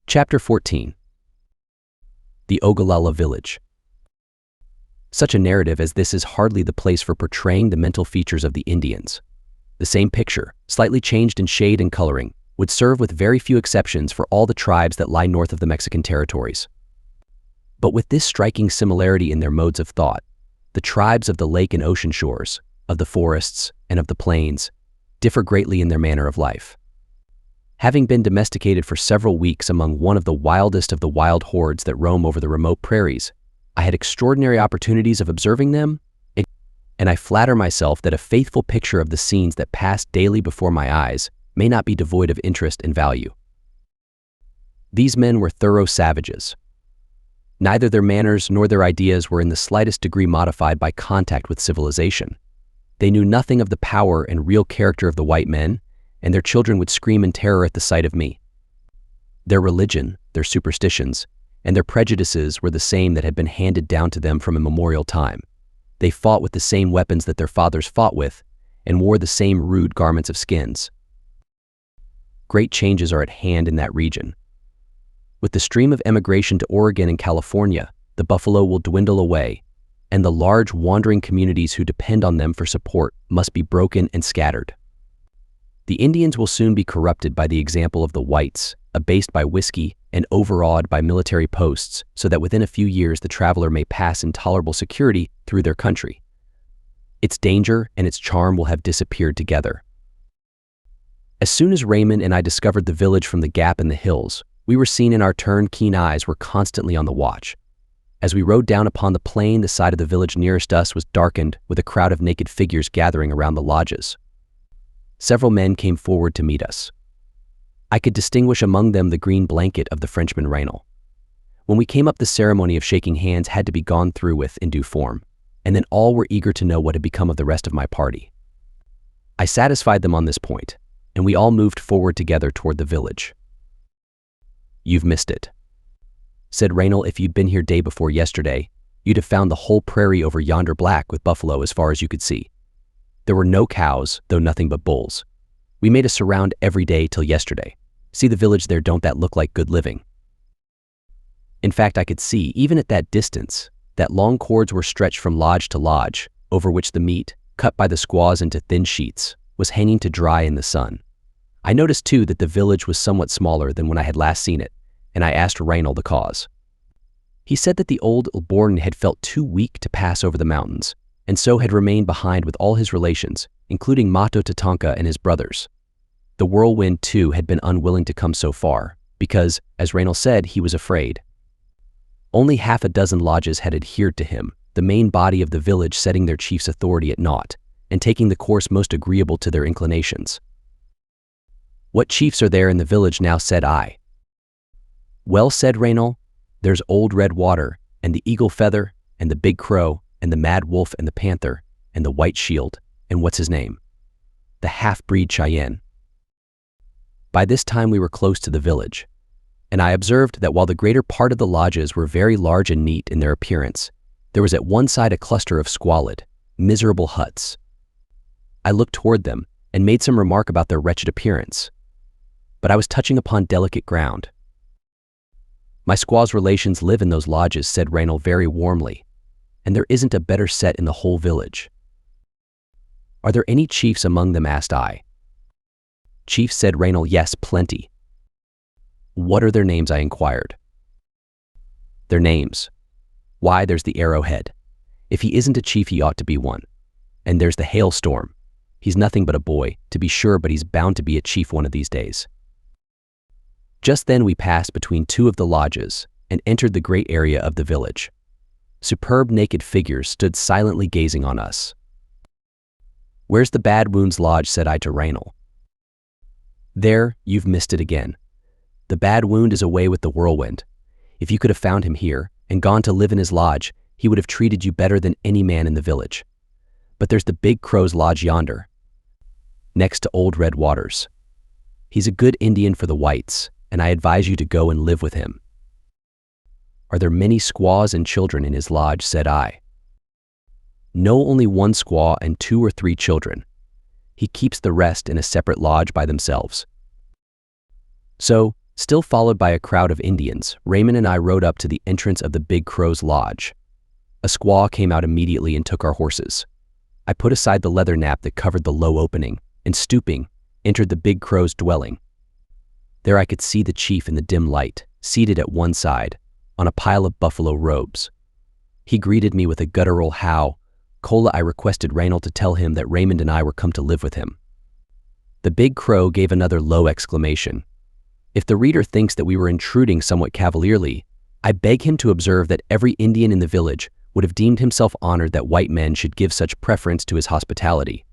Chapter 14. The Ogallala Village. Such a narrative as this is hardly the place for portraying the mental features of the Indians. The same picture, slightly changed in shade and coloring, would serve with very few exceptions for all the tribes that lie north of the Mexican territories. But with this striking similarity in their modes of thought, the tribes of the lake and ocean shores, of the forests, and of the plains, differ greatly in their manner of life. Having been domesticated for several weeks among one of the wildest of the wild hordes that roam over the remote prairies, I had extraordinary opportunities of observing them, and I flatter myself that a faithful picture of the scenes that passed daily before my eyes may not be devoid of interest and value. These men were thorough savages. Neither their manners nor their ideas were in the slightest degree modified by contact with civilization. They knew nothing of the power and real character of the white men, and their children would scream in terror at the sight of me. Their religion, their superstitions, and their prejudices were the same that had been handed down to them from immemorial time. They fought with the same weapons that their fathers fought with, and wore the same rude garments of skins. Great changes are at hand in that region. With the stream of emigration to Oregon and California, the buffalo will dwindle away, and the large wandering communities who depend on them for support must be broken and scattered. The Indians will soon be corrupted by the example of the whites, abased by whiskey and overawed by military posts, so that within a few years the traveler may pass in tolerable security through their country. Its danger and its charm will have disappeared together. As soon as Raymond and I discovered the village from the gap in the hills, we were seen in our turn. Keen eyes were constantly on the watch. As we rode down upon the plain, the side of the village nearest us was darkened with a crowd of naked figures gathering around the lodges. Several men came forward to meet us. I could distinguish among them the green blanket of the Frenchman Raynal. When we came up, the ceremony of shaking hands had to be gone through with in due form, and then all were eager to know what had become of the rest of my party. I satisfied them on this point, and we all moved forward together toward the village. "You've missed it," said Raynal. "If you'd been here day before yesterday, you'd have found the whole prairie over yonder black with buffalo as far as you could see. There were no cows, though nothing but bulls. We made a surround every day till yesterday. See the village there, don't that look like good living?" In fact, I could see, even at that distance, that long cords were stretched from lodge to lodge, over which the meat, cut by the squaws into thin sheets, was hanging to dry in the sun. I noticed, too, that the village was somewhat smaller than when I had last seen it, and I asked Raynal the cause. He said that the old Borden had felt too weak to pass over the mountains, and so had remained behind with all his relations, including Mato Tatanka and his brothers. The whirlwind, too, had been unwilling to come so far, because, as Raynal said, he was afraid. Only half a dozen lodges had adhered to him, the main body of the village setting their chief's authority at naught, and taking the course most agreeable to their inclinations. "What chiefs are there in the village now?" said I. "Well," said Raynal, "there's Old Red Water, and the Eagle Feather, and the Big Crow, and the Mad Wolf, and the Panther, and the White Shield, and what's his name? The half-breed Cheyenne." By this time we were close to the village, and I observed that while the greater part of the lodges were very large and neat in their appearance, there was at one side a cluster of squalid, miserable huts. I looked toward them and made some remark about their wretched appearance, but I was touching upon delicate ground. "My squaw's relations live in those lodges," said Raynal very warmly, "and there isn't a better set in the whole village." "Are there any chiefs among them?" asked I. "Chiefs," said Raynal, "yes, plenty." "What are their names?" I inquired. "Their names? Why, there's the Arrowhead. If he isn't a chief, he ought to be one. And there's the Hailstorm. He's nothing but a boy, to be sure, but he's bound to be a chief one of these days." Just then we passed between two of the lodges and entered the great area of the village. Superb naked figures stood silently gazing on us. "Where's the Bad Wound's lodge?" said I to Raynal. "There, you've missed it again. The Bad Wound is away with the whirlwind. If you could have found him here and gone to live in his lodge, he would have treated you better than any man in the village. But there's the Big Crow's lodge yonder, next to Old Red Water's. He's a good Indian for the whites, and I advise you to go and live with him." "Are there many squaws and children in his lodge?" said I. "No, only one squaw and 2 or 3 children. He keeps the rest in a separate lodge by themselves." "So," Still followed by a crowd of Indians, Raymond and I rode up to the entrance of the Big Crow's lodge. A squaw came out immediately and took our horses. I put aside the leather nap that covered the low opening, and stooping, entered the Big Crow's dwelling. There I could see the chief in the dim light, seated at one side, on a pile of buffalo robes. He greeted me with a guttural "How, Kola." I requested Raynal to tell him that Raymond and I were come to live with him. The Big Crow gave another low exclamation. If the reader thinks that we were intruding somewhat cavalierly, I beg him to observe that every Indian in the village would have deemed himself honored that white men should give such preference to his hospitality.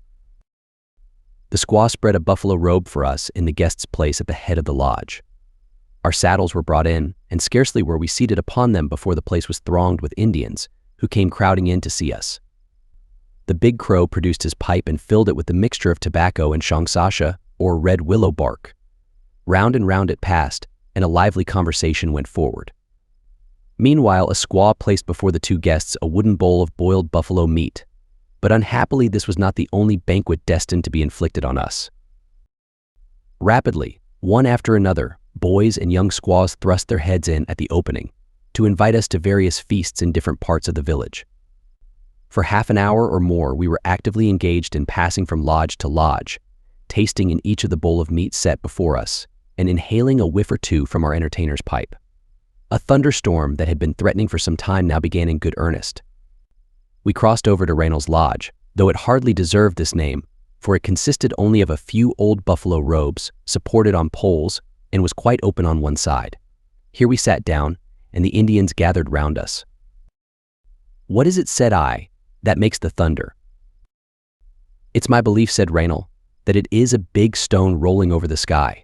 The squaw spread a buffalo robe for us in the guest's place at the head of the lodge. Our saddles were brought in, and scarcely were we seated upon them before the place was thronged with Indians, who came crowding in to see us. The Big Crow produced his pipe and filled it with the mixture of tobacco and shongsasha, or red willow bark. Round and round it passed, and a lively conversation went forward. Meanwhile, a squaw placed before the two guests a wooden bowl of boiled buffalo meat, but unhappily this was not the only banquet destined to be inflicted on us. Rapidly, one after another, boys and young squaws thrust their heads in at the opening to invite us to various feasts in different parts of the village. For half an hour or more we were actively engaged in passing from lodge to lodge, tasting in each of the bowl of meat set before us, and inhaling a whiff or two from our entertainer's pipe. A thunderstorm that had been threatening for some time now began in good earnest. We crossed over to Raynal's lodge, though it hardly deserved this name, for it consisted only of a few old buffalo robes supported on poles and was quite open on one side. Here we sat down, and the Indians gathered round us. "What is it," said I, "that makes the thunder?" "It's my belief," said Raynal, "that it is a big stone rolling over the sky."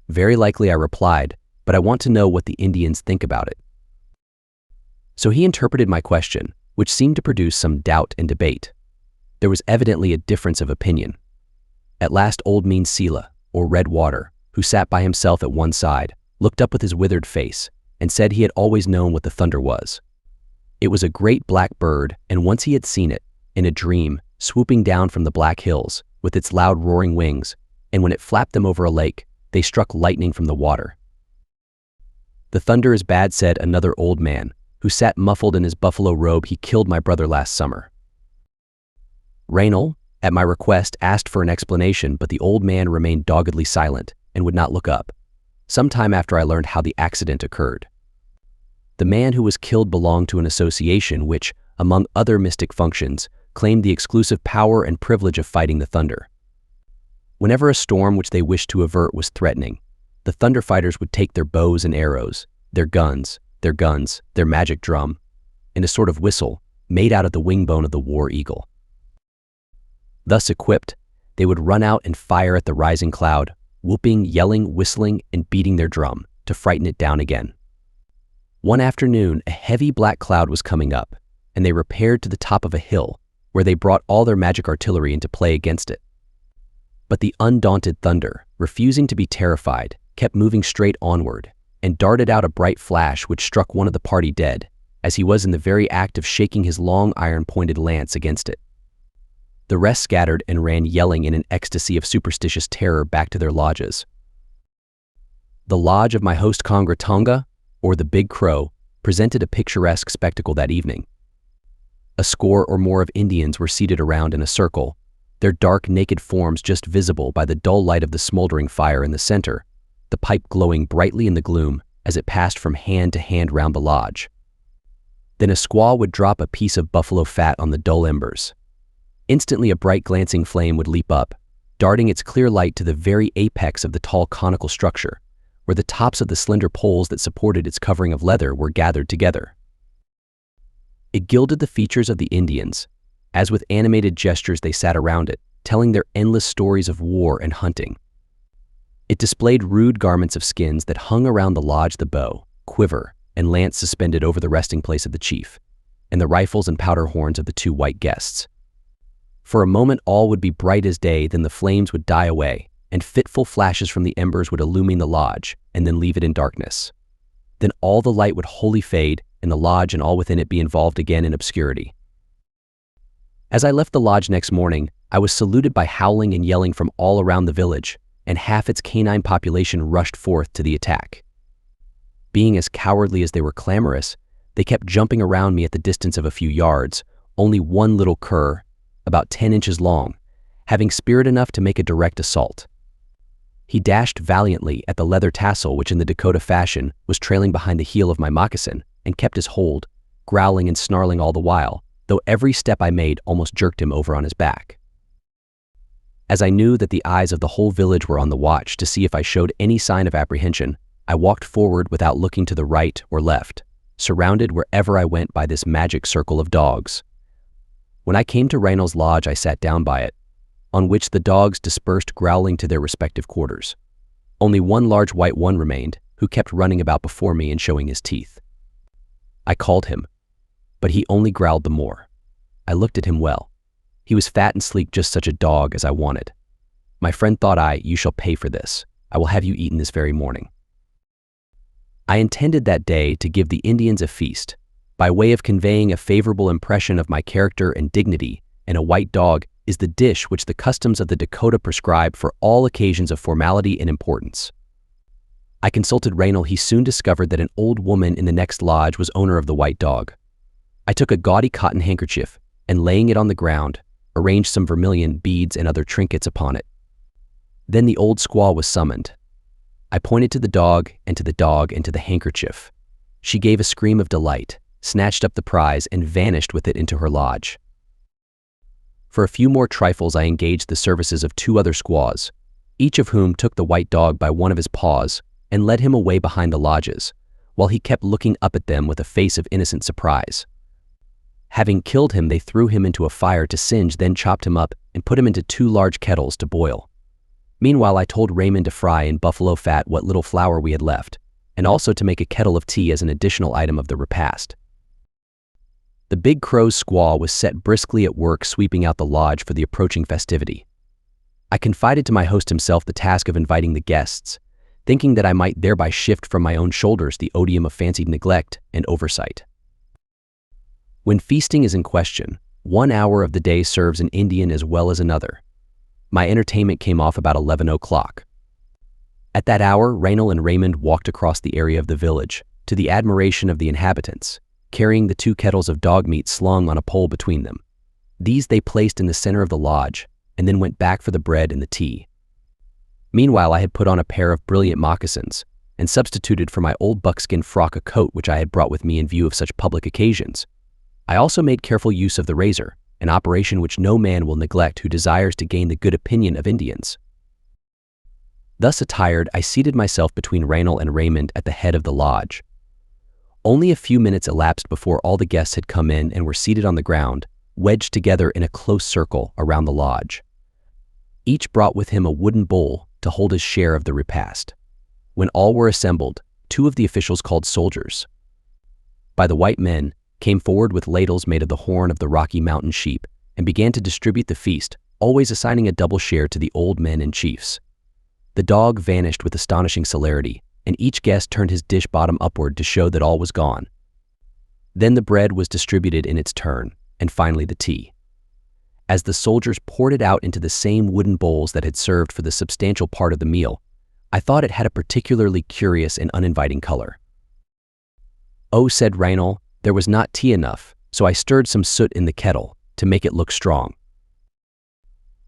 "Very likely," I replied, "but I want to know what the Indians think about it." So he interpreted my question, which seemed to produce some doubt and debate. There was evidently a difference of opinion. At last old Mean Sela, or Red Water, who sat by himself at one side, looked up with his withered face, and said he had always known what the thunder was. It was a great black bird, and once he had seen it, in a dream, swooping down from the black hills, with its loud roaring wings, and when it flapped them over a lake, they struck lightning from the water. "The thunder is bad," said another old man, who sat muffled in his buffalo robe. "He killed my brother last summer." Raynal, at my request, asked for an explanation, but the old man remained doggedly silent and would not look up. Some time after I learned how the accident occurred. The man who was killed belonged to an association which, among other mystic functions, claimed the exclusive power and privilege of fighting the thunder. Whenever a storm which they wished to avert was threatening, the thunder fighters would take their bows and arrows, their guns, their magic drum, and a sort of whistle made out of the wing bone of the war eagle. Thus equipped, they would run out and fire at the rising cloud, whooping, yelling, whistling, and beating their drum to frighten it down again. One afternoon, a heavy black cloud was coming up, and they repaired to the top of a hill, where they brought all their magic artillery into play against it. But the undaunted thunder, refusing to be terrified, kept moving straight onward, and darted out a bright flash which struck one of the party dead, as he was in the very act of shaking his long iron-pointed lance against it. The rest scattered and ran yelling in an ecstasy of superstitious terror back to their lodges. The lodge of my host Kongratonga, or the Big Crow, presented a picturesque spectacle that evening. A score or more of Indians were seated around in a circle, their dark, naked forms just visible by the dull light of the smoldering fire in the center, the pipe glowing brightly in the gloom as it passed from hand to hand round the lodge. Then a squaw would drop a piece of buffalo fat on the dull embers. Instantly a bright glancing flame would leap up, darting its clear light to the very apex of the tall conical structure, where the tops of the slender poles that supported its covering of leather were gathered together. It gilded the features of the Indians, as with animated gestures they sat around it, telling their endless stories of war and hunting. It displayed rude garments of skins that hung around the lodge, the bow, quiver, and lance suspended over the resting place of the chief, and the rifles and powder horns of the two white guests. For a moment all would be bright as day, then the flames would die away, and fitful flashes from the embers would illumine the lodge, and then leave it in darkness. Then all the light would wholly fade, and the lodge and all within it be involved again in obscurity. As I left the lodge next morning, I was saluted by howling and yelling from all around the village, and half its canine population rushed forth to the attack. Being as cowardly as they were clamorous, they kept jumping around me at the distance of a few yards, only one little cur, about 10 inches long, having spirit enough to make a direct assault. He dashed valiantly at the leather tassel which in the Dakota fashion was trailing behind the heel of my moccasin and kept his hold, growling and snarling all the while, though every step I made almost jerked him over on his back. As I knew that the eyes of the whole village were on the watch to see if I showed any sign of apprehension, I walked forward without looking to the right or left, surrounded wherever I went by this magic circle of dogs. When I came to Reynolds' lodge, I sat down by it, on which the dogs dispersed growling to their respective quarters. Only one large white one remained, who kept running about before me and showing his teeth. I called him, but he only growled the more. I looked at him well. He was fat and sleek, just such a dog as I wanted. My friend, thought I, you shall pay for this. I will have you eaten this very morning. I intended that day to give the Indians a feast, by way of conveying a favorable impression of my character and dignity, and a white dog is the dish which the customs of the Dakota prescribe for all occasions of formality and importance. I consulted Raynal. He soon discovered that an old woman in the next lodge was owner of the white dog. I took a gaudy cotton handkerchief, and laying it on the ground, arranged some vermilion beads and other trinkets upon it. Then the old squaw was summoned. I pointed to the dog and to the handkerchief. She gave a scream of delight, snatched up the prize, and vanished with it into her lodge. For a few more trifles I engaged the services of 2 other squaws, each of whom took the white dog by one of his paws and led him away behind the lodges, while he kept looking up at them with a face of innocent surprise. Having killed him, they threw him into a fire to singe, then chopped him up and put him into 2 large kettles to boil. Meanwhile, I told Raymond to fry in buffalo fat what little flour we had left, and also to make a kettle of tea as an additional item of the repast. The Big Crow's squaw was set briskly at work sweeping out the lodge for the approaching festivity. I confided to my host himself the task of inviting the guests, thinking that I might thereby shift from my own shoulders the odium of fancied neglect and oversight. When feasting is in question, 1 hour of the day serves an Indian as well as another. My entertainment came off about 11 o'clock. At that hour, Raynal and Raymond walked across the area of the village, to the admiration of the inhabitants, carrying the 2 kettles of dog meat slung on a pole between them. These they placed in the center of the lodge, and then went back for the bread and the tea. Meanwhile, I had put on a pair of brilliant moccasins, and substituted for my old buckskin frock a coat which I had brought with me in view of such public occasions. I also made careful use of the razor, an operation which no man will neglect who desires to gain the good opinion of Indians. Thus attired, I seated myself between Raynal and Raymond at the head of the lodge. Only a few minutes elapsed before all the guests had come in and were seated on the ground, wedged together in a close circle around the lodge. Each brought with him a wooden bowl to hold his share of the repast. When all were assembled, 2 of the officials, called soldiers by the white men, came forward with ladles made of the horn of the Rocky Mountain sheep and began to distribute the feast, always assigning a double share to the old men and chiefs. The dog vanished with astonishing celerity, and each guest turned his dish bottom upward to show that all was gone. Then the bread was distributed in its turn, and finally the tea. As the soldiers poured it out into the same wooden bowls that had served for the substantial part of the meal, I thought it had a particularly curious and uninviting color. "Oh," said Raynal, "there was not tea enough, so I stirred some soot in the kettle to make it look strong."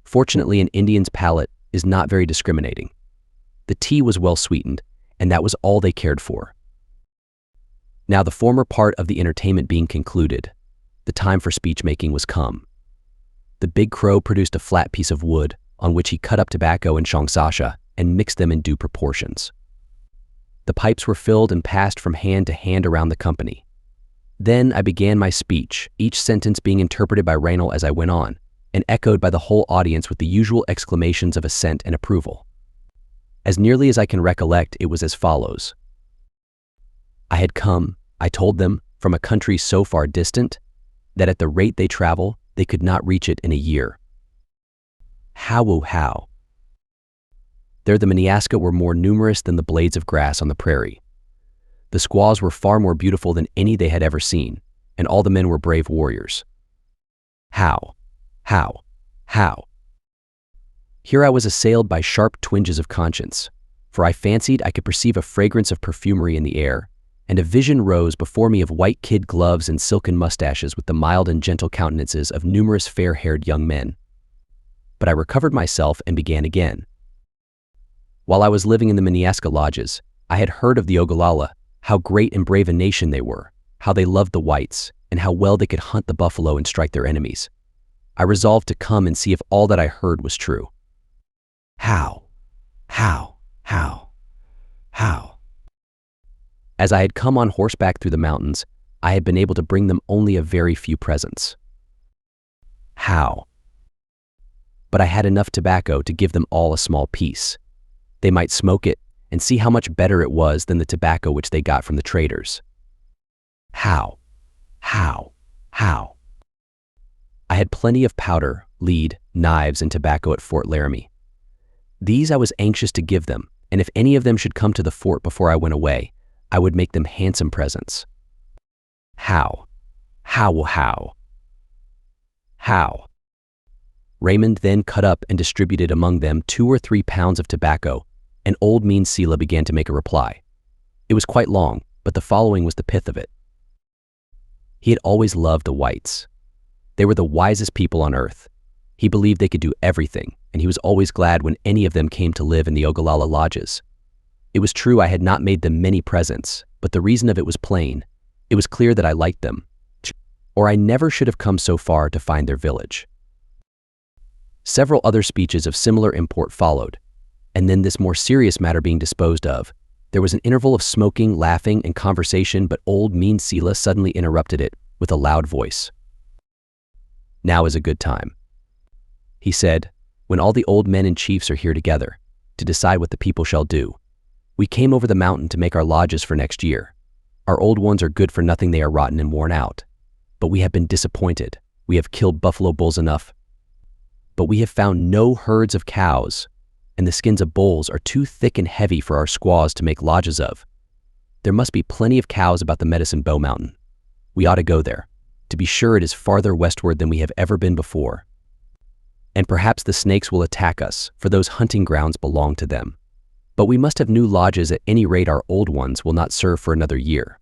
Fortunately, an Indian's palate is not very discriminating. The tea was well sweetened, and that was all they cared for. Now, the former part of the entertainment being concluded, the time for speech-making was come. The Big Crow produced a flat piece of wood, on which he cut up tobacco and shongsasha and mixed them in due proportions. The pipes were filled and passed from hand to hand around the company. Then I began my speech, each sentence being interpreted by Raynal as I went on, and echoed by the whole audience with the usual exclamations of assent and approval. As nearly as I can recollect, it was as follows. I had come, I told them, from a country so far distant, that at the rate they travel, they could not reach it in a year. How? There the Miniaska were more numerous than the blades of grass on the prairie. The squaws were far more beautiful than any they had ever seen, and all the men were brave warriors. How? Here I was assailed by sharp twinges of conscience, for I fancied I could perceive a fragrance of perfumery in the air, and a vision rose before me of white kid gloves and silken mustaches with the mild and gentle countenances of numerous fair-haired young men. But I recovered myself and began again. While I was living in the Minneaska lodges, I had heard of the Ogallala, how great and brave a nation they were, how they loved the whites, and how well they could hunt the buffalo and strike their enemies. I resolved to come and see if all that I heard was true. How? As I had come on horseback through the mountains, I had been able to bring them only a very few presents. How? But I had enough tobacco to give them all a small piece. They might smoke it and see how much better it was than the tobacco which they got from the traders. How? I had plenty of powder, lead, knives, and tobacco at Fort Laramie. These I was anxious to give them, and if any of them should come to the fort before I went away, I would make them handsome presents. How? Raymond then cut up and distributed among them 2 or 3 pounds of tobacco, and old mean Sela began to make a reply. It was quite long, but the following was the pith of it. He had always loved the whites. They were the wisest people on earth. He believed they could do everything, and he was always glad when any of them came to live in the Ogallala lodges. It was true I had not made them many presents, but the reason of it was plain. It was clear that I liked them, or I never should have come so far to find their village. Several other speeches of similar import followed, and then this more serious matter being disposed of, there was an interval of smoking, laughing, and conversation, but old mean Sela suddenly interrupted it with a loud voice. Now is a good time, he said, when all the old men and chiefs are here together, to decide what the people shall do. We came over the mountain to make our lodges for next year. Our old ones are good for nothing, they are rotten and worn out. But we have been disappointed. We have killed buffalo bulls enough. But we have found no herds of cows, and the skins of bulls are too thick and heavy for our squaws to make lodges of. There must be plenty of cows about the Medicine Bow Mountain. We ought to go there. To be sure, it is farther westward than we have ever been before. And perhaps the snakes will attack us, for those hunting grounds belong to them. But we must have new lodges, at any rate our old ones will not serve for another year.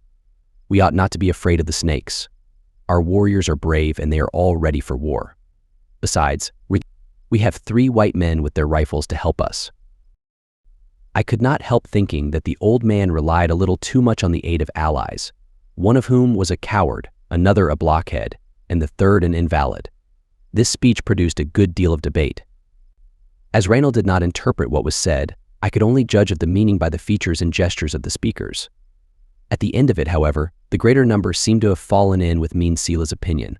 We ought not to be afraid of the snakes. Our warriors are brave and they are all ready for war. Besides, we have 3 white men with their rifles to help us. I could not help thinking that the old man relied a little too much on the aid of allies, one of whom was a coward, another a blockhead, and the third an invalid. This speech produced a good deal of debate. As Raynal did not interpret what was said, I could only judge of the meaning by the features and gestures of the speakers. At the end of it, however, the greater number seemed to have fallen in with mean Sela's opinion.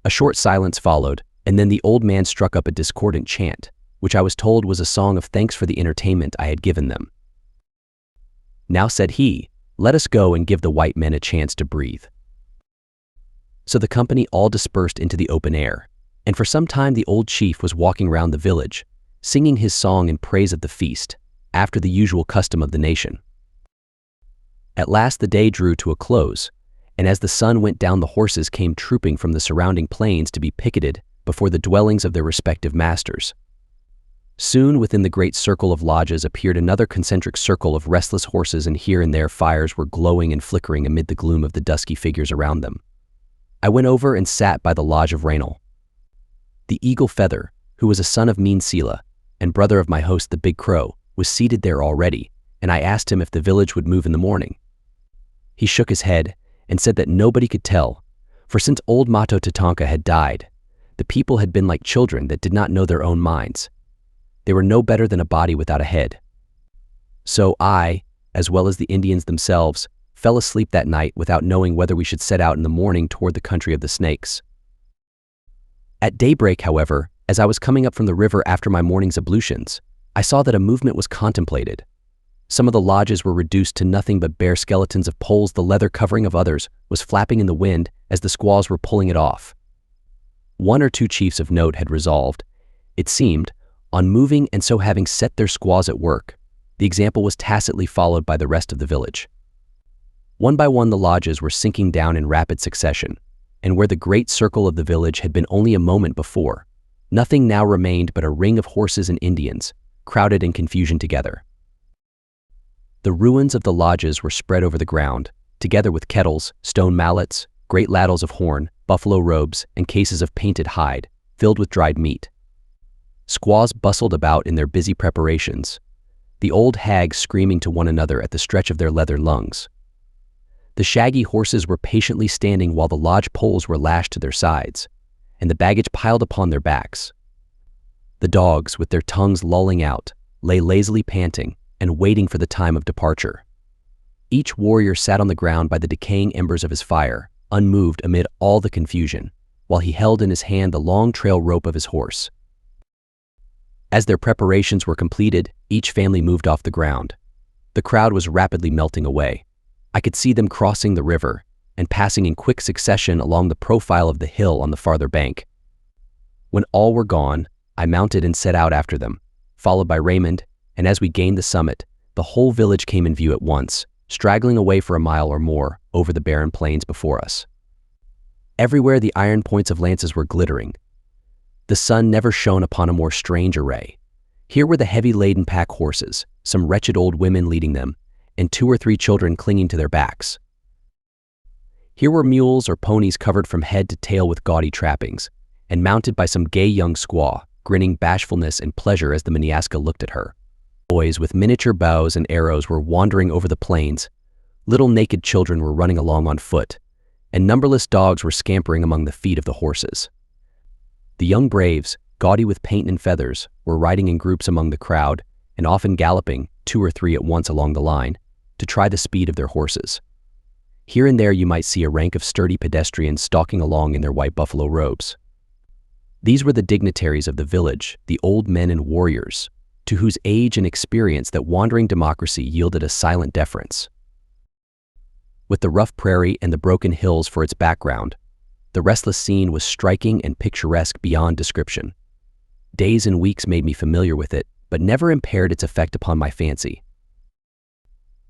A short silence followed, and then the old man struck up a discordant chant, which I was told was a song of thanks for the entertainment I had given them. Now, said he, let us go and give the white men a chance to breathe. So the company all dispersed into the open air, and for some time the old chief was walking round the village, singing his song in praise of the feast, after the usual custom of the nation. At last the day drew to a close, and as the sun went down the horses came trooping from the surrounding plains to be picketed before the dwellings of their respective masters. Soon within the great circle of lodges appeared another concentric circle of restless horses, and here and there fires were glowing and flickering amid the gloom of the dusky figures around them. I went over and sat by the lodge of Raynal. The Eagle Feather, who was a son of mean Sela, and brother of my host the Big Crow, was seated there already, and I asked him if the village would move in the morning. He shook his head and said that nobody could tell, for since old Mato Tatanka had died, the people had been like children that did not know their own minds. They were no better than a body without a head. So I, as well as the Indians themselves, fell asleep that night without knowing whether we should set out in the morning toward the country of the snakes. At daybreak, however, as I was coming up from the river after my morning's ablutions, I saw that a movement was contemplated. Some of the lodges were reduced to nothing but bare skeletons of poles. The leather covering of others was flapping in the wind as the squaws were pulling it off. 1 or 2 chiefs of note had resolved, it seemed, on moving, and so having set their squaws at work, the example was tacitly followed by the rest of the village. One by one the lodges were sinking down in rapid succession, and where the great circle of the village had been only a moment before, Nothing now remained but a ring of horses and Indians, crowded in confusion together. The ruins of the lodges were spread over the ground, together with kettles, stone mallets, great ladles of horn, buffalo robes, and cases of painted hide, filled with dried meat. Squaws bustled about in their busy preparations, the old hags screaming to one another at the stretch of their leather lungs. The shaggy horses were patiently standing while the lodge poles were lashed to their sides, and the baggage piled upon their backs. The dogs, with their tongues lolling out, lay lazily panting and waiting for the time of departure. Each warrior sat on the ground by the decaying embers of his fire, unmoved amid all the confusion, while he held in his hand the long trail rope of his horse. As their preparations were completed, each family moved off the ground. The crowd was rapidly melting away. I could see them crossing the river and passing in quick succession along the profile of the hill on the farther bank. When all were gone, I mounted and set out after them, followed by Raymond, and as we gained the summit, the whole village came in view at once, straggling away for a mile or more over the barren plains before us. Everywhere the iron points of lances were glittering. The sun never shone upon a more strange array. Here were the heavy-laden pack horses, some wretched old women leading them, and 2 or 3 children clinging to their backs. Here were mules or ponies covered from head to tail with gaudy trappings, and mounted by some gay young squaw, grinning bashfulness and pleasure as the Meniasca looked at her. Boys with miniature bows and arrows were wandering over the plains, little naked children were running along on foot, and numberless dogs were scampering among the feet of the horses. The young braves, gaudy with paint and feathers, were riding in groups among the crowd, and often galloping, 2 or 3 at once along the line, to try the speed of their horses. Here and there you might see a rank of sturdy pedestrians stalking along in their white buffalo robes. These were the dignitaries of the village, the old men and warriors, to whose age and experience that wandering democracy yielded a silent deference. With the rough prairie and the broken hills for its background, the restless scene was striking and picturesque beyond description. Days and weeks made me familiar with it, but never impaired its effect upon my fancy.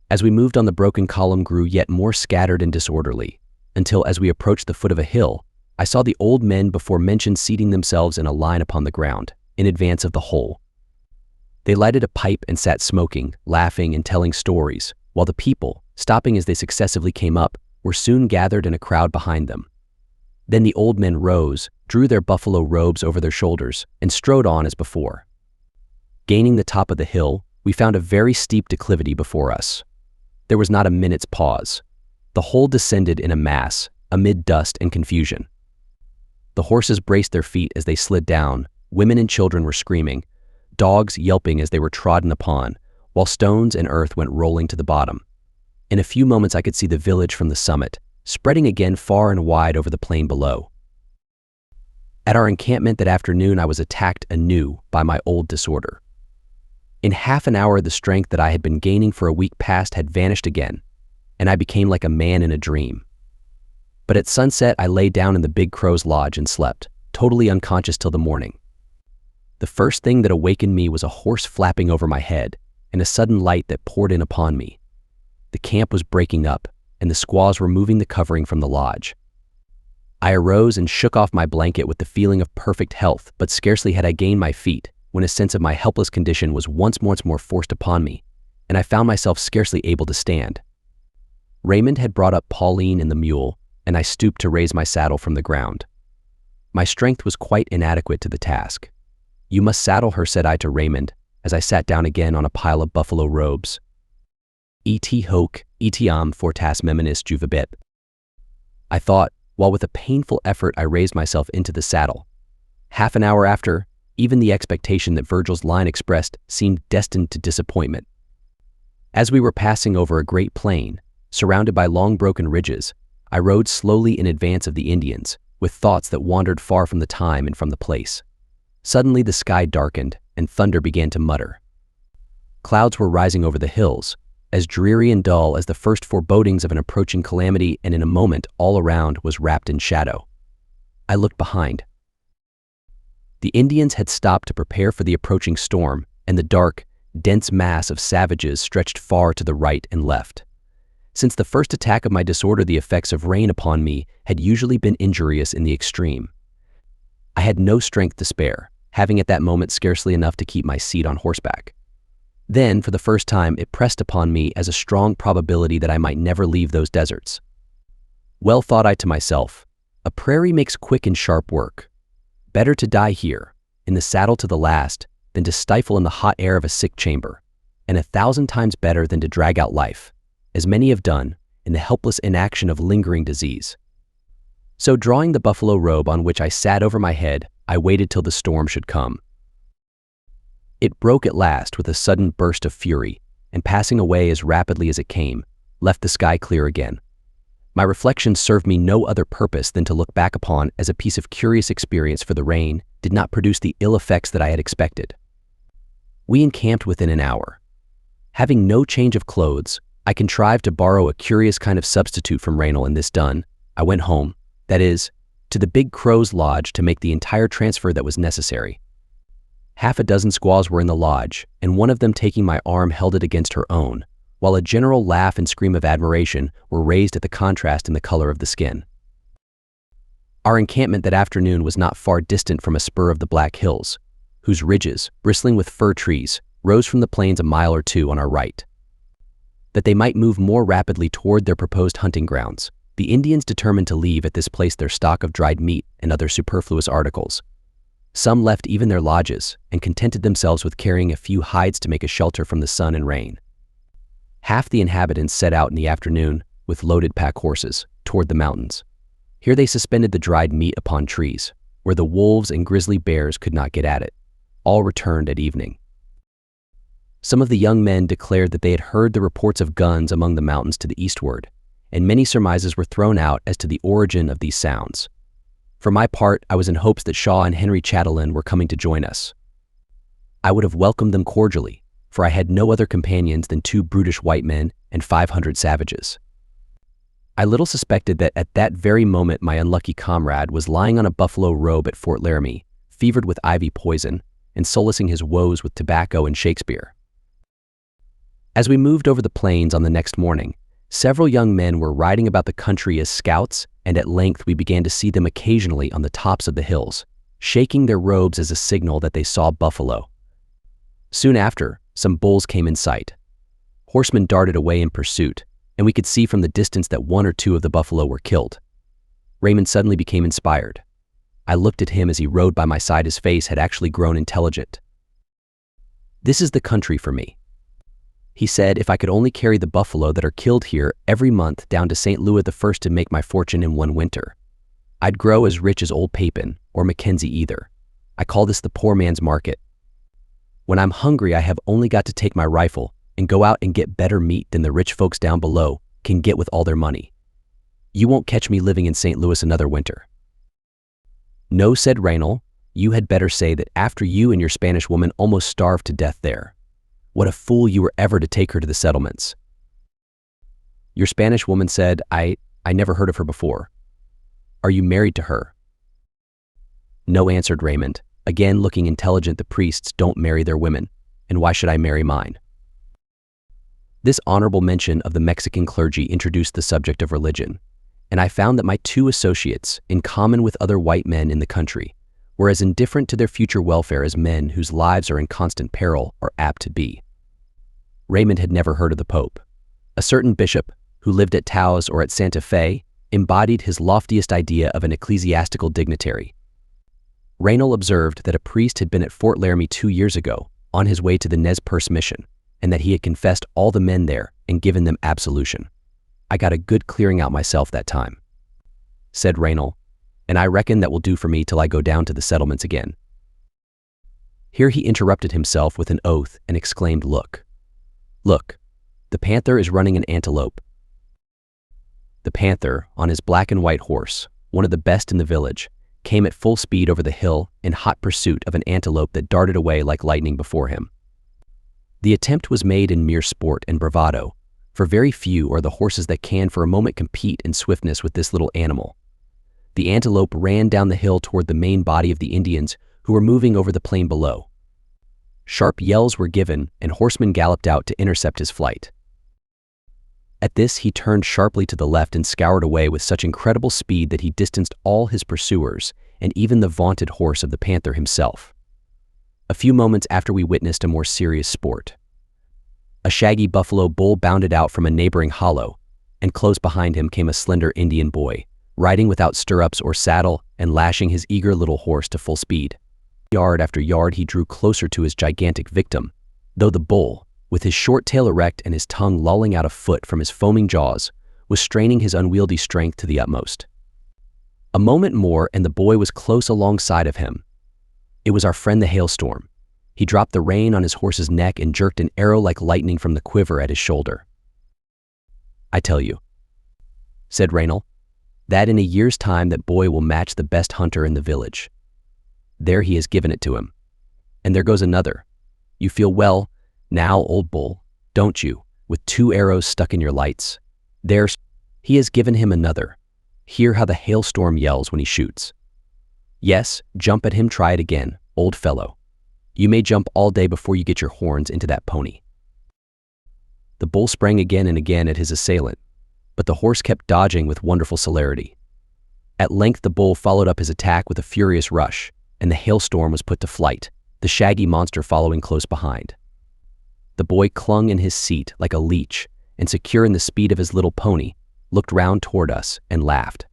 As we moved on, the broken column grew yet more scattered and disorderly, until as we approached the foot of a hill, I saw the old men before mentioned seating themselves in a line upon the ground, in advance of the whole. They lighted a pipe and sat smoking, laughing, and telling stories, while the people, stopping as they successively came up, were soon gathered in a crowd behind them. Then the old men rose, drew their buffalo robes over their shoulders, and strode on as before. Gaining the top of the hill, we found a very steep declivity before us. There was not a minute's pause. The whole descended in a mass, amid dust and confusion. The horses braced their feet as they slid down, women and children were screaming, dogs yelping as they were trodden upon, while stones and earth went rolling to the bottom. In a few moments I could see the village from the summit, spreading again far and wide over the plain below. At our encampment that afternoon I was attacked anew by my old disorder. In half an hour the strength that I had been gaining for a week past had vanished again, and I became like a man in a dream. But at sunset I lay down in the Big Crow's lodge and slept, totally unconscious till the morning. The first thing that awakened me was a horse flapping over my head, and a sudden light that poured in upon me. The camp was breaking up, and the squaws were moving the covering from the lodge. I arose and shook off my blanket with the feeling of perfect health, but scarcely had I gained my feet when a sense of my helpless condition was once more forced upon me, and I found myself scarcely able to stand. Raymond had brought up Pauline and the mule, and I stooped to raise my saddle from the ground. My strength was quite inadequate to the task. "You must saddle her," said I to Raymond, as I sat down again on a pile of buffalo robes. "Et hoc, etiam fortas meminus juvabit." I thought, while with a painful effort I raised myself into the saddle. Half an hour after, even the expectation that Virgil's line expressed seemed destined to disappointment. As we were passing over a great plain, surrounded by long broken ridges, I rode slowly in advance of the Indians, with thoughts that wandered far from the time and from the place. Suddenly the sky darkened, and thunder began to mutter. Clouds were rising over the hills, as dreary and dull as the first forebodings of an approaching calamity, and in a moment all around was wrapped in shadow. I looked behind. The Indians had stopped to prepare for the approaching storm, and the dark, dense mass of savages stretched far to the right and left. Since the first attack of my disorder, the effects of rain upon me had usually been injurious in the extreme. I had no strength to spare, having at that moment scarcely enough to keep my seat on horseback. Then, for the first time, it pressed upon me as a strong probability that I might never leave those deserts. Well, thought I to myself, a prairie makes quick and sharp work. Better to die here, in the saddle to the last, than to stifle in the hot air of a sick chamber, and 1,000 times better than to drag out life, as many have done, in the helpless inaction of lingering disease. So drawing the buffalo robe on which I sat over my head, I waited till the storm should come. It broke at last with a sudden burst of fury, and passing away as rapidly as it came, left the sky clear again. My reflections served me no other purpose than to look back upon as a piece of curious experience, for the rain did not produce the ill effects that I had expected. We encamped within an hour. Having no change of clothes, I contrived to borrow a curious kind of substitute from Raynal, and this done, I went home, that is, to the Big Crow's lodge to make the entire transfer that was necessary. Half a dozen squaws were in the lodge, and one of them taking my arm held it against her own, while a general laugh and scream of admiration were raised at the contrast in the color of the skin. Our encampment that afternoon was not far distant from a spur of the Black Hills, whose ridges, bristling with fir trees, rose from the plains a mile or two on our right. That they might move more rapidly toward their proposed hunting grounds, the Indians determined to leave at this place their stock of dried meat and other superfluous articles. Some left even their lodges and contented themselves with carrying a few hides to make a shelter from the sun and rain. Half the inhabitants set out in the afternoon with loaded pack horses toward the mountains. Here they suspended the dried meat upon trees, where the wolves and grizzly bears could not get at it. All returned at evening. Some of the young men declared that they had heard the reports of guns among the mountains to the eastward, and many surmises were thrown out as to the origin of these sounds. For my part, I was in hopes that Shaw and Henry Chatelain were coming to join us. I would have welcomed them cordially, for I had no other companions than 2 brutish white men and 500 savages. I little suspected that at that very moment my unlucky comrade was lying on a buffalo robe at Fort Laramie, fevered with ivy poison, and solacing his woes with tobacco and Shakespeare. As we moved over the plains on the next morning, several young men were riding about the country as scouts, and at length we began to see them occasionally on the tops of the hills, shaking their robes as a signal that they saw buffalo. Soon after, some bulls came in sight. Horsemen darted away in pursuit, and we could see from the distance that 1 or 2 of the buffalo were killed. Raymond suddenly became inspired. I looked at him as he rode by my side. His face had actually grown intelligent. "This is the country for me," he said. "If I could only carry the buffalo that are killed here every month down to St. Louis I to make my fortune in one winter, I'd grow as rich as old Papin or Mackenzie either. I call this the poor man's market. When I'm hungry, I have only got to take my rifle and go out and get better meat than the rich folks down below can get with all their money. You won't catch me living in St. Louis another winter." "No," said Raynal, "you had better say that after you and your Spanish woman almost starved to death there. What a fool you were ever to take her to the settlements." "Your Spanish woman," said I never heard of her before. "Are you married to her?" "No," answered Raymond, again looking intelligent. "The priests don't marry their women, and why should I marry mine?" This honorable mention of the Mexican clergy introduced the subject of religion, and I found that my 2 associates, in common with other white men in the country, were as indifferent to their future welfare as men whose lives are in constant peril are apt to be. Raymond had never heard of the Pope. A certain bishop, who lived at Taos or at Santa Fe, embodied his loftiest idea of an ecclesiastical dignitary. Raynal observed that a priest had been at Fort Laramie 2 years ago, on his way to the Nez Perce mission, and that he had confessed all the men there and given them absolution. "I got a good clearing out myself that time," said Raynal, "and I reckon that will do for me till I go down to the settlements again." Here he interrupted himself with an oath and exclaimed, Look, the panther is running an antelope." The panther, on his black and white horse, one of the best in the village, came at full speed over the hill in hot pursuit of an antelope that darted away like lightning before him. The attempt was made in mere sport and bravado, for very few are the horses that can for a moment compete in swiftness with this little animal. The antelope ran down the hill toward the main body of the Indians who were moving over the plain below. Sharp yells were given, and horsemen galloped out to intercept his flight. At this, he turned sharply to the left and scoured away with such incredible speed that he distanced all his pursuers and even the vaunted horse of the panther himself. A few moments after we witnessed a more serious sport. A shaggy buffalo bull bounded out from a neighboring hollow, and close behind him came a slender Indian boy, riding without stirrups or saddle and lashing his eager little horse to full speed. Yard after yard he drew closer to his gigantic victim, though the bull, with his short tail erect and his tongue lolling out a foot from his foaming jaws, was straining his unwieldy strength to the utmost. A moment more and the boy was close alongside of him. It was our friend the hailstorm. He dropped the rein on his horse's neck and jerked an arrow like lightning from the quiver at his shoulder. "I tell you," said Raynal, "that in a year's time that boy will match the best hunter in the village. There he has given it to him. And there goes another. You feel well now, old bull, don't you, with 2 arrows stuck in your lights? There's, he has given him another. Hear how the hailstorm yells when he shoots. Yes, jump at him, try it again, old fellow. You may jump all day before you get your horns into that pony." The bull sprang again and again at his assailant, but the horse kept dodging with wonderful celerity. At length the bull followed up his attack with a furious rush, and the hailstorm was put to flight, the shaggy monster following close behind. The boy clung in his seat like a leech, and secure in the speed of his little pony, looked round toward us and laughed.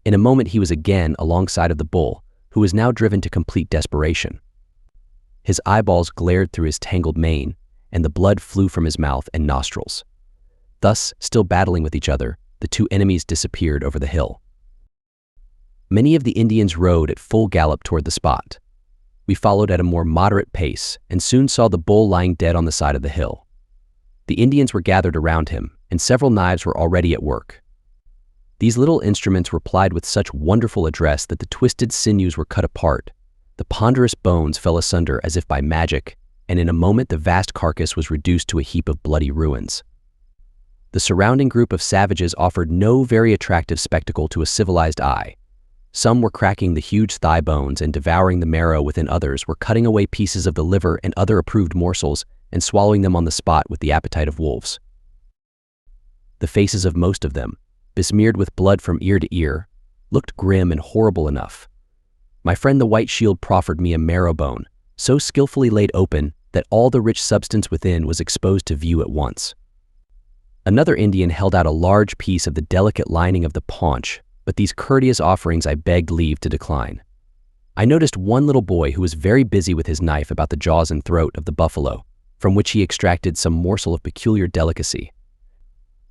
In a moment he was again alongside of the bull, who was now driven to complete desperation. His eyeballs glared through his tangled mane, and the blood flew from his mouth and nostrils. Thus, still battling with each other, the 2 enemies disappeared over the hill. Many of the Indians rode at full gallop toward the spot. We followed at a more moderate pace and soon saw the bull lying dead on the side of the hill. The Indians were gathered around him, and several knives were already at work. These little instruments were plied with such wonderful address that the twisted sinews were cut apart, the ponderous bones fell asunder as if by magic, and in a moment the vast carcass was reduced to a heap of bloody ruins. The surrounding group of savages offered no very attractive spectacle to a civilized eye. Some were cracking the huge thigh bones and devouring the marrow, within others were cutting away pieces of the liver and other approved morsels and swallowing them on the spot with the appetite of wolves. The faces of most of them, besmeared with blood from ear to ear, looked grim and horrible enough. My friend the White Shield proffered me a marrow bone, so skillfully laid open that all the rich substance within was exposed to view at once. Another Indian held out a large piece of the delicate lining of the paunch, but these courteous offerings I begged leave to decline. I noticed one little boy who was very busy with his knife about the jaws and throat of the buffalo, from which he extracted some morsel of peculiar delicacy.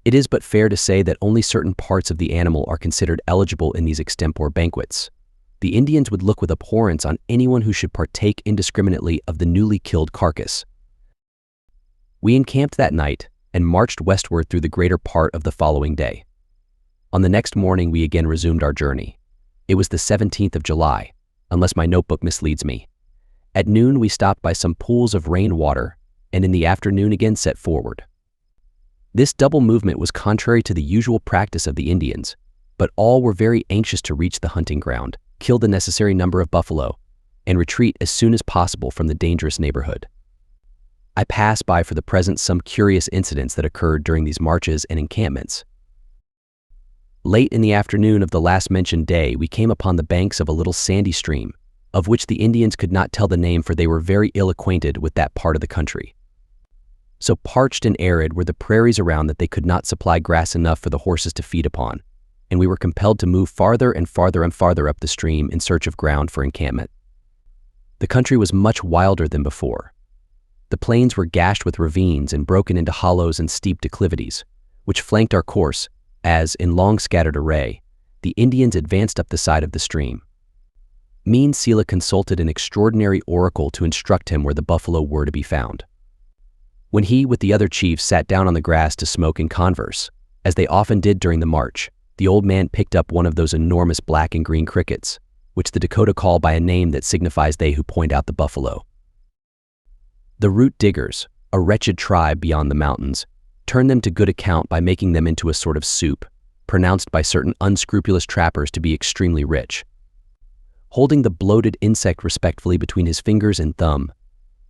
It is but fair to say that only certain parts of the animal are considered eligible in these extempore banquets. The Indians would look with abhorrence on anyone who should partake indiscriminately of the newly killed carcass. We encamped that night and marched westward through the greater part of the following day. On the next morning we again resumed our journey. It was the 17th of July, unless my notebook misleads me. At noon we stopped by some pools of rain water, and in the afternoon again set forward. This double movement was contrary to the usual practice of the Indians, but all were very anxious to reach the hunting ground, kill the necessary number of buffalo, and retreat as soon as possible from the dangerous neighborhood. I pass by for the present some curious incidents that occurred during these marches and encampments. Late in the afternoon of the last mentioned day, we came upon the banks of a little sandy stream, of which the Indians could not tell the name, for they were very ill acquainted with that part of the country. So parched and arid were the prairies around that they could not supply grass enough for the horses to feed upon, and we were compelled to move farther and farther and farther up the stream in search of ground for encampment. The country was much wilder than before. The plains were gashed with ravines and broken into hollows and steep declivities, which flanked our course as, in long scattered array, the Indians advanced up the side of the stream. Mean Sela consulted an extraordinary oracle to instruct him where the buffalo were to be found. When he, with the other chiefs, sat down on the grass to smoke and converse, as they often did during the march, the old man picked up one of those enormous black and green crickets, which the Dakota call by a name that signifies they who point out the buffalo. The root diggers, a wretched tribe beyond the mountains, turned them to good account by making them into a sort of soup, pronounced by certain unscrupulous trappers to be extremely rich. Holding the bloated insect respectfully between his fingers and thumb,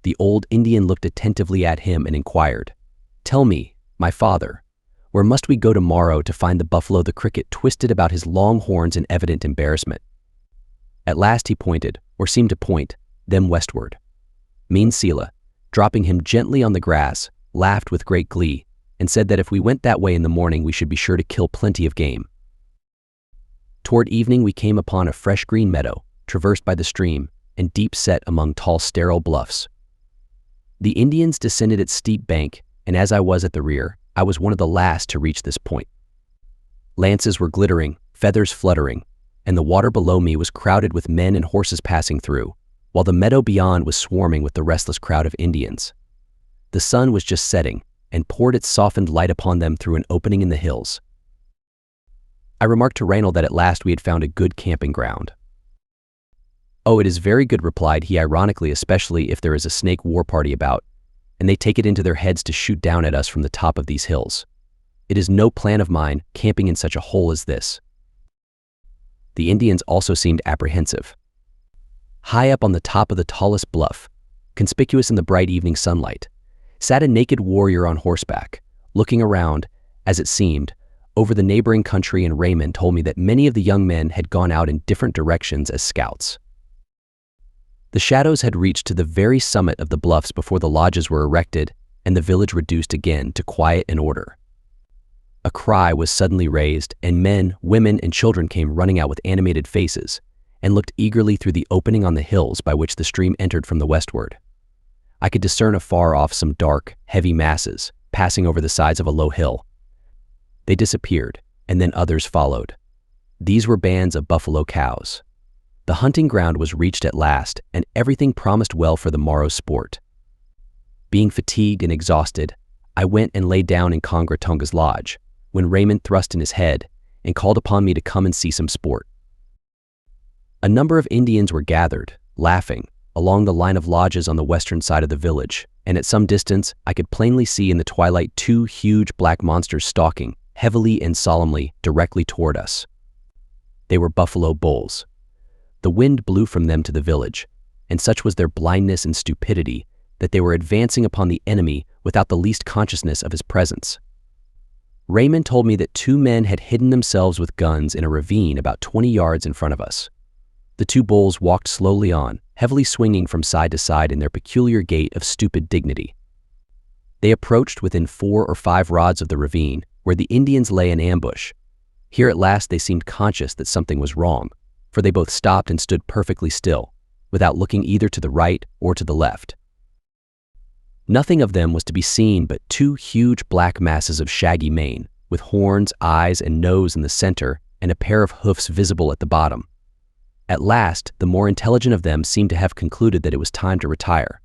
the old Indian looked attentively at him and inquired, "Tell me, my father, where must we go tomorrow to find the buffalo?" The cricket twisted about his long horns in evident embarrassment. At last he pointed, or seemed to point, them westward. Mean Sila, dropping him gently on the grass, laughed with great glee, and said that if we went that way in the morning we should be sure to kill plenty of game. Toward evening we came upon a fresh green meadow, traversed by the stream, and deep set among tall sterile bluffs. The Indians descended its steep bank, and as I was at the rear, I was one of the last to reach this point. Lances were glittering, feathers fluttering, and the water below me was crowded with men and horses passing through, while the meadow beyond was swarming with the restless crowd of Indians. The sun was just setting, and poured its softened light upon them through an opening in the hills. I remarked to Reynold that at last we had found a good camping ground. "Oh, it is very good," replied he ironically, "especially if there is a snake war party about, and they take it into their heads to shoot down at us from the top of these hills. It is no plan of mine, camping in such a hole as this." The Indians also seemed apprehensive. High up on the top of the tallest bluff, conspicuous in the bright evening sunlight, sat a naked warrior on horseback, looking around, as it seemed, over the neighboring country, and Raymond told me that many of the young men had gone out in different directions as scouts. The shadows had reached to the very summit of the bluffs before the lodges were erected and the village reduced again to quiet and order. A cry was suddenly raised, and men, women, and children came running out with animated faces and looked eagerly through the opening on the hills by which the stream entered from the westward. I could discern afar off some dark, heavy masses passing over the sides of a low hill. They disappeared, and then others followed. These were bands of buffalo cows. The hunting ground was reached at last, and everything promised well for the morrow's sport. Being fatigued and exhausted, I went and lay down in Congra Tonga's lodge, when Raymond thrust in his head and called upon me to come and see some sport. A number of Indians were gathered, laughing, along the line of lodges on the western side of the village, and at some distance I could plainly see in the twilight two huge black monsters stalking, heavily and solemnly, directly toward us. They were buffalo bulls. The wind blew from them to the village, and such was their blindness and stupidity that they were advancing upon the enemy without the least consciousness of his presence. Raymond told me that two men had hidden themselves with guns in a ravine about 20 yards in front of us. The two bulls walked slowly on, heavily swinging from side to side in their peculiar gait of stupid dignity. They approached within 4 or 5 rods of the ravine, where the Indians lay in ambush. Here at last they seemed conscious that something was wrong, for they both stopped and stood perfectly still, without looking either to the right or to the left. Nothing of them was to be seen but two huge black masses of shaggy mane, with horns, eyes, and nose in the center, and a pair of hoofs visible at the bottom. At last, the more intelligent of them seemed to have concluded that it was time to retire.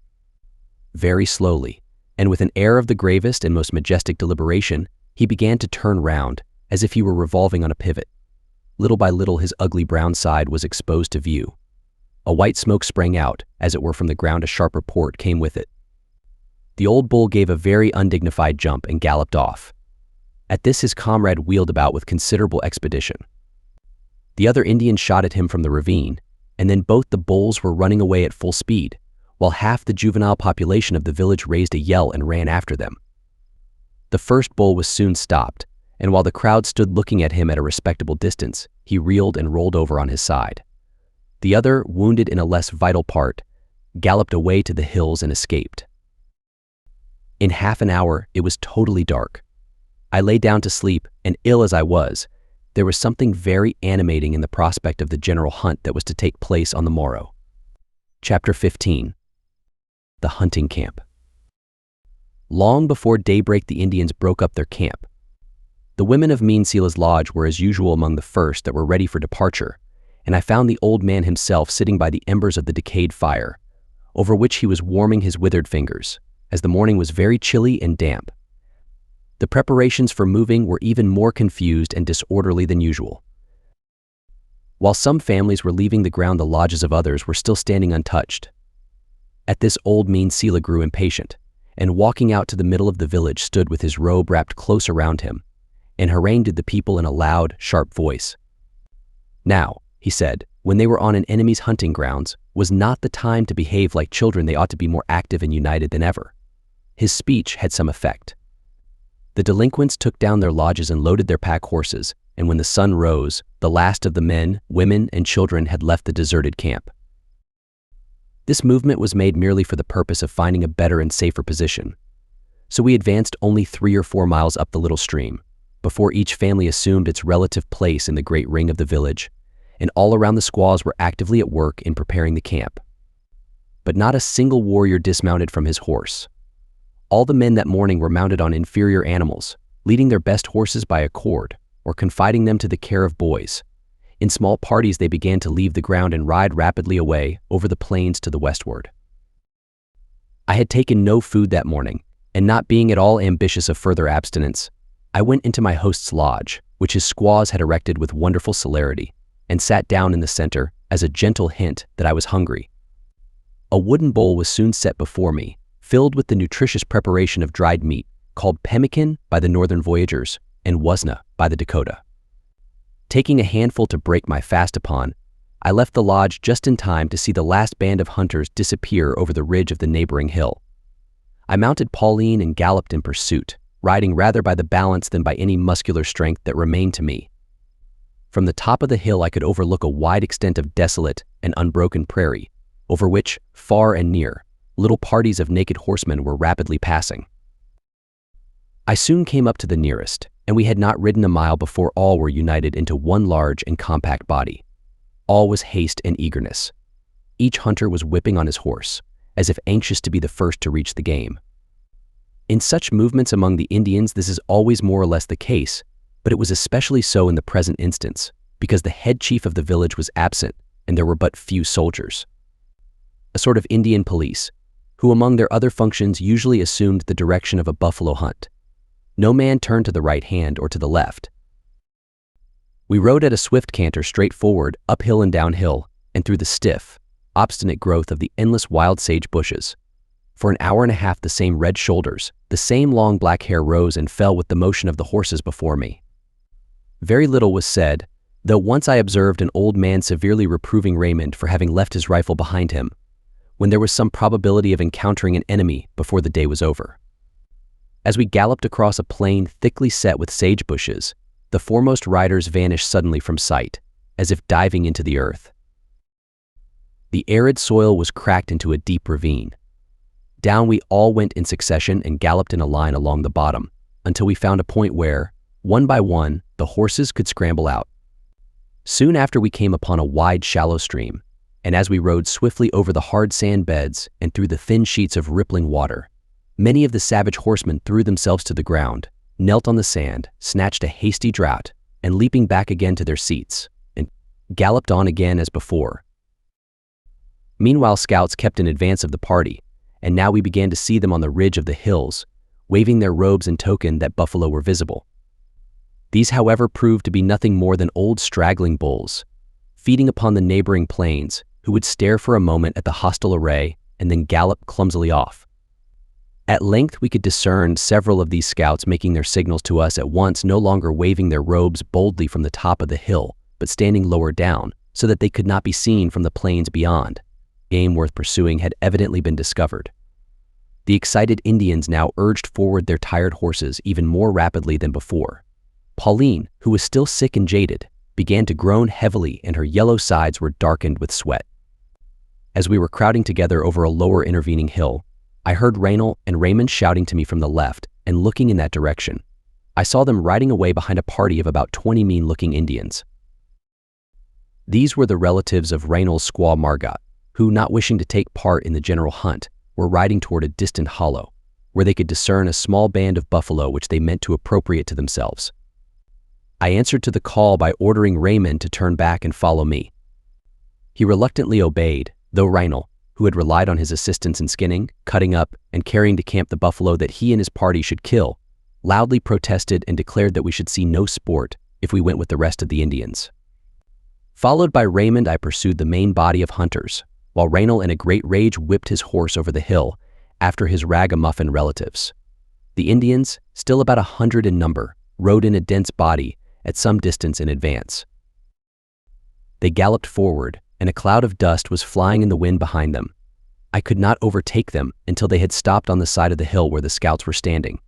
Very slowly, and with an air of the gravest and most majestic deliberation, he began to turn round, as if he were revolving on a pivot. Little by little his ugly brown side was exposed to view. A white smoke sprang out, as it were from the ground. A sharp report came with it. The old bull gave a very undignified jump and galloped off. At this his comrade wheeled about with considerable expedition. The other Indian shot at him from the ravine, and then both the bulls were running away at full speed, while half the juvenile population of the village raised a yell and ran after them. The first bull was soon stopped, and while the crowd stood looking at him at a respectable distance, he reeled and rolled over on his side. The other, wounded in a less vital part, galloped away to the hills and escaped. In half an hour, it was totally dark. I lay down to sleep, and ill as I was, there was something very animating in the prospect of the general hunt that was to take place on the morrow. Chapter 15. The Hunting Camp. Long before daybreak the Indians broke up their camp. The women of Mean Sila's lodge were as usual among the first that were ready for departure, and I found the old man himself sitting by the embers of the decayed fire, over which he was warming his withered fingers, as the morning was very chilly and damp. The preparations for moving were even more confused and disorderly than usual. While some families were leaving the ground, the lodges of others were still standing untouched. At this old Mean Sila grew impatient, and walking out to the middle of the village stood with his robe wrapped close around him, and harangued the people in a loud, sharp voice. Now, he said, when they were on an enemy's hunting grounds, was not the time to behave like children. They ought to be more active and united than ever. His speech had some effect. The delinquents took down their lodges and loaded their pack horses, and when the sun rose, the last of the men, women, and children had left the deserted camp. This movement was made merely for the purpose of finding a better and safer position. So we advanced only 3 or 4 miles up the little stream, before each family assumed its relative place in the great ring of the village, and all around the squaws were actively at work in preparing the camp. But not a single warrior dismounted from his horse. All the men that morning were mounted on inferior animals, leading their best horses by a cord, or confiding them to the care of boys. In small parties they began to leave the ground and ride rapidly away over the plains to the westward. I had taken no food that morning, and not being at all ambitious of further abstinence, I went into my host's lodge, which his squaws had erected with wonderful celerity, and sat down in the center as a gentle hint that I was hungry. A wooden bowl was soon set before me, filled with the nutritious preparation of dried meat, called pemmican by the northern voyagers and wasna by the Dakota. Taking a handful to break my fast upon, I left the lodge just in time to see the last band of hunters disappear over the ridge of the neighboring hill. I mounted Pauline and galloped in pursuit, riding rather by the balance than by any muscular strength that remained to me. From the top of the hill I could overlook a wide extent of desolate and unbroken prairie, over which, far and near, little parties of naked horsemen were rapidly passing. I soon came up to the nearest, and we had not ridden a mile before all were united into one large and compact body. All was haste and eagerness. Each hunter was whipping on his horse, as if anxious to be the first to reach the game. In such movements among the Indians this is always more or less the case, but it was especially so in the present instance, because the head chief of the village was absent and there were but few soldiers. A sort of Indian police, who among their other functions usually assumed the direction of a buffalo hunt. No man turned to the right hand or to the left. We rode at a swift canter straight forward, uphill and downhill, and through the stiff, obstinate growth of the endless wild sage bushes. For an hour and a half the same red shoulders, the same long black hair rose and fell with the motion of the horses before me. Very little was said, though once I observed an old man severely reproving Raymond for having left his rifle behind him, when there was some probability of encountering an enemy before the day was over. As we galloped across a plain thickly set with sage bushes, the foremost riders vanished suddenly from sight, as if diving into the earth. The arid soil was cracked into a deep ravine. Down we all went in succession and galloped in a line along the bottom, until we found a point where, one by one, the horses could scramble out. Soon after we came upon a wide, shallow stream, and as we rode swiftly over the hard sand beds and through the thin sheets of rippling water, many of the savage horsemen threw themselves to the ground, knelt on the sand, snatched a hasty draught, and leaping back again to their seats, and galloped on again as before. Meanwhile scouts kept in advance of the party, and now we began to see them on the ridge of the hills, waving their robes in token that buffalo were visible. These, however, proved to be nothing more than old straggling bulls, feeding upon the neighboring plains, who would stare for a moment at the hostile array and then gallop clumsily off. At length we could discern several of these scouts making their signals to us at once, no longer waving their robes boldly from the top of the hill, but standing lower down, so that they could not be seen from the plains beyond. Game worth pursuing had evidently been discovered. The excited Indians now urged forward their tired horses even more rapidly than before. Pauline, who was still sick and jaded, began to groan heavily and her yellow sides were darkened with sweat. As we were crowding together over a lower intervening hill, I heard Raynal and Raymond shouting to me from the left, and looking in that direction, I saw them riding away behind a party of about 20 mean-looking Indians. These were the relatives of Raynal's squaw Margot, who, not wishing to take part in the general hunt, were riding toward a distant hollow, where they could discern a small band of buffalo which they meant to appropriate to themselves. I answered to the call by ordering Raymond to turn back and follow me. He reluctantly obeyed, though Raynal, who had relied on his assistance in skinning, cutting up, and carrying to camp the buffalo that he and his party should kill, loudly protested and declared that we should see no sport if we went with the rest of the Indians. Followed by Raymond, I pursued the main body of hunters, while Raynal in a great rage whipped his horse over the hill after his ragamuffin relatives. The Indians, still about 100 in number, rode in a dense body at some distance in advance. They galloped forward, and a cloud of dust was flying in the wind behind them. I could not overtake them until they had stopped on the side of the hill where the scouts were standing.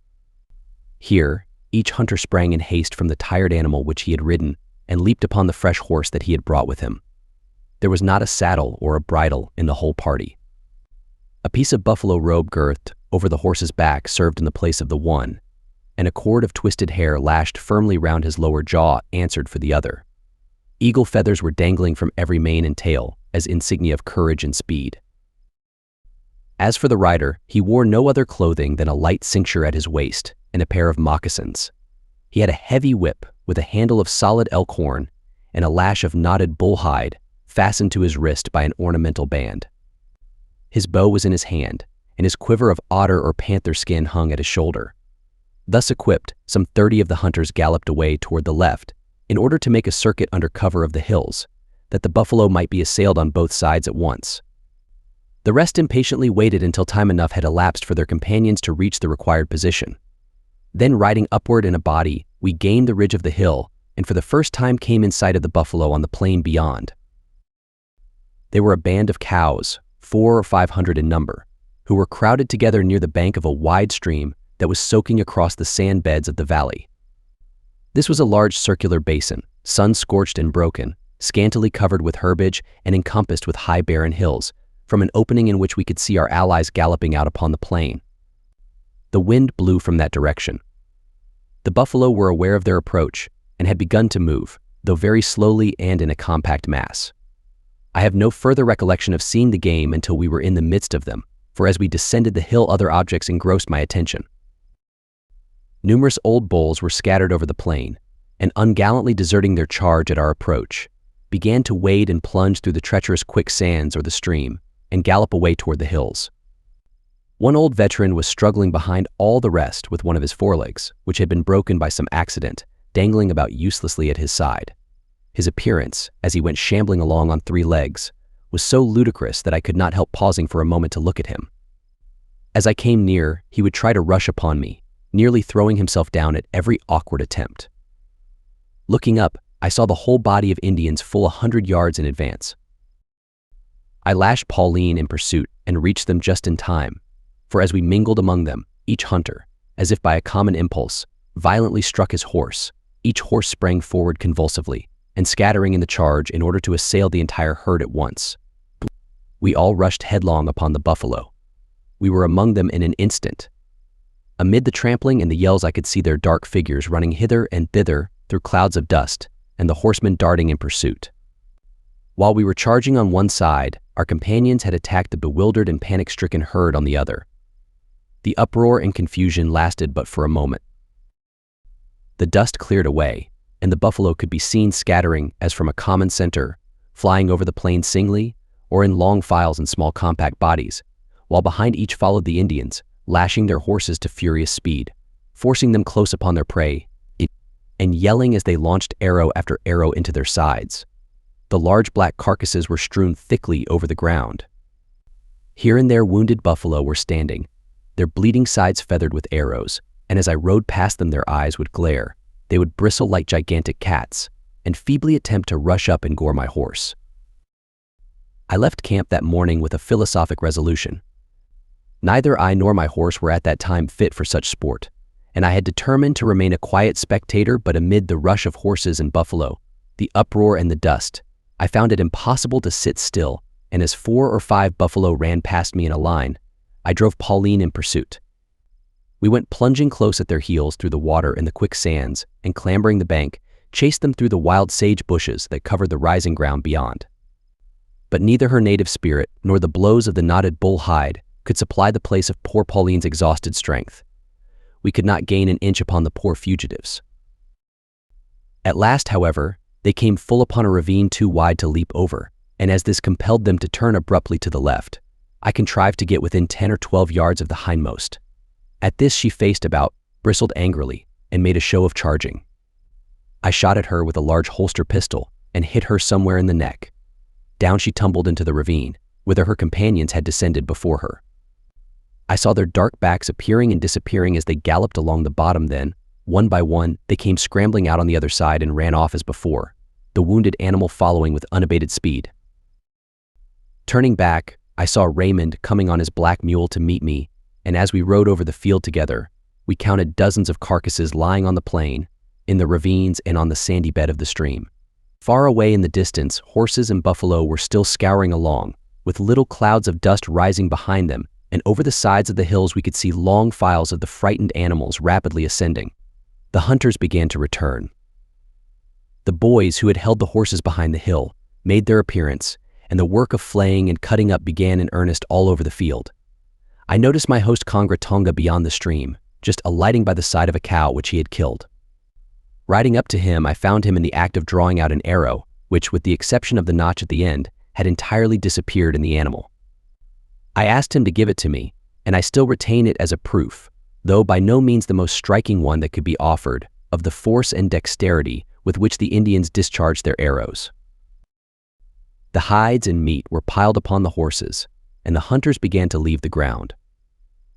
Here, Each hunter sprang in haste from the tired animal which he had ridden and leaped upon the fresh horse that he had brought with him. There was not a saddle or a bridle in the whole party. A piece of buffalo robe girthed over the horse's back served in the place of the one, and a cord of twisted hair lashed firmly round his lower jaw answered for the other. Eagle feathers were dangling from every mane and tail as insignia of courage and speed. As for the rider, he wore no other clothing than a light cincture at his waist and a pair of moccasins. He had a heavy whip with a handle of solid elk horn and a lash of knotted bull hide fastened to his wrist by an ornamental band. His bow was in his hand, and his quiver of otter or panther skin hung at his shoulder. Thus equipped, some 30 of the hunters galloped away toward the left in order to make a circuit under cover of the hills, that the buffalo might be assailed on both sides at once. The rest impatiently waited until time enough had elapsed for their companions to reach the required position. Then, riding upward in a body, we gained the ridge of the hill and for the first time came in sight of the buffalo on the plain beyond. They were a band of cows, 400 or 500 in number, who were crowded together near the bank of a wide stream that was soaking across the sand beds of the valley. This was a large circular basin, sun-scorched and broken, scantily covered with herbage and encompassed with high barren hills, from an opening in which we could see our allies galloping out upon the plain. The wind blew from that direction. The buffalo were aware of their approach and had begun to move, though very slowly and in a compact mass. I have no further recollection of seeing the game until we were in the midst of them, for as we descended the hill other objects engrossed my attention. Numerous old bulls were scattered over the plain, and ungallantly deserting their charge at our approach, began to wade and plunge through the treacherous quicksands or the stream, and gallop away toward the hills. One old veteran was struggling behind all the rest with one of his forelegs, which had been broken by some accident, dangling about uselessly at his side. His appearance, as he went shambling along on 3 legs, was so ludicrous that I could not help pausing for a moment to look at him. As I came near, he would try to rush upon me, nearly throwing himself down at every awkward attempt. Looking up, I saw the whole body of Indians full 100 yards in advance. I lashed Pauline in pursuit and reached them just in time, for as we mingled among them, each hunter, as if by a common impulse, violently struck his horse. Each horse sprang forward convulsively, and scattering in the charge in order to assail the entire herd at once. We all rushed headlong upon the buffalo. We were among them in an instant. Amid the trampling and the yells I could see their dark figures running hither and thither through clouds of dust, and the horsemen darting in pursuit. While we were charging on one side, our companions had attacked the bewildered and panic-stricken herd on the other. The uproar and confusion lasted but for a moment. The dust cleared away, and the buffalo could be seen scattering as from a common center, flying over the plain singly or in long files and small compact bodies, while behind each followed the Indians, lashing their horses to furious speed, forcing them close upon their prey, and yelling as they launched arrow after arrow into their sides. The large black carcasses were strewn thickly over the ground. Here and there wounded buffalo were standing, their bleeding sides feathered with arrows, and as I rode past them their eyes would glare. They would bristle like gigantic cats, and feebly attempt to rush up and gore my horse. I left camp that morning with a philosophic resolution. Neither I nor my horse were at that time fit for such sport, and I had determined to remain a quiet spectator, but amid the rush of horses and buffalo, the uproar and the dust, I found it impossible to sit still, and as 4 or 5 buffalo ran past me in a line, I drove Pauline in pursuit. We went plunging close at their heels through the water and the quicksands, and clambering the bank, chased them through the wild sage bushes that covered the rising ground beyond. But neither her native spirit nor the blows of the knotted bull hide could supply the place of poor Pauline's exhausted strength. We could not gain an inch upon the poor fugitives. At last, however, they came full upon a ravine too wide to leap over, and as this compelled them to turn abruptly to the left, I contrived to get within 10 or 12 yards of the hindmost. At this she faced about, bristled angrily, and made a show of charging. I shot at her with a large holster pistol and hit her somewhere in the neck. Down she tumbled into the ravine, whither her companions had descended before her. I saw their dark backs appearing and disappearing as they galloped along the bottom. Then, one by one, they came scrambling out on the other side and ran off as before, the wounded animal following with unabated speed. Turning back, I saw Raymond coming on his black mule to meet me, and as we rode over the field together, we counted dozens of carcasses lying on the plain, in the ravines, and on the sandy bed of the stream. Far away in the distance, horses and buffalo were still scouring along, with little clouds of dust rising behind them, and over the sides of the hills we could see long files of the frightened animals rapidly ascending. The hunters began to return. The boys who had held the horses behind the hill made their appearance, and the work of flaying and cutting up began in earnest all over the field. I noticed my host Congra Tonga beyond the stream, just alighting by the side of a cow which he had killed. Riding up to him, I found him in the act of drawing out an arrow, which, with the exception of the notch at the end, had entirely disappeared in the animal. I asked him to give it to me, and I still retain it as a proof, though by no means the most striking one that could be offered, of the force and dexterity with which the Indians discharged their arrows. The hides and meat were piled upon the horses, and the hunters began to leave the ground.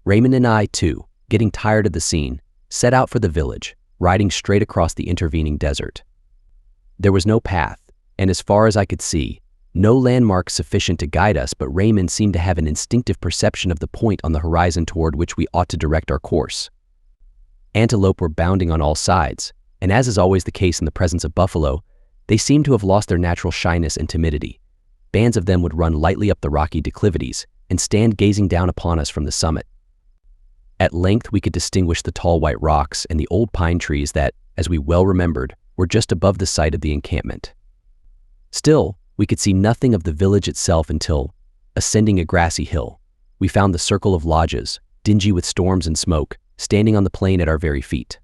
Raymond and I, too, getting tired of the scene, set out for the village, riding straight across the intervening desert. There was no path, and as far as I could see, no landmarks sufficient to guide us, but Raymond seemed to have an instinctive perception of the point on the horizon toward which we ought to direct our course. Antelope were bounding on all sides, and as is always the case in the presence of buffalo, they seemed to have lost their natural shyness and timidity. Bands of them would run lightly up the rocky declivities and stand gazing down upon us from the summit. At length we could distinguish the tall white rocks and the old pine trees that, as we well remembered, were just above the site of the encampment. Still, we could see nothing of the village itself until, ascending a grassy hill, we found the circle of lodges, dingy with storms and smoke, standing on the plain at our very feet.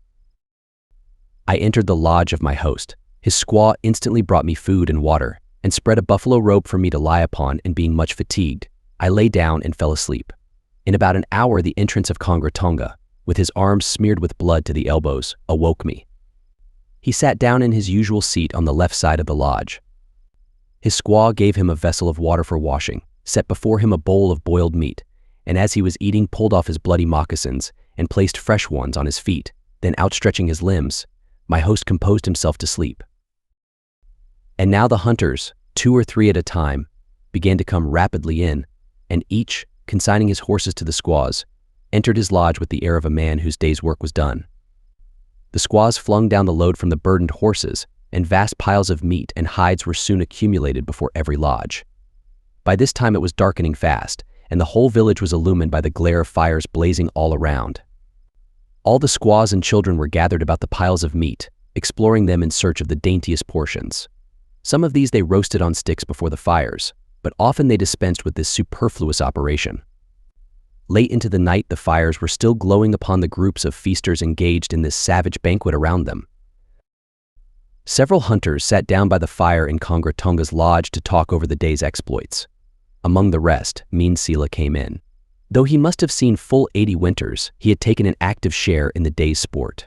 I entered the lodge of my host. His squaw instantly brought me food and water, and spread a buffalo robe for me to lie upon, and being much fatigued, I lay down and fell asleep. In about an hour the entrance of Congra Tonga, with his arms smeared with blood to the elbows, awoke me. He sat down in his usual seat on the left side of the lodge. His squaw gave him a vessel of water for washing, set before him a bowl of boiled meat, and as he was eating pulled off his bloody moccasins and placed fresh ones on his feet, then outstretching his limbs, my host composed himself to sleep. And now the hunters, 2 or 3 at a time, began to come rapidly in, and each, consigning his horses to the squaws, entered his lodge with the air of a man whose day's work was done. The squaws flung down the load from the burdened horses, and vast piles of meat and hides were soon accumulated before every lodge. By this time it was darkening fast, and the whole village was illumined by the glare of fires blazing all around. All the squaws and children were gathered about the piles of meat, exploring them in search of the daintiest portions. Some of these they roasted on sticks before the fires, but often they dispensed with this superfluous operation. Late into the night the fires were still glowing upon the groups of feasters engaged in this savage banquet around them. Several hunters sat down by the fire in Congra Tonga's lodge to talk over the day's exploits. Among the rest, Mean Sila came in. Though he must have seen full 80 winters, he had taken an active share in the day's sport.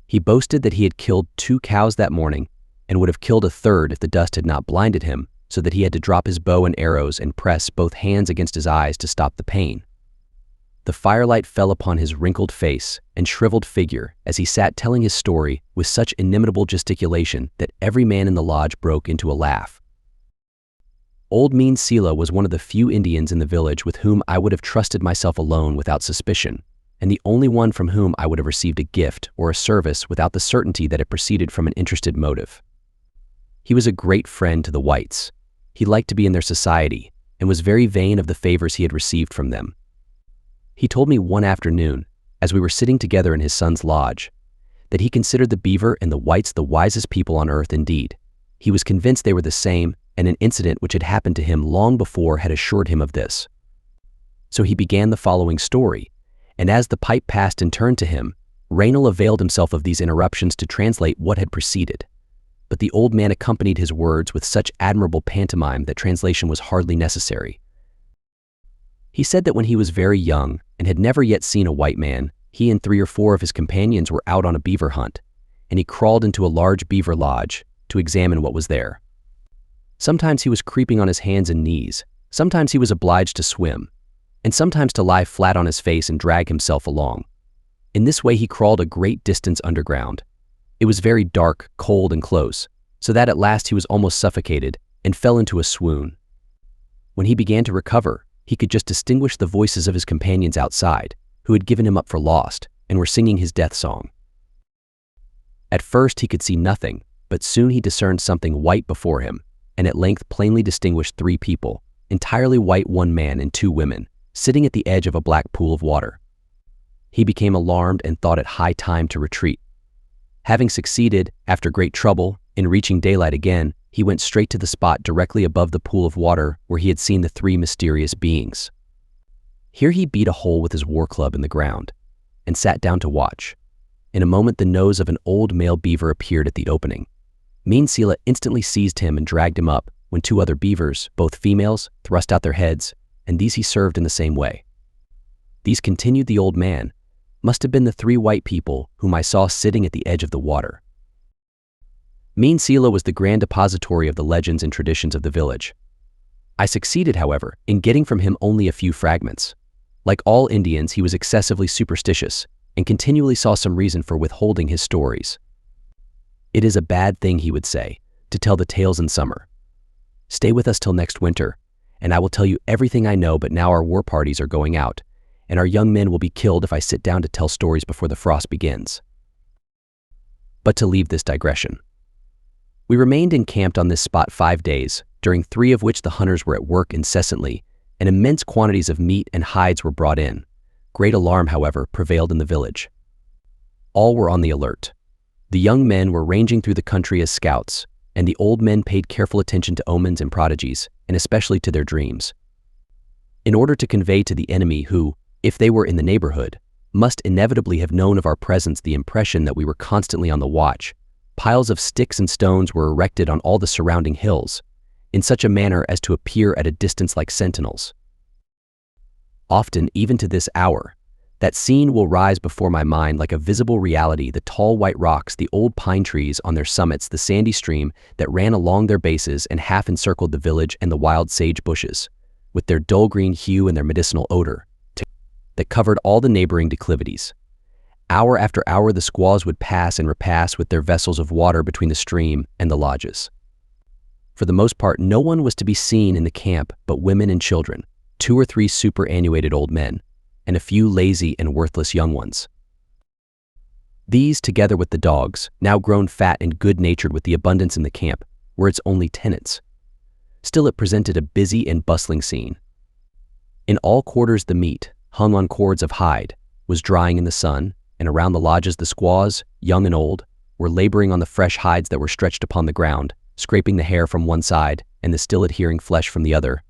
He boasted that he had killed 2 cows that morning, and would have killed a third if the dust had not blinded him, so that he had to drop his bow and arrows and press both hands against his eyes to stop the pain. The firelight fell upon his wrinkled face and shriveled figure as he sat telling his story with such inimitable gesticulation that every man in the lodge broke into a laugh. Old Mean Sila was one of the few Indians in the village with whom I would have trusted myself alone without suspicion, and the only one from whom I would have received a gift or a service without the certainty that it proceeded from an interested motive. He was a great friend to the whites. He liked to be in their society and was very vain of the favors he had received from them. He told me one afternoon, as we were sitting together in his son's lodge, that he considered the beaver and the whites the wisest people on earth indeed. He was convinced they were the same, and an incident which had happened to him long before had assured him of this. So he began the following story, and as the pipe passed and turned to him, Raynal availed himself of these interruptions to translate what had preceded. But the old man accompanied his words with such admirable pantomime that translation was hardly necessary. He said that when he was very young and had never yet seen a white man, he and 3 or 4 of his companions were out on a beaver hunt, and he crawled into a large beaver lodge to examine what was there. Sometimes he was creeping on his hands and knees, sometimes he was obliged to swim, and sometimes to lie flat on his face and drag himself along. In this way he crawled a great distance underground. It was very dark, cold, and close, so that at last he was almost suffocated and fell into a swoon. When he began to recover, he could just distinguish the voices of his companions outside, who had given him up for lost, and were singing his death song. At first he could see nothing, but soon he discerned something white before him, and at length plainly distinguished 3 people, entirely white, 1 man and 2 women, sitting at the edge of a black pool of water. He became alarmed and thought it high time to retreat. Having succeeded, after great trouble, in reaching daylight again, he went straight to the spot directly above the pool of water where he had seen the 3 mysterious beings. Here he beat a hole with his war club in the ground and sat down to watch. In a moment the nose of an old male beaver appeared at the opening. Meansila instantly seized him and dragged him up, when 2 other beavers, both females, thrust out their heads, and these he served in the same way. These, continued the old man, must have been the 3 white people whom I saw sitting at the edge of the water. Meansila was the grand depository of the legends and traditions of the village. I succeeded, however, in getting from him only a few fragments. Like all Indians, he was excessively superstitious and continually saw some reason for withholding his stories. It is a bad thing, he would say, to tell the tales in summer. Stay with us till next winter, and I will tell you everything I know, but now our war parties are going out, and our young men will be killed if I sit down to tell stories before the frost begins. But to leave this digression. We remained encamped on this spot 5 days, during 3 of which the hunters were at work incessantly, and immense quantities of meat and hides were brought in. Great alarm, however, prevailed in the village. All were on the alert. The young men were ranging through the country as scouts, and the old men paid careful attention to omens and prodigies, and especially to their dreams. In order to convey to the enemy who, if they were in the neighborhood, must inevitably have known of our presence the impression that we were constantly on the watch, piles of sticks and stones were erected on all the surrounding hills, in such a manner as to appear at a distance like sentinels. Often, even to this hour, that scene will rise before my mind like a visible reality: the tall white rocks, the old pine trees on their summits, the sandy stream that ran along their bases and half encircled the village, and the wild sage bushes, with their dull green hue and their medicinal odor, that covered all the neighboring declivities. Hour after hour the squaws would pass and repass with their vessels of water between the stream and the lodges. For the most part, no one was to be seen in the camp but women and children, 2 or 3 superannuated old men, and a few lazy and worthless young ones. These, together with the dogs, now grown fat and good-natured with the abundance in the camp, were its only tenants. Still, it presented a busy and bustling scene. In all quarters the meat, hung on cords of hide, was drying in the sun, and around the lodges the squaws, young and old, were laboring on the fresh hides that were stretched upon the ground, scraping the hair from one side and the still adhering flesh from the other,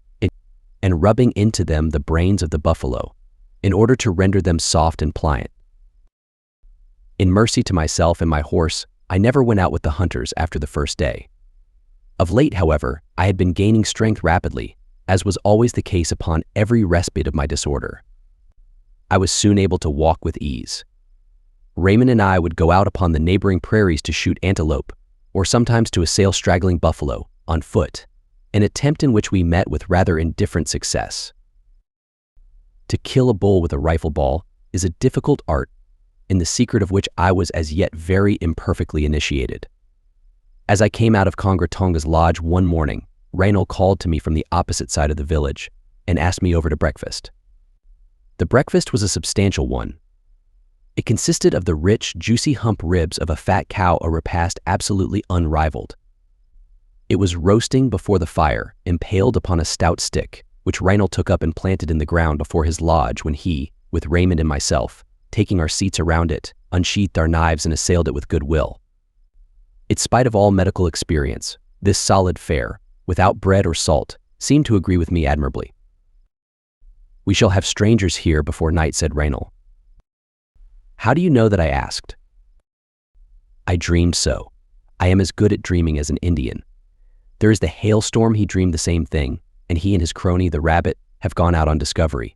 and rubbing into them the brains of the buffalo, in order to render them soft and pliant. In mercy to myself and my horse, I never went out with the hunters after the first day. Of late, however, I had been gaining strength rapidly, as was always the case upon every respite of my disorder. I was soon able to walk with ease. Raymond and I would go out upon the neighboring prairies to shoot antelope, or sometimes to assail straggling buffalo, on foot, an attempt in which we met with rather indifferent success. To kill a bull with a rifle ball is a difficult art, in the secret of which I was as yet very imperfectly initiated. As I came out of Congratonga's lodge one morning, Reynold called to me from the opposite side of the village and asked me over to breakfast. The breakfast was a substantial one. It consisted of the rich, juicy hump ribs of a fat cow, a repast absolutely unrivaled. It was roasting before the fire, impaled upon a stout stick, which Reynold took up and planted in the ground before his lodge when he, with Raymond and myself, taking our seats around it, unsheathed our knives and assailed it with good will. In spite of all medical experience, this solid fare, without bread or salt, seemed to agree with me admirably. "We shall have strangers here before night," said Reynold. "How do you know that?" I asked. "I dreamed so. I am as good at dreaming as an Indian. There is the hailstorm, he dreamed the same thing, and he and his crony, the rabbit, have gone out on discovery."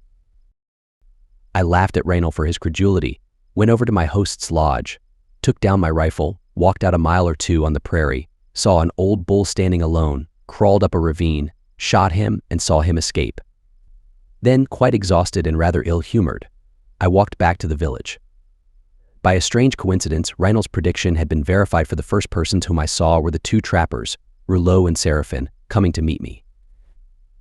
I laughed at Reynold for his credulity, went over to my host's lodge, took down my rifle, walked out a mile or 2 on the prairie, saw an old bull standing alone, crawled up a ravine, shot him, and saw him escape. Then, quite exhausted and rather ill-humored, I walked back to the village. By a strange coincidence, Reynold's prediction had been verified, for the first persons whom I saw were the 2 trappers, Rouleau and Séraphin, coming to meet me.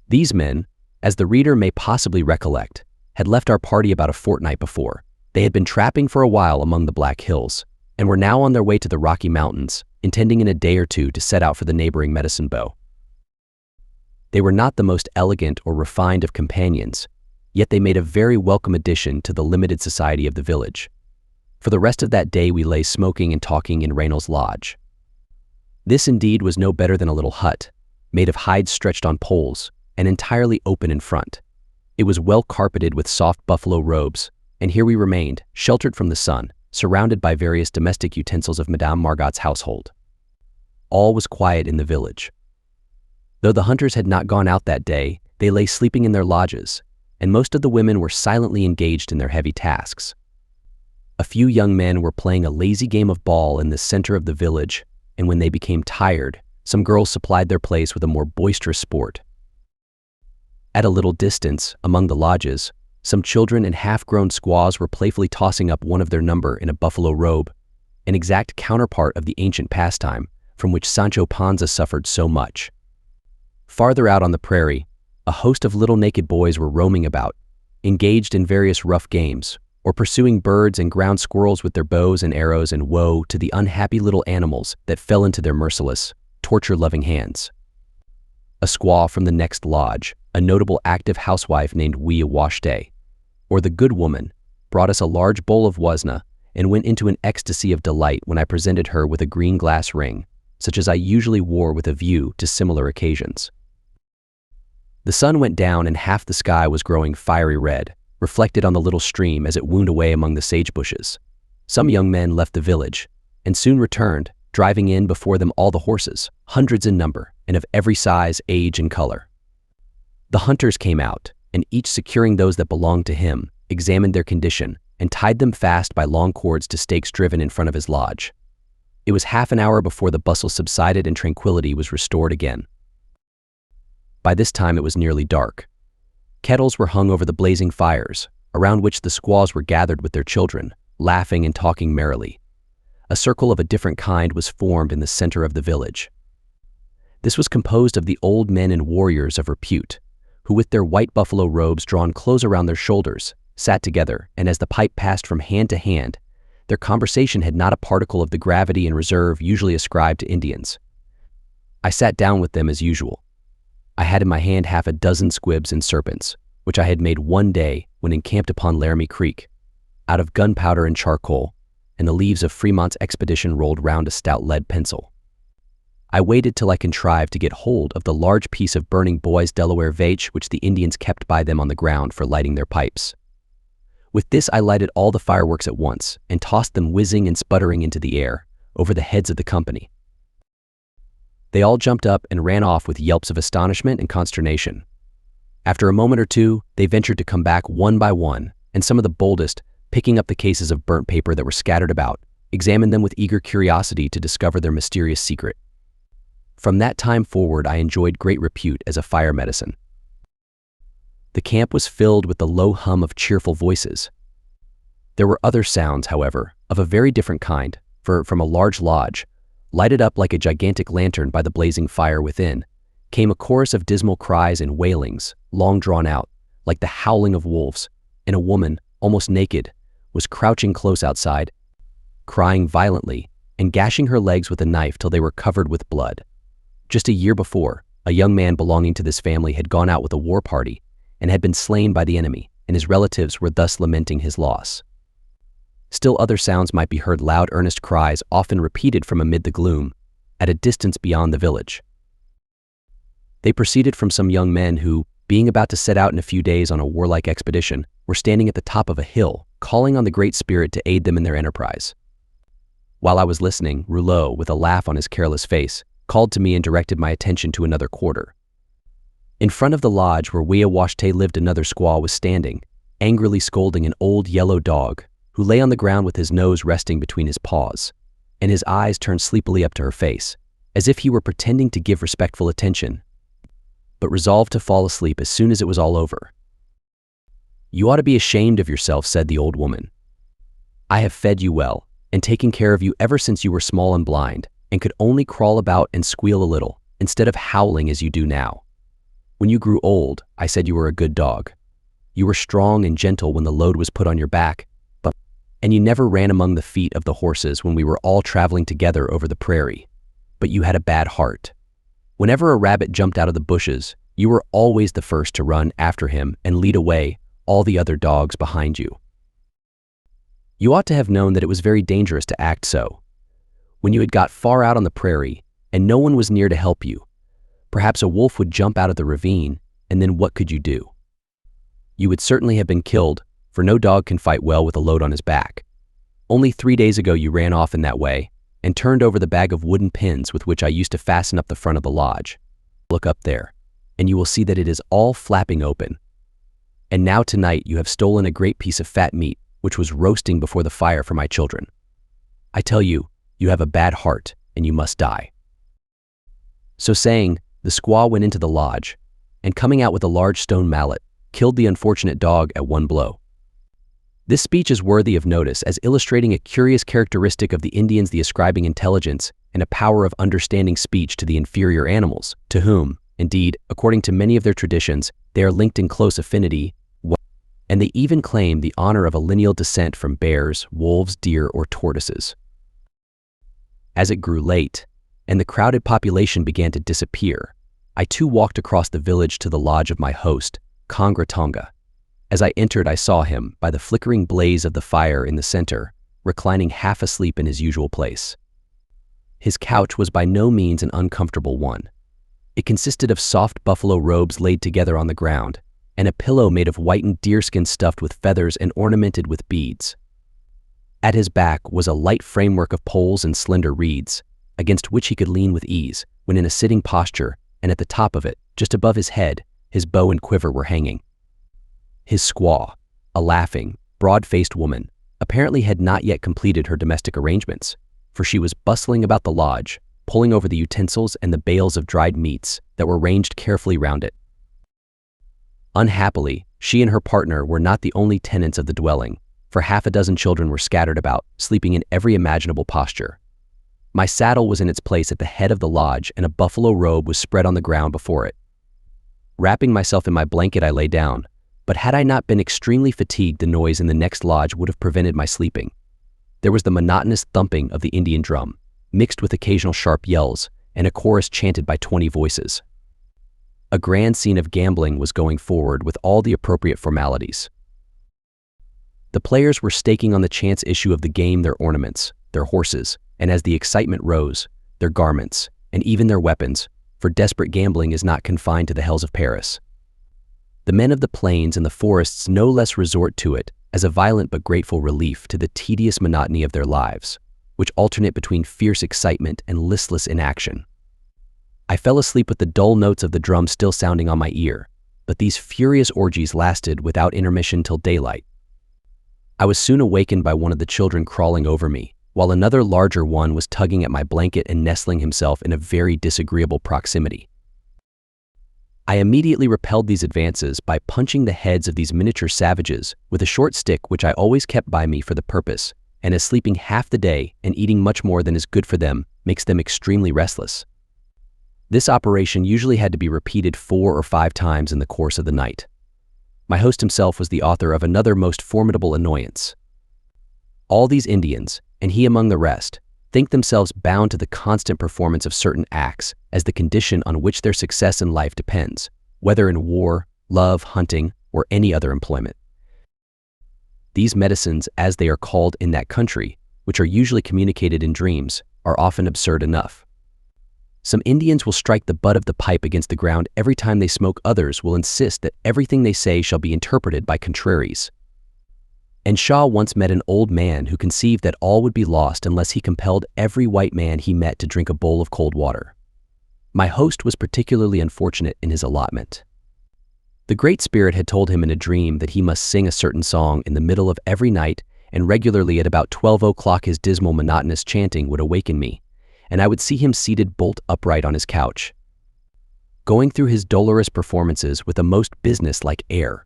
These men, as the reader may possibly recollect, had left our party about a fortnight before, They had been trapping for a while among the Black Hills, and were now on their way to the Rocky Mountains, intending in a day or two to set out for the neighboring Medicine Bow. They were not the most elegant or refined of companions, yet they made a very welcome addition to the limited society of the village. For the rest of that day we lay smoking and talking in Reynolds' lodge. This indeed was no better than a little hut, made of hides stretched on poles, and entirely open in front. It was well carpeted with soft buffalo robes, and here we remained, sheltered from the sun, surrounded by various domestic utensils of Madame Margot's household. All was quiet in the village. Though the hunters had not gone out that day, they lay sleeping in their lodges, and most of the women were silently engaged in their heavy tasks. A few young men were playing a lazy game of ball in the center of the village, and when they became tired, some girls supplied their place with a more boisterous sport. At a little distance, among the lodges, some children and half-grown squaws were playfully tossing up one of their number in a buffalo robe, an exact counterpart of the ancient pastime from which Sancho Panza suffered so much. Farther out on the prairie, a host of little naked boys were roaming about, engaged in various rough games, or pursuing birds and ground squirrels with their bows and arrows, and woe to the unhappy little animals that fell into their merciless, torture-loving hands. A squaw from the next lodge, a notable active housewife named Wee Washte, or the good woman, brought us a large bowl of wasna and went into an ecstasy of delight when I presented her with a green glass ring, such as I usually wore with a view to similar occasions. The sun went down and half the sky was growing fiery red, reflected on the little stream as it wound away among the sage bushes. Some young men left the village, and soon returned, driving in before them all the horses, hundreds in number, and of every size, age, and color. The hunters came out, and each securing those that belonged to him, examined their condition, and tied them fast by long cords to stakes driven in front of his lodge. It was half an hour before the bustle subsided and tranquility was restored again. By this time it was nearly dark. Kettles were hung over the blazing fires, around which the squaws were gathered with their children, laughing and talking merrily. A circle of a different kind was formed in the center of the village. This was composed of the old men and warriors of repute, who with their white buffalo robes drawn close around their shoulders, sat together, and as the pipe passed from hand to hand, their conversation had not a particle of the gravity and reserve usually ascribed to Indians. I sat down with them as usual. I had in my hand half a dozen squibs and serpents, which I had made one day when encamped upon Laramie Creek, out of gunpowder and charcoal, and the leaves of Fremont's expedition rolled round a stout lead pencil. I waited till I contrived to get hold of the large piece of burning bois Delaware vetch which the Indians kept by them on the ground for lighting their pipes. With this I lighted all the fireworks at once and tossed them whizzing and sputtering into the air, over the heads of the company. They all jumped up and ran off with yelps of astonishment and consternation. After a moment or two, they ventured to come back one by one, and some of the boldest, picking up the cases of burnt paper that were scattered about, examined them with eager curiosity to discover their mysterious secret. From that time forward I enjoyed great repute as a fire medicine. The camp was filled with the low hum of cheerful voices. There were other sounds, however, of a very different kind, for from a large lodge, lighted up like a gigantic lantern by the blazing fire within, came a chorus of dismal cries and wailings, long drawn out, like the howling of wolves, and a woman, almost naked, was crouching close outside, crying violently and gashing her legs with a knife till they were covered with blood. Just a year before, a young man belonging to this family had gone out with a war party and had been slain by the enemy, and his relatives were thus lamenting his loss. Still other sounds might be heard, loud earnest cries often repeated from amid the gloom, at a distance beyond the village. They proceeded from some young men who, being about to set out in a few days on a warlike expedition, were standing at the top of a hill, calling on the Great Spirit to aid them in their enterprise. While I was listening, Rouleau, with a laugh on his careless face, called to me and directed my attention to another quarter. In front of the lodge where Wea Washte lived, another squaw was standing, angrily scolding an old yellow dog, who lay on the ground with his nose resting between his paws, and his eyes turned sleepily up to her face, as if he were pretending to give respectful attention, but resolved to fall asleep as soon as it was all over. "You ought to be ashamed of yourself," said the old woman. "I have fed you well, and taken care of you ever since you were small and blind, and could only crawl about and squeal a little, instead of howling as you do now. When you grew old, I said you were a good dog. You were strong and gentle when the load was put on your back, And you never ran among the feet of the horses when we were all traveling together over the prairie. But you had a bad heart. Whenever a rabbit jumped out of the bushes, you were always the first to run after him and lead away all the other dogs behind you. You ought to have known that it was very dangerous to act so. When you had got far out on the prairie and no one was near to help you, perhaps a wolf would jump out of the ravine, and then what could you do? You would certainly have been killed, for no dog can fight well with a load on his back. Only 3 days ago you ran off in that way and turned over the bag of wooden pins with which I used to fasten up the front of the lodge. Look up there, and you will see that it is all flapping open. And now tonight you have stolen a great piece of fat meat which was roasting before the fire for my children. I tell you, you have a bad heart, and you must die." So saying, the squaw went into the lodge, and coming out with a large stone mallet, killed the unfortunate dog at one blow. This speech is worthy of notice as illustrating a curious characteristic of the Indians, the ascribing intelligence and a power of understanding speech to the inferior animals, to whom, indeed, according to many of their traditions, they are linked in close affinity, and they even claim the honor of a lineal descent from bears, wolves, deer, or tortoises. As it grew late, and the crowded population began to disappear, I too walked across the village to the lodge of my host, Kongra Tonga. As I entered, I saw him, by the flickering blaze of the fire in the center, reclining half asleep in his usual place. His couch was by no means an uncomfortable one. It consisted of soft buffalo robes laid together on the ground, and a pillow made of whitened deerskin stuffed with feathers and ornamented with beads. At his back was a light framework of poles and slender reeds, against which he could lean with ease when in a sitting posture, and at the top of it, just above his head, his bow and quiver were hanging. His squaw, a laughing, broad-faced woman, apparently had not yet completed her domestic arrangements, for she was bustling about the lodge, pulling over the utensils and the bales of dried meats that were ranged carefully round it. Unhappily, she and her partner were not the only tenants of the dwelling, for 6 children were scattered about, sleeping in every imaginable posture. My saddle was in its place at the head of the lodge, and a buffalo robe was spread on the ground before it. Wrapping myself in my blanket, I lay down, but had I not been extremely fatigued, the noise in the next lodge would have prevented my sleeping. There was the monotonous thumping of the Indian drum, mixed with occasional sharp yells, and a chorus chanted by 20 voices. A grand scene of gambling was going forward with all the appropriate formalities. The players were staking on the chance issue of the game their ornaments, their horses, and as the excitement rose, their garments, and even their weapons, for desperate gambling is not confined to the hells of Paris. The men of the plains and the forests no less resort to it as a violent but grateful relief to the tedious monotony of their lives, which alternate between fierce excitement and listless inaction. I fell asleep with the dull notes of the drum still sounding on my ear, but these furious orgies lasted without intermission till daylight. I was soon awakened by one of the children crawling over me, while another larger one was tugging at my blanket and nestling himself in a very disagreeable proximity. I immediately repelled these advances by punching the heads of these miniature savages with a short stick which I always kept by me for the purpose, and as sleeping half the day and eating much more than is good for them makes them extremely restless. This operation usually had to be repeated 4 or 5 times in the course of the night. My host himself was the author of another most formidable annoyance. All these Indians, and he among the rest, think themselves bound to the constant performance of certain acts as the condition on which their success in life depends, whether in war, love, hunting, or any other employment. These medicines, as they are called in that country, which are usually communicated in dreams, are often absurd enough. Some Indians will strike the butt of the pipe against the ground every time they smoke. Others will insist that everything they say shall be interpreted by contraries. And Shaw once met an old man who conceived that all would be lost unless he compelled every white man he met to drink a bowl of cold water. My host was particularly unfortunate in his allotment. The Great Spirit had told him in a dream that he must sing a certain song in the middle of every night, and regularly at about 12 o'clock his dismal monotonous chanting would awaken me, and I would see him seated bolt upright on his couch, going through his dolorous performances with a most business-like air.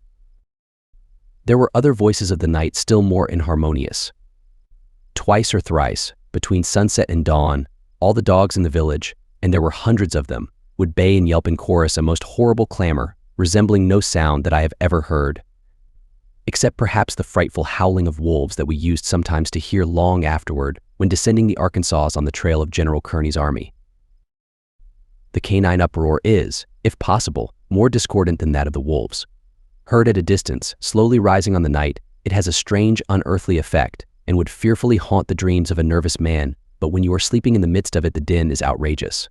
There were other voices of the night still more inharmonious. Twice or thrice, between sunset and dawn, all the dogs in the village, and there were hundreds of them, would bay and yelp in chorus a most horrible clamor, resembling no sound that I have ever heard. except perhaps the frightful howling of wolves that we used sometimes to hear long afterward when descending the Arkansas on the trail of General Kearny's army. The canine uproar is, if possible, more discordant than that of the wolves. Heard at a distance, slowly rising on the night, it has a strange, unearthly effect and would fearfully haunt the dreams of a nervous man, but when you are sleeping in the midst of it, the din is outrageous.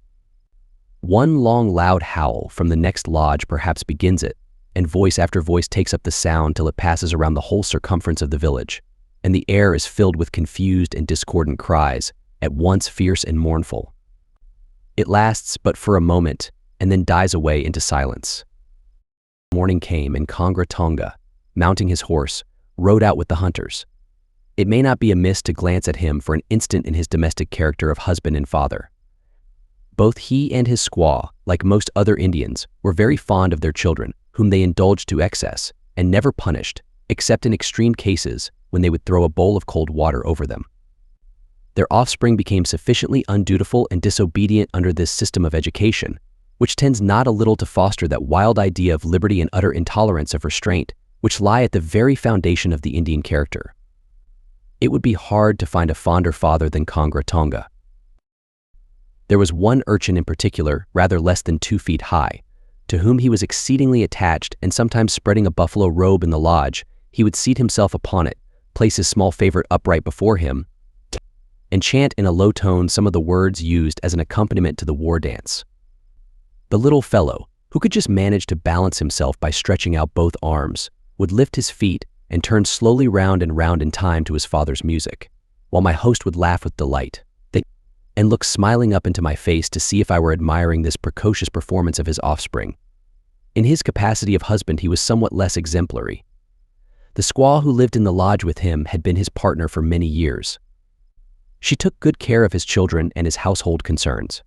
One long, loud howl from the next lodge perhaps begins it, and voice after voice takes up the sound till it passes around the whole circumference of the village, and the air is filled with confused and discordant cries, at once fierce and mournful. It lasts but for a moment, and then dies away into silence. Morning came, and Kongra Tonga, mounting his horse, rode out with the hunters. It may not be amiss to glance at him for an instant in his domestic character of husband and father. Both he and his squaw, like most other Indians, were very fond of their children, whom they indulged to excess, and never punished, except in extreme cases when they would throw a bowl of cold water over them. Their offspring became sufficiently undutiful and disobedient under this system of education, which tends not a little to foster that wild idea of liberty and utter intolerance of restraint, which lie at the very foundation of the Indian character. It would be hard to find a fonder father than Kongra Tonga. There was one urchin in particular, rather less than 2 feet high, to whom he was exceedingly attached, and sometimes spreading a buffalo robe in the lodge, he would seat himself upon it, place his small favorite upright before him, and chant in a low tone some of the words used as an accompaniment to the war dance. The little fellow, who could just manage to balance himself by stretching out both arms, would lift his feet and turn slowly round and round in time to his father's music, while my host would laugh with delight, and look smiling up into my face to see if I were admiring this precocious performance of his offspring. In his capacity of husband, he was somewhat less exemplary. The squaw who lived in the lodge with him had been his partner for many years. She took good care of his children and his household concerns.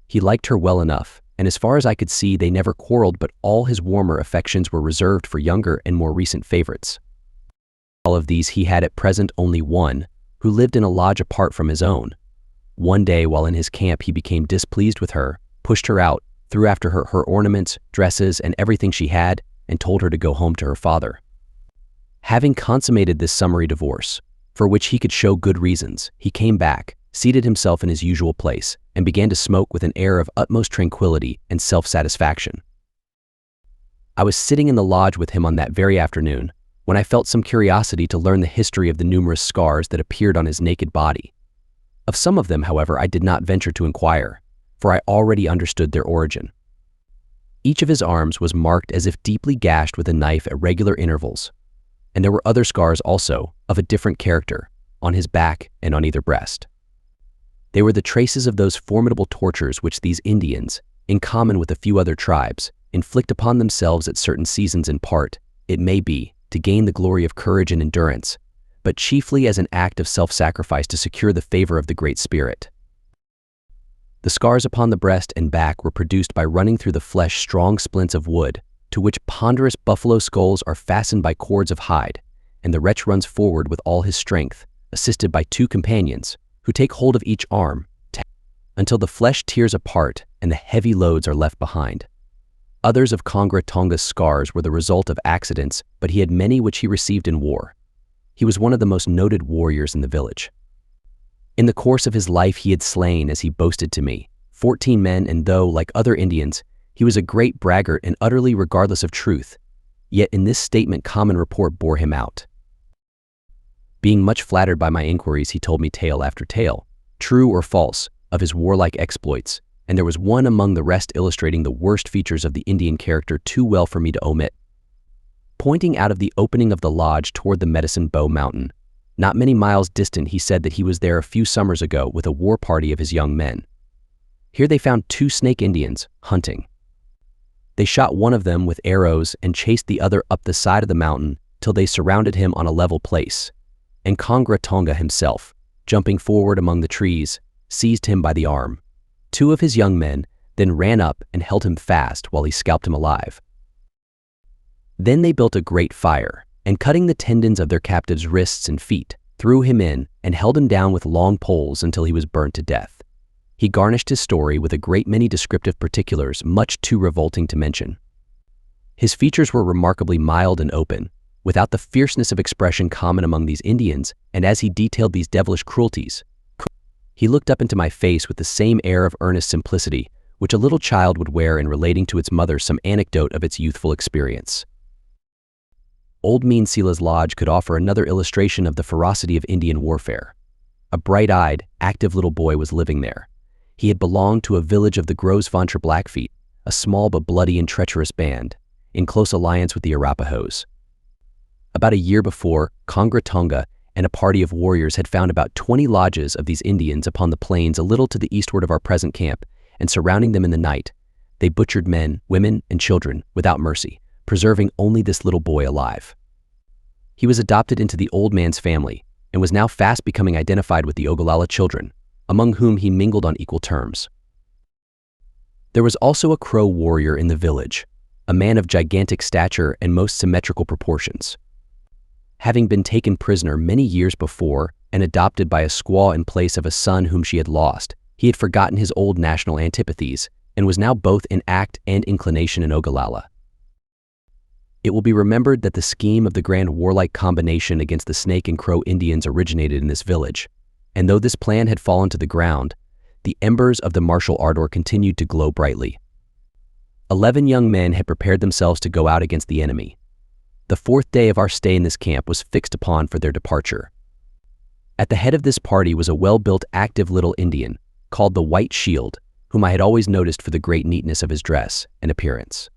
He liked her well enough, and as far as I could see, they never quarreled, but all his warmer affections were reserved for younger and more recent favorites. All of these he had at present only one, who lived in a lodge apart from his own. One day while in his camp he became displeased with her, pushed her out, threw after her her ornaments, dresses, and everything she had, and told her to go home to her father. Having consummated this summary divorce, for which he could show good reasons, he came back, seated himself in his usual place, and began to smoke with an air of utmost tranquility and self-satisfaction. I was sitting in the lodge with him on that very afternoon, when I felt some curiosity to learn the history of the numerous scars that appeared on his naked body. Of some of them, however, I did not venture to inquire, for I already understood their origin. Each of his arms was marked as if deeply gashed with a knife at regular intervals, and there were other scars also, of a different character, on his back and on either breast. They were the traces of those formidable tortures which these Indians, in common with a few other tribes, inflict upon themselves at certain seasons, in part, it may be, to gain the glory of courage and endurance, but chiefly as an act of self-sacrifice to secure the favor of the Great Spirit. The scars upon the breast and back were produced by running through the flesh strong splints of wood, to which ponderous buffalo skulls are fastened by cords of hide, and the wretch runs forward with all his strength, assisted by 2 companions, who take hold of each arm, until the flesh tears apart and the heavy loads are left behind. Others of Kongra Tonga's scars were the result of accidents, but he had many which he received in war. He was one of the most noted warriors in the village. In the course of his life he had slain, as he boasted to me, 14 men, and though, like other Indians, he was a great braggart and utterly regardless of truth, yet in this statement common report bore him out. Being much flattered by my inquiries, he told me tale after tale, true or false, of his warlike exploits, and there was one among the rest illustrating the worst features of the Indian character too well for me to omit. Pointing out of the opening of the lodge toward the Medicine Bow Mountain, not many miles distant, he said that he was there a few summers ago with a war party of his young men. Here they found 2 Snake Indians hunting. They shot one of them with arrows and chased the other up the side of the mountain till they surrounded him on a level place, and Kongra Tonga himself, jumping forward among the trees, seized him by the arm. 2 of his young men then ran up and held him fast while he scalped him alive. Then they built a great fire, and cutting the tendons of their captive's wrists and feet, threw him in and held him down with long poles until he was burnt to death. He garnished his story with a great many descriptive particulars much too revolting to mention. His features were remarkably mild and open, without the fierceness of expression common among these Indians, and as he detailed these devilish cruelties, he looked up into my face with the same air of earnest simplicity which a little child would wear in relating to its mother some anecdote of its youthful experience. Old Mean-Seela's lodge could offer another illustration of the ferocity of Indian warfare. A bright-eyed, active little boy was living there. He had belonged to a village of the Gros-Ventre Blackfeet, a small but bloody and treacherous band, in close alliance with the Arapahoes. About a year before, Kongra Tonga and a party of warriors had found about 20 lodges of these Indians upon the plains a little to the eastward of our present camp, and surrounding them in the night, they butchered men, women, and children without mercy, preserving only this little boy alive. He was adopted into the old man's family and was now fast becoming identified with the Ogallala children, among whom he mingled on equal terms. There was also a Crow warrior in the village, a man of gigantic stature and most symmetrical proportions. Having been taken prisoner many years before and adopted by a squaw in place of a son whom she had lost, he had forgotten his old national antipathies and was now both in act and inclination an Ogallala. It will be remembered that the scheme of the grand warlike combination against the Snake and Crow Indians originated in this village, and though this plan had fallen to the ground, the embers of the martial ardor continued to glow brightly. 11 young men had prepared themselves to go out against the enemy. The 4th day of our stay in this camp was fixed upon for their departure. At the head of this party was a well-built, active little Indian, called the White Shield, whom I had always noticed for the great neatness of his dress and appearance.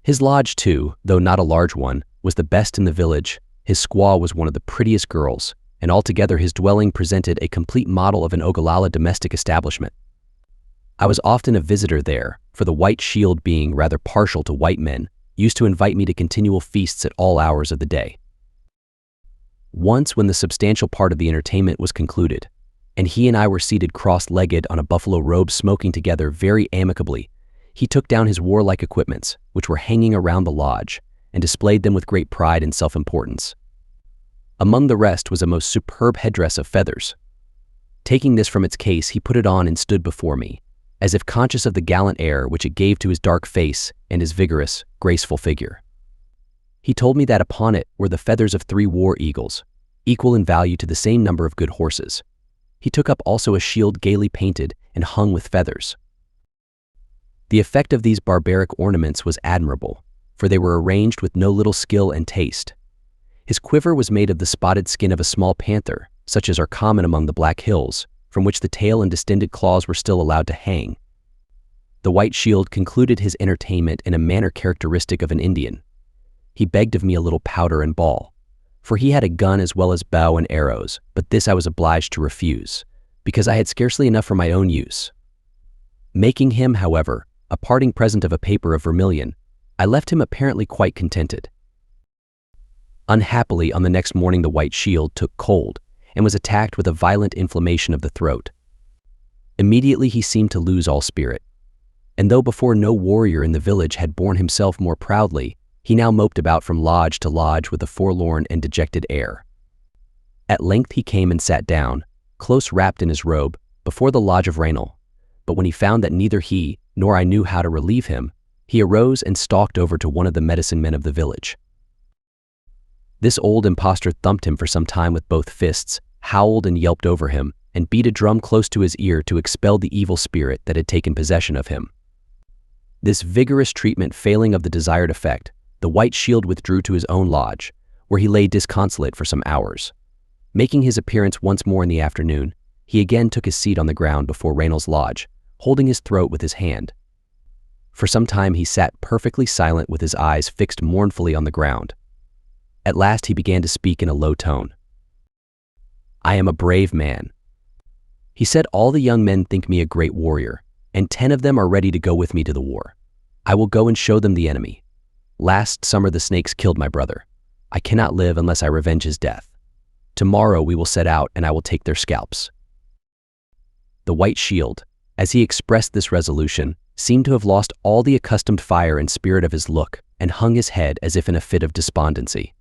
His lodge, too, though not a large one, was the best in the village. His squaw was one of the prettiest girls, and altogether his dwelling presented a complete model of an Ogallala domestic establishment. I was often a visitor there, for the White Shield, being rather partial to white men, used to invite me to continual feasts at all hours of the day. Once, when the substantial part of the entertainment was concluded, and he and I were seated cross-legged on a buffalo robe smoking together very amicably, he took down his warlike equipments, which were hanging around the lodge, and displayed them with great pride and self-importance. Among the rest was a most superb headdress of feathers. Taking this from its case, he put it on and stood before me, as if conscious of the gallant air which it gave to his dark face and his vigorous, graceful figure. He told me that upon it were the feathers of 3 war eagles, equal in value to the same number of good horses. He took up also a shield gaily painted and hung with feathers. The effect of these barbaric ornaments was admirable, for they were arranged with no little skill and taste. His quiver was made of the spotted skin of a small panther, such as are common among the Black Hills, from which the tail and distended claws were still allowed to hang. The White Shield concluded his entertainment in a manner characteristic of an Indian. He begged of me a little powder and ball, for he had a gun as well as bow and arrows, but this I was obliged to refuse, because I had scarcely enough for my own use. Making him, however, a parting present of a paper of vermilion, I left him apparently quite contented. Unhappily, on the next morning the White Shield took cold and was attacked with a violent inflammation of the throat. Immediately he seemed to lose all spirit, and though before no warrior in the village had borne himself more proudly, he now moped about from lodge to lodge with a forlorn and dejected air. At length he came and sat down, close wrapped in his robe, before the lodge of Raynal, but when he found that neither he nor I knew how to relieve him, he arose and stalked over to one of the medicine men of the village. This old impostor thumped him for some time with both fists, howled and yelped over him, and beat a drum close to his ear to expel the evil spirit that had taken possession of him. This vigorous treatment failing of the desired effect, the White Shield withdrew to his own lodge, where he lay disconsolate for some hours. Making his appearance once more in the afternoon, he again took his seat on the ground before Raynal's lodge, holding his throat with his hand. For some time he sat perfectly silent with his eyes fixed mournfully on the ground. At last he began to speak in a low tone. "I am a brave man," he said. "All the young men think me a great warrior, and 10 of them are ready to go with me to the war. I will go and show them the enemy. Last summer the Snakes killed my brother. I cannot live unless I revenge his death. Tomorrow we will set out and I will take their scalps." The White Shield, as he expressed this resolution, seemed to have lost all the accustomed fire and spirit of his look, and hung his head as if in a fit of despondency.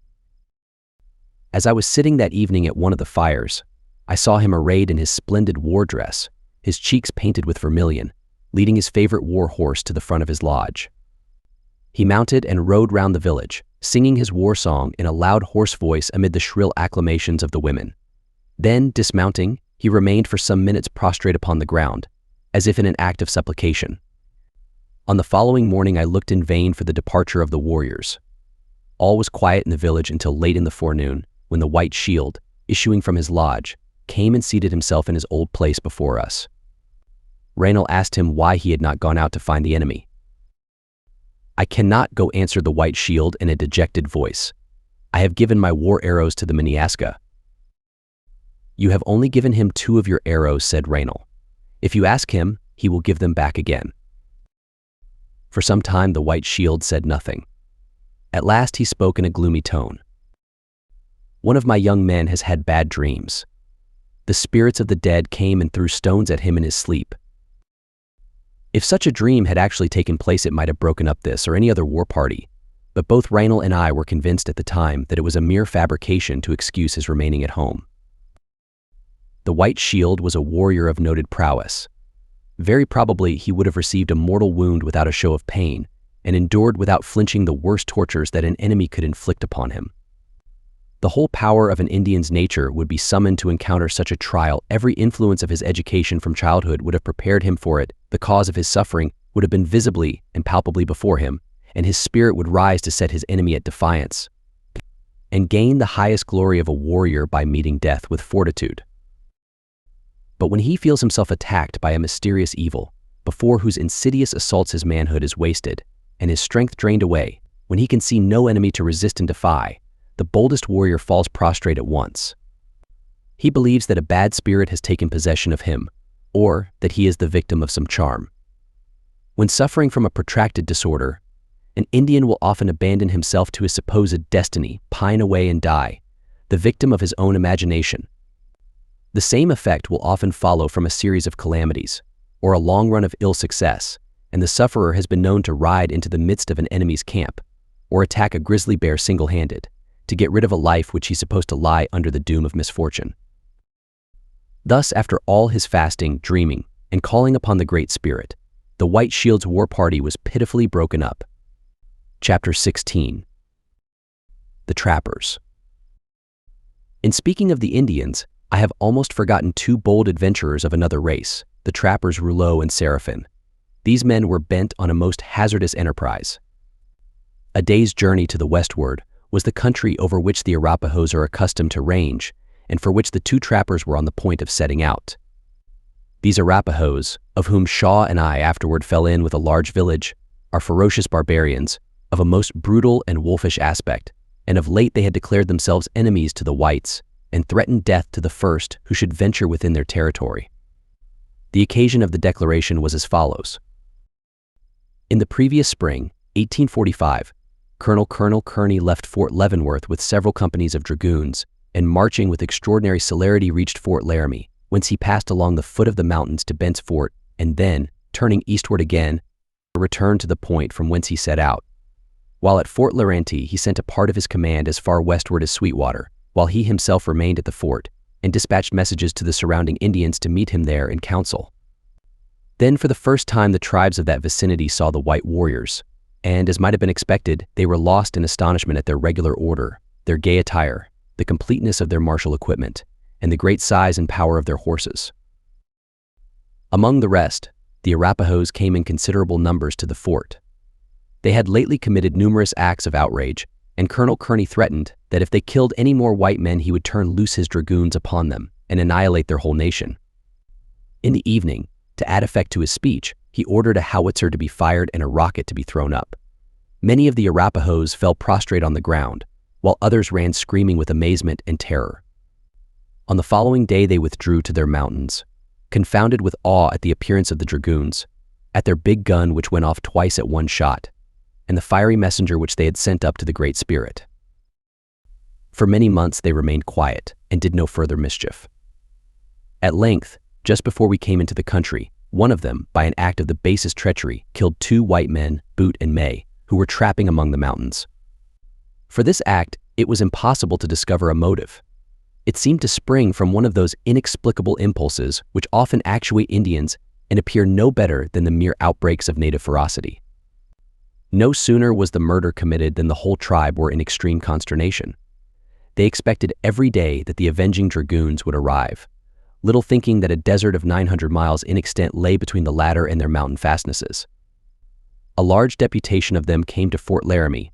As I was sitting that evening at one of the fires, I saw him arrayed in his splendid war dress, his cheeks painted with vermilion, leading his favorite war horse to the front of his lodge. He mounted and rode round the village, singing his war song in a loud hoarse voice amid the shrill acclamations of the women. Then, dismounting, he remained for some minutes prostrate upon the ground, as if in an act of supplication. On the following morning I looked in vain for the departure of the warriors. All was quiet in the village until late in the forenoon, when the White Shield, issuing from his lodge, came and seated himself in his old place before us. Raynal asked him why he had not gone out to find the enemy. "I cannot go," answered the White Shield in a dejected voice. "I have given my war arrows to the Miniaska." "You have only given him 2 of your arrows," said Raynal. "If you ask him, he will give them back again." For some time the White Shield said nothing. At last he spoke in a gloomy tone. "One of my young men has had bad dreams. The spirits of the dead came and threw stones at him in his sleep. If such a dream had actually taken place, it might have broken up this or any other war party, but both Raynal and I were convinced at the time that it was a mere fabrication to excuse his remaining at home. The White Shield was a warrior of noted prowess. Very probably he would have received a mortal wound without a show of pain, and endured without flinching the worst tortures that an enemy could inflict upon him. The whole power of an Indian's nature would be summoned to encounter such a trial. Every influence of his education from childhood would have prepared him for it. The cause of his suffering would have been visibly and palpably before him, and his spirit would rise to set his enemy at defiance, and gain the highest glory of a warrior by meeting death with fortitude. But when he feels himself attacked by a mysterious evil, before whose insidious assaults his manhood is wasted, and his strength drained away, when he can see no enemy to resist and defy, the boldest warrior falls prostrate at once. He believes that a bad spirit has taken possession of him, or that he is the victim of some charm. When suffering from a protracted disorder, an Indian will often abandon himself to his supposed destiny, pine away and die, the victim of his own imagination. The same effect will often follow from a series of calamities, or a long run of ill success, and the sufferer has been known to ride into the midst of an enemy's camp, or attack a grizzly bear single-handed, to get rid of a life which he's supposed to lie under the doom of misfortune. Thus, after all his fasting, dreaming, and calling upon the Great Spirit, the White Shield's war party was pitifully broken up. Chapter 16. The Trappers. In speaking of the Indians, I have almost forgotten 2 bold adventurers of another race, the trappers Rouleau and Séraphin. These men were bent on a most hazardous enterprise. A day's journey to the westward was the country over which the Arapahoes are accustomed to range, and for which the 2 trappers were on the point of setting out. These Arapahoes, of whom Shaw and I afterward fell in with a large village, are ferocious barbarians, of a most brutal and wolfish aspect, and of late they had declared themselves enemies to the whites, and threatened death to the first who should venture within their territory. The occasion of the declaration was as follows. In the previous spring, 1845, Colonel Kearny left Fort Leavenworth with several companies of dragoons, and marching with extraordinary celerity reached Fort Laramie, whence he passed along the foot of the mountains to Bent's Fort, and then, turning eastward again, returned to the point from whence he set out. While at Fort Laramie, he sent a part of his command as far westward as Sweetwater, while he himself remained at the fort, and dispatched messages to the surrounding Indians to meet him there in council. Then for the first time the tribes of that vicinity saw the white warriors, and, as might have been expected, they were lost in astonishment at their regular order, their gay attire, the completeness of their martial equipment, and the great size and power of their horses. Among the rest, the Arapahoes came in considerable numbers to the fort. They had lately committed numerous acts of outrage, and Colonel Kearny threatened that if they killed any more white men he would turn loose his dragoons upon them and annihilate their whole nation. In the evening, to add effect to his speech, he ordered a howitzer to be fired and a rocket to be thrown up. Many of the Arapahoes fell prostrate on the ground, while others ran screaming with amazement and terror. On the following day they withdrew to their mountains, confounded with awe at the appearance of the dragoons, at their big gun which went off twice at one shot, and the fiery messenger which they had sent up to the Great Spirit. For many months they remained quiet and did no further mischief. At length, just before we came into the country, one of them, by an act of the basest treachery, killed 2 white men, Boot and May, who were trapping among the mountains. For this act, it was impossible to discover a motive. It seemed to spring from one of those inexplicable impulses which often actuate Indians and appear no better than the mere outbreaks of native ferocity. No sooner was the murder committed than the whole tribe were in extreme consternation. They expected every day that the avenging dragoons would arrive, little thinking that a desert of 900 miles in extent lay between the latter and their mountain fastnesses. A large deputation of them came to Fort Laramie,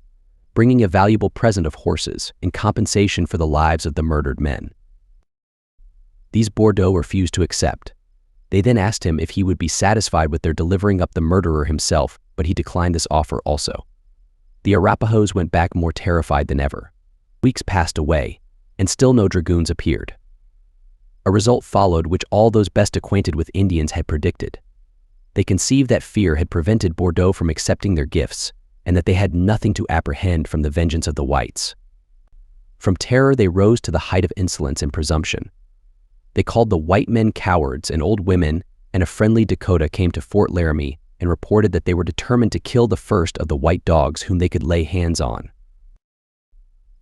bringing a valuable present of horses in compensation for the lives of the murdered men. These Bordeaux refused to accept. They then asked him if he would be satisfied with their delivering up the murderer himself, but he declined this offer also. The Arapahoes went back more terrified than ever. Weeks passed away, and still no dragoons appeared. A result followed which all those best acquainted with Indians had predicted. They conceived that fear had prevented Bordeaux from accepting their gifts, and that they had nothing to apprehend from the vengeance of the whites. From terror they rose to the height of insolence and presumption. They called the white men cowards and old women, and a friendly Dakota came to Fort Laramie and reported that they were determined to kill the first of the white dogs whom they could lay hands on.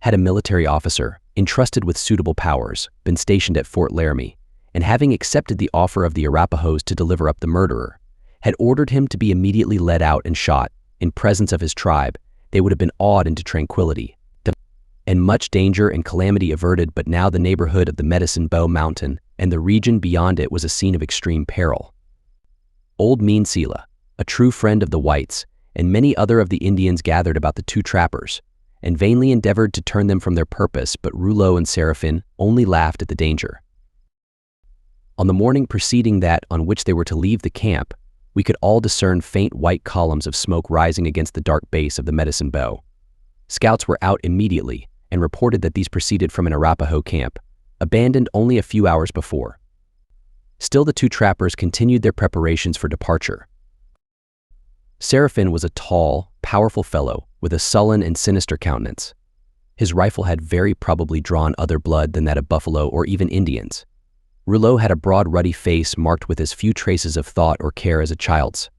Had a military officer, entrusted with suitable powers, been stationed at Fort Laramie, and having accepted the offer of the Arapahoes to deliver up the murderer, had ordered him to be immediately led out and shot in presence of his tribe, they would have been awed into tranquility, and much danger and calamity averted. But now the neighborhood of the Medicine Bow Mountain and the region beyond it was a scene of extreme peril. Old Mean Selah, a true friend of the whites, and many other of the Indians gathered about the two trappers, and vainly endeavored to turn them from their purpose, but Rouleau and Seraphine only laughed at the danger. On the morning preceding that on which they were to leave the camp, we could all discern faint white columns of smoke rising against the dark base of the Medicine Bow. Scouts were out immediately and reported that these proceeded from an Arapaho camp, abandoned only a few hours before. Still the two trappers continued their preparations for departure. Seraphine was a tall, powerful fellow with a sullen and sinister countenance. His rifle had very probably drawn other blood than that of buffalo or even Indians. Rouleau had a broad ruddy face marked with as few traces of thought or care as a child's.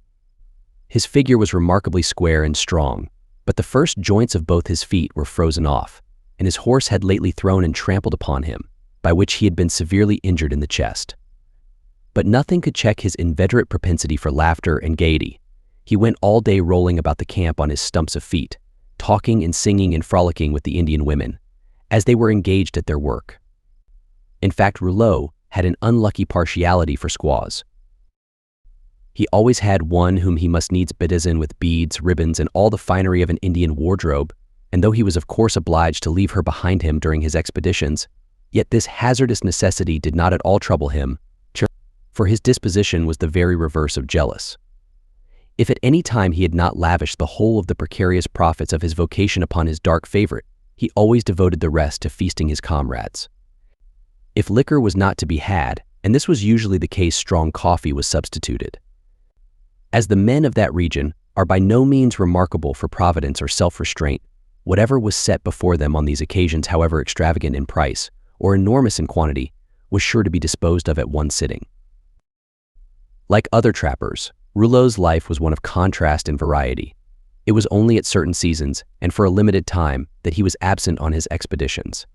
His figure was remarkably square and strong, but the first joints of both his feet were frozen off, and his horse had lately thrown and trampled upon him, by which he had been severely injured in the chest. But nothing could check his inveterate propensity for laughter and gaiety. He went all day rolling about the camp on his stumps of feet, talking and singing and frolicking with the Indian women, as they were engaged at their work. In fact, Rouleau had an unlucky partiality for squaws. He always had one whom he must needs bedizen with beads, ribbons, and all the finery of an Indian wardrobe, and though he was of course obliged to leave her behind him during his expeditions, yet this hazardous necessity did not at all trouble him, for his disposition was the very reverse of jealous. If at any time he had not lavished the whole of the precarious profits of his vocation upon his dark favorite, he always devoted the rest to feasting his comrades. If liquor was not to be had, and this was usually the case, strong coffee was substituted. As the men of that region are by no means remarkable for providence or self-restraint, whatever was set before them on these occasions, however extravagant in price or enormous in quantity, was sure to be disposed of at one sitting. Like other trappers, Rouleau's life was one of contrast and variety. It was only at certain seasons, and for a limited time, that he was absent on his expeditions.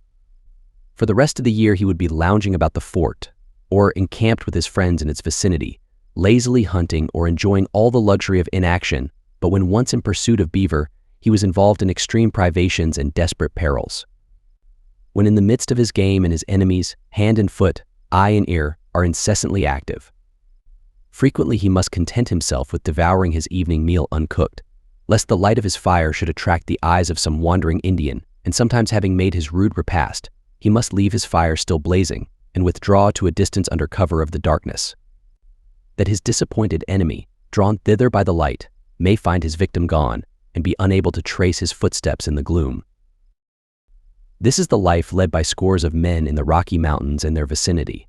For the rest of the year he would be lounging about the fort, or encamped with his friends in its vicinity, lazily hunting or enjoying all the luxury of inaction, but when once in pursuit of beaver, he was involved in extreme privations and desperate perils. When in the midst of his game and his enemies, hand and foot, eye and ear, are incessantly active. Frequently he must content himself with devouring his evening meal uncooked, lest the light of his fire should attract the eyes of some wandering Indian, and sometimes having made his rude repast, he must leave his fire still blazing and withdraw to a distance under cover of the darkness, that his disappointed enemy, drawn thither by the light, may find his victim gone and be unable to trace his footsteps in the gloom. This is the life led by scores of men in the Rocky Mountains and their vicinity.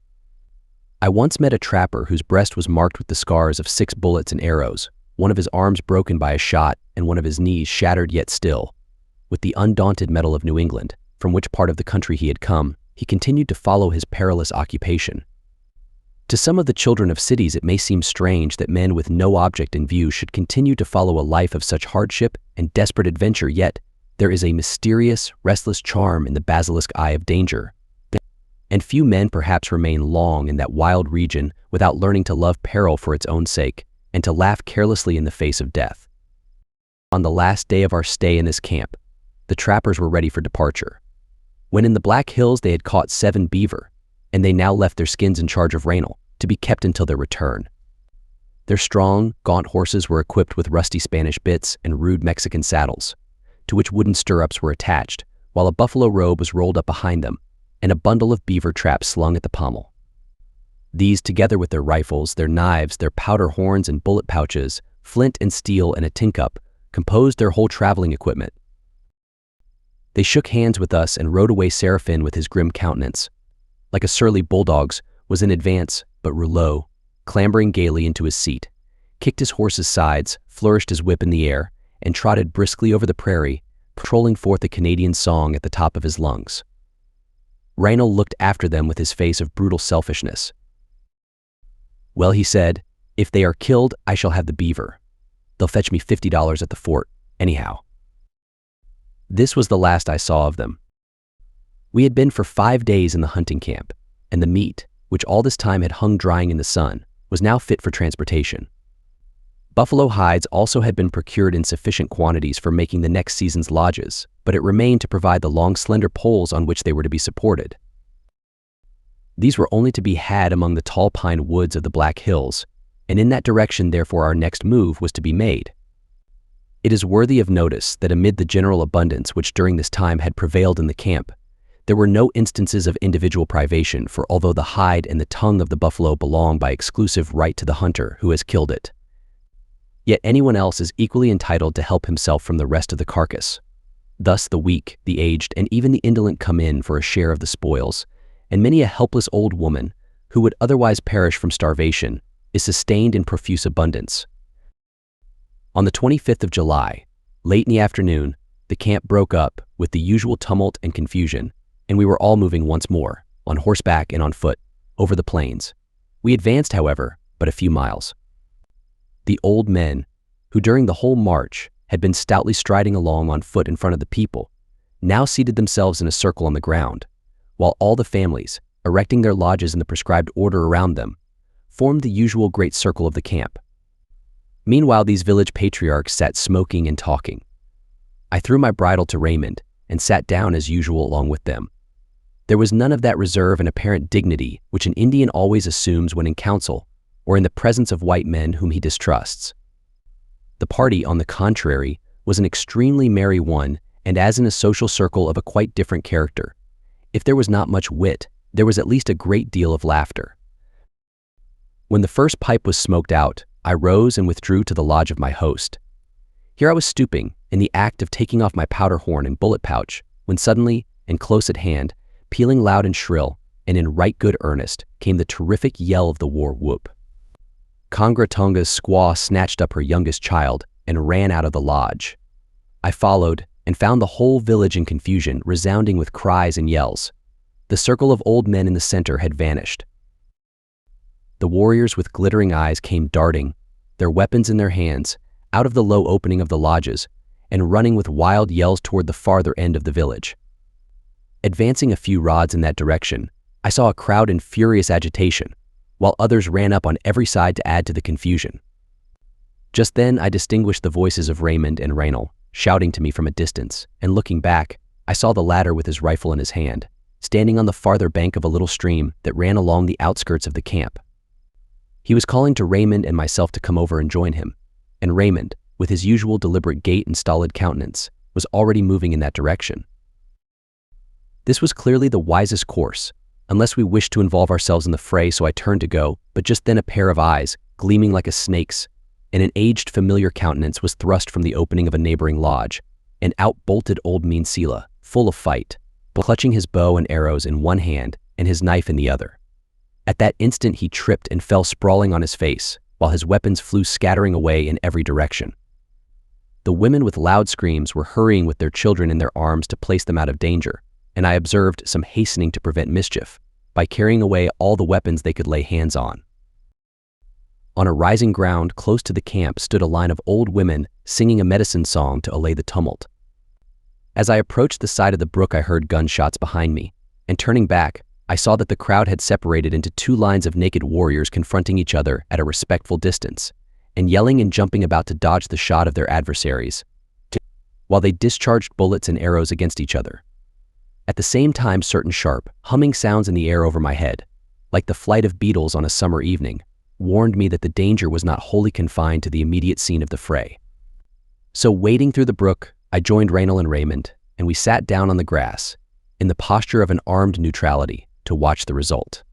I once met a trapper whose breast was marked with the scars of 6 bullets and arrows, one of his arms broken by a shot and one of his knees shattered, yet still, with the undaunted mettle of New England, from which part of the country he had come, he continued to follow his perilous occupation. To some of the children of cities it may seem strange that men with no object in view should continue to follow a life of such hardship and desperate adventure, yet there is a mysterious, restless charm in the basilisk eye of danger, and few men perhaps remain long in that wild region without learning to love peril for its own sake and to laugh carelessly in the face of death. On the last day of our stay in this camp, the trappers were ready for departure. When in the Black Hills they had caught 7 beaver, and they now left their skins in charge of Raynal to be kept until their return. Their strong, gaunt horses were equipped with rusty Spanish bits and rude Mexican saddles, to which wooden stirrups were attached, while a buffalo robe was rolled up behind them, and a bundle of beaver traps slung at the pommel. These, together with their rifles, their knives, their powder horns and bullet pouches, flint and steel and a tin cup, composed their whole traveling equipment. They shook hands with us and rode away. Seraphim, with his grim countenance, like a surly bulldog's, was in advance, but Rouleau, clambering gaily into his seat, kicked his horse's sides, flourished his whip in the air, and trotted briskly over the prairie, trolling forth a Canadian song at the top of his lungs. Raynal looked after them with his face of brutal selfishness. "Well," he said, "if they are killed, I shall have the beaver. They'll fetch me $50 at the fort, anyhow." This was the last I saw of them. We had been for 5 days in the hunting camp, and the meat, which all this time had hung drying in the sun, was now fit for transportation. Buffalo hides also had been procured in sufficient quantities for making the next season's lodges, but it remained to provide the long, slender poles on which they were to be supported. These were only to be had among the tall pine woods of the Black Hills, and in that direction, therefore, our next move was to be made. It is worthy of notice that amid the general abundance which during this time had prevailed in the camp, there were no instances of individual privation, for although the hide and the tongue of the buffalo belong by exclusive right to the hunter who has killed it, yet anyone else is equally entitled to help himself from the rest of the carcass. Thus the weak, the aged, and even the indolent come in for a share of the spoils, and many a helpless old woman, who would otherwise perish from starvation, is sustained in profuse abundance. On the 25th of July, late in the afternoon, the camp broke up with the usual tumult and confusion, and we were all moving once more, on horseback and on foot, over the plains. We advanced, however, but a few miles. The old men, who during the whole march had been stoutly striding along on foot in front of the people, now seated themselves in a circle on the ground, while all the families, erecting their lodges in the prescribed order around them, formed the usual great circle of the camp. Meanwhile, these village patriarchs sat smoking and talking. I threw my bridle to Raymond and sat down as usual along with them. There was none of that reserve and apparent dignity which an Indian always assumes when in council or in the presence of white men whom he distrusts. The party, on the contrary, was an extremely merry one, and as in a social circle of a quite different character. If there was not much wit, there was at least a great deal of laughter. When the first pipe was smoked out, I rose and withdrew to the lodge of my host. Here I was stooping, in the act of taking off my powder horn and bullet pouch, when suddenly, and close at hand, pealing loud and shrill, and in right good earnest, came the terrific yell of the war whoop. Congra Tonga's squaw snatched up her youngest child and ran out of the lodge. I followed and found the whole village in confusion, resounding with cries and yells. The circle of old men in the center had vanished. The warriors with glittering eyes came darting, their weapons in their hands, out of the low opening of the lodges, and running with wild yells toward the farther end of the village. Advancing a few rods in that direction, I saw a crowd in furious agitation, while others ran up on every side to add to the confusion. Just then I distinguished the voices of Raymond and Raynal, shouting to me from a distance, and looking back, I saw the latter with his rifle in his hand, standing on the farther bank of a little stream that ran along the outskirts of the camp. He was calling to Raymond and myself to come over and join him, and Raymond, with his usual deliberate gait and stolid countenance, was already moving in that direction. This was clearly the wisest course, unless we wished to involve ourselves in the fray, so I turned to go, but just then a pair of eyes, gleaming like a snake's, and an aged familiar countenance was thrust from the opening of a neighboring lodge, and out bolted old Meansela, full of fight, clutching his bow and arrows in one hand and his knife in the other. At that instant he tripped and fell sprawling on his face, while his weapons flew scattering away in every direction. The women with loud screams were hurrying with their children in their arms to place them out of danger, and I observed some hastening to prevent mischief by carrying away all the weapons they could lay hands on. On a rising ground close to the camp stood a line of old women singing a medicine song to allay the tumult. As I approached the side of the brook, I heard gunshots behind me, and turning back, I saw that the crowd had separated into 2 lines of naked warriors confronting each other at a respectful distance, and yelling and jumping about to dodge the shot of their adversaries, while they discharged bullets and arrows against each other. At the same time, certain sharp, humming sounds in the air over my head, like the flight of beetles on a summer evening, warned me that the danger was not wholly confined to the immediate scene of the fray. So wading through the brook, I joined Raynal and Raymond, and we sat down on the grass, in the posture of an armed neutrality, to watch the result.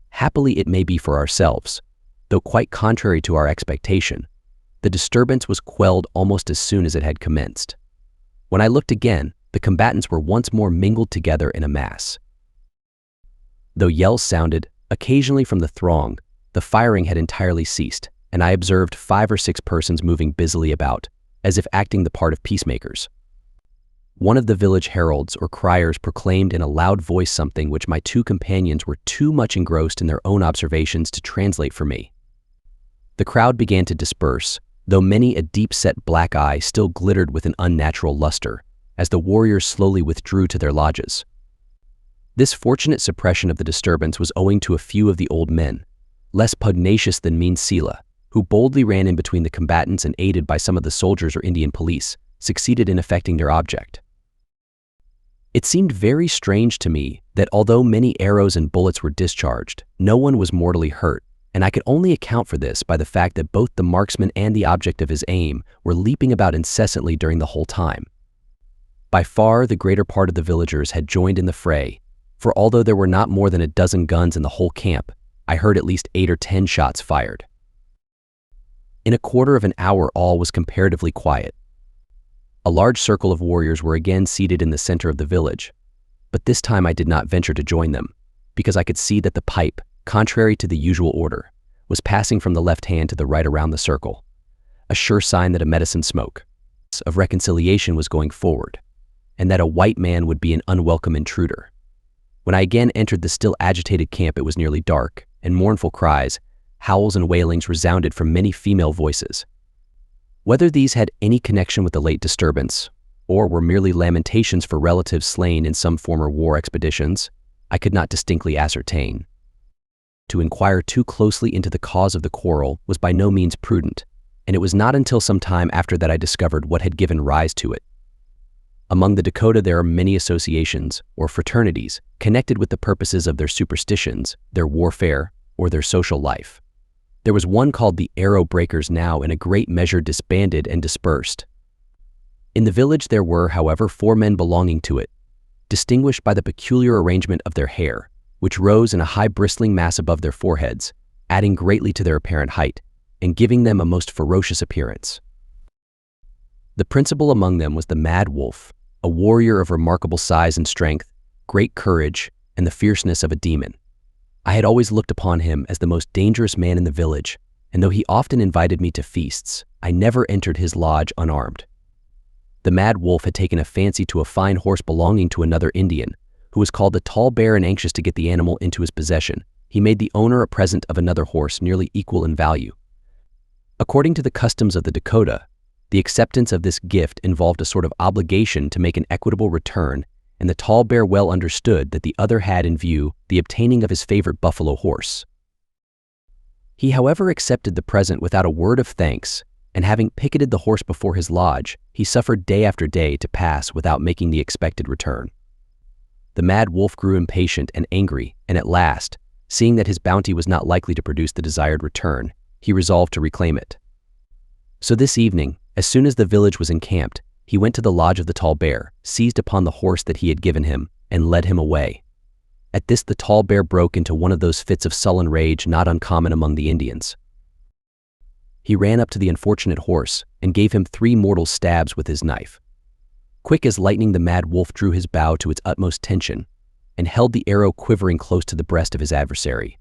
Happily it may be for ourselves, though quite contrary to our expectation, the disturbance was quelled almost as soon as it had commenced. When I looked again, the combatants were once more mingled together in a mass. Though yells sounded, occasionally from the throng, the firing had entirely ceased, and I observed 5 or 6 persons moving busily about, as if acting the part of peacemakers. One of the village heralds or criers proclaimed in a loud voice something which my 2 companions were too much engrossed in their own observations to translate for me. The crowd began to disperse, though many a deep-set black eye still glittered with an unnatural luster, as the warriors slowly withdrew to their lodges. This fortunate suppression of the disturbance was owing to a few of the old men, less pugnacious than mean Sela, who boldly ran in between the combatants and, aided by some of the soldiers or Indian police, succeeded in effecting their object. It seemed very strange to me that although many arrows and bullets were discharged, no one was mortally hurt, and I could only account for this by the fact that both the marksman and the object of his aim were leaping about incessantly during the whole time. By far the greater part of the villagers had joined in the fray, for although there were not more than a dozen guns in the whole camp, I heard at least 8 or 10 shots fired. In a quarter of an hour all was comparatively quiet. A large circle of warriors were again seated in the center of the village, but this time I did not venture to join them, because I could see that the pipe, contrary to the usual order, was passing from the left hand to the right around the circle, a sure sign that a medicine smoke of reconciliation was going forward, and that a white man would be an unwelcome intruder. When I again entered the still agitated camp, it was nearly dark, and mournful cries, howls and wailings resounded from many female voices. Whether these had any connection with the late disturbance, or were merely lamentations for relatives slain in some former war expeditions, I could not distinctly ascertain. To inquire too closely into the cause of the quarrel was by no means prudent, and it was not until some time after that I discovered what had given rise to it. Among the Dakota there are many associations, or fraternities, connected with the purposes of their superstitions, their warfare, or their social life. There was one called the Arrow Breakers, now in a great measure disbanded and dispersed. In the village there were, however, 4 men belonging to it, distinguished by the peculiar arrangement of their hair, which rose in a high bristling mass above their foreheads, adding greatly to their apparent height, and giving them a most ferocious appearance. The principal among them was the Mad Wolf, a warrior of remarkable size and strength, great courage, and the fierceness of a demon. I had always looked upon him as the most dangerous man in the village, and though he often invited me to feasts, I never entered his lodge unarmed. The Mad Wolf had taken a fancy to a fine horse belonging to another Indian, who was called the Tall Bear, and anxious to get the animal into his possession, he made the owner a present of another horse nearly equal in value. According to the customs of the Dakota, the acceptance of this gift involved a sort of obligation to make an equitable return, and the Tall Bear well understood that the other had in view the obtaining of his favorite buffalo horse. He, however, accepted the present without a word of thanks, and having picketed the horse before his lodge, he suffered day after day to pass without making the expected return. The Mad Wolf grew impatient and angry, and at last, seeing that his bounty was not likely to produce the desired return, he resolved to reclaim it. So this evening, as soon as the village was encamped, he went to the lodge of the Tall Bear, seized upon the horse that he had given him, and led him away. At this the Tall Bear broke into one of those fits of sullen rage not uncommon among the Indians. He ran up to the unfortunate horse and gave him 3 mortal stabs with his knife. Quick as lightning the Mad Wolf drew his bow to its utmost tension and held the arrow quivering close to the breast of his adversary.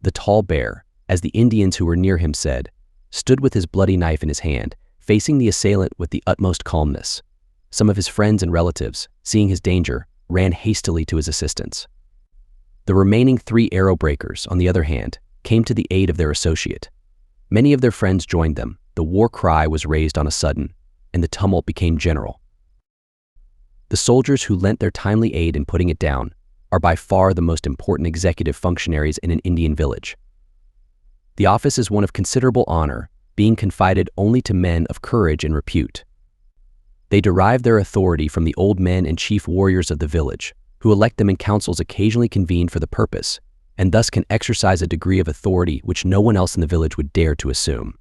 The Tall Bear, as the Indians who were near him said, stood with his bloody knife in his hand, facing the assailant with the utmost calmness. Some of his friends and relatives, seeing his danger, ran hastily to his assistance. The remaining 3 arrow breakers, on the other hand, came to the aid of their associate. Many of their friends joined them, the war cry was raised on a sudden, and the tumult became general. The soldiers who lent their timely aid in putting it down are by far the most important executive functionaries in an Indian village. The office is one of considerable honor, being confided only to men of courage and repute. They derive their authority from the old men and chief warriors of the village, who elect them in councils occasionally convened for the purpose, and thus can exercise a degree of authority which no one else in the village would dare to assume.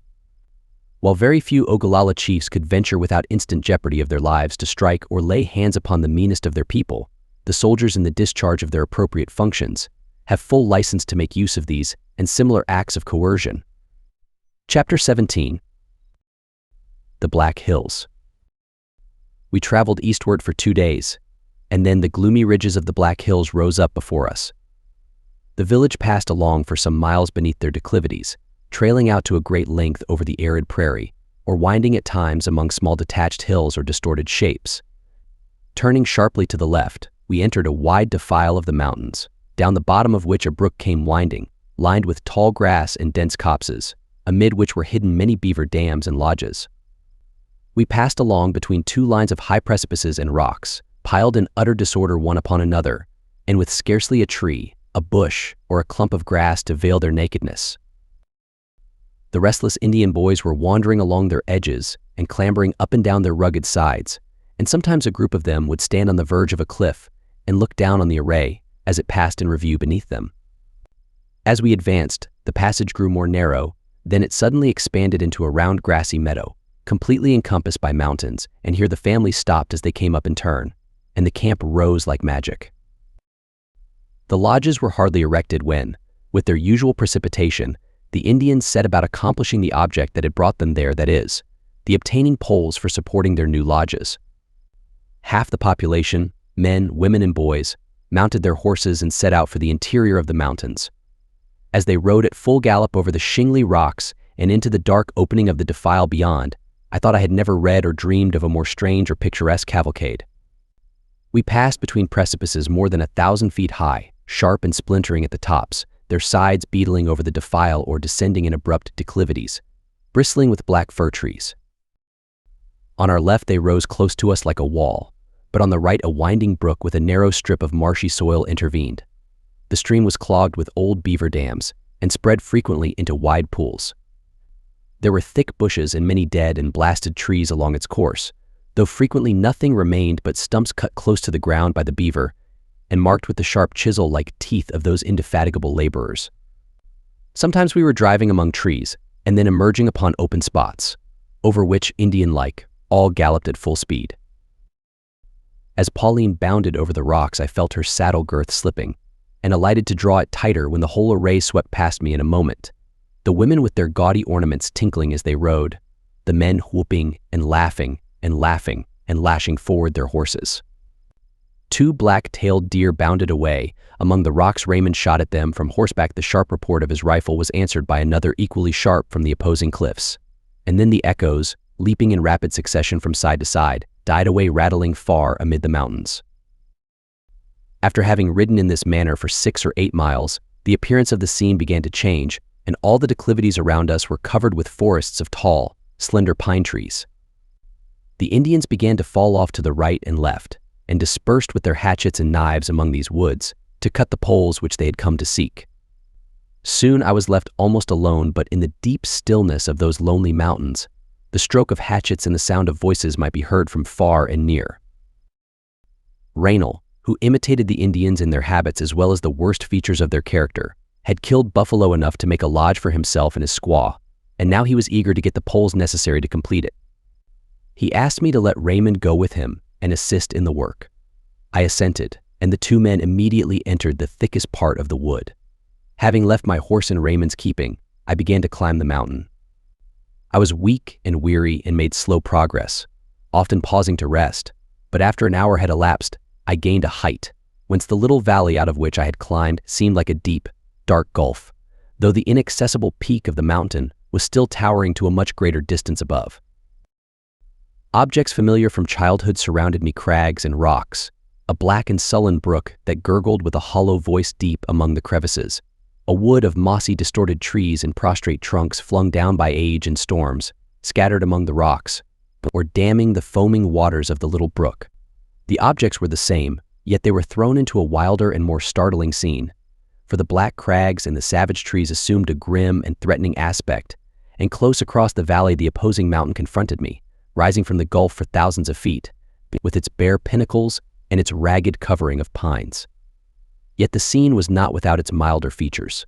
While very few Ogallala chiefs could venture without instant jeopardy of their lives to strike or lay hands upon the meanest of their people, the soldiers in the discharge of their appropriate functions have full license to make use of these and similar acts of coercion. Chapter 17. The Black Hills. We traveled eastward for 2 days, and then the gloomy ridges of the Black Hills rose up before us. The village passed along for some miles beneath their declivities, trailing out to a great length over the arid prairie, or winding at times among small detached hills or distorted shapes. Turning sharply to the left, we entered a wide defile of the mountains, down the bottom of which a brook came winding, lined with tall grass and dense copses, amid which were hidden many beaver dams and lodges. We passed along between 2 lines of high precipices and rocks, piled in utter disorder one upon another, and with scarcely a tree, a bush, or a clump of grass to veil their nakedness. The restless Indian boys were wandering along their edges and clambering up and down their rugged sides, and sometimes a group of them would stand on the verge of a cliff and look down on the array as it passed in review beneath them. As we advanced, the passage grew more narrow, then it suddenly expanded into a round grassy meadow, completely encompassed by mountains, and here the family stopped as they came up in turn, and the camp rose like magic. The lodges were hardly erected when, with their usual precipitation, the Indians set about accomplishing the object that had brought them there, that is, the obtaining poles for supporting their new lodges. Half the population, men, women, and boys, mounted their horses and set out for the interior of the mountains. As they rode at full gallop over the shingly rocks and into the dark opening of the defile beyond, I thought I had never read or dreamed of a more strange or picturesque cavalcade. We passed between precipices more than 1,000 feet high, sharp and splintering at the tops, their sides beetling over the defile or descending in abrupt declivities, bristling with black fir trees. On our left they rose close to us like a wall, but on the right a winding brook with a narrow strip of marshy soil intervened. The stream was clogged with old beaver dams and spread frequently into wide pools. There were thick bushes and many dead and blasted trees along its course, though frequently nothing remained but stumps cut close to the ground by the beaver and marked with the sharp chisel-like teeth of those indefatigable laborers. Sometimes we were driving among trees and then emerging upon open spots, over which, Indian-like, all galloped at full speed. As Pauline bounded over the rocks, I felt her saddle girth slipping, and alighted to draw it tighter when the whole array swept past me in a moment, the women with their gaudy ornaments tinkling as they rode, the men whooping and laughing and laughing and lashing forward their horses. 2 black-tailed deer bounded away. Among the rocks Raymond shot at them from horseback. The sharp report of his rifle was answered by another equally sharp from the opposing cliffs, and then the echoes, leaping in rapid succession from side to side, died away rattling far amid the mountains. After having ridden in this manner for 6 or 8 miles, the appearance of the scene began to change, and all the declivities around us were covered with forests of tall, slender pine trees. The Indians began to fall off to the right and left, and dispersed with their hatchets and knives among these woods to cut the poles which they had come to seek. Soon I was left almost alone, but in the deep stillness of those lonely mountains, the stroke of hatchets and the sound of voices might be heard from far and near. Raynal, who imitated the Indians in their habits as well as the worst features of their character, had killed buffalo enough to make a lodge for himself and his squaw, and now he was eager to get the poles necessary to complete it. He asked me to let Raymond go with him and assist in the work. I assented, and the 2 men immediately entered the thickest part of the wood. Having left my horse in Raymond's keeping, I began to climb the mountain. I was weak and weary and made slow progress, often pausing to rest, but after an hour had elapsed, I gained a height, whence the little valley out of which I had climbed seemed like a deep, dark gulf, though the inaccessible peak of the mountain was still towering to a much greater distance above. Objects familiar from childhood surrounded me: crags and rocks, a black and sullen brook that gurgled with a hollow voice deep among the crevices, a wood of mossy distorted trees and prostrate trunks flung down by age and storms, scattered among the rocks, or damming the foaming waters of the little brook. The objects were the same, yet they were thrown into a wilder and more startling scene, for the black crags and the savage trees assumed a grim and threatening aspect, and close across the valley the opposing mountain confronted me, rising from the gulf for thousands of feet, with its bare pinnacles and its ragged covering of pines. Yet the scene was not without its milder features.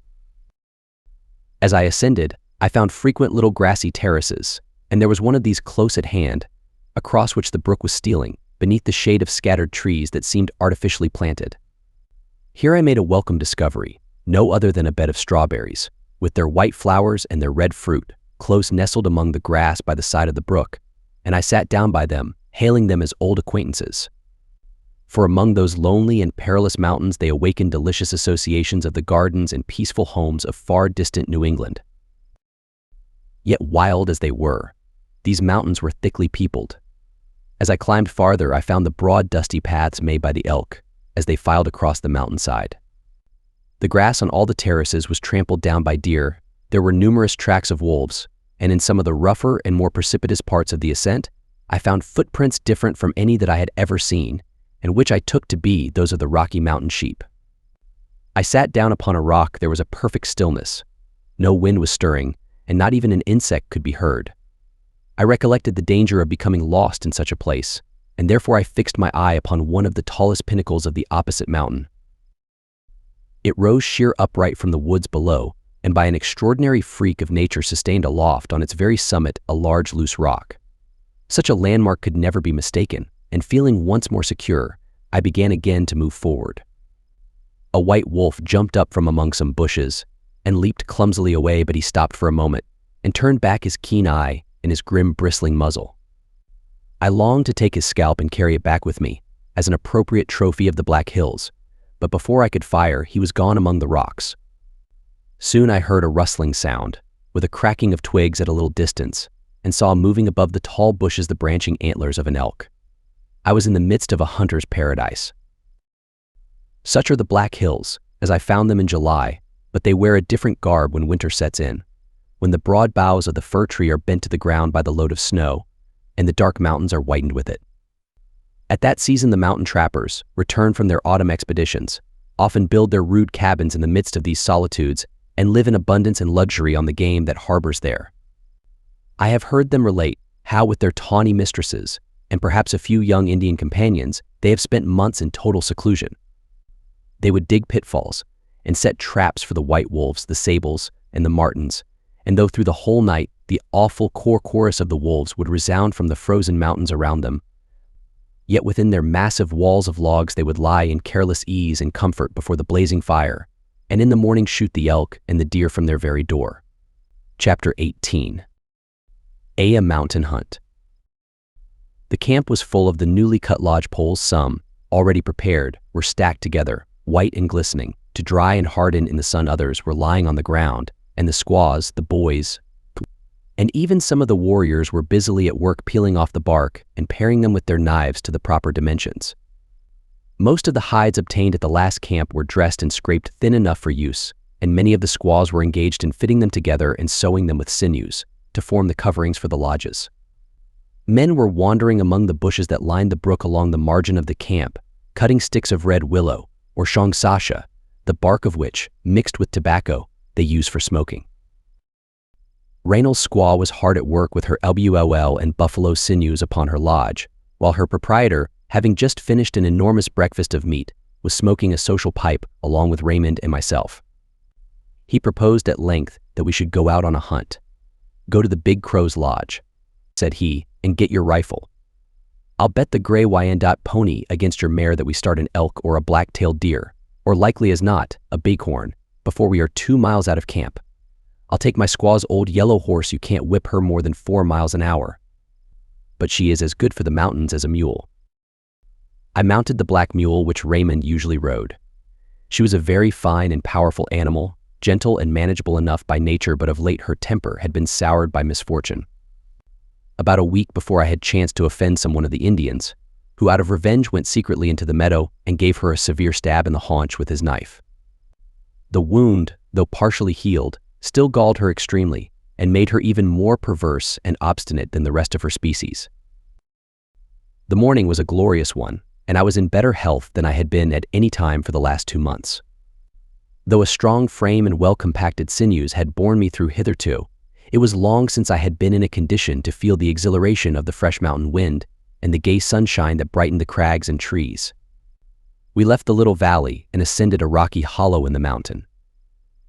As I ascended, I found frequent little grassy terraces, and there was one of these close at hand, across which the brook was stealing, beneath the shade of scattered trees that seemed artificially planted. Here I made a welcome discovery, no other than a bed of strawberries, with their white flowers and their red fruit, close nestled among the grass by the side of the brook, and I sat down by them, hailing them as old acquaintances. For among those lonely and perilous mountains they awakened delicious associations of the gardens and peaceful homes of far distant New England. Yet wild as they were, these mountains were thickly peopled. As I climbed farther, I found the broad dusty paths made by the elk as they filed across the mountainside. The grass on all the terraces was trampled down by deer. There were numerous tracks of wolves, and in some of the rougher and more precipitous parts of the ascent, I found footprints different from any that I had ever seen, and which I took to be those of the Rocky Mountain sheep. I sat down upon a rock. There was a perfect stillness. No wind was stirring, and not even an insect could be heard. I recollected the danger of becoming lost in such a place, and therefore I fixed my eye upon one of the tallest pinnacles of the opposite mountain. It rose sheer upright from the woods below, and by an extraordinary freak of nature sustained aloft on its very summit a large loose rock. Such a landmark could never be mistaken, and feeling once more secure, I began again to move forward. A white wolf jumped up from among some bushes and leaped clumsily away, but he stopped for a moment and turned back his keen eye and his grim bristling muzzle. I longed to take his scalp and carry it back with me as an appropriate trophy of the Black Hills, but before I could fire, he was gone among the rocks. Soon I heard a rustling sound, with a cracking of twigs at a little distance, and saw moving above the tall bushes the branching antlers of an elk. I was in the midst of a hunter's paradise. Such are the Black Hills, as I found them in July, but they wear a different garb when winter sets in, when the broad boughs of the fir tree are bent to the ground by the load of snow, and the dark mountains are whitened with it. At that season the mountain trappers, returned from their autumn expeditions, often build their rude cabins in the midst of these solitudes and live in abundance and luxury on the game that harbors there. I have heard them relate how with their tawny mistresses, and perhaps a few young Indian companions, they have spent months in total seclusion. They would dig pitfalls and set traps for the white wolves, the sables, and the martens, and though through the whole night the awful chorus of the wolves would resound from the frozen mountains around them, yet within their massive walls of logs they would lie in careless ease and comfort before the blazing fire, and in the morning shoot the elk and the deer from their very door. Chapter 18. A Mountain Hunt. The camp was full of the newly cut lodge poles. Some, already prepared, were stacked together, white and glistening, to dry and harden in the sun. Others were lying on the ground, and the squaws, the boys, and even some of the warriors were busily at work peeling off the bark and paring them with their knives to the proper dimensions. Most of the hides obtained at the last camp were dressed and scraped thin enough for use, and many of the squaws were engaged in fitting them together and sewing them with sinews to form the coverings for the lodges. Men were wandering among the bushes that lined the brook along the margin of the camp, cutting sticks of red willow, or shongsasha, the bark of which, mixed with tobacco, they use for smoking. Raynol's squaw was hard at work with her LBUL and buffalo sinews upon her lodge, while her proprietor, having just finished an enormous breakfast of meat, was smoking a social pipe along with Raymond and myself. He proposed at length that we should go out on a hunt. "Go to the Big Crow's lodge," said he, "and get your rifle. I'll bet the gray Wyandotte pony against your mare that we start an elk or a black-tailed deer, or likely as not, a bighorn, before we are 2 miles out of camp. I'll take my squaw's old yellow horse. You can't whip her more than 4 miles an hour. But she is as good for the mountains as a mule." I mounted the black mule which Raymond usually rode. She was a very fine and powerful animal, gentle and manageable enough by nature, but of late her temper had been soured by misfortune. About a week before I had chanced to offend some one of the Indians, who out of revenge went secretly into the meadow and gave her a severe stab in the haunch with his knife. The wound, though partially healed, still galled her extremely and made her even more perverse and obstinate than the rest of her species. The morning was a glorious one, and I was in better health than I had been at any time for the last 2 months. Though a strong frame and well-compacted sinews had borne me through hitherto, It was long since I had been in a condition to feel the exhilaration of the fresh mountain wind and the gay sunshine that brightened the crags and trees. We left the little valley and ascended a rocky hollow in the mountain.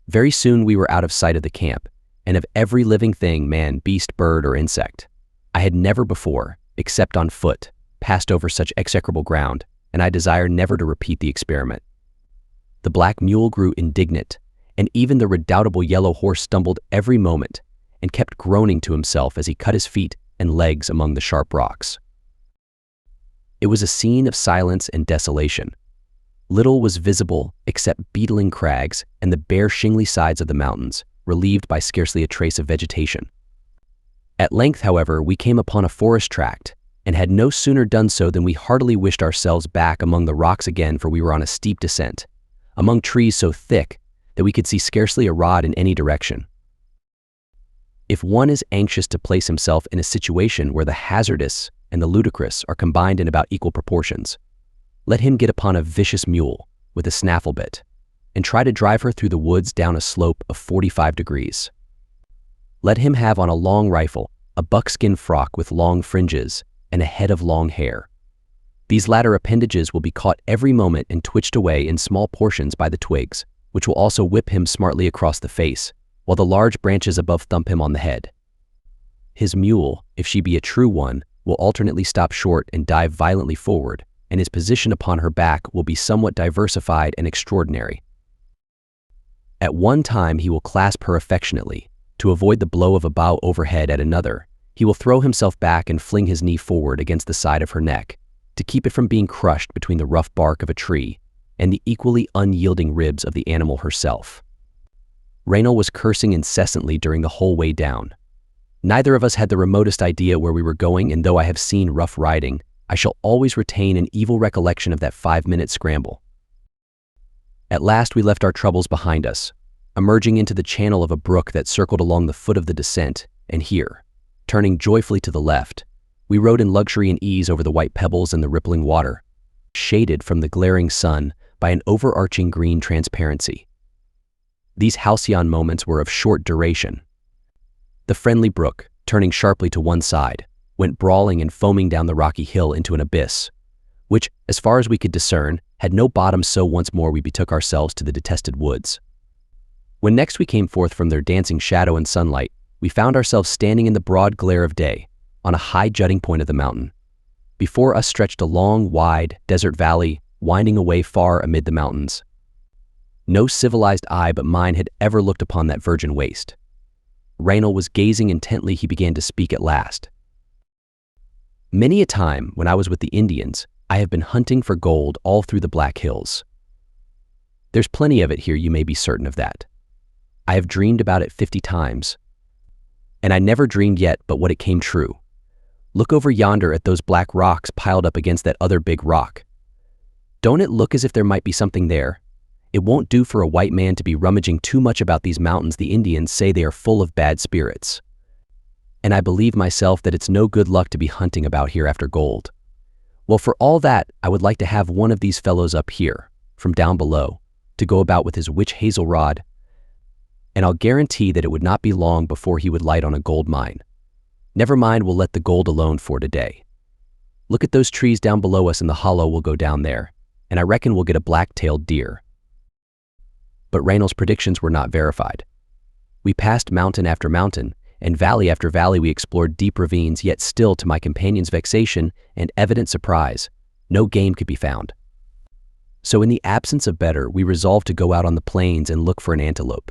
Very soon we were out of sight of the camp, and of every living thing, man, beast, bird, or insect. I had never before, except on foot, passed over such execrable ground, and I desire never to repeat the experiment. The black mule grew indignant, and even the redoubtable yellow horse stumbled every moment and kept groaning to himself as he cut his feet and legs among the sharp rocks. It was a scene of silence and desolation. Little was visible except beetling crags and the bare shingly sides of the mountains, relieved by scarcely a trace of vegetation. At length, however, we came upon a forest tract, and had no sooner done so than we heartily wished ourselves back among the rocks again, for we were on a steep descent, among trees so thick that we could see scarcely a rod in any direction. If one is anxious to place himself in a situation where the hazardous and the ludicrous are combined in about equal proportions, let him get upon a vicious mule with a snaffle bit and try to drive her through the woods down a slope of 45 degrees. Let him have on a long rifle a buckskin frock with long fringes and a head of long hair. These latter appendages will be caught every moment and twitched away in small portions by the twigs, which will also whip him smartly across the face, while the large branches above thump him on the head. His mule, if she be a true one, will alternately stop short and dive violently forward, and his position upon her back will be somewhat diversified and extraordinary. At one time he will clasp her affectionately. To avoid the blow of a bough overhead at another, he will throw himself back and fling his knee forward against the side of her neck, to keep it from being crushed between the rough bark of a tree and the equally unyielding ribs of the animal herself. Raynal was cursing incessantly during the whole way down. Neither of us had the remotest idea where we were going, and though I have seen rough riding, I shall always retain an evil recollection of that 5-minute scramble. At last we left our troubles behind us, emerging into the channel of a brook that circled along the foot of the descent, and here, turning joyfully to the left, we rode in luxury and ease over the white pebbles and the rippling water, shaded from the glaring sun by an overarching green transparency. These halcyon moments were of short duration. The friendly brook, turning sharply to one side, went brawling and foaming down the rocky hill into an abyss, which, as far as we could discern, had no bottom, so once more we betook ourselves to the detested woods. When next we came forth from their dancing shadow and sunlight, we found ourselves standing in the broad glare of day, on a high jutting point of the mountain. Before us stretched a long, wide, desert valley, winding away far amid the mountains. No civilized eye but mine had ever looked upon that virgin waste. Raynal was gazing intently. He began to speak at last. Many a time, when I was with the Indians, I have been hunting for gold all through the Black Hills. There's plenty of it here, you may be certain of that. I have dreamed about it 50 times. And I never dreamed yet but what it came true. Look over yonder at those black rocks piled up against that other big rock. Don't it look as if there might be something there? It won't do for a white man to be rummaging too much about these mountains. The Indians say they are full of bad spirits. And I believe myself that it's no good luck to be hunting about here after gold. Well, for all that, I would like to have one of these fellows up here, from down below, to go about with his witch hazel rod, and I'll guarantee that it would not be long before he would light on a gold mine. Never mind, we'll let the gold alone for today. Look at those trees down below us in the hollow. We'll go down there, and I reckon we'll get a black-tailed deer. But Raynal's predictions were not verified. We passed mountain after mountain, and valley after valley. We explored deep ravines, yet still, to my companion's vexation and evident surprise, no game could be found. So in the absence of better, we resolved to go out on the plains and look for an antelope.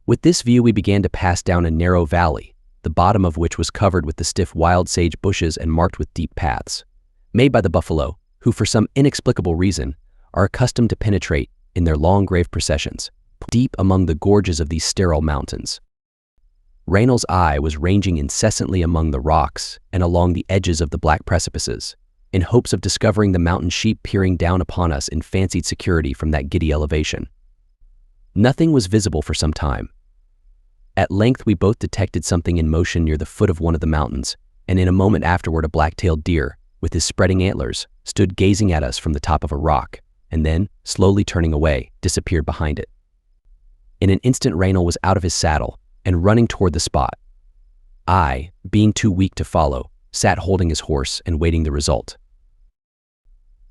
With this view we began to pass down a narrow valley, the bottom of which was covered with the stiff wild sage bushes and marked with deep paths, made by the buffalo, who for some inexplicable reason are accustomed to penetrate, in their long grave processions, deep among the gorges of these sterile mountains. Raynal's eye was ranging incessantly among the rocks and along the edges of the black precipices, in hopes of discovering the mountain sheep peering down upon us in fancied security from that giddy elevation. Nothing was visible for some time. At length we both detected something in motion near the foot of one of the mountains, and in a moment afterward a black-tailed deer, with his spreading antlers, stood gazing at us from the top of a rock, and then, slowly turning away, disappeared behind it. In an instant Raynal was out of his saddle, and running toward the spot. I, being too weak to follow, sat holding his horse and waiting the result.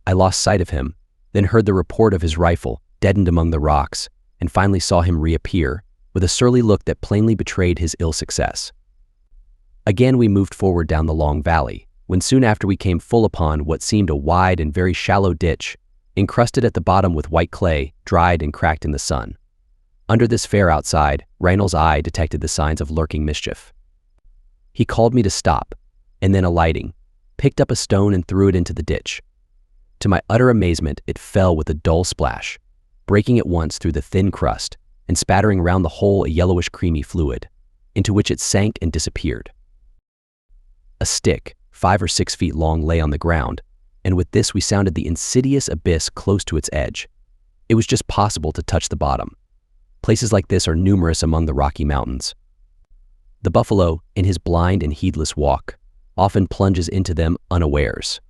I lost sight of him, then heard the report of his rifle, deadened among the rocks, and finally saw him reappear, with a surly look that plainly betrayed his ill success. Again we moved forward down the long valley, when soon after we came full upon what seemed a wide and very shallow ditch, encrusted at the bottom with white clay, dried and cracked in the sun. Under this fair outside, Raynol's eye detected the signs of lurking mischief. He called me to stop, and then alighting, picked up a stone and threw it into the ditch. To my utter amazement, it fell with a dull splash, breaking at once through the thin crust and spattering round the hole a yellowish creamy fluid, into which it sank and disappeared. A stick, 5 or 6 feet long, lay on the ground, and with this we sounded the insidious abyss close to its edge. It was just possible to touch the bottom. Places like this are numerous among the Rocky Mountains. The buffalo, in his blind and heedless walk, often plunges into them unawares.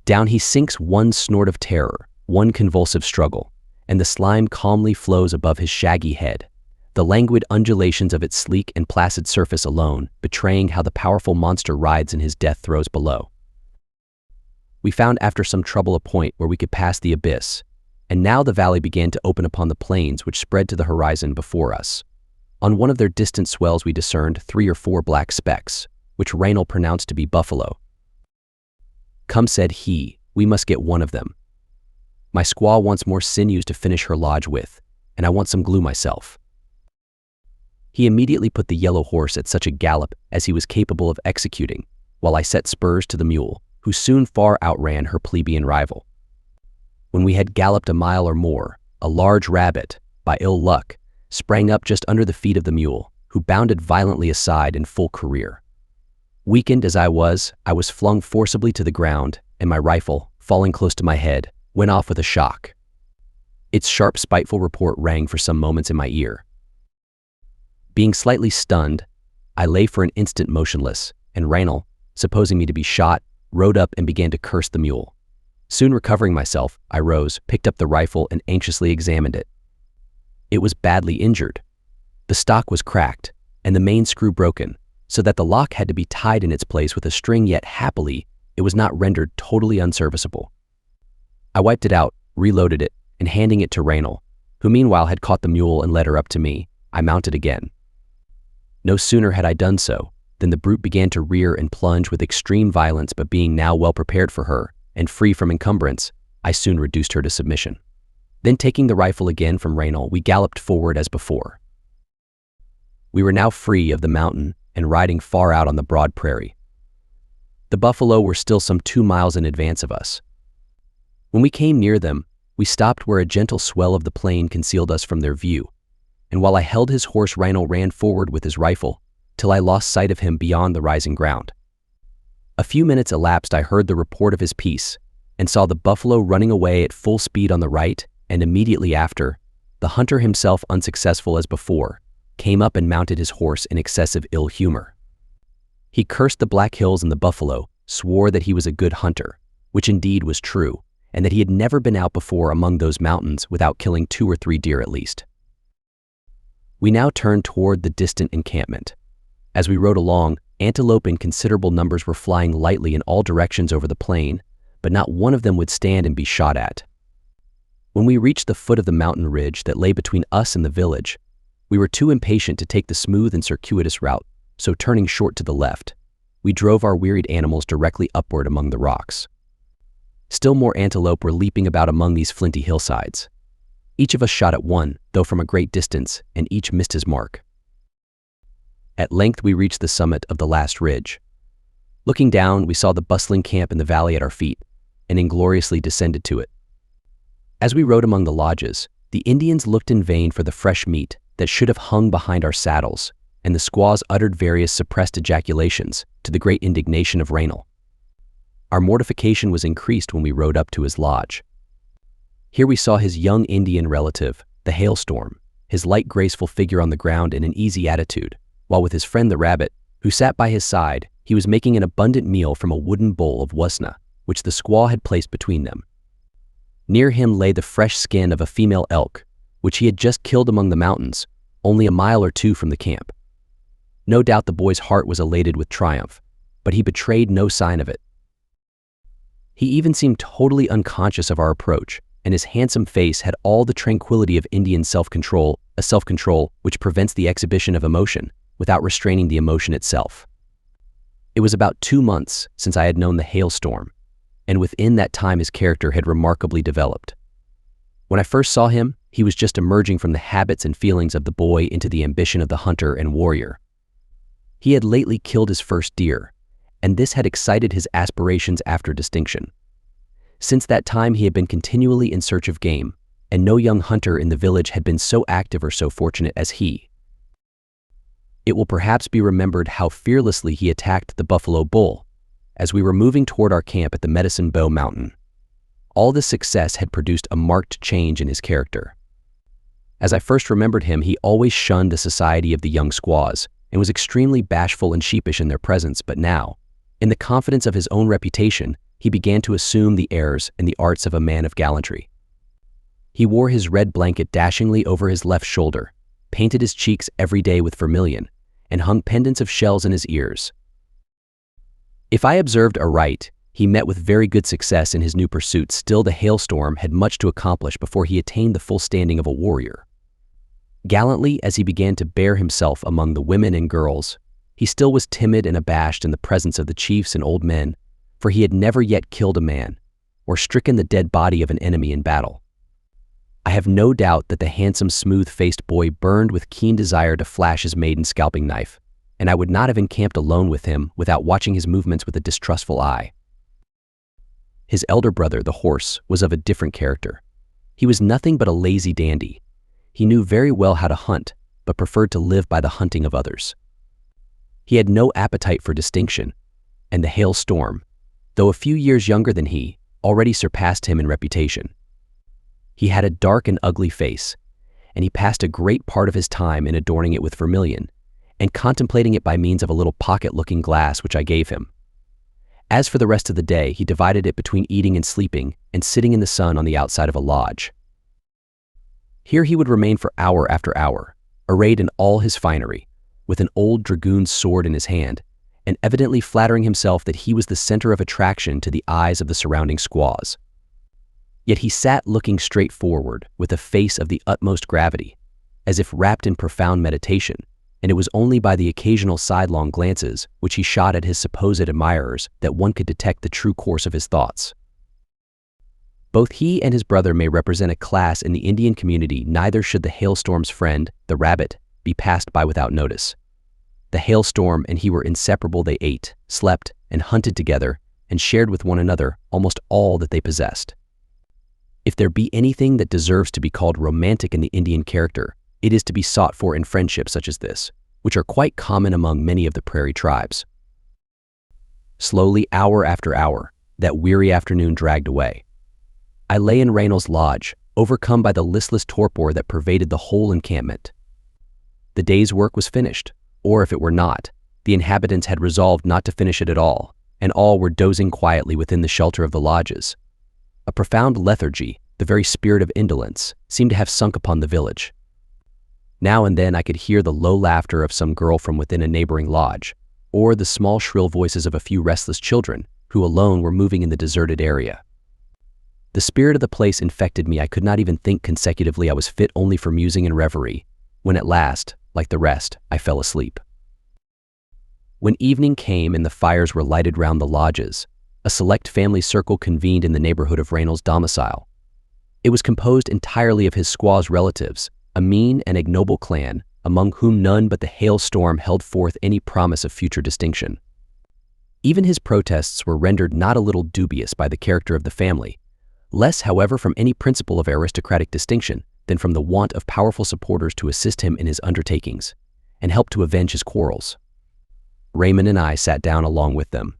Down he sinks, one snort of terror, one convulsive struggle, and the slime calmly flows above his shaggy head, the languid undulations of its sleek and placid surface alone betraying how the powerful monster rides in his death throes below. We found after some trouble a point where we could pass the abyss, and now the valley began to open upon the plains which spread to the horizon before us. On one of their distant swells we discerned 3 or 4 black specks, which Raynal pronounced to be buffalo. "Come," said he, "we must get one of them. My squaw wants more sinews to finish her lodge with, and I want some glue myself." He immediately put the yellow horse at such a gallop as he was capable of executing, while I set spurs to the mule, who soon far outran her plebeian rival. When we had galloped a mile or more, a large rabbit, by ill luck, sprang up just under the feet of the mule, who bounded violently aside in full career. Weakened as I was flung forcibly to the ground, and my rifle, falling close to my head, went off with a shock. Its sharp, spiteful report rang for some moments in my ear. Being slightly stunned, I lay for an instant motionless, and Raynal, supposing me to be shot, rode up and began to curse the mule. Soon recovering myself, I rose, picked up the rifle, and anxiously examined it. It was badly injured. The stock was cracked, and the main screw broken, so that the lock had to be tied in its place with a string, yet happily it was not rendered totally unserviceable. I wiped it out, reloaded it, and handing it to Raynal, who meanwhile had caught the mule and led her up to me, I mounted again. No sooner had I done so than the brute began to rear and plunge with extreme violence, but being now well prepared for her, and free from encumbrance, I soon reduced her to submission. Then taking the rifle again from Raynal, we galloped forward as before. We were now free of the mountain and riding far out on the broad prairie. The buffalo were still some 2 miles in advance of us. When we came near them, we stopped where a gentle swell of the plain concealed us from their view, and while I held his horse, Raynal ran forward with his rifle, till I lost sight of him beyond the rising ground. A few minutes elapsed. I heard the report of his piece, and saw the buffalo running away at full speed on the right, and immediately after, the hunter himself, unsuccessful as before, came up and mounted his horse in excessive ill humor. He cursed the Black Hills and the buffalo, swore that he was a good hunter, which indeed was true, and that he had never been out before among those mountains without killing 2 or 3 deer at least. We now turned toward the distant encampment. As we rode along, antelope in considerable numbers were flying lightly in all directions over the plain, but not one of them would stand and be shot at. When we reached the foot of the mountain ridge that lay between us and the village, we were too impatient to take the smooth and circuitous route, so turning short to the left, we drove our wearied animals directly upward among the rocks. Still more antelope were leaping about among these flinty hillsides. Each of us shot at one, though from a great distance, and each missed his mark. At length we reached the summit of the last ridge. Looking down, we saw the bustling camp in the valley at our feet, and ingloriously descended to it. As we rode among the lodges, the Indians looked in vain for the fresh meat that should have hung behind our saddles, and the squaws uttered various suppressed ejaculations, to the great indignation of Raynal. Our mortification was increased when we rode up to his lodge. Here we saw his young Indian relative, the Hailstorm, his light graceful figure on the ground in an easy attitude, while with his friend the rabbit, who sat by his side, he was making an abundant meal from a wooden bowl of wasna, which the squaw had placed between them. Near him lay the fresh skin of a female elk, which he had just killed among the mountains, only a mile or two from the camp. No doubt the boy's heart was elated with triumph, but he betrayed no sign of it. He even seemed totally unconscious of our approach, and his handsome face had all the tranquility of Indian self-control, a self-control which prevents the exhibition of emotion without restraining the emotion itself. It was about 2 months since I had known the hailstorm, and within that time his character had remarkably developed. When I first saw him, he was just emerging from the habits and feelings of the boy into the ambition of the hunter and warrior. He had lately killed his first deer, and this had excited his aspirations after distinction. Since that time he had been continually in search of game, and no young hunter in the village had been so active or so fortunate as he. It will perhaps be remembered how fearlessly he attacked the buffalo bull as we were moving toward our camp at the Medicine Bow Mountain. All this success had produced a marked change in his character. As I first remembered him, he always shunned the society of the young squaws and was extremely bashful and sheepish in their presence, but now, in the confidence of his own reputation, he began to assume the airs and the arts of a man of gallantry. He wore his red blanket dashingly over his left shoulder, painted his cheeks every day with vermilion, and hung pendants of shells in his ears. If I observed aright, he met with very good success in his new pursuit. Still, the hailstorm had much to accomplish before he attained the full standing of a warrior. Gallantly as he began to bear himself among the women and girls, he still was timid and abashed in the presence of the chiefs and old men, for he had never yet killed a man or stricken the dead body of an enemy in battle. I have no doubt that the handsome, smooth-faced boy burned with keen desire to flash his maiden scalping knife, and I would not have encamped alone with him without watching his movements with a distrustful eye. His elder brother, the horse, was of a different character. He was nothing but a lazy dandy. He knew very well how to hunt, but preferred to live by the hunting of others. He had no appetite for distinction, and the hailstorm, though a few years younger than he, already surpassed him in reputation. He had a dark and ugly face, and he passed a great part of his time in adorning it with vermilion and contemplating it by means of a little pocket-looking glass which I gave him. As for the rest of the day, he divided it between eating and sleeping and sitting in the sun on the outside of a lodge. Here he would remain for hour after hour, arrayed in all his finery, with an old dragoon's sword in his hand, and evidently flattering himself that he was the center of attraction to the eyes of the surrounding squaws. Yet he sat looking straight forward with a face of the utmost gravity, as if wrapped in profound meditation, and it was only by the occasional sidelong glances which he shot at his supposed admirers that one could detect the true course of his thoughts. Both he and his brother may represent a class in the Indian community. Neither should the hailstorm's friend, the rabbit, be passed by without notice. The hailstorm and he were inseparable. They ate, slept, and hunted together, and shared with one another almost all that they possessed. If there be anything that deserves to be called romantic in the Indian character, it is to be sought for in friendships such as this, which are quite common among many of the prairie tribes. Slowly, hour after hour, that weary afternoon dragged away. I lay in Raynol's lodge, overcome by the listless torpor that pervaded the whole encampment. The day's work was finished, or if it were not, the inhabitants had resolved not to finish it at all, and all were dozing quietly within the shelter of the lodges. A profound lethargy, the very spirit of indolence, seemed to have sunk upon the village. Now and then I could hear the low laughter of some girl from within a neighboring lodge, or the small shrill voices of a few restless children who alone were moving in the deserted area. The spirit of the place infected me. I could not even think consecutively. I was fit only for musing and reverie, when at last, like the rest, I fell asleep. When evening came and the fires were lighted round the lodges, a select family circle convened in the neighborhood of Raynol's domicile. It was composed entirely of his squaw's relatives, a mean and ignoble clan, among whom none but the hailstorm held forth any promise of future distinction. Even his protests were rendered not a little dubious by the character of the family, less, however, from any principle of aristocratic distinction than from the want of powerful supporters to assist him in his undertakings and help to avenge his quarrels. Raymond and I sat down along with them.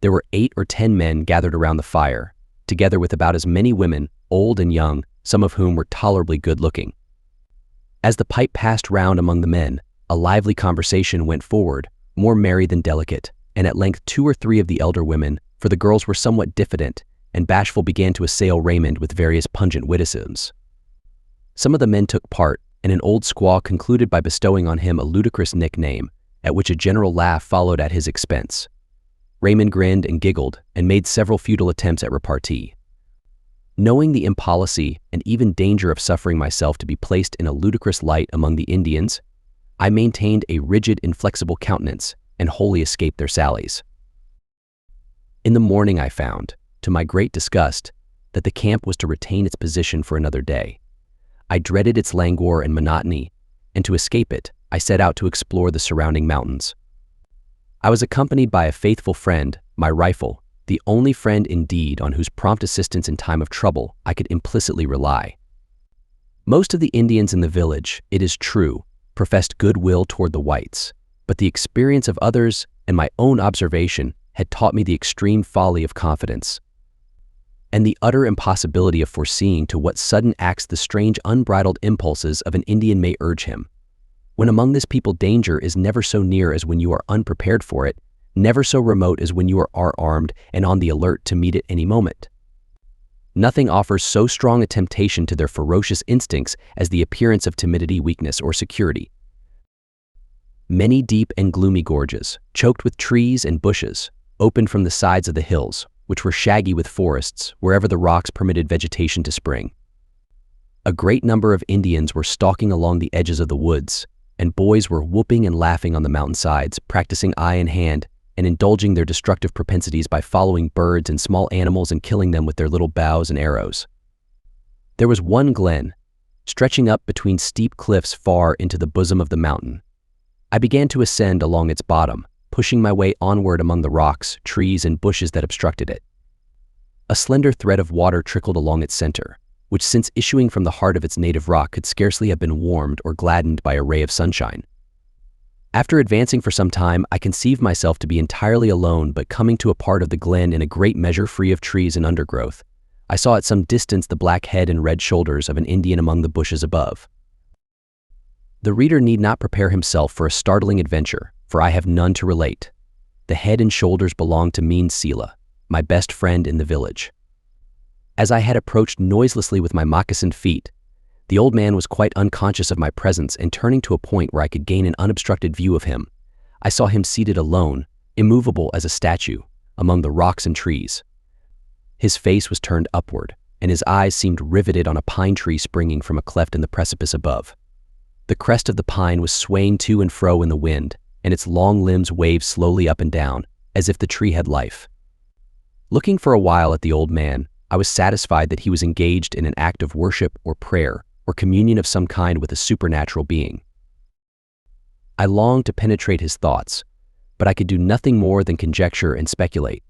There were 8 or 10 men gathered around the fire, together with about as many women, old and young, some of whom were tolerably good-looking. As the pipe passed round among the men, a lively conversation went forward, more merry than delicate, and at length 2 or 3 of the elder women, for the girls were somewhat diffident and bashful, began to assail Raymond with various pungent witticisms. Some of the men took part, and an old squaw concluded by bestowing on him a ludicrous nickname, at which a general laugh followed at his expense. Raymond grinned and giggled and made several futile attempts at repartee. Knowing the impolicy and even danger of suffering myself to be placed in a ludicrous light among the Indians, I maintained a rigid, inflexible countenance and wholly escaped their sallies. In the morning I found, to my great disgust, that the camp was to retain its position for another day. I dreaded its languor and monotony, and to escape it, I set out to explore the surrounding mountains. I was accompanied by a faithful friend, my rifle, the only friend indeed on whose prompt assistance in time of trouble I could implicitly rely. Most of the Indians in the village, it is true, professed goodwill toward the whites, but the experience of others and my own observation had taught me the extreme folly of confidence, and the utter impossibility of foreseeing to what sudden acts the strange unbridled impulses of an Indian may urge him. When among this people danger is never so near as when you are unprepared for it, never so remote as when you are armed and on the alert to meet it any moment. Nothing offers so strong a temptation to their ferocious instincts as the appearance of timidity, weakness, or security. Many deep and gloomy gorges, choked with trees and bushes, opened from the sides of the hills, which were shaggy with forests wherever the rocks permitted vegetation to spring. A great number of Indians were stalking along the edges of the woods, and boys were whooping and laughing on the mountainsides, practicing eye in hand, and indulging their destructive propensities by following birds and small animals and killing them with their little bows and arrows. There was one glen, stretching up between steep cliffs far into the bosom of the mountain. I began to ascend along its bottom, pushing my way onward among the rocks, trees, and bushes that obstructed it. A slender thread of water trickled along its center, which since issuing from the heart of its native rock could scarcely have been warmed or gladdened by a ray of sunshine. After advancing for some time, I conceived myself to be entirely alone, but coming to a part of the glen in a great measure free of trees and undergrowth, I saw at some distance the black head and red shoulders of an Indian among the bushes above. The reader need not prepare himself for a startling adventure, for I have none to relate. The head and shoulders belonged to mean Sela, my best friend in the village. As I had approached noiselessly with my moccasined feet, the old man was quite unconscious of my presence, and turning to a point where I could gain an unobstructed view of him, I saw him seated alone, immovable as a statue, among the rocks and trees. His face was turned upward, and his eyes seemed riveted on a pine tree springing from a cleft in the precipice above. The crest of the pine was swaying to and fro in the wind, and its long limbs waved slowly up and down, as if the tree had life. Looking for a while at the old man, I was satisfied that he was engaged in an act of worship or prayer, or communion of some kind with a supernatural being. I longed to penetrate his thoughts, but I could do nothing more than conjecture and speculate.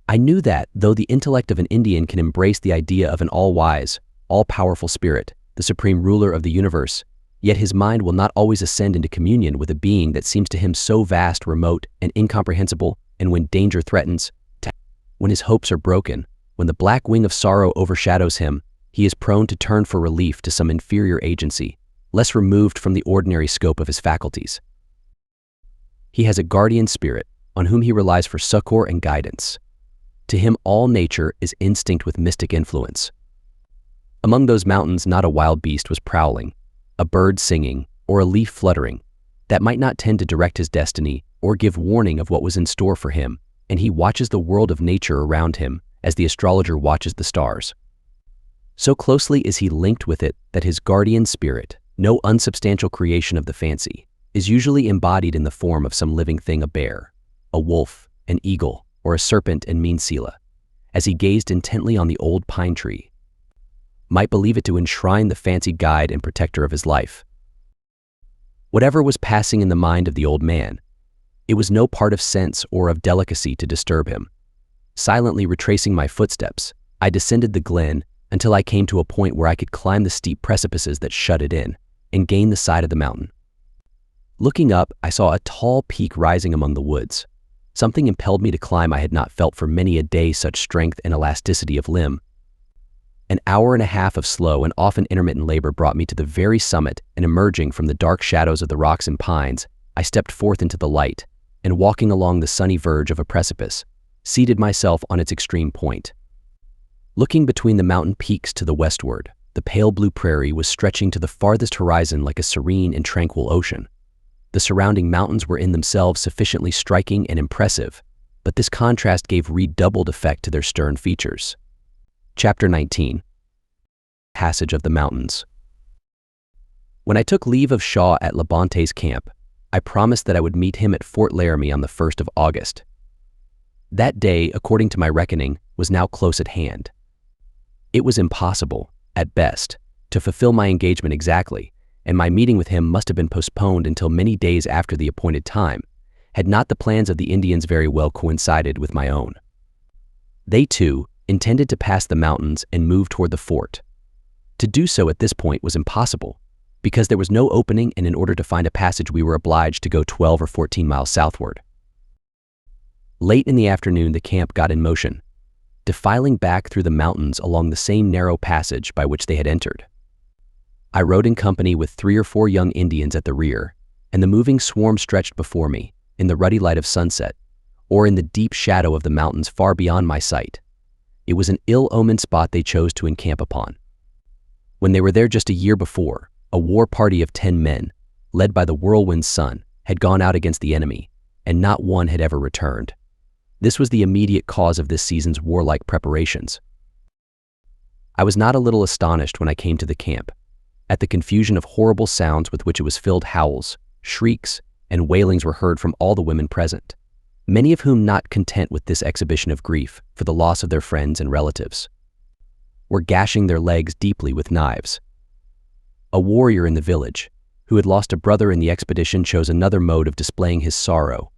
I knew that, though the intellect of an Indian can embrace the idea of an all-wise, all-powerful spirit, the supreme ruler of the universe, yet his mind will not always ascend into communion with a being that seems to him so vast, remote, and incomprehensible, and when danger threatens, when his hopes are broken, when the black wing of sorrow overshadows him, he is prone to turn for relief to some inferior agency, less removed from the ordinary scope of his faculties. He has a guardian spirit, on whom he relies for succor and guidance. To him all nature is instinct with mystic influence. Among those mountains not a wild beast was prowling, a bird singing, or a leaf fluttering, that might not tend to direct his destiny or give warning of what was in store for him, and he watches the world of nature around him as the astrologer watches the stars. So closely is he linked with it that his guardian spirit, no unsubstantial creation of the fancy, is usually embodied in the form of some living thing, a bear, a wolf, an eagle, or a serpent and mean Sela, as he gazed intently on the old pine tree, might believe it to enshrine the fancied guide and protector of his life. Whatever was passing in the mind of the old man, it was no part of sense or of delicacy to disturb him. Silently retracing my footsteps, I descended the glen until I came to a point where I could climb the steep precipices that shut it in and gain the side of the mountain. Looking up, I saw a tall peak rising among the woods. Something impelled me to climb I had not felt for many a day such strength and elasticity of limb. An hour and a half of slow and often intermittent labor brought me to the very summit, and emerging from the dark shadows of the rocks and pines, I stepped forth into the light, and walking along the sunny verge of a precipice, seated myself on its extreme point. Looking between the mountain peaks to the westward, the pale blue prairie was stretching to the farthest horizon like a serene and tranquil ocean. The surrounding mountains were in themselves sufficiently striking and impressive, but this contrast gave redoubled effect to their stern features. Chapter 19. Passage of the Mountains. When I took leave of Shaw at Labonte's camp, I promised that I would meet him at Fort Laramie on the 1st of August. That day, according to my reckoning, was now close at hand. It was impossible, at best, to fulfill my engagement exactly, and my meeting with him must have been postponed until many days after the appointed time, had not the plans of the Indians very well coincided with my own. They, too, intended to pass the mountains and move toward the fort. To do so at this point was impossible, because there was no opening, and in order to find a passage we were obliged to go 12 or 14 miles southward. Late in the afternoon the camp got in motion, defiling back through the mountains along the same narrow passage by which they had entered. I rode in company with 3 or 4 young Indians at the rear, and the moving swarm stretched before me, in the ruddy light of sunset, or in the deep shadow of the mountains far beyond my sight. It was an ill-omened spot they chose to encamp upon. When they were there just a year before, a war party of 10 men, led by the whirlwind's son, had gone out against the enemy, and not one had ever returned. This was the immediate cause of this season's warlike preparations. I was not a little astonished when I came to the camp, at the confusion of horrible sounds with which it was filled. Howls, shrieks, and wailings were heard from all the women present, many of whom, not content with this exhibition of grief for the loss of their friends and relatives, were gashing their legs deeply with knives. A warrior in the village, who had lost a brother in the expedition, chose another mode of displaying his sorrow.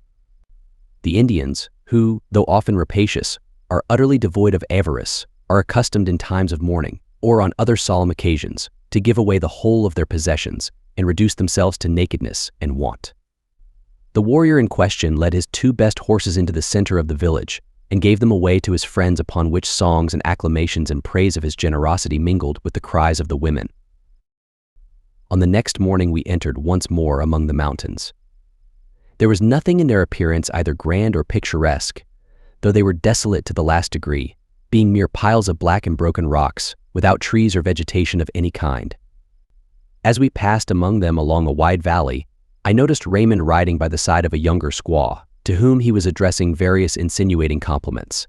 The Indians, who, though often rapacious, are utterly devoid of avarice, are accustomed in times of mourning, or on other solemn occasions, to give away the whole of their possessions and reduce themselves to nakedness and want. The warrior in question led his 2 best horses into the center of the village and gave them away to his friends, upon which songs and acclamations in praise of his generosity mingled with the cries of the women. On the next morning we entered once more among the mountains. There was nothing in their appearance either grand or picturesque, though they were desolate to the last degree, being mere piles of black and broken rocks, without trees or vegetation of any kind. As we passed among them along a wide valley, I noticed Raymond riding by the side of a younger squaw, to whom he was addressing various insinuating compliments.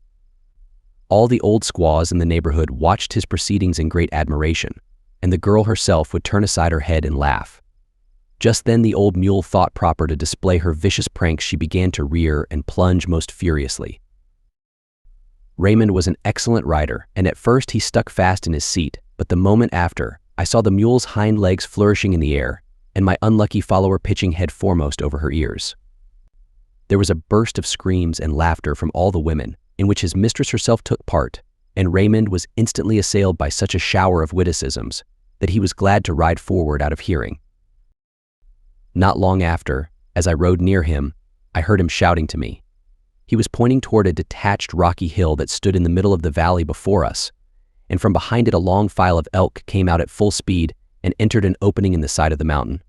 All the old squaws in the neighborhood watched his proceedings in great admiration, and the girl herself would turn aside her head and laugh. Just then the old mule thought proper to display her vicious pranks. She began to rear and plunge most furiously. Raymond was an excellent rider, and at first he stuck fast in his seat, but the moment after, I saw the mule's hind legs flourishing in the air, and my unlucky follower pitching head foremost over her ears. There was a burst of screams and laughter from all the women, in which his mistress herself took part, and Raymond was instantly assailed by such a shower of witticisms that he was glad to ride forward out of hearing. Not long after, as I rode near him, I heard him shouting to me. He was pointing toward a detached rocky hill that stood in the middle of the valley before us, and from behind it a long file of elk came out at full speed and entered an opening in the side of the mountain.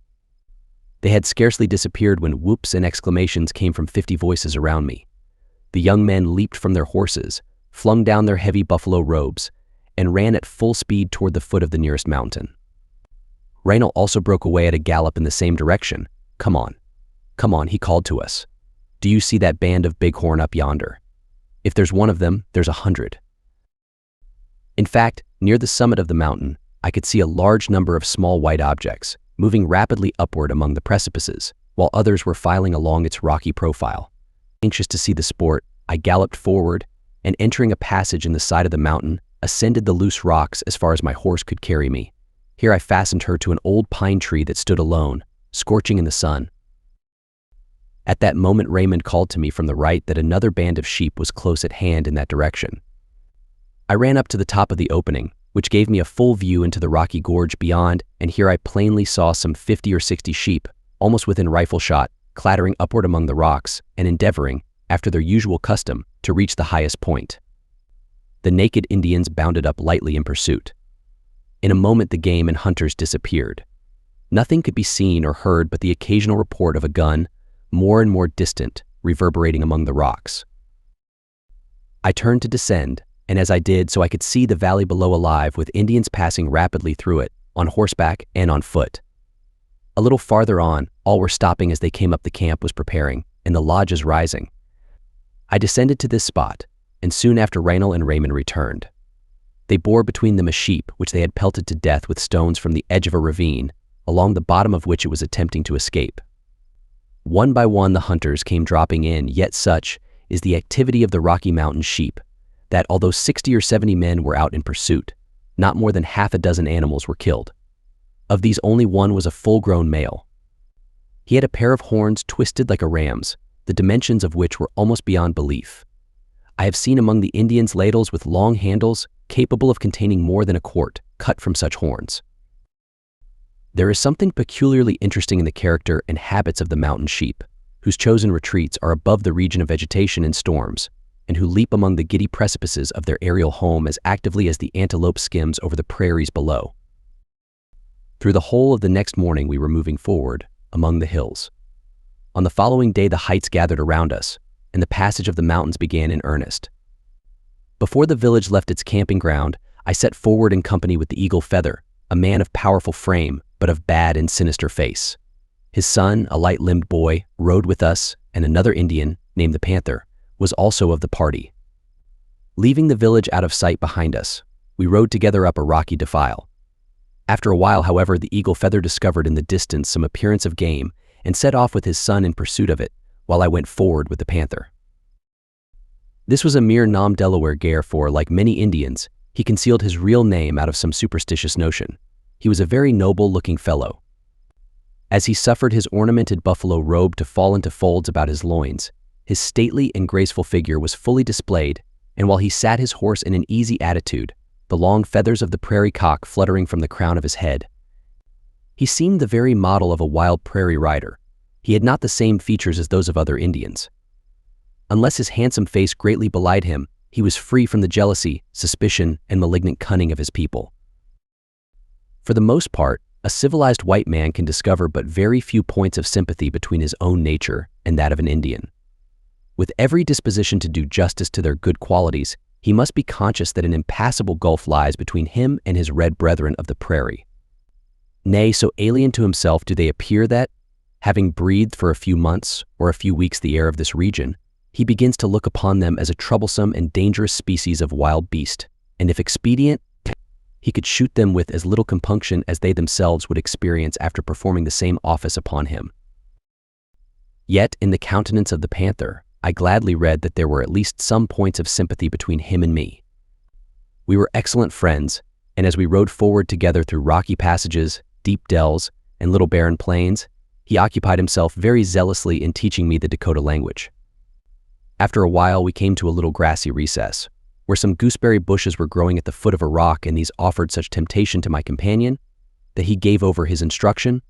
They had scarcely disappeared when whoops and exclamations came from 50 voices around me. The young men leaped from their horses, flung down their heavy buffalo robes, and ran at full speed toward the foot of the nearest mountain. Raynal also broke away at a gallop in the same direction. Come on, he called to us. Do you see that band of bighorn up yonder? If there's one of them, there's 100. In fact, near the summit of the mountain, I could see a large number of small white objects, moving rapidly upward among the precipices, while others were filing along its rocky profile. Anxious to see the sport, I galloped forward, and entering a passage in the side of the mountain, ascended the loose rocks as far as my horse could carry me. Here I fastened her to an old pine tree that stood alone, scorching in the sun. At that moment Raymond called to me from the right that another band of sheep was close at hand in that direction. I ran up to the top of the opening, which gave me a full view into the rocky gorge beyond, and here I plainly saw some 50 or 60 sheep, almost within rifle shot, clattering upward among the rocks and endeavoring, after their usual custom, to reach the highest point. The naked Indians bounded up lightly in pursuit. In a moment the game and hunters disappeared. Nothing could be seen or heard but the occasional report of a gun, more and more distant, reverberating among the rocks. I turned to descend, and as I did so I could see the valley below alive with Indians passing rapidly through it, on horseback and on foot. A little farther on, all were stopping as they came up. The camp was preparing, and the lodges rising. I descended to this spot, and soon after Raynal and Raymond returned. They bore between them a sheep which they had pelted to death with stones from the edge of a ravine, along the bottom of which it was attempting to escape. One by one the hunters came dropping in, yet such is the activity of the Rocky Mountain sheep, that although 60 or 70 men were out in pursuit, not more than half a dozen animals were killed. Of these only one was a full-grown male. He had a pair of horns twisted like a ram's, the dimensions of which were almost beyond belief. I have seen among the Indians ladles with long handles capable of containing more than a quart, cut from such horns. There is something peculiarly interesting in the character and habits of the mountain sheep, whose chosen retreats are above the region of vegetation in storms, and who leap among the giddy precipices of their aerial home as actively as the antelope skims over the prairies below. Through the whole of the next morning we were moving forward, among the hills. On the following day the heights gathered around us, and the passage of the mountains began in earnest. Before the village left its camping ground, I set forward in company with the Eagle Feather, a man of powerful frame, but of bad and sinister face. His son, a light-limbed boy, rode with us, and another Indian, named the Panther, was also of the party. Leaving the village out of sight behind us, we rode together up a rocky defile. After a while, however, the Eagle Feather discovered in the distance some appearance of game and set off with his son in pursuit of it, while I went forward with the Panther. This was a mere nom Delaware gare, for, like many Indians, he concealed his real name out of some superstitious notion. He was a very noble-looking fellow. As he suffered his ornamented buffalo robe to fall into folds about his loins, his stately and graceful figure was fully displayed, and while he sat his horse in an easy attitude, the long feathers of the prairie cock fluttering from the crown of his head, he seemed the very model of a wild prairie rider. He had not the same features as those of other Indians. Unless his handsome face greatly belied him, he was free from the jealousy, suspicion, and malignant cunning of his people. For the most part, a civilized white man can discover but very few points of sympathy between his own nature and that of an Indian. With every disposition to do justice to their good qualities, he must be conscious that an impassable gulf lies between him and his red brethren of the prairie. Nay, so alien to himself do they appear that, having breathed for a few months or a few weeks the air of this region, he begins to look upon them as a troublesome and dangerous species of wild beast, and if expedient, he could shoot them with as little compunction as they themselves would experience after performing the same office upon him. Yet, in the countenance of the Panther, I gladly read that there were at least some points of sympathy between him and me. We were excellent friends, and as we rode forward together through rocky passages, deep dells, and little barren plains, he occupied himself very zealously in teaching me the Dakota language. After a while we came to a little grassy recess, where some gooseberry bushes were growing at the foot of a rock, and these offered such temptation to my companion that he gave over his instruction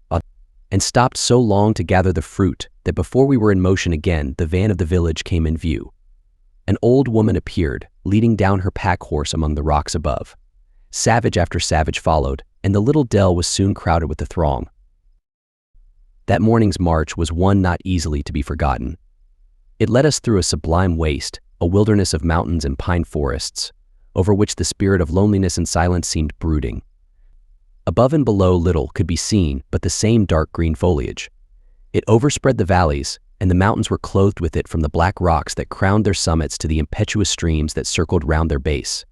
and stopped so long to gather the fruit that before we were in motion again, the van of the village came in view. An old woman appeared, leading down her pack horse among the rocks above. Savage after savage followed, and the little dell was soon crowded with the throng. That morning's march was one not easily to be forgotten. It led us through a sublime waste, a wilderness of mountains and pine forests, over which the spirit of loneliness and silence seemed brooding. Above and below little could be seen but the same dark green foliage. It overspread the valleys, and the mountains were clothed with it from the black rocks that crowned their summits to the impetuous streams that circled round their base.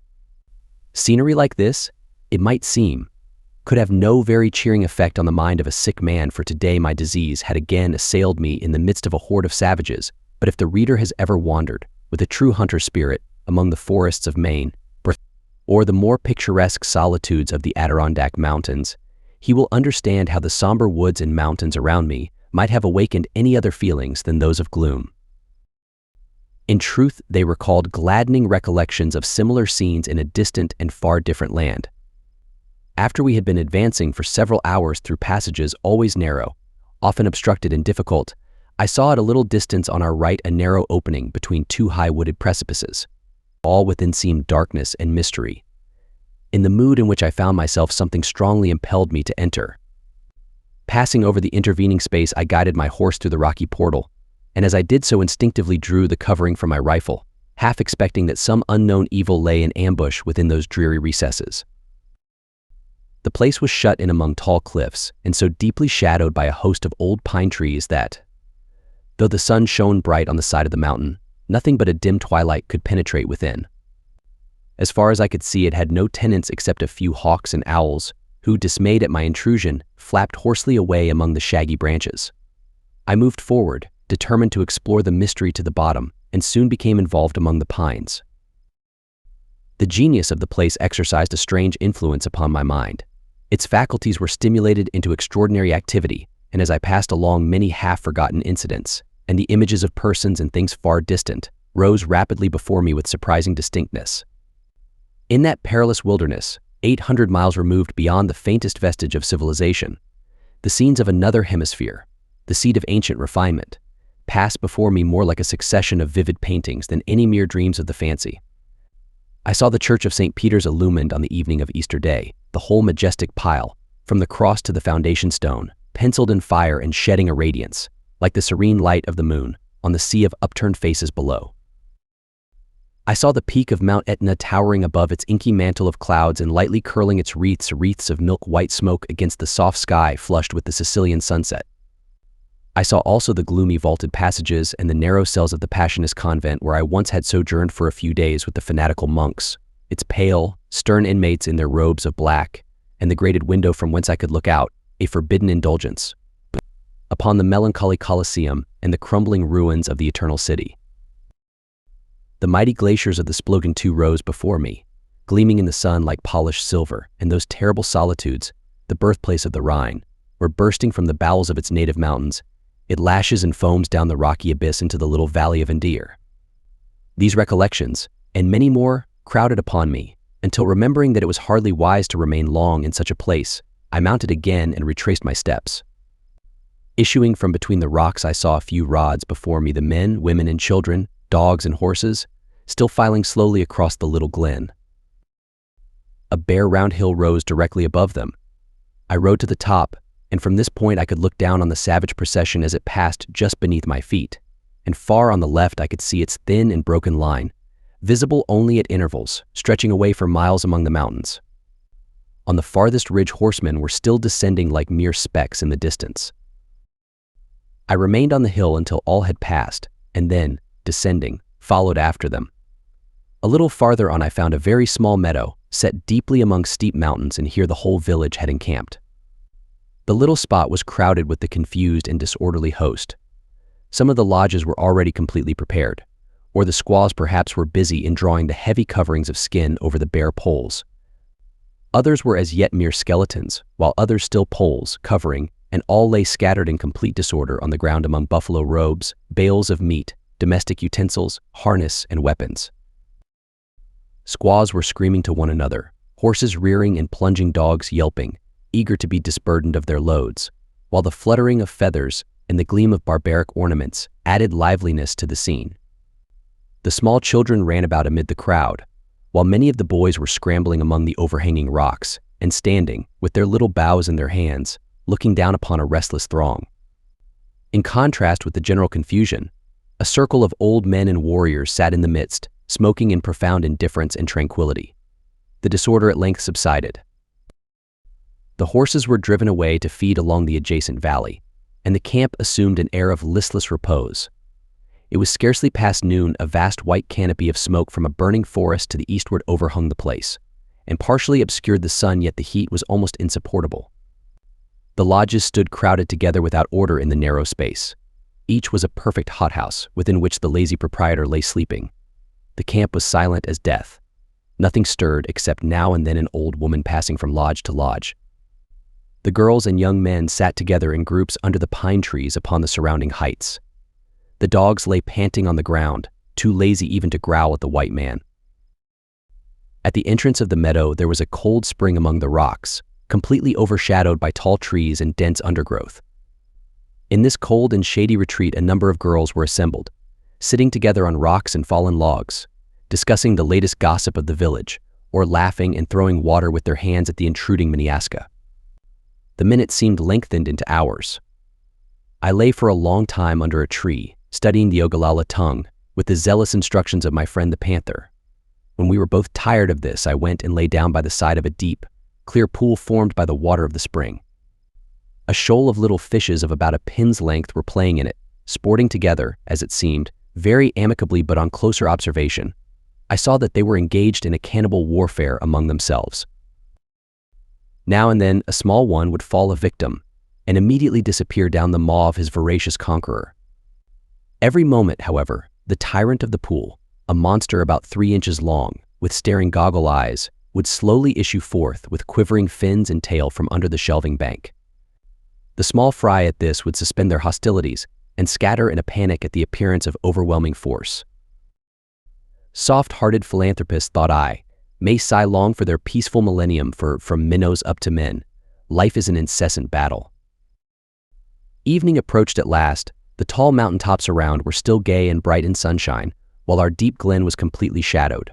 Scenery like this, it might seem, could have no very cheering effect on the mind of a sick man, for today my disease had again assailed me in the midst of a horde of savages. But if the reader has ever wandered, with a true hunter spirit, among the forests of Maine, or the more picturesque solitudes of the Adirondack Mountains, he will understand how the somber woods and mountains around me might have awakened any other feelings than those of gloom. In truth, they recalled gladdening recollections of similar scenes in a distant and far different land. After we had been advancing for several hours through passages always narrow, often obstructed and difficult, I saw at a little distance on our right a narrow opening between two high wooded precipices. All within seemed darkness and mystery. In the mood in which I found myself, something strongly impelled me to enter. Passing over the intervening space, I guided my horse through the rocky portal, and as I did so instinctively drew the covering from my rifle, half expecting that some unknown evil lay in ambush within those dreary recesses. The place was shut in among tall cliffs and so deeply shadowed by a host of old pine trees that, though the sun shone bright on the side of the mountain, nothing but a dim twilight could penetrate within. As far as I could see, it had no tenants except a few hawks and owls, who, dismayed at my intrusion, flapped hoarsely away among the shaggy branches. I moved forward, determined to explore the mystery to the bottom, and soon became involved among the pines. The genius of the place exercised a strange influence upon my mind. Its faculties were stimulated into extraordinary activity, and as I passed along, many half-forgotten incidents, and the images of persons and things far distant, rose rapidly before me with surprising distinctness. In that perilous wilderness, 800 miles removed beyond the faintest vestige of civilization, the scenes of another hemisphere, the seat of ancient refinement, passed before me more like a succession of vivid paintings than any mere dreams of the fancy. I saw the Church of St. Peter's illumined on the evening of Easter Day, the whole majestic pile, from the cross to the foundation stone, penciled in fire and shedding a radiance, like the serene light of the moon, on the sea of upturned faces below. I saw the peak of Mount Etna towering above its inky mantle of clouds and lightly curling its wreaths of milk-white smoke against the soft sky flushed with the Sicilian sunset. I saw also the gloomy vaulted passages and the narrow cells of the Passionist convent where I once had sojourned for a few days with the fanatical monks, its pale, stern inmates in their robes of black, and the grated window from whence I could look out, a forbidden indulgence, upon the melancholy Colosseum and the crumbling ruins of the Eternal City. The mighty glaciers of the Splugen too rose before me, gleaming in the sun like polished silver, and those terrible solitudes, the birthplace of the Rhine, where bursting from the bowels of its native mountains, it lashes and foams down the rocky abyss into the little valley of Andir. These recollections, and many more, crowded upon me, until remembering that it was hardly wise to remain long in such a place, I mounted again and retraced my steps. Issuing from between the rocks, I saw a few rods before me the men, women, and children, dogs and horses, still filing slowly across the little glen. A bare round hill rose directly above them. I rode to the top, and from this point I could look down on the savage procession as it passed just beneath my feet, and far on the left I could see its thin and broken line, visible only at intervals, stretching away for miles among the mountains. On the farthest ridge horsemen were still descending like mere specks in the distance. I remained on the hill until all had passed, and then, descending, followed after them. A little farther on I found a very small meadow, set deeply among steep mountains, and here the whole village had encamped. The little spot was crowded with the confused and disorderly host. Some of the lodges were already completely prepared, or the squaws perhaps were busy in drawing the heavy coverings of skin over the bare poles. Others were as yet mere skeletons, while others still poles, covering, and all lay scattered in complete disorder on the ground among buffalo robes, bales of meat, domestic utensils, harness, and weapons. Squaws were screaming to one another, horses rearing and plunging, dogs yelping, eager to be disburdened of their loads, while the fluttering of feathers and the gleam of barbaric ornaments added liveliness to the scene. The small children ran about amid the crowd, while many of the boys were scrambling among the overhanging rocks and standing, with their little boughs in their hands, looking down upon a restless throng. In contrast with the general confusion, a circle of old men and warriors sat in the midst, smoking in profound indifference and tranquility. The disorder at length subsided. The horses were driven away to feed along the adjacent valley, and the camp assumed an air of listless repose. It was scarcely past noon. A vast white canopy of smoke from a burning forest to the eastward overhung the place, and partially obscured the sun, yet the heat was almost insupportable. The lodges stood crowded together without order in the narrow space. Each was a perfect hothouse within which the lazy proprietor lay sleeping. The camp was silent as death. Nothing stirred except now and then an old woman passing from lodge to lodge. The girls and young men sat together in groups under the pine trees upon the surrounding heights. The dogs lay panting on the ground, too lazy even to growl at the white man. At the entrance of the meadow there was a cold spring among the rocks, completely overshadowed by tall trees and dense undergrowth. In this cold and shady retreat a number of girls were assembled, sitting together on rocks and fallen logs, discussing the latest gossip of the village, or laughing and throwing water with their hands at the intruding Miniaska. The minutes seemed lengthened into hours. I lay for a long time under a tree, studying the Ogallala tongue, with the zealous instructions of my friend the panther. When we were both tired of this, I went and lay down by the side of a deep, clear pool formed by the water of the spring. A shoal of little fishes of about a pin's length were playing in it, sporting together, as it seemed, very amicably, but on closer observation, I saw that they were engaged in a cannibal warfare among themselves. Now and then a small one would fall a victim and immediately disappear down the maw of his voracious conqueror. Every moment, however, the tyrant of the pool, a monster about 3 inches long, with staring goggle eyes, would slowly issue forth with quivering fins and tail from under the shelving bank. The small fry at this would suspend their hostilities and scatter in a panic at the appearance of overwhelming force. Soft-hearted philanthropists, thought I, may sigh long for their peaceful millennium, for from minnows up to men, life is an incessant battle. Evening approached at last. The tall mountaintops around were still gay and bright in sunshine, while our deep glen was completely shadowed.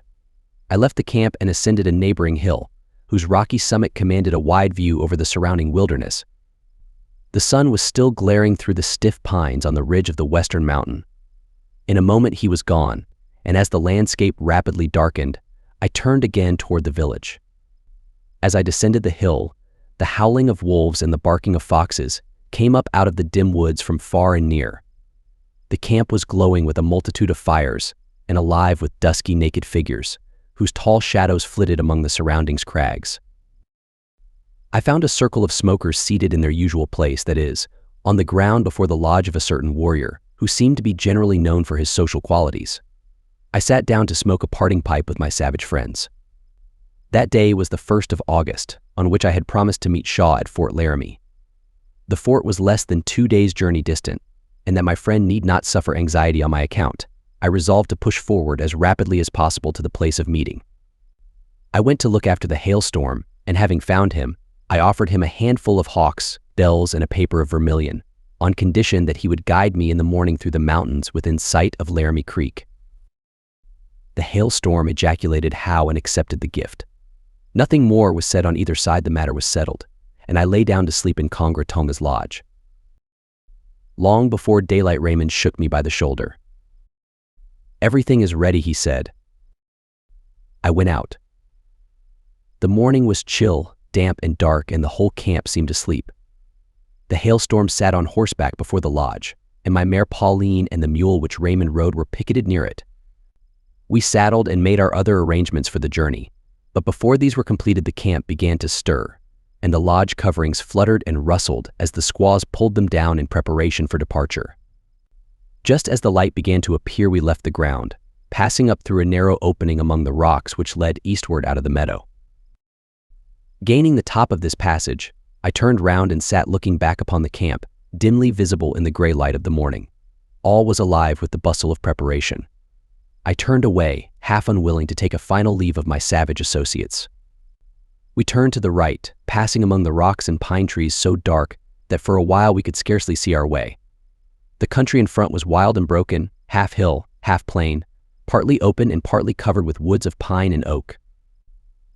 I left the camp and ascended a neighboring hill, whose rocky summit commanded a wide view over the surrounding wilderness. The sun was still glaring through the stiff pines on the ridge of the western mountain. In a moment he was gone, and as the landscape rapidly darkened, I turned again toward the village. As I descended the hill, the howling of wolves and the barking of foxes came up out of the dim woods from far and near. The camp was glowing with a multitude of fires and alive with dusky naked figures, whose tall shadows flitted among the surrounding crags. I found a circle of smokers seated in their usual place, that is, on the ground before the lodge of a certain warrior, who seemed to be generally known for his social qualities. I sat down to smoke a parting pipe with my savage friends. That day was the 1st of August, on which I had promised to meet Shaw at Fort Laramie. The fort was less than 2 days' journey distant, and that my friend need not suffer anxiety on my account, I resolved to push forward as rapidly as possible to the place of meeting. I went to look after the hailstorm, and having found him, I offered him a handful of hawks, bells, and a paper of vermilion, on condition that he would guide me in the morning through the mountains within sight of Laramie Creek. The hailstorm ejaculated how and accepted the gift. Nothing more was said on either side. The matter was settled, and I lay down to sleep in Congra Tonga's lodge. Long before daylight, Raymond shook me by the shoulder. "Everything is ready," he said. I went out. The morning was chill, damp, and dark, and the whole camp seemed asleep. The hailstorm sat on horseback before the lodge, and my mare Pauline and the mule which Raymond rode were picketed near it. We saddled and made our other arrangements for the journey, but before these were completed the camp began to stir, and the lodge coverings fluttered and rustled as the squaws pulled them down in preparation for departure. Just as the light began to appear, we left the ground, passing up through a narrow opening among the rocks which led eastward out of the meadow. Gaining the top of this passage, I turned round and sat looking back upon the camp, dimly visible in the gray light of the morning. All was alive with the bustle of preparation. I turned away, half unwilling to take a final leave of my savage associates. We turned to the right, passing among the rocks and pine trees so dark that for a while we could scarcely see our way. The country in front was wild and broken, half hill, half plain, partly open and partly covered with woods of pine and oak.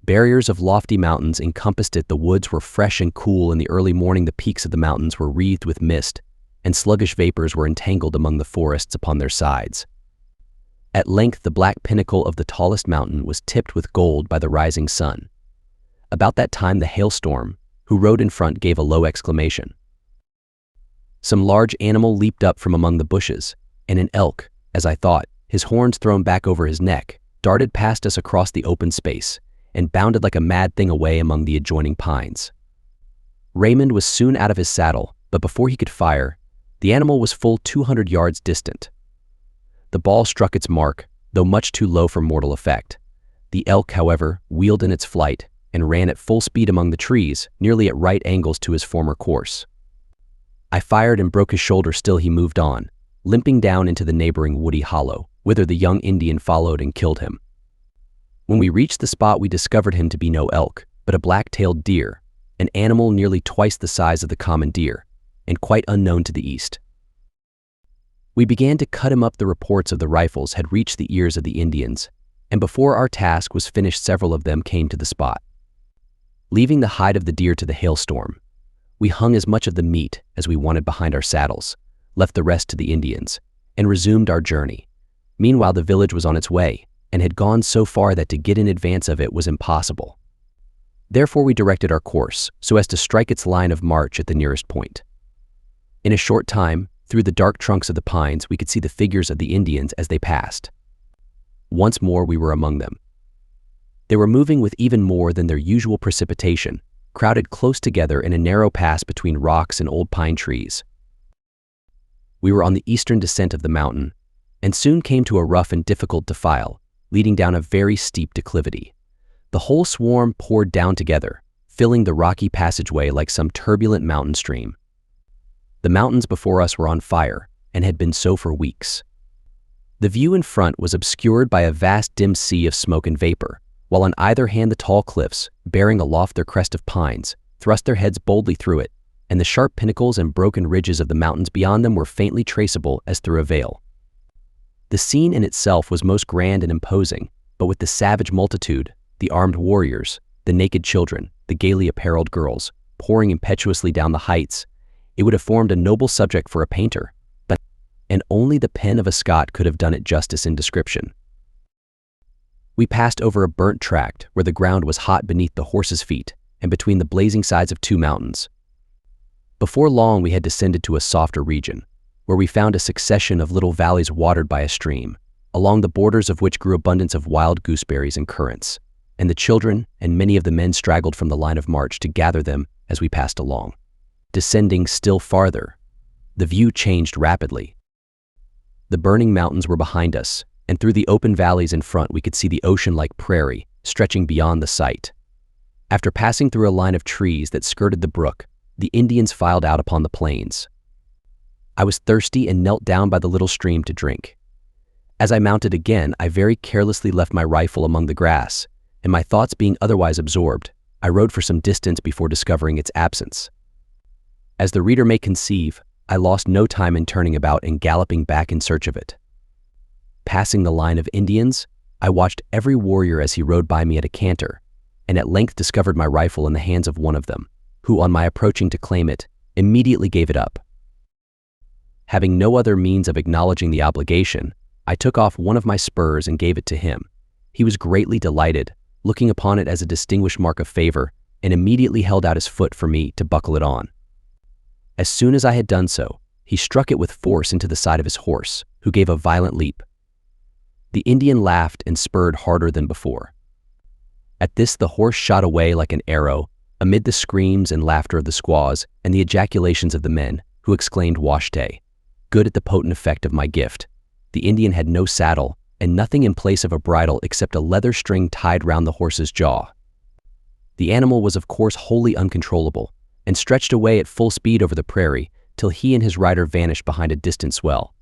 Barriers of lofty mountains encompassed it. The woods were fresh and cool. In the early morning the peaks of the mountains were wreathed with mist, and sluggish vapors were entangled among the forests upon their sides. At length the black pinnacle of the tallest mountain was tipped with gold by the rising sun. About that time the hailstorm, who rode in front, gave a low exclamation. Some large animal leaped up from among the bushes, and an elk, as I thought, his horns thrown back over his neck, darted past us across the open space, and bounded like a mad thing away among the adjoining pines. Raymond was soon out of his saddle, but before he could fire, the animal was full 200 yards distant. The ball struck its mark, though much too low for mortal effect. The elk, however, wheeled in its flight and ran at full speed among the trees, nearly at right angles to his former course. I fired and broke his shoulder. Still he moved on, limping down into the neighboring woody hollow, whither the young Indian followed and killed him. When we reached the spot we discovered him to be no elk, but a black-tailed deer, an animal nearly twice the size of the common deer, and quite unknown to the East. We began to cut him up. The reports of the rifles had reached the ears of the Indians, and before our task was finished several of them came to the spot. Leaving the hide of the deer to the hailstorm, we hung as much of the meat as we wanted behind our saddles, left the rest to the Indians, and resumed our journey, Meanwhile, the village was on its way, and had gone so far that to get in advance of it was impossible. Therefore, we directed our course so as to strike its line of march at the nearest point. In a short time, through the dark trunks of the pines, we could see the figures of the Indians as they passed. Once more, we were among them. They were moving with even more than their usual precipitation, crowded close together in a narrow pass between rocks and old pine trees. We were on the eastern descent of the mountain, and soon came to a rough and difficult defile, leading down a very steep declivity. The whole swarm poured down together, filling the rocky passageway like some turbulent mountain stream. The mountains before us were on fire, and had been so for weeks. The view in front was obscured by a vast dim sea of smoke and vapor, while on either hand the tall cliffs, bearing aloft their crest of pines, thrust their heads boldly through it, and the sharp pinnacles and broken ridges of the mountains beyond them were faintly traceable as through a veil. The scene in itself was most grand and imposing, but with the savage multitude, the armed warriors, the naked children, the gaily apparelled girls, pouring impetuously down the heights, it would have formed a noble subject for a painter, and only the pen of a Scot could have done it justice in description. We passed over a burnt tract where the ground was hot beneath the horses' feet and between the blazing sides of two mountains. Before long, we had descended to a softer region, where we found a succession of little valleys watered by a stream, along the borders of which grew abundance of wild gooseberries and currants, and the children and many of the men straggled from the line of march to gather them as we passed along. Descending still farther, the view changed rapidly. The burning mountains were behind us, and through the open valleys in front we could see the ocean-like prairie stretching beyond the sight. After passing through a line of trees that skirted the brook, the Indians filed out upon the plains. I was thirsty and knelt down by the little stream to drink. As I mounted again, I very carelessly left my rifle among the grass, and my thoughts being otherwise absorbed, I rode for some distance before discovering its absence. As the reader may conceive, I lost no time in turning about and galloping back in search of it. Passing the line of Indians, I watched every warrior as he rode by me at a canter, and at length discovered my rifle in the hands of one of them, who, on my approaching to claim it, immediately gave it up. Having no other means of acknowledging the obligation, I took off one of my spurs and gave it to him. He was greatly delighted, looking upon it as a distinguished mark of favor, and immediately held out his foot for me to buckle it on. As soon as I had done so, he struck it with force into the side of his horse, who gave a violent leap. The Indian laughed and spurred harder than before. At this the horse shot away like an arrow, amid the screams and laughter of the squaws and the ejaculations of the men, who exclaimed "Washtay," good at the potent effect of my gift. The Indian had no saddle and nothing in place of a bridle except a leather string tied round the horse's jaw. The animal was of course wholly uncontrollable, and stretched away at full speed over the prairie till he and his rider vanished behind a distant swell.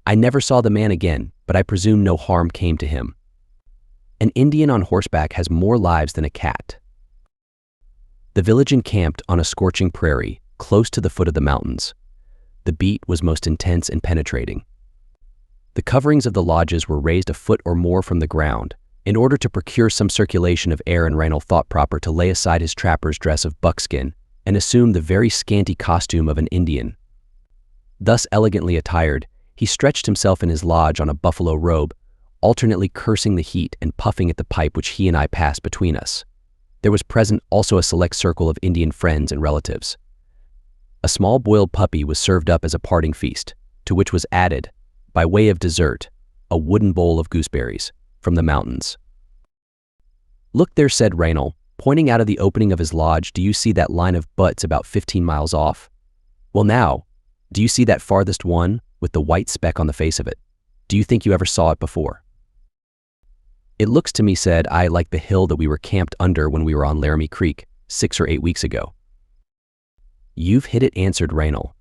I never saw the man again, but I presume no harm came to him. An Indian on horseback has more lives than a cat. The village encamped on a scorching prairie, close to the foot of the mountains. The beat was most intense and penetrating. The coverings of the lodges were raised a foot or more from the ground, in order to procure some circulation of air, and Reinhold thought proper to lay aside his trapper's dress of buckskin and assume the very scanty costume of an Indian. Thus elegantly attired, he stretched himself in his lodge on a buffalo robe, alternately cursing the heat and puffing at the pipe which he and I passed between us. There was present also a select circle of Indian friends and relatives. A small boiled puppy was served up as a parting feast, to which was added, by way of dessert, a wooden bowl of gooseberries from the mountains. "Look there," said Reinhold, pointing out of the opening of his lodge. "Do you see that line of butts about 15 miles off? Well now, do you see that farthest one with the white speck on the face of it? Do you think you ever saw it before?" "It looks to me," said I, "like the hill that we were camped under when we were on Laramie Creek 6 or 8 weeks ago." "You've hit it," answered Reinhold.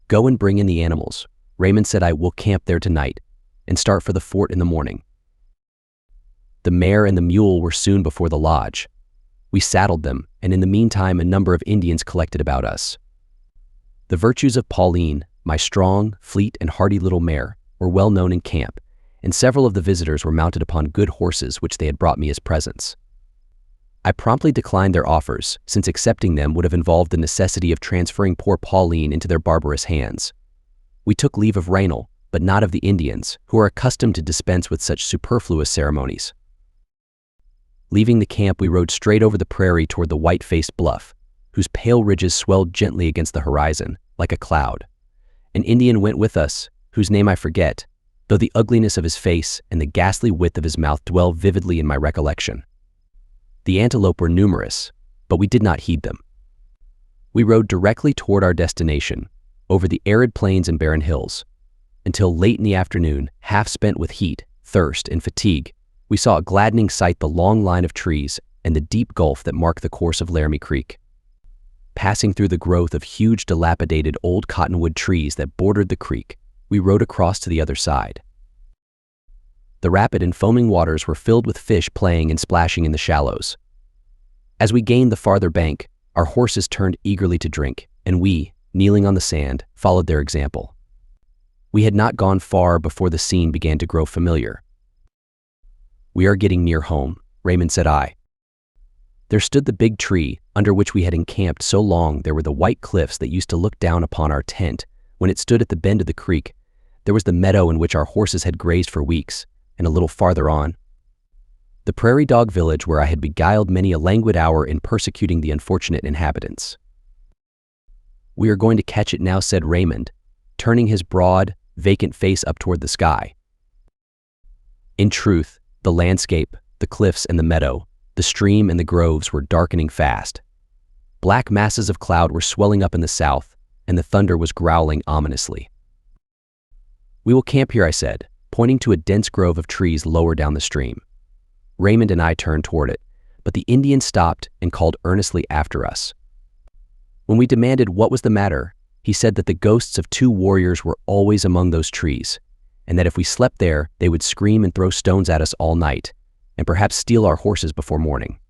"Go and bring in the animals." Raymond said I will camp there tonight and start for the fort in the morning. The mare and the mule were soon before the lodge. We saddled them, and in the meantime a number of Indians collected about us. The virtues of Pauline, my strong, fleet, and hardy little mare, were well known in camp, and several of the visitors were mounted upon good horses which they had brought me as presents. I promptly declined their offers, since accepting them would have involved the necessity of transferring poor Pauline into their barbarous hands. We took leave of Reinhold, but not of the Indians, who are accustomed to dispense with such superfluous ceremonies. Leaving the camp, we rode straight over the prairie toward the white-faced bluff, whose pale ridges swelled gently against the horizon, like a cloud. An Indian went with us, whose name I forget, though the ugliness of his face and the ghastly width of his mouth dwell vividly in my recollection. The antelope were numerous, but we did not heed them. We rode directly toward our destination, over the arid plains and barren hills. Until late in the afternoon, half spent with heat, thirst, and fatigue, we saw a gladdening sight: the long line of trees and the deep gulf that mark the course of Laramie Creek. Passing through the growth of huge, dilapidated old cottonwood trees that bordered the creek, we rode across to the other side. The rapid and foaming waters were filled with fish playing and splashing in the shallows. As we gained the farther bank, our horses turned eagerly to drink, and we, kneeling on the sand, followed their example. We had not gone far before the scene began to grow familiar. "We are getting near home," Raymond said. There stood the big tree under which we had encamped so long. There were the white cliffs that used to look down upon our tent when it stood at the bend of the creek. There was the meadow in which our horses had grazed for weeks, and a little farther on, the prairie dog village where I had beguiled many a languid hour in persecuting the unfortunate inhabitants. "We are going to catch it now," said Raymond, turning his broad, vacant face up toward the sky. In truth, the landscape, the cliffs and the meadow, the stream and the groves were darkening fast. Black masses of cloud were swelling up in the south, and the thunder was growling ominously. "We will camp here," I said, pointing to a dense grove of trees lower down the stream. Raymond and I turned toward it, but the Indian stopped and called earnestly after us. When we demanded what was the matter, he said that the ghosts of 2 warriors were always among those trees, and that if we slept there, they would scream and throw stones at us all night, and perhaps steal our horses before morning.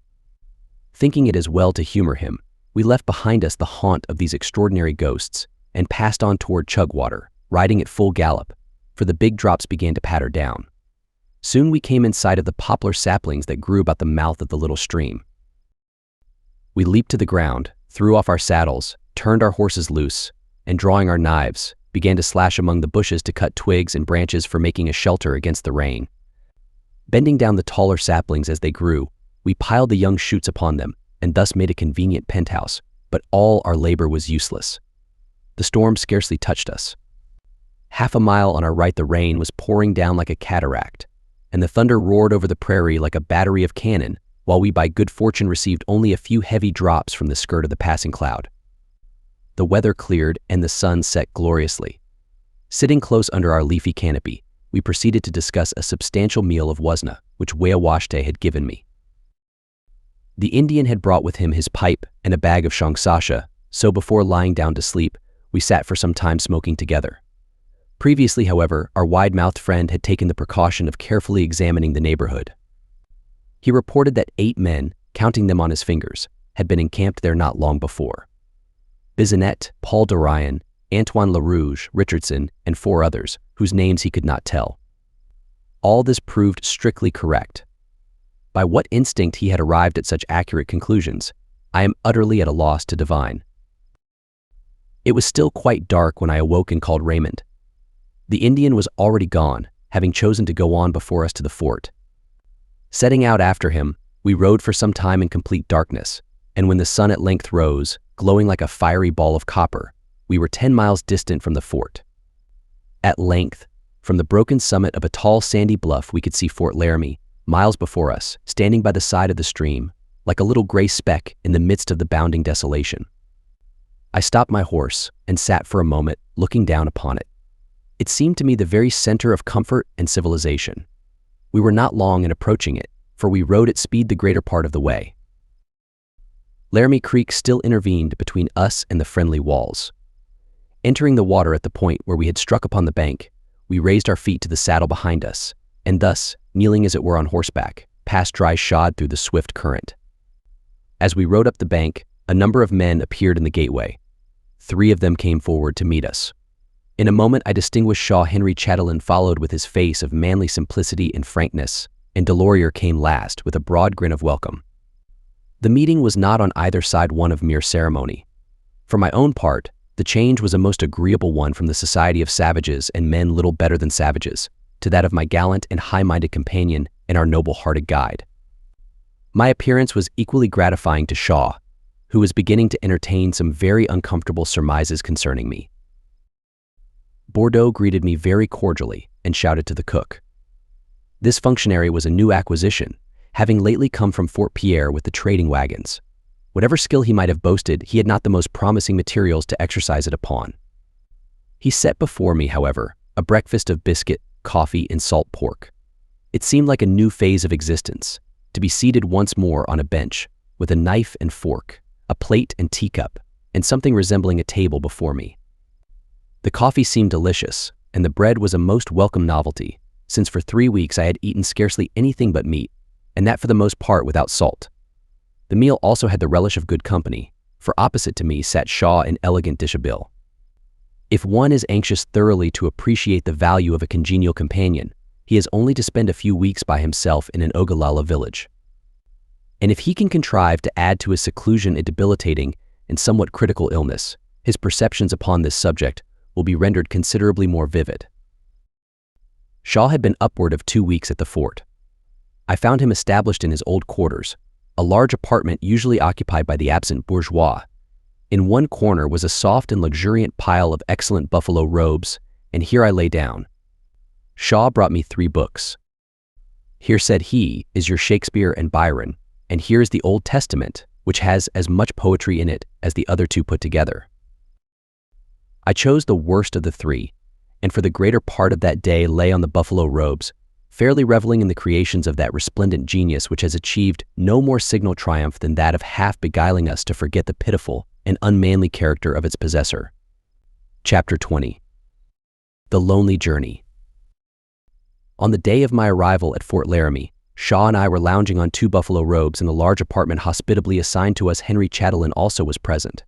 Thinking it as well to humor him, we left behind us the haunt of these extraordinary ghosts and passed on toward Chugwater, riding at full gallop, for the big drops began to patter down. Soon we came in sight of the poplar saplings that grew about the mouth of the little stream. We leaped to the ground, threw off our saddles, turned our horses loose, and drawing our knives, began to slash among the bushes to cut twigs and branches for making a shelter against the rain. Bending down the taller saplings as they grew, we piled the young shoots upon them and thus made a convenient penthouse, but all our labor was useless. The storm scarcely touched us. Half a mile on our right the rain was pouring down like a cataract, and the thunder roared over the prairie like a battery of cannon, while we by good fortune received only a few heavy drops from the skirt of the passing cloud. The weather cleared and the sun set gloriously. Sitting close under our leafy canopy, we proceeded to discuss a substantial meal of wasna, which Weawashte had given me. The Indian had brought with him his pipe and a bag of shongsasha, so before lying down to sleep, we sat for some time smoking together. Previously, however, our wide-mouthed friend had taken the precaution of carefully examining the neighborhood. He reported that 8 men, counting them on his fingers, had been encamped there not long before. Bisonet, Paul Dorion, Antoine LaRouge, Richardson, and 4 others, whose names he could not tell. All this proved strictly correct. By what instinct he had arrived at such accurate conclusions, I am utterly at a loss to divine. It was still quite dark when I awoke and called Raymond. The Indian was already gone, having chosen to go on before us to the fort. Setting out after him, we rode for some time in complete darkness, and when the sun at length rose, glowing like a fiery ball of copper, we were 10 miles distant from the fort. At length, from the broken summit of a tall sandy bluff, we could see Fort Laramie, miles before us, standing by the side of the stream, like a little gray speck in the midst of the bounding desolation. I stopped my horse and sat for a moment, looking down upon it. It seemed to me the very center of comfort and civilization. We were not long in approaching it, for we rode at speed the greater part of the way. Laramie Creek still intervened between us and the friendly walls. Entering the water at the point where we had struck upon the bank, we raised our feet to the saddle behind us, and thus, kneeling as it were on horseback, passed dry shod through the swift current. As we rode up the bank, a number of men appeared in the gateway. 3 of them came forward to meet us. In a moment I distinguished Shaw Henry Chatelain followed with his face of manly simplicity and frankness, and Delorier came last with a broad grin of welcome. The meeting was not on either side one of mere ceremony. For my own part, The change was a most agreeable one from the society of savages and men little better than savages, to that of my gallant and high-minded companion and our noble-hearted guide. My appearance was equally gratifying to Shaw, who was beginning to entertain some very uncomfortable surmises concerning me. Bordeaux greeted me very cordially and shouted to the cook. This functionary was a new acquisition, having lately come from Fort Pierre with the trading wagons. Whatever skill he might have boasted, he had not the most promising materials to exercise it upon. He set before me, however, a breakfast of biscuit, coffee, and salt pork. It seemed like a new phase of existence, to be seated once more on a bench, with a knife and fork, a plate and teacup, and something resembling a table before me. The coffee seemed delicious, and the bread was a most welcome novelty, since for 3 weeks I had eaten scarcely anything but meat, and that for the most part without salt. The meal also had the relish of good company, for opposite to me sat Shaw in elegant dishabille. If one is anxious thoroughly to appreciate the value of a congenial companion, he has only to spend a few weeks by himself in an Ogallala village. And if he can contrive to add to his seclusion a debilitating and somewhat critical illness, his perceptions upon this subject will be rendered considerably more vivid. Shaw had been upward of 2 weeks at the fort. I found him established in his old quarters, a large apartment usually occupied by the absent bourgeois. In one corner was a soft and luxuriant pile of excellent buffalo robes, and here I lay down. Shaw brought me 3 books. Here, said he, is your Shakespeare and Byron, and here is the Old Testament, which has as much poetry in it as the other 2 put together. I chose the worst of the 3, and for the greater part of that day lay on the buffalo robes, fairly reveling in the creations of that resplendent genius which has achieved no more signal triumph than that of half beguiling us to forget the pitiful and unmanly character of its possessor. Chapter 20. The Lonely Journey. On the day of my arrival at Fort Laramie, Shaw and I were lounging on 2 buffalo robes in the large apartment hospitably assigned to us. Henry Chatelain also was present,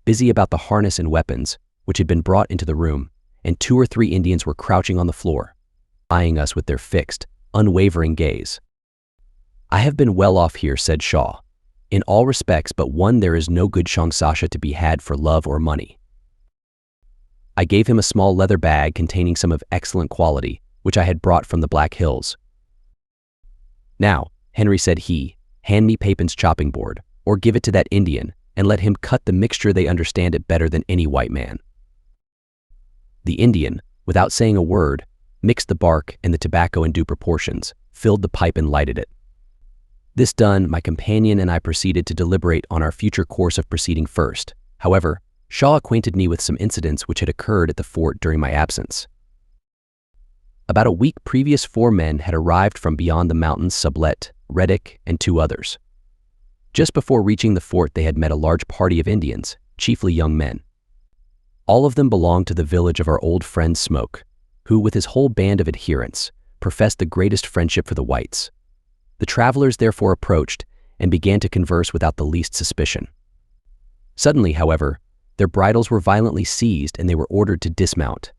busy about the harness and weapons, which had been brought into the room, and 2 or 3 Indians were crouching on the floor, eyeing us with their fixed, unwavering gaze. I have been well off here, said Shaw. In all respects but one there is no good shongsasha to be had for love or money. I gave him a small leather bag containing some of excellent quality, which I had brought from the Black Hills. Now, Henry, said he, hand me Papin's chopping board, or give it to that Indian, and let him cut the mixture. They understand it better than any white man. The Indian, without saying a word, mixed the bark and the tobacco in due proportions, filled the pipe and lighted it. This done, my companion and I proceeded to deliberate on our future course of proceeding. First, however, Shaw acquainted me with some incidents which had occurred at the fort during my absence. About a week previous 4 men had arrived from beyond the mountains, Sublette, Reddick, and 2 others. Just before reaching the fort they had met a large party of Indians, chiefly young men. All of them belonged to the village of our old friend Smoke, who, with his whole band of adherents, professed the greatest friendship for the whites. The travelers therefore approached and began to converse without the least suspicion. Suddenly, however, their bridles were violently seized and they were ordered to dismount.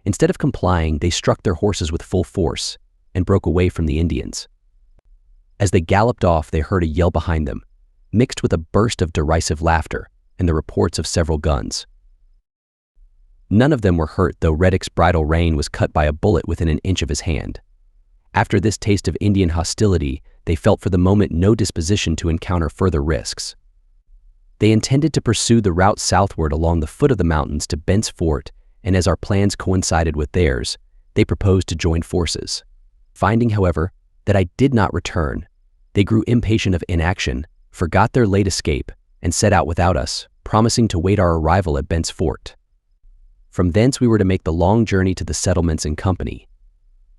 Instead of complying, they struck their horses with full force and broke away from the Indians. As they galloped off, they heard a yell behind them, mixed with a burst of derisive laughter and the reports of several guns. None of them were hurt, though Reddick's bridle rein was cut by a bullet within an inch of his hand. After this taste of Indian hostility, they felt for the moment no disposition to encounter further risks. They intended to pursue the route southward along the foot of the mountains to Bent's Fort, and as our plans coincided with theirs, they proposed to join forces. Finding, however, that I did not return, they grew impatient of inaction, forgot their late escape, and set out without us, promising to wait our arrival at Bent's Fort. From thence we were to make the long journey to the settlements in company,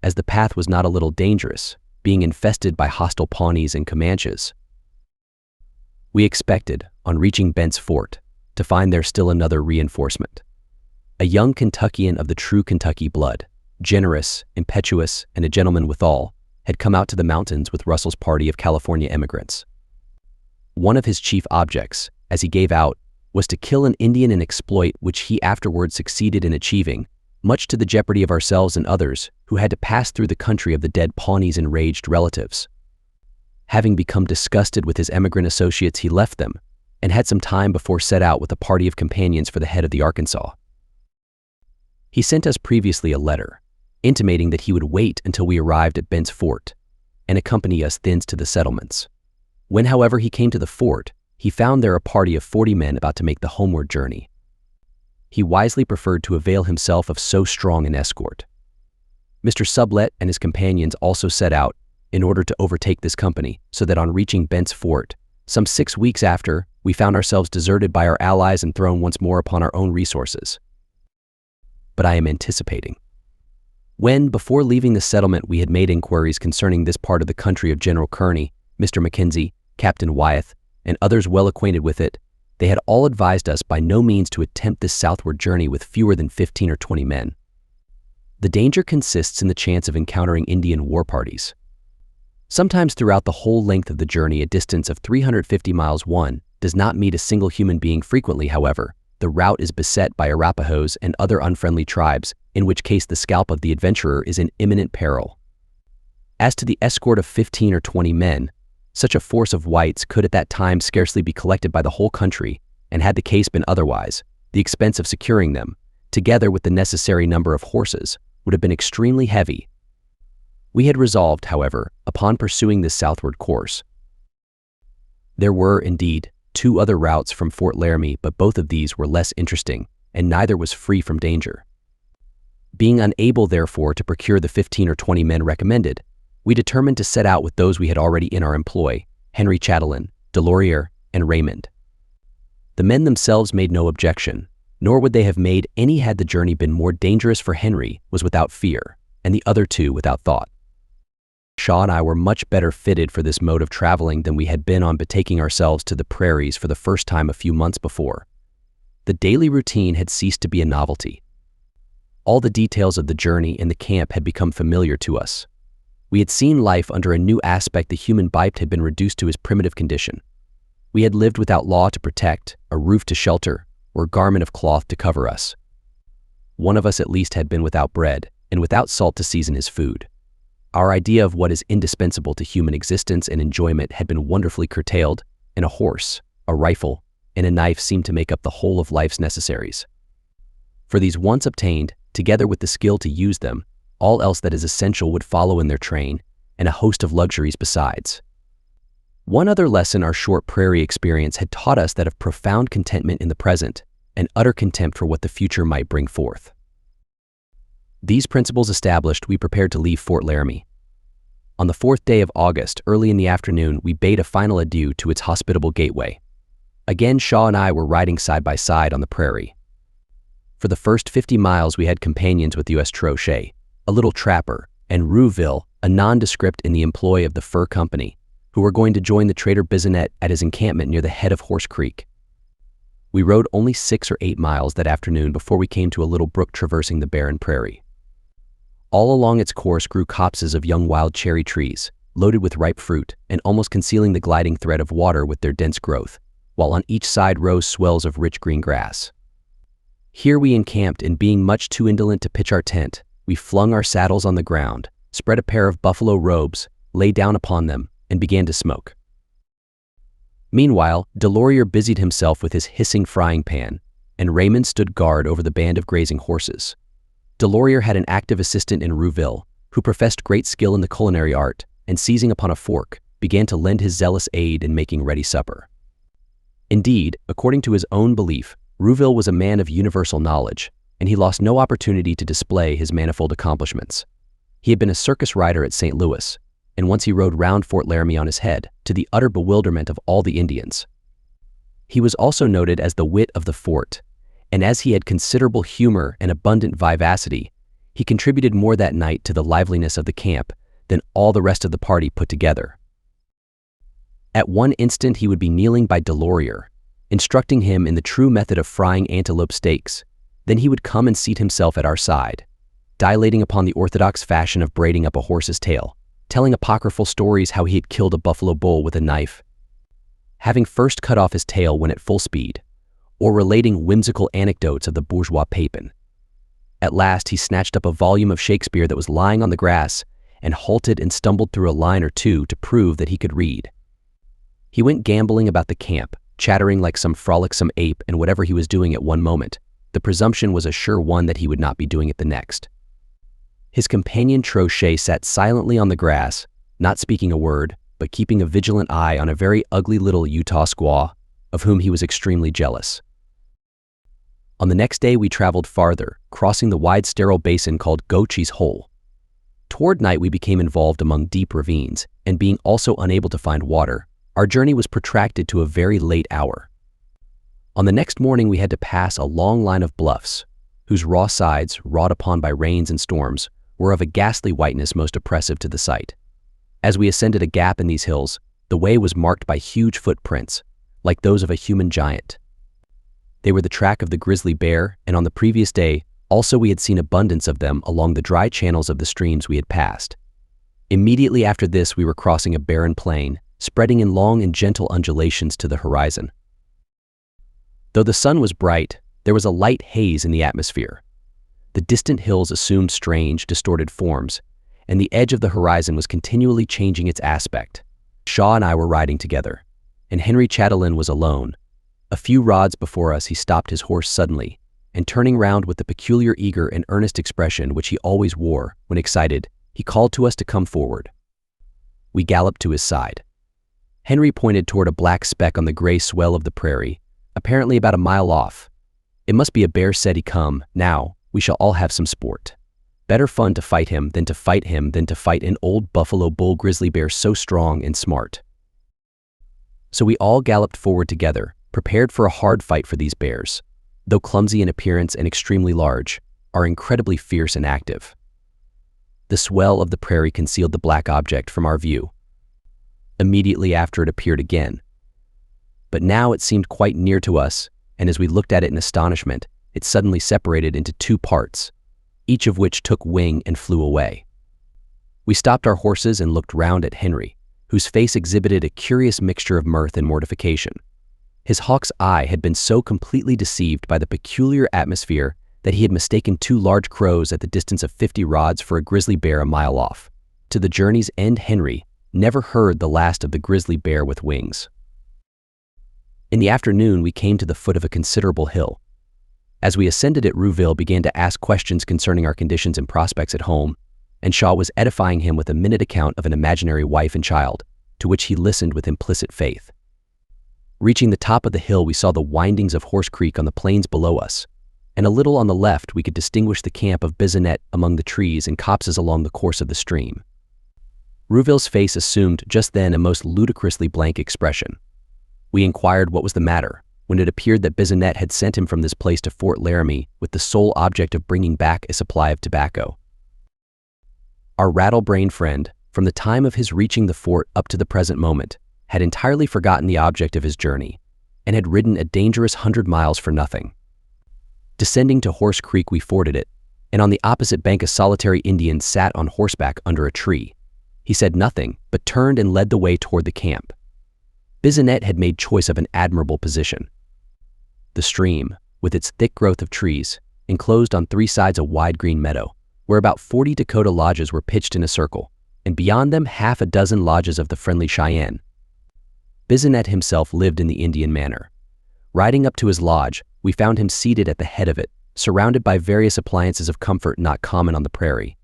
as the path was not a little dangerous, being infested by hostile Pawnees and Comanches. We expected, on reaching Bent's Fort, to find there still another reinforcement. A young Kentuckian of the true Kentucky blood, generous, impetuous, and a gentleman withal, had come out to the mountains with Russell's party of California emigrants. One of his chief objects, as he gave out, was to kill an Indian, an exploit which he afterward succeeded in achieving, much to the jeopardy of ourselves and others who had to pass through the country of the dead Pawnees' enraged relatives. Having become disgusted with his emigrant associates, he left them, and had some time before set out with a party of companions for the head of the Arkansas. He sent us previously a letter, intimating that he would wait until we arrived at Bent's Fort and accompany us thence to the settlements. When, however, he came to the fort, he found there a party of 40 men about to make the homeward journey. He wisely preferred to avail himself of so strong an escort. Mr. Sublet and his companions also set out in order to overtake this company, so that on reaching Bent's Fort, some 6 weeks after, we found ourselves deserted by our allies and thrown once more upon our own resources. But I am anticipating. When, before leaving the settlement, we had made inquiries concerning this part of the country of General Kearney, Mr. Mackenzie, Captain Wyeth, and others well acquainted with it, they had all advised us by no means to attempt this southward journey with fewer than 15 or 20 men. The danger consists in the chance of encountering Indian war parties. Sometimes throughout the whole length of the journey, a distance of 350 miles, one does not meet a single human being. Frequently, however, the route is beset by Arapahoes and other unfriendly tribes, in which case the scalp of the adventurer is in imminent peril. As to the escort of 15 or 20 men, such a force of whites could at that time scarcely be collected by the whole country, and had the case been otherwise, the expense of securing them, together with the necessary number of horses, would have been extremely heavy. We had resolved, however, upon pursuing this southward course. There were, indeed, 2 other routes from Fort Laramie, but both of these were less interesting, and neither was free from danger. Being unable, therefore, to procure the 15 or 20 men recommended, we determined to set out with those we had already in our employ, Henry Chatelain, Delorier, and Raymond. The men themselves made no objection, nor would they have made any had the journey been more dangerous, for Henry was without fear, and the other 2 without thought. Shaw and I were much better fitted for this mode of traveling than we had been on betaking ourselves to the prairies for the first time a few months before. The daily routine had ceased to be a novelty. All the details of the journey in the camp had become familiar to us. We had seen life under a new aspect. The human biped had been reduced to his primitive condition. We had lived without law to protect, a roof to shelter, or a garment of cloth to cover us. One of us at least had been without bread, and without salt to season his food. Our idea of what is indispensable to human existence and enjoyment had been wonderfully curtailed, and a horse, a rifle, and a knife seemed to make up the whole of life's necessaries. For these once obtained, together with the skill to use them, all else that is essential would follow in their train, and a host of luxuries besides. One other lesson our short prairie experience had taught us, that of profound contentment in the present, and utter contempt for what the future might bring forth. These principles established, we prepared to leave Fort Laramie. On the 4th day of August, early in the afternoon, we bade a final adieu to its hospitable gateway. Again, Shaw and I were riding side by side on the prairie. For the first 50 miles we had companions with U.S. Trochet, a little trapper, and Rouville, a nondescript in the employ of the Fur Company, who were going to join the trader Bisonet at his encampment near the head of Horse Creek. We rode only 6 or 8 miles that afternoon before we came to a little brook traversing the barren prairie. All along its course grew copses of young wild cherry trees, loaded with ripe fruit and almost concealing the gliding thread of water with their dense growth, while on each side rose swells of rich green grass. Here we encamped, and being much too indolent to pitch our tent, we flung our saddles on the ground, spread a pair of buffalo robes, lay down upon them, and began to smoke. Meanwhile, Delorier busied himself with his hissing frying pan, and Raymond stood guard over the band of grazing horses. Delorier had an active assistant in Rouville, who professed great skill in the culinary art, and seizing upon a fork, began to lend his zealous aid in making ready supper. Indeed, according to his own belief, Rouville was a man of universal knowledge, and he lost no opportunity to display his manifold accomplishments. He had been a circus rider at St. Louis, and once he rode round Fort Laramie on his head, to the utter bewilderment of all the Indians. He was also noted as the wit of the fort, and as he had considerable humor and abundant vivacity, he contributed more that night to the liveliness of the camp than all the rest of the party put together. At one instant he would be kneeling by Delorier, instructing him in the true method of frying antelope steaks. Then he would come and seat himself at our side, dilating upon the orthodox fashion of braiding up a horse's tail, telling apocryphal stories how he had killed a buffalo bull with a knife, having first cut off his tail when at full speed, or relating whimsical anecdotes of the bourgeois Papin. At last he snatched up a volume of Shakespeare that was lying on the grass and halted and stumbled through a line or two to prove that he could read. He went gambling about the camp, chattering like some frolicsome ape, and whatever he was doing at one moment, the presumption was a sure one that he would not be doing it the next. His companion Trochet sat silently on the grass, not speaking a word, but keeping a vigilant eye on a very ugly little Utah squaw, of whom he was extremely jealous. On the next day we traveled farther, crossing the wide sterile basin called Gochi's Hole. Toward night we became involved among deep ravines, and being also unable to find water, our journey was protracted to a very late hour. On the next morning we had to pass a long line of bluffs, whose raw sides, wrought upon by rains and storms, were of a ghastly whiteness most oppressive to the sight. As we ascended a gap in these hills, the way was marked by huge footprints, like those of a human giant. They were the track of the grizzly bear, and on the previous day, also we had seen abundance of them along the dry channels of the streams we had passed. Immediately after this we were crossing a barren plain, spreading in long and gentle undulations to the horizon. Though the sun was bright, there was a light haze in the atmosphere. The distant hills assumed strange, distorted forms, and the edge of the horizon was continually changing its aspect. Shaw and I were riding together, and Henry Chatelain was alone. A few rods before us he stopped his horse suddenly, and turning round with the peculiar eager and earnest expression which he always wore when excited, he called to us to come forward. We galloped to his side. Henry pointed toward a black speck on the gray swell of the prairie, apparently about a mile off. "It must be a bear," said he. "Come, now, we shall all have some sport. Better fun to fight him than to fight an old buffalo bull grizzly bear so strong and smart." So we all galloped forward together, prepared for a hard fight, for these bears, though clumsy in appearance and extremely large, are incredibly fierce and active. The swell of the prairie concealed the black object from our view. Immediately after it appeared again. But now it seemed quite near to us, and as we looked at it in astonishment, it suddenly separated into two parts, each of which took wing and flew away. We stopped our horses and looked round at Henry, whose face exhibited a curious mixture of mirth and mortification. His hawk's eye had been so completely deceived by the peculiar atmosphere that he had mistaken two large crows at the distance of 50 rods for a grizzly bear a mile off. To the journey's end, Henry never heard the last of the grizzly bear with wings. In the afternoon, we came to the foot of a considerable hill. As we ascended it, Rouville began to ask questions concerning our conditions and prospects at home, and Shaw was edifying him with a minute account of an imaginary wife and child, to which he listened with implicit faith. Reaching the top of the hill, we saw the windings of Horse Creek on the plains below us, and a little on the left we could distinguish the camp of Bisonet among the trees and copses along the course of the stream. Rouville's face assumed just then a most ludicrously blank expression. We inquired what was the matter, when it appeared that Bisonet had sent him from this place to Fort Laramie with the sole object of bringing back a supply of tobacco. Our rattle-brained friend, from the time of his reaching the fort up to the present moment, had entirely forgotten the object of his journey, and had ridden a dangerous 100 miles for nothing. Descending to Horse Creek, we forded it, and on the opposite bank a solitary Indian sat on horseback under a tree. He said nothing, but turned and led the way toward the camp. Bisonet had made choice of an admirable position. The stream, with its thick growth of trees, enclosed on three sides a wide green meadow, where about 40 Dakota lodges were pitched in a circle, and beyond them half a dozen lodges of the friendly Cheyenne. Bisonet himself lived in the Indian manner. Riding up to his lodge, we found him seated at the head of it, surrounded by various appliances of comfort not common on the prairie.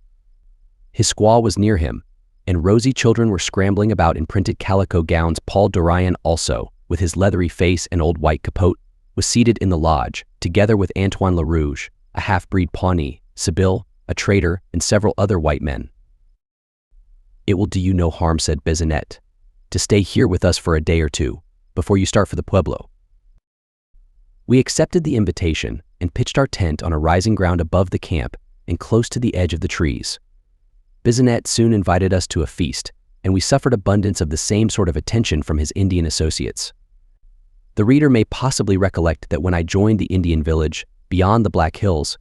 His squaw was near him, and rosy children were scrambling about in printed calico gowns. Paul Dorian also, with his leathery face and old white capote, was seated in the lodge, together with Antoine LaRouge, a half-breed Pawnee, Sibyl, a trader, and several other white men. "It will do you no harm," said Bisonet, "to stay here with us for a day or two, before you start for the Pueblo." We accepted the invitation and pitched our tent on a rising ground above the camp and close to the edge of the trees. Bisonet soon invited us to a feast, and we suffered abundance of the same sort of attention from his Indian associates. The reader may possibly recollect that when I joined the Indian village, beyond the Black Hills,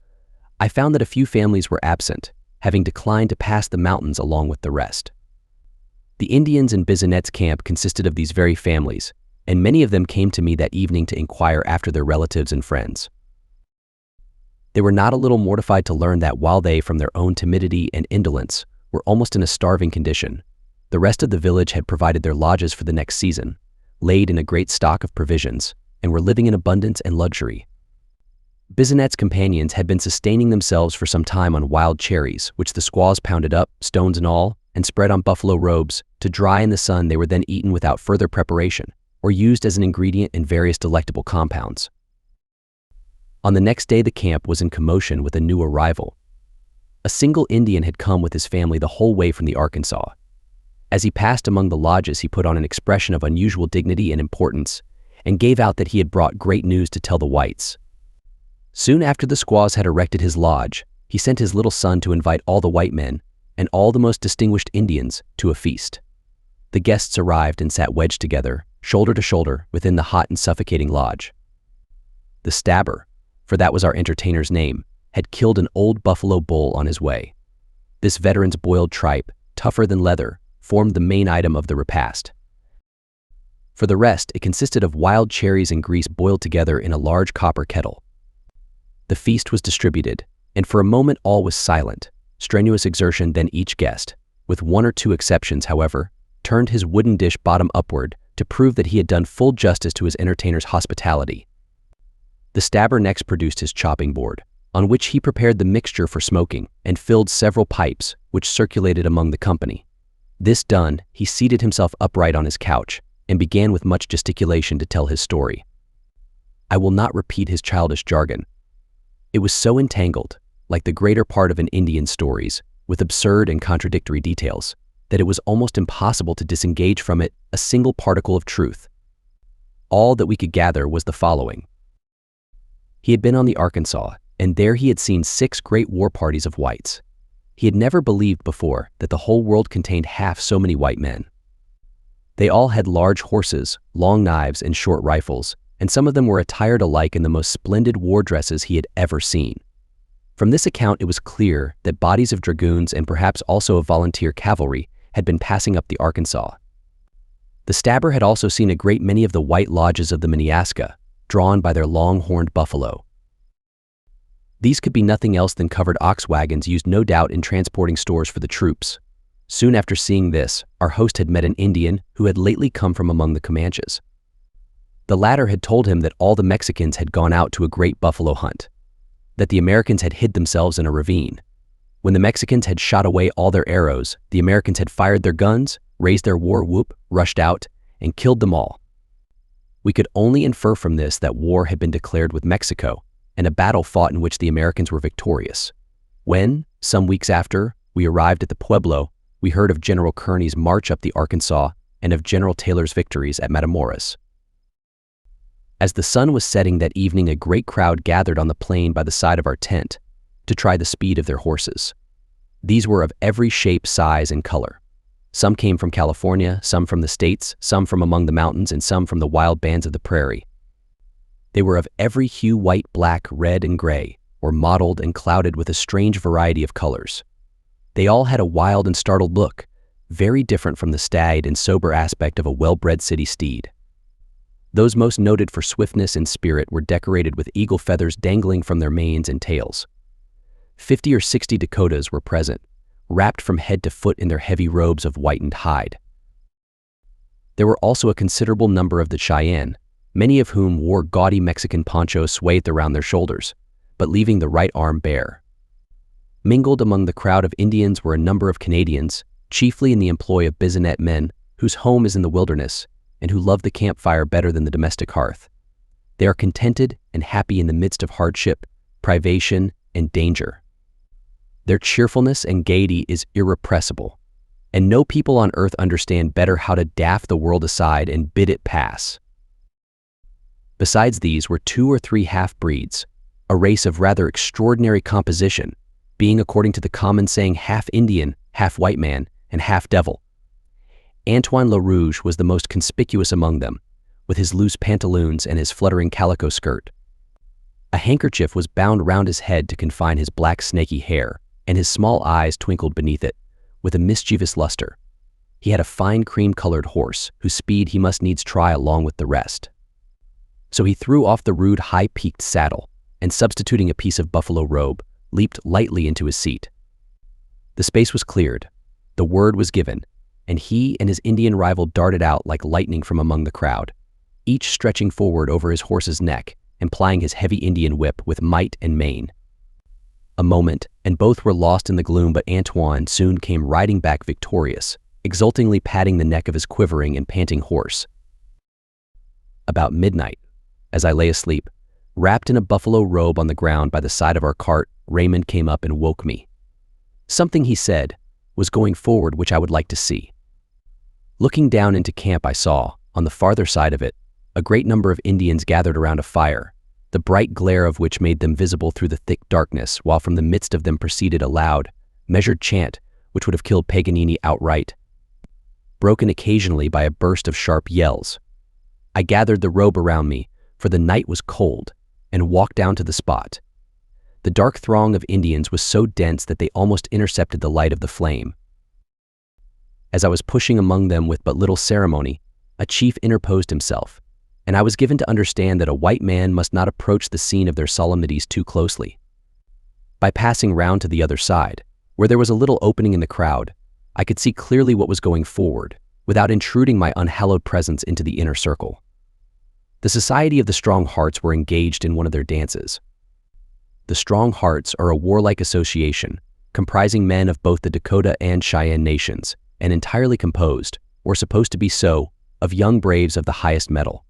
I found that a few families were absent, having declined to pass the mountains along with the rest. The Indians in Bisonet's camp consisted of these very families, and many of them came to me that evening to inquire after their relatives and friends. They were not a little mortified to learn that while they, from their own timidity and indolence, were almost in a starving condition, the rest of the village had provided their lodges for the next season, laid in a great stock of provisions, and were living in abundance and luxury. Bisinet's companions had been sustaining themselves for some time on wild cherries, which the squaws pounded up, stones and all, and spread on buffalo robes. To dry in the sun, they were then eaten without further preparation, or used as an ingredient in various delectable compounds. On the next day, the camp was in commotion with a new arrival. A single Indian had come with his family the whole way from the Arkansas. As he passed among the lodges, he put on an expression of unusual dignity and importance, and gave out that he had brought great news to tell the whites. Soon after the squaws had erected his lodge, he sent his little son to invite all the white men and all the most distinguished Indians to a feast. The guests arrived and sat wedged together, shoulder to shoulder, within the hot and suffocating lodge. The stabber, for that was our entertainer's name, had killed an old buffalo bull on his way. This veteran's boiled tripe, tougher than leather, formed the main item of the repast. For the rest, it consisted of wild cherries and grease boiled together in a large copper kettle. The feast was distributed, and for a moment all was silent. Strenuous exertion, then each guest, with one or two exceptions, however, turned his wooden dish bottom upward to prove that he had done full justice to his entertainer's hospitality. The stabber next produced his chopping board, on which he prepared the mixture for smoking and filled several pipes, which circulated among the company. This done, he seated himself upright on his couch and began with much gesticulation to tell his story. I will not repeat his childish jargon. It was so entangled, like the greater part of an Indian's stories, with absurd and contradictory details, that it was almost impossible to disengage from it a single particle of truth. All that we could gather was the following. He had been on the Arkansas, and there he had seen 6 great war parties of whites. He had never believed before that the whole world contained half so many white men. They all had large horses, long knives, and short rifles, and some of them were attired alike in the most splendid war dresses he had ever seen. From this account, it was clear that bodies of dragoons and perhaps also of volunteer cavalry had been passing up the Arkansas. The stabber had also seen a great many of the white lodges of the Miniaska, drawn by their long-horned buffalo. These could be nothing else than covered ox wagons used no doubt in transporting stores for the troops. Soon after seeing this, our host had met an Indian who had lately come from among the Comanches. The latter had told him that all the Mexicans had gone out to a great buffalo hunt, that the Americans had hid themselves in a ravine. When the Mexicans had shot away all their arrows, the Americans had fired their guns, raised their war whoop, rushed out, and killed them all. We could only infer from this that war had been declared with Mexico, and a battle fought in which the Americans were victorious. When, some weeks after, we arrived at the Pueblo, we heard of General Kearny's march up the Arkansas and of General Taylor's victories at Matamoros. As the sun was setting that evening, a great crowd gathered on the plain by the side of our tent to try the speed of their horses. These were of every shape, size, and color. Some came from California, some from the States, some from among the mountains, and some from the wild bands of the prairie. They were of every hue, white, black, red, and gray, or mottled and clouded with a strange variety of colors. They all had a wild and startled look, very different from the staid and sober aspect of a well-bred city steed. Those most noted for swiftness and spirit were decorated with eagle feathers dangling from their manes and tails. 50 or 60 Dakotas were present, wrapped from head to foot in their heavy robes of whitened hide. There were also a considerable number of the Cheyenne, many of whom wore gaudy Mexican ponchos swathed around their shoulders, but leaving the right arm bare. Mingled among the crowd of Indians were a number of Canadians, chiefly in the employ of Bisinette men, whose home is in the wilderness, and who love the campfire better than the domestic hearth. They are contented and happy in the midst of hardship, privation, and danger. Their cheerfulness and gaiety is irrepressible, and no people on earth understand better how to daff the world aside and bid it pass. Besides these were 2 or 3 half-breeds, a race of rather extraordinary composition, being, according to the common saying, half Indian, half white man, and half devil. Antoine Le Rouge was the most conspicuous among them, with his loose pantaloons and his fluttering calico skirt. A handkerchief was bound round his head to confine his black snaky hair, and his small eyes twinkled beneath it, with a mischievous luster. He had a fine cream-colored horse, whose speed he must needs try along with the rest. So he threw off the rude high-peaked saddle, and substituting a piece of buffalo robe, leaped lightly into his seat. The space was cleared, the word was given, and he and his Indian rival darted out like lightning from among the crowd, each stretching forward over his horse's neck and plying his heavy Indian whip with might and main. A moment, and both were lost in the gloom, but Antoine soon came riding back victorious, exultingly patting the neck of his quivering and panting horse. About midnight, as I lay asleep, wrapped in a buffalo robe on the ground by the side of our cart, Raymond came up and woke me. Something, he said, was going forward which I would like to see. Looking down into camp, I saw, on the farther side of it, a great number of Indians gathered around a fire, the bright glare of which made them visible through the thick darkness, while from the midst of them proceeded a loud, measured chant which would have killed Paganini outright, broken occasionally by a burst of sharp yells. I gathered the robe around me, for the night was cold, and walked down to the spot. The dark throng of Indians was so dense that they almost intercepted the light of the flame. As I was pushing among them with but little ceremony, a chief interposed himself, and I was given to understand that a white man must not approach the scene of their solemnities too closely. By passing round to the other side, where there was a little opening in the crowd, I could see clearly what was going forward, without intruding my unhallowed presence into the inner circle. The Society of the Strong Hearts were engaged in one of their dances. The Strong Hearts are a warlike association, comprising men of both the Dakota and Cheyenne nations, and entirely composed, or supposed to be so, of young braves of the highest mettle.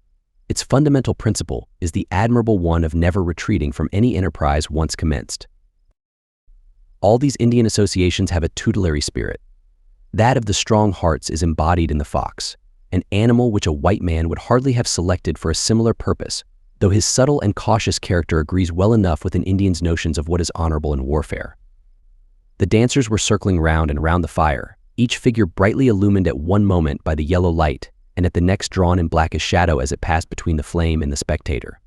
Its fundamental principle is the admirable one of never retreating from any enterprise once commenced. All these Indian associations have a tutelary spirit. That of the Strong Hearts is embodied in the fox, an animal which a white man would hardly have selected for a similar purpose, though his subtle and cautious character agrees well enough with an Indian's notions of what is honorable in warfare. The dancers were circling round and round the fire, each figure brightly illumined at one moment by the yellow light, and at the next drawn in blackest shadow as it passed between the flame and the spectator.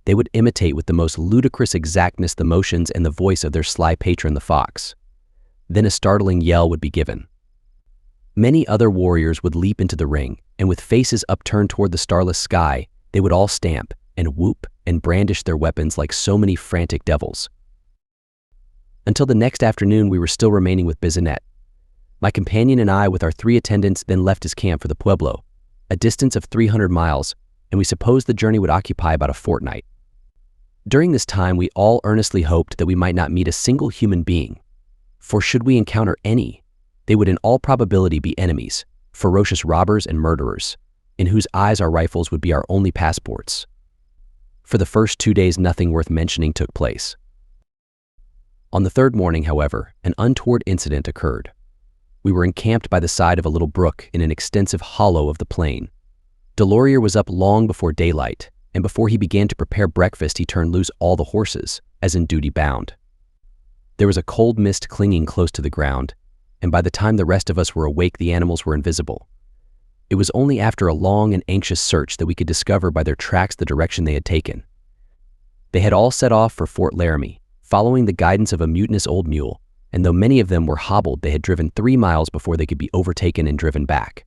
They would imitate with the most ludicrous exactness the motions and the voice of their sly patron the fox. Then a startling yell would be given. Many other warriors would leap into the ring, and with faces upturned toward the starless sky, they would all stamp and whoop and brandish their weapons like so many frantic devils. Until the next afternoon we were still remaining with Bisonet. My companion and I with our 3 attendants then left his camp for the Pueblo, a distance of 300 miles, and we supposed the journey would occupy about a fortnight. During this time we all earnestly hoped that we might not meet a single human being, for should we encounter any, they would in all probability be enemies, ferocious robbers and murderers, in whose eyes our rifles would be our only passports. For the first 2 days nothing worth mentioning took place. On the 3rd morning, however, an untoward incident occurred. We were encamped by the side of a little brook in an extensive hollow of the plain. Delorier was up long before daylight, and before he began to prepare breakfast he turned loose all the horses, as in duty bound. There was a cold mist clinging close to the ground, and by the time the rest of us were awake the animals were invisible. It was only after a long and anxious search that we could discover by their tracks the direction they had taken. They had all set off for Fort Laramie, following the guidance of a mutinous old mule, and though many of them were hobbled, they had driven 3 miles before they could be overtaken and driven back.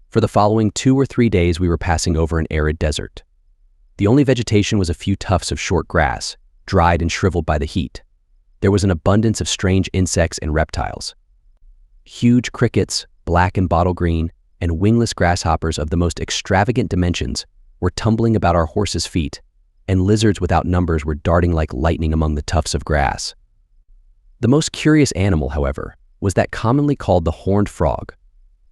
For the following 2 or 3 days we were passing over an arid desert. The only vegetation was a few tufts of short grass, dried and shriveled by the heat. There was an abundance of strange insects and reptiles. Huge crickets, black and bottle green, and wingless grasshoppers of the most extravagant dimensions were tumbling about our horses' feet, and lizards without numbers were darting like lightning among the tufts of grass. The most curious animal, however, was that commonly called the horned frog.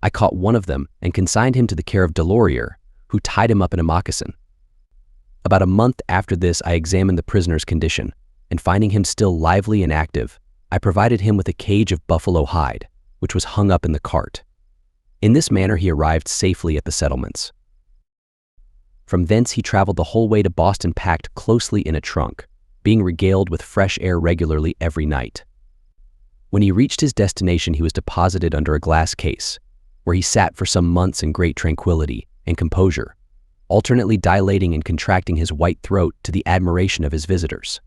I caught one of them and consigned him to the care of Delorier, who tied him up in a moccasin. About a month after this I examined the prisoner's condition, and finding him still lively and active, I provided him with a cage of buffalo hide, which was hung up in the cart. In this manner he arrived safely at the settlements. From thence he traveled the whole way to Boston packed closely in a trunk, being regaled with fresh air regularly every night. When he reached his destination he was deposited under a glass case, where he sat for some months in great tranquility and composure, alternately dilating and contracting his white throat to the admiration of his visitors.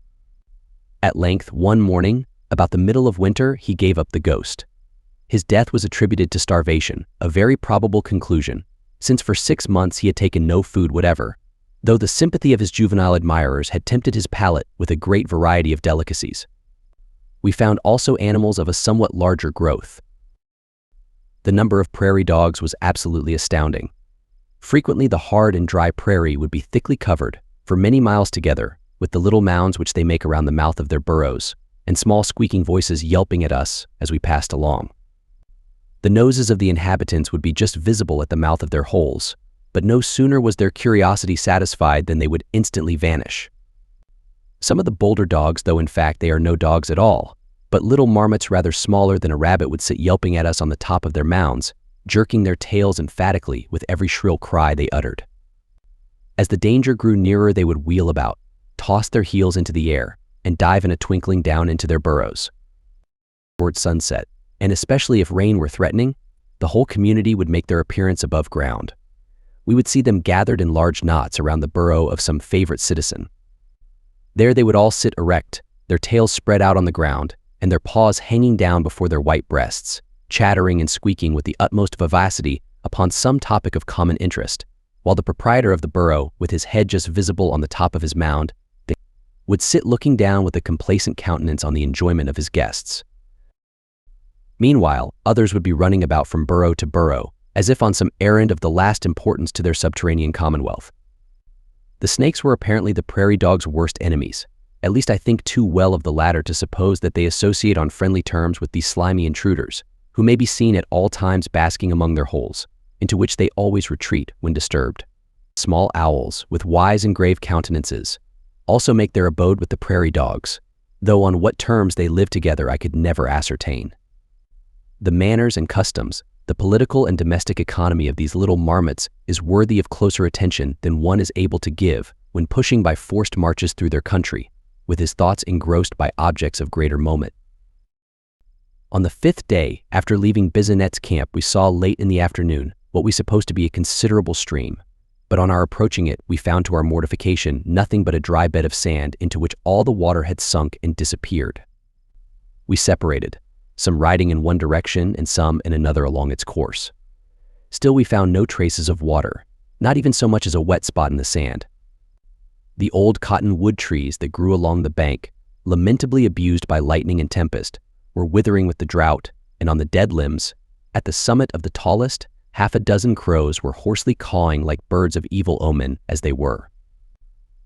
At length, one morning, about the middle of winter, he gave up the ghost. His death was attributed to starvation, a very probable conclusion, since for 6 months he had taken no food whatever, though the sympathy of his juvenile admirers had tempted his palate with a great variety of delicacies. We found also animals of a somewhat larger growth. The number of prairie dogs was absolutely astounding. Frequently, the hard and dry prairie would be thickly covered, for many miles together, with the little mounds which they make around the mouth of their burrows, and small squeaking voices yelping at us as we passed along. The noses of the inhabitants would be just visible at the mouth of their holes, but no sooner was their curiosity satisfied than they would instantly vanish. Some of the bolder dogs, though in fact they are no dogs at all, but little marmots rather smaller than a rabbit, would sit yelping at us on the top of their mounds, jerking their tails emphatically with every shrill cry they uttered. As the danger grew nearer, they would wheel about, toss their heels into the air, and dive in a twinkling down into their burrows. Toward sunset, and especially if rain were threatening, the whole community would make their appearance above ground. We would see them gathered in large knots around the burrow of some favorite citizen. There they would all sit erect, their tails spread out on the ground, and their paws hanging down before their white breasts, chattering and squeaking with the utmost vivacity upon some topic of common interest, while the proprietor of the burrow, with his head just visible on the top of his mound, would sit looking down with a complacent countenance on the enjoyment of his guests. Meanwhile, others would be running about from burrow to burrow, as if on some errand of the last importance to their subterranean commonwealth. The snakes were apparently the prairie dog's worst enemies. At least I think too well of the latter to suppose that they associate on friendly terms with these slimy intruders, who may be seen at all times basking among their holes, into which they always retreat when disturbed. Small owls, with wise and grave countenances, also make their abode with the prairie dogs, though on what terms they live together I could never ascertain. The manners and customs, the political and domestic economy of these little marmots is worthy of closer attention than one is able to give when pushing by forced marches through their country, with his thoughts engrossed by objects of greater moment. On the 5th day after leaving Bisonette's camp, we saw late in the afternoon what we supposed to be a considerable stream, but on our approaching it, we found to our mortification nothing but a dry bed of sand into which all the water had sunk and disappeared. We separated, some riding in one direction and some in another along its course. Still we found no traces of water, not even so much as a wet spot in the sand. The old cottonwood trees that grew along the bank, lamentably abused by lightning and tempest, were withering with the drought, and on the dead limbs, at the summit of the tallest, half a dozen crows were hoarsely cawing like birds of evil omen as they were.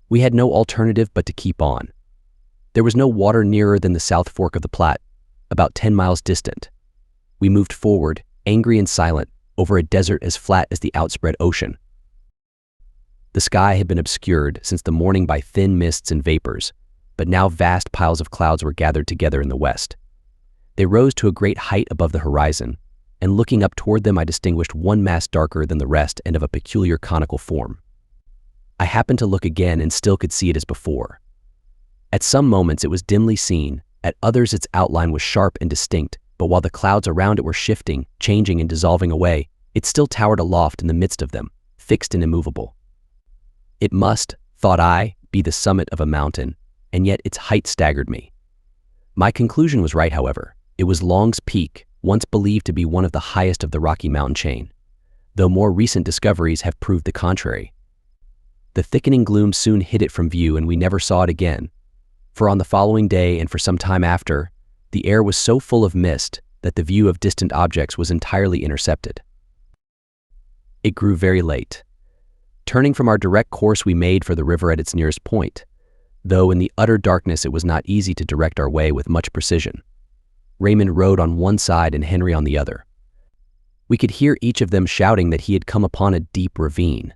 We had no alternative but to keep on. There was no water nearer than the South Fork of the Platte, about 10 miles distant. We moved forward, angry and silent, over a desert as flat as the outspread ocean. The sky had been obscured since the morning by thin mists and vapors, but now vast piles of clouds were gathered together in the west. They rose to a great height above the horizon, and looking up toward them I distinguished one mass darker than the rest and of a peculiar conical form. I happened to look again and still could see it as before. At some moments it was dimly seen, at others its outline was sharp and distinct, but while the clouds around it were shifting, changing and dissolving away, it still towered aloft in the midst of them, fixed and immovable. It must, thought I, be the summit of a mountain, and yet its height staggered me. My conclusion was right, however. It was Long's Peak, once believed to be one of the highest of the Rocky Mountain chain, though more recent discoveries have proved the contrary. The thickening gloom soon hid it from view, and we never saw it again, for on the following day and for some time after, the air was so full of mist that the view of distant objects was entirely intercepted. It grew very late. Turning from our direct course, we made for the river at its nearest point, though in the utter darkness it was not easy to direct our way with much precision. Raymond rode on one side and Henry on the other. We could hear each of them shouting that he had come upon a deep ravine.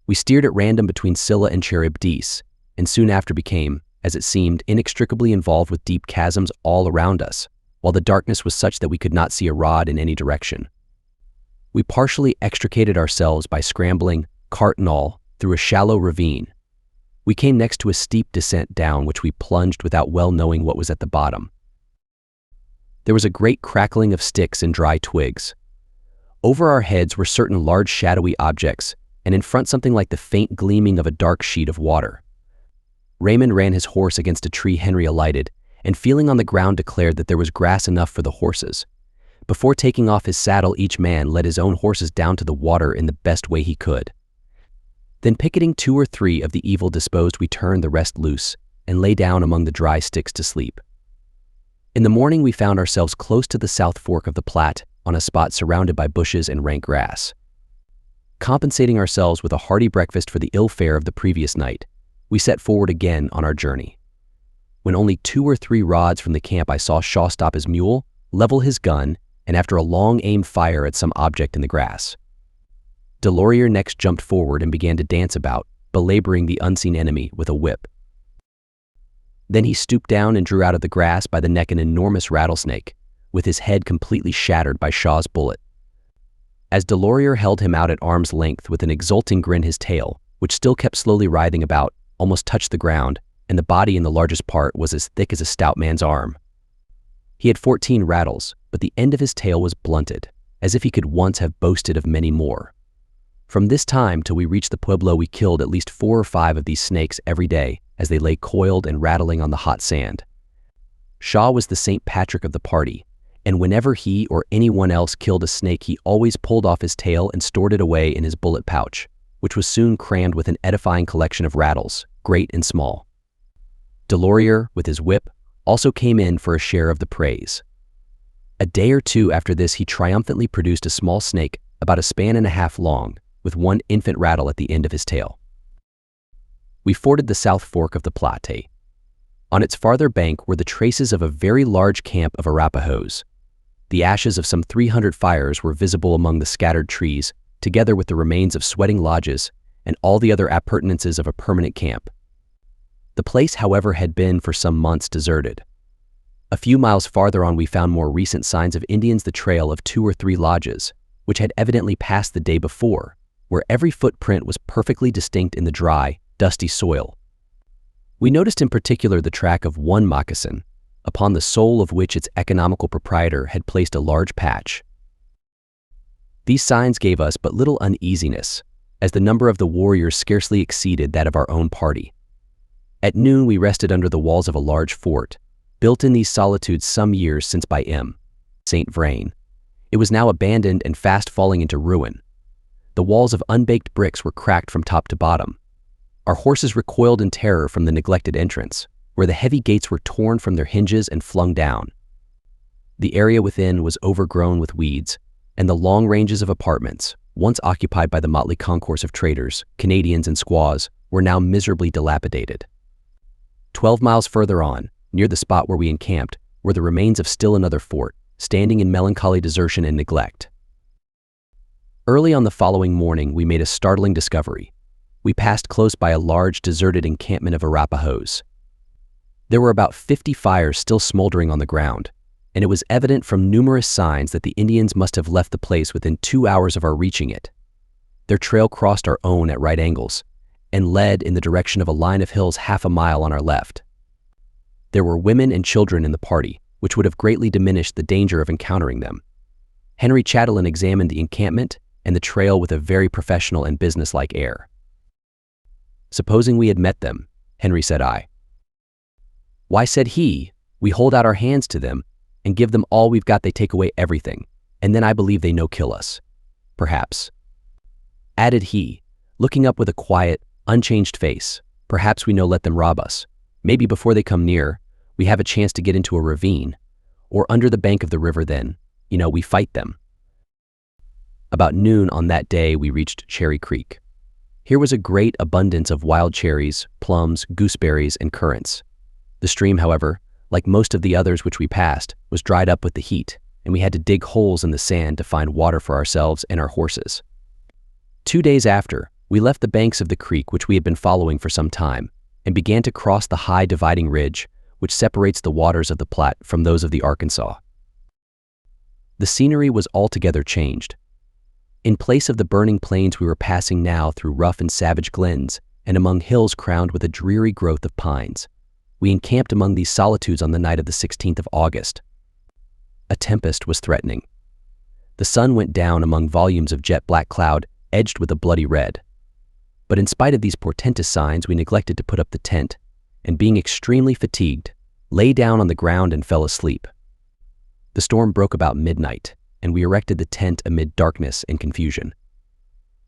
We steered at random between Scylla and Charybdis, and soon after became, as it seemed, inextricably involved with deep chasms all around us, while the darkness was such that we could not see a rod in any direction. We partially extricated ourselves by scrambling, cart and all, through a shallow ravine. We came next to a steep descent down which we plunged without well knowing what was at the bottom. There was a great crackling of sticks and dry twigs. Over our heads were certain large shadowy objects, and in front something like the faint gleaming of a dark sheet of water. Raymond ran his horse against a tree. Henry alighted, and feeling on the ground declared that there was grass enough for the horses. Before taking off his saddle, each man led his own horses down to the water in the best way he could. Then picketing 2 or 3 of the evil disposed, we turned the rest loose, and lay down among the dry sticks to sleep. In the morning we found ourselves close to the South Fork of the Platte, on a spot surrounded by bushes and rank grass. Compensating ourselves with a hearty breakfast for the ill fare of the previous night, we set forward again on our journey. When only 2 or 3 rods from the camp, I saw Shaw stop his mule, level his gun, and after a long aim fire at some object in the grass. Delorier next jumped forward and began to dance about, belaboring the unseen enemy with a whip. Then he stooped down and drew out of the grass by the neck an enormous rattlesnake, with his head completely shattered by Shaw's bullet. As Delorier held him out at arm's length with an exulting grin, his tail, which still kept slowly writhing about, almost touched the ground, and the body in the largest part was as thick as a stout man's arm. He had 14 rattles, but the end of his tail was blunted, as if he could once have boasted of many more. From this time till we reached the pueblo, we killed at least 4 or 5 of these snakes every day as they lay coiled and rattling on the hot sand. Shaw was the St. Patrick of the party, and whenever he or anyone else killed a snake, he always pulled off his tail and stored it away in his bullet pouch, which was soon crammed with an edifying collection of rattles, great and small. Delorier, with his whip, also came in for a share of the praise. A day or 2 after this, he triumphantly produced a small snake about a span and a half long, with 1 infant rattle at the end of his tail. We forded the south fork of the Platte. On its farther bank were the traces of a very large camp of Arapahoes. The ashes of some 300 fires were visible among the scattered trees, together with the remains of sweating lodges and all the other appurtenances of a permanent camp. The place, however, had been for some months deserted. A few miles farther on, we found more recent signs of Indians, the trail of 2 or 3 lodges, which had evidently passed the day before, where every footprint was perfectly distinct in the dry, dusty soil. We noticed in particular the track of 1 moccasin, upon the sole of which its economical proprietor had placed a large patch. These signs gave us but little uneasiness, as the number of the warriors scarcely exceeded that of our own party. At noon we rested under the walls of a large fort, built in these solitudes some years since by M. St. Vrain. It was now abandoned and fast falling into ruin. The walls of unbaked bricks were cracked from top to bottom. Our horses recoiled in terror from the neglected entrance, where the heavy gates were torn from their hinges and flung down. The area within was overgrown with weeds, and the long ranges of apartments, once occupied by the motley concourse of traders, Canadians, and squaws, were now miserably dilapidated. 12 miles further on, near the spot where we encamped, were the remains of still another fort, standing in melancholy desertion and neglect. Early on the following morning, we made a startling discovery. We passed close by a large deserted encampment of Arapahoes. There were about 50 fires still smoldering on the ground, and it was evident from numerous signs that the Indians must have left the place within 2 hours of our reaching it. Their trail crossed our own at right angles, and led in the direction of a line of hills half a mile on our left. There were women and children in the party, which would have greatly diminished the danger of encountering them. Henry Chatelain examined the encampment and the trail with a very professional and businesslike air. "Supposing we had met them," Henry said I. "Why," said he, "we hold out our hands to them and give them all we've got. They take away everything, and then I believe they no kill us. Perhaps," added he, looking up with a quiet, unchanged face, "perhaps we no let them rob us. Maybe before they come near, we have a chance to get into a ravine, or under the bank of the river. Then, we fight them." About noon on that day we reached Cherry Creek. Here was a great abundance of wild cherries, plums, gooseberries, and currants. The stream, however, like most of the others which we passed, was dried up with the heat, and we had to dig holes in the sand to find water for ourselves and our horses. 2 days after, we left the banks of the creek which we had been following for some time, and began to cross the high dividing ridge which separates the waters of the Platte from those of the Arkansas. The scenery was altogether changed. In place of the burning plains, we were passing now through rough and savage glens and among hills crowned with a dreary growth of pines. We encamped among these solitudes on the night of the 16th of August. A tempest was threatening. The sun went down among volumes of jet-black cloud edged with a bloody red. But in spite of these portentous signs, we neglected to put up the tent, and being extremely fatigued, lay down on the ground and fell asleep. The storm broke about midnight, and we erected the tent amid darkness and confusion.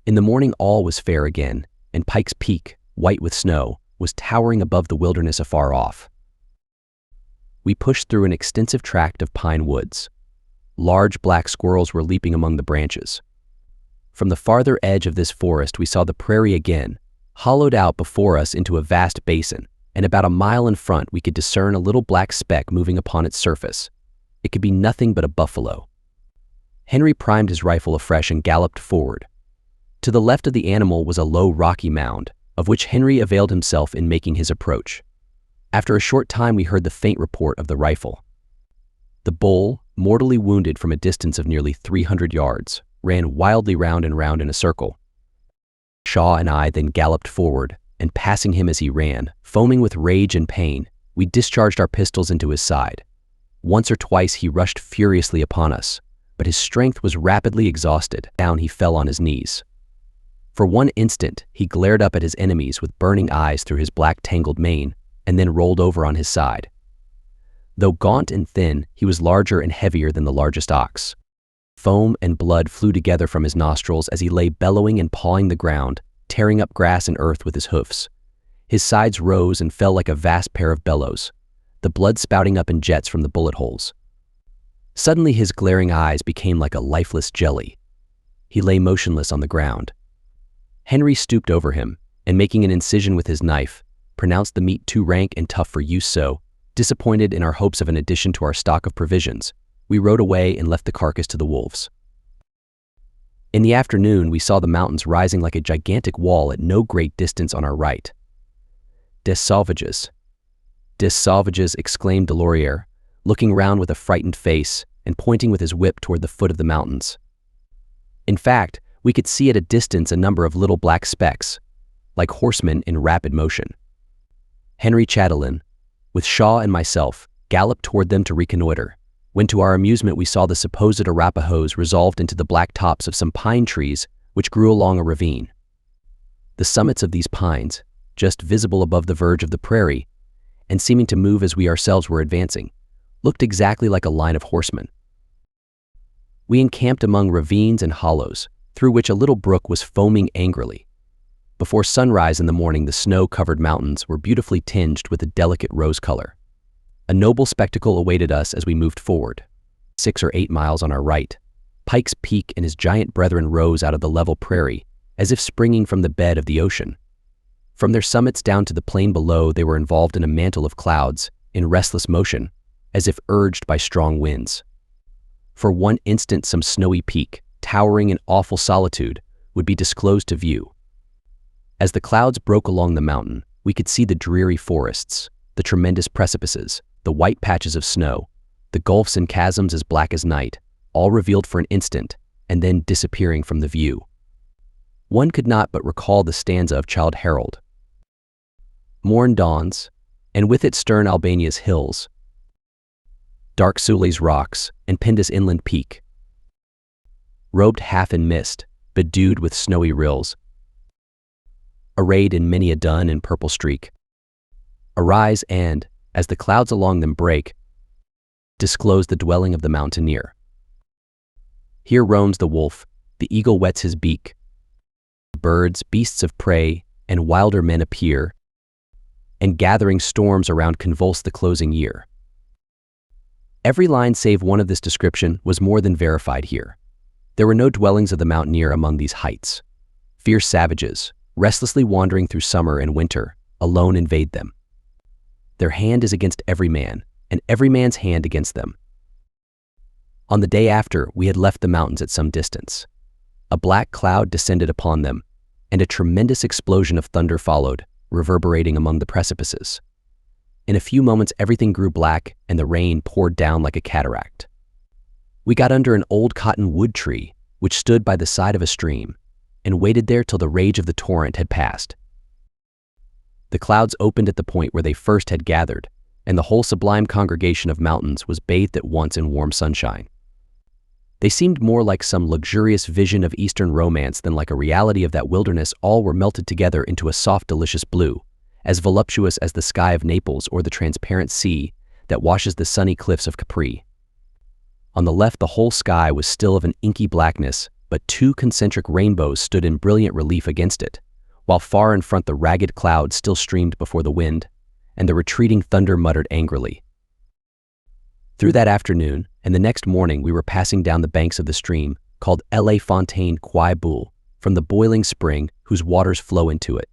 In the morning all was fair again, and Pike's Peak, white with snow, was towering above the wilderness afar off. We pushed through an extensive tract of pine woods. Large black squirrels were leaping among the branches. From the farther edge of this forest, we saw the prairie again, hollowed out before us into a vast basin, and about a mile in front we could discern a little black speck moving upon its surface. It could be nothing but a buffalo. Henry primed his rifle afresh and galloped forward. To the left of the animal was a low rocky mound, of which Henry availed himself in making his approach. After a short time we heard the faint report of the rifle. The bull, mortally wounded from a distance of nearly 300 yards, ran wildly round and round in a circle. Shaw and I then galloped forward, and passing him as he ran, foaming with rage and pain, we discharged our pistols into his side. Once or twice he rushed furiously upon us, but his strength was rapidly exhausted. Down he fell on his knees. For one instant he glared up at his enemies with burning eyes through his black tangled mane, and then rolled over on his side. Though gaunt and thin, he was larger and heavier than the largest ox. Foam and blood flew together from his nostrils as he lay bellowing and pawing the ground, tearing up grass and earth with his hoofs. His sides rose and fell like a vast pair of bellows, the blood spouting up in jets from the bullet holes. Suddenly his glaring eyes became like a lifeless jelly. He lay motionless on the ground. Henry stooped over him, and making an incision with his knife, pronounced the meat too rank and tough for use, so, disappointed in our hopes of an addition to our stock of provisions, we rode away and left the carcass to the wolves. In the afternoon we saw the mountains rising like a gigantic wall at no great distance on our right. "Des sauvages! Des sauvages!" exclaimed Delorier, looking round with a frightened face and pointing with his whip toward the foot of the mountains. In fact, we could see at a distance a number of little black specks, like horsemen in rapid motion. Henry Chatelain, with Shaw and myself, galloped toward them to reconnoiter, when to our amusement we saw the supposed Arapahoes resolved into the black tops of some pine trees which grew along a ravine. The summits of these pines, just visible above the verge of the prairie, and seeming to move as we ourselves were advancing, looked exactly like a line of horsemen. We encamped among ravines and hollows, through which a little brook was foaming angrily. Before sunrise in the morning the snow-covered mountains were beautifully tinged with a delicate rose color. A noble spectacle awaited us as we moved forward. 6 or 8 miles on our right, Pike's Peak and his giant brethren rose out of the level prairie, as if springing from the bed of the ocean. From their summits down to the plain below they were involved in a mantle of clouds, in restless motion, as if urged by strong winds. For one instant some snowy peak, towering in awful solitude, would be disclosed to view. As the clouds broke along the mountain, we could see the dreary forests, the tremendous precipices, the white patches of snow, the gulfs and chasms as black as night, all revealed for an instant, and then disappearing from the view. One could not but recall the stanza of Childe Harold. Morn dawns, and with it stern Albania's hills, dark Suli's rocks, and Pindus inland peak, robed half in mist, bedewed with snowy rills, arrayed in many a dun and purple streak, arise and, as the clouds along them break, disclose the dwelling of the mountaineer. Here roams the wolf, the eagle whets his beak. Birds, beasts of prey, and wilder men appear, and gathering storms around convulse the closing year. Every line save one of this description was more than verified here. There were no dwellings of the mountaineer among these heights. Fierce savages, restlessly wandering through summer and winter, alone invade them. Their hand is against every man, and every man's hand against them. On the day after, we had left the mountains at some distance. A black cloud descended upon them, and a tremendous explosion of thunder followed, reverberating among the precipices. In a few moments everything grew black, and the rain poured down like a cataract. We got under an old cottonwood tree, which stood by the side of a stream, and waited there till the rage of the torrent had passed. The clouds opened at the point where they first had gathered, and the whole sublime congregation of mountains was bathed at once in warm sunshine. They seemed more like some luxurious vision of Eastern romance than like a reality of that wilderness. All were melted together into a soft, delicious blue, as voluptuous as the sky of Naples or the transparent sea that washes the sunny cliffs of Capri. On the left the whole sky was still of an inky blackness, but 2 concentric rainbows stood in brilliant relief against it, while far in front the ragged clouds still streamed before the wind, and the retreating thunder muttered angrily. Through that afternoon and the next morning, we were passing down the banks of the stream called La Fontaine Quai Boule from the boiling spring whose waters flow into it.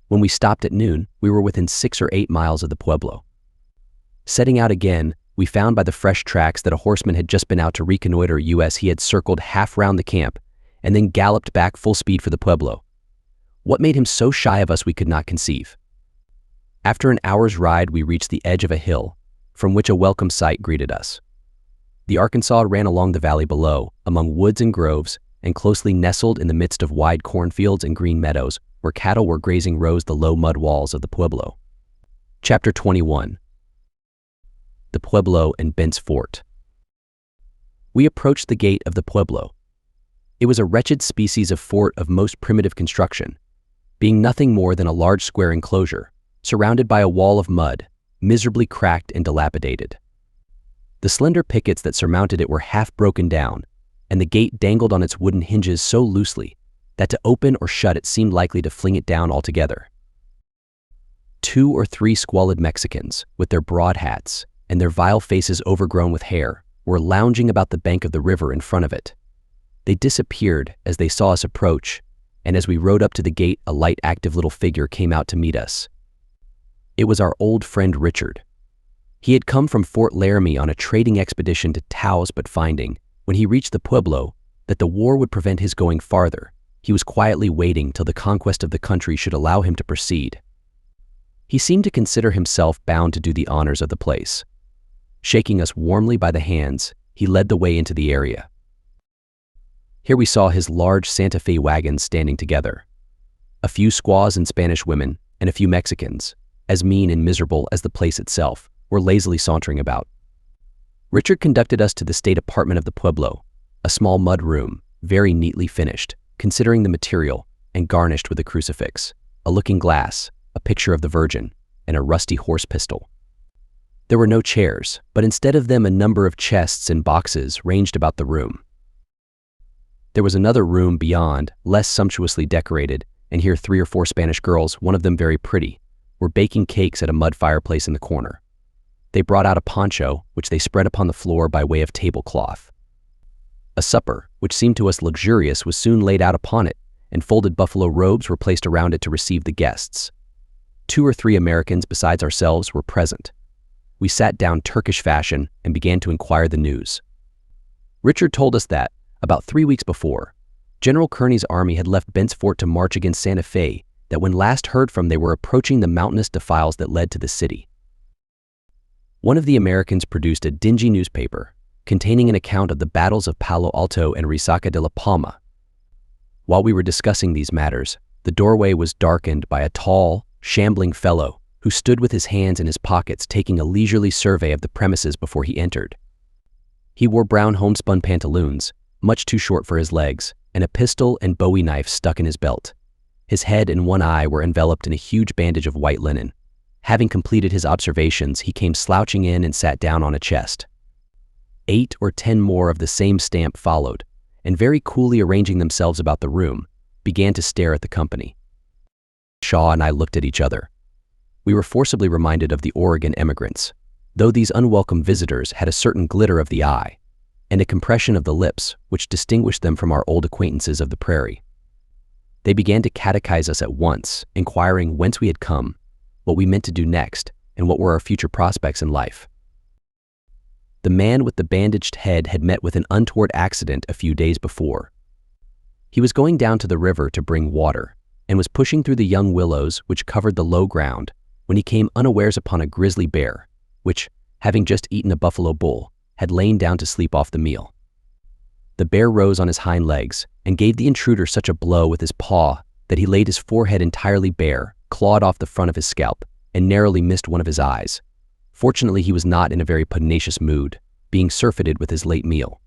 When we stopped at noon, we were within 6 or 8 miles of the pueblo. Setting out again, we found by the fresh tracks that a horseman had just been out to reconnoiter us. He had circled half round the camp and then galloped back full speed for the pueblo. What made him so shy of us we could not conceive. After an hour's ride, we reached the edge of a hill, from which a welcome sight greeted us. The Arkansas ran along the valley below, among woods and groves, and closely nestled in the midst of wide cornfields and green meadows, where cattle were grazing, rose the low mud walls of the pueblo. Chapter 21. The Pueblo and Bent's Fort. We approached the gate of the pueblo. It was a wretched species of fort of most primitive construction, being nothing more than a large square enclosure, surrounded by a wall of mud, miserably cracked and dilapidated. The slender pickets that surmounted it were half broken down, and the gate dangled on its wooden hinges so loosely that to open or shut it seemed likely to fling it down altogether. 2 or 3 squalid Mexicans, with their broad hats and their vile faces overgrown with hair, were lounging about the bank of the river in front of it. They disappeared as they saw us approach, and as we rode up to the gate, a light, active little figure came out to meet us. It was our old friend Richard. He had come from Fort Laramie on a trading expedition to Taos, but finding, when he reached the pueblo, that the war would prevent his going farther, he was quietly waiting till the conquest of the country should allow him to proceed. He seemed to consider himself bound to do the honors of the place. Shaking us warmly by the hands, he led the way into the area. Here we saw his large Santa Fe wagons standing together. A few squaws and Spanish women, and a few Mexicans, as mean and miserable as the place itself, were lazily sauntering about. Richard conducted us to the state apartment of the pueblo, a small mud room, very neatly finished, considering the material, and garnished with a crucifix, a looking glass, a picture of the Virgin, and a rusty horse pistol. There were no chairs, but instead of them a number of chests and boxes ranged about the room. There was another room beyond, less sumptuously decorated, and here 3 or 4 Spanish girls, one of them very pretty, were baking cakes at a mud fireplace in the corner. They brought out a poncho, which they spread upon the floor by way of tablecloth. A supper, which seemed to us luxurious, was soon laid out upon it, and folded buffalo robes were placed around it to receive the guests. 2 or 3 Americans besides ourselves were present. We sat down Turkish fashion and began to inquire the news. Richard told us that, about 3 weeks before, General Kearny's army had left Bent's Fort to march against Santa Fe, that when last heard from they were approaching the mountainous defiles that led to the city. One of the Americans produced a dingy newspaper containing an account of the battles of Palo Alto and Resaca de la Palma. While we were discussing these matters, the doorway was darkened by a tall, shambling fellow who stood with his hands in his pockets taking a leisurely survey of the premises before he entered. He wore brown homespun pantaloons, much too short for his legs, and a pistol and bowie knife stuck in his belt. His head and one eye were enveloped in a huge bandage of white linen. Having completed his observations, he came slouching in and sat down on a chest. 8 or 10 more of the same stamp followed, and very coolly arranging themselves about the room, began to stare at the company. Shaw and I looked at each other. We were forcibly reminded of the Oregon emigrants, though these unwelcome visitors had a certain glitter of the eye, and a compression of the lips which distinguished them from our old acquaintances of the prairie. They began to catechize us at once, inquiring whence we had come, what we meant to do next, and what were our future prospects in life. The man with the bandaged head had met with an untoward accident a few days before. He was going down to the river to bring water, and was pushing through the young willows which covered the low ground, when he came unawares upon a grizzly bear, which, having just eaten a buffalo bull, had lain down to sleep off the meal. The bear rose on his hind legs and gave the intruder such a blow with his paw that he laid his forehead entirely bare, clawed off the front of his scalp, and narrowly missed one of his eyes. Fortunately, he was not in a very pugnacious mood, being surfeited with his late meal.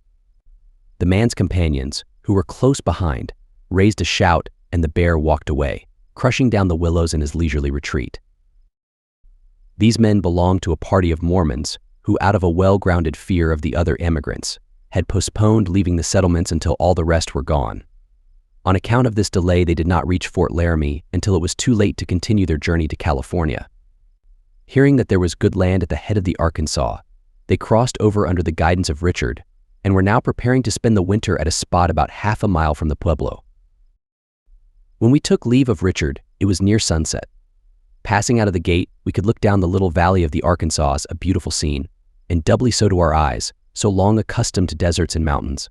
The man's companions, who were close behind, raised a shout, and the bear walked away, crushing down the willows in his leisurely retreat. These men belonged to a party of Mormons who, out of a well-grounded fear of the other emigrants, had postponed leaving the settlements until all the rest were gone. On account of this delay, they did not reach Fort Laramie until it was too late to continue their journey to California. Hearing that there was good land at the head of the Arkansas, They crossed over under the guidance of Richard and were now preparing to spend the winter at a spot about half a mile from the pueblo. When we took leave of Richard, it was near sunset. Passing out of the gate, we could look down the little valley of the Arkansas, a beautiful scene, and doubly so to our eyes, so long accustomed to deserts and mountains.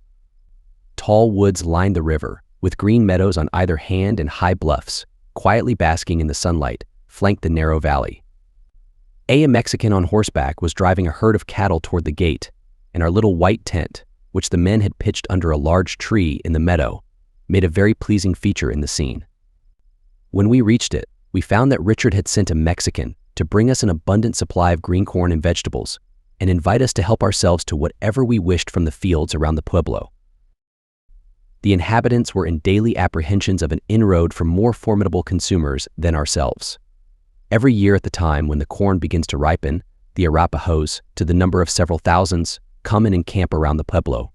Tall woods lined the river, with green meadows on either hand and high bluffs, quietly basking in the sunlight, flanked the narrow valley. A Mexican on horseback was driving a herd of cattle toward the gate, and our little white tent, which the men had pitched under a large tree in the meadow, made a very pleasing feature in the scene. When we reached it, we found that Richard had sent a Mexican to bring us an abundant supply of green corn and vegetables, and invite us to help ourselves to whatever we wished from the fields around the pueblo. The inhabitants were in daily apprehensions of an inroad from more formidable consumers than ourselves. Every year at the time when the corn begins to ripen, the Arapahoes, to the number of several thousands, come in and camp around the pueblo.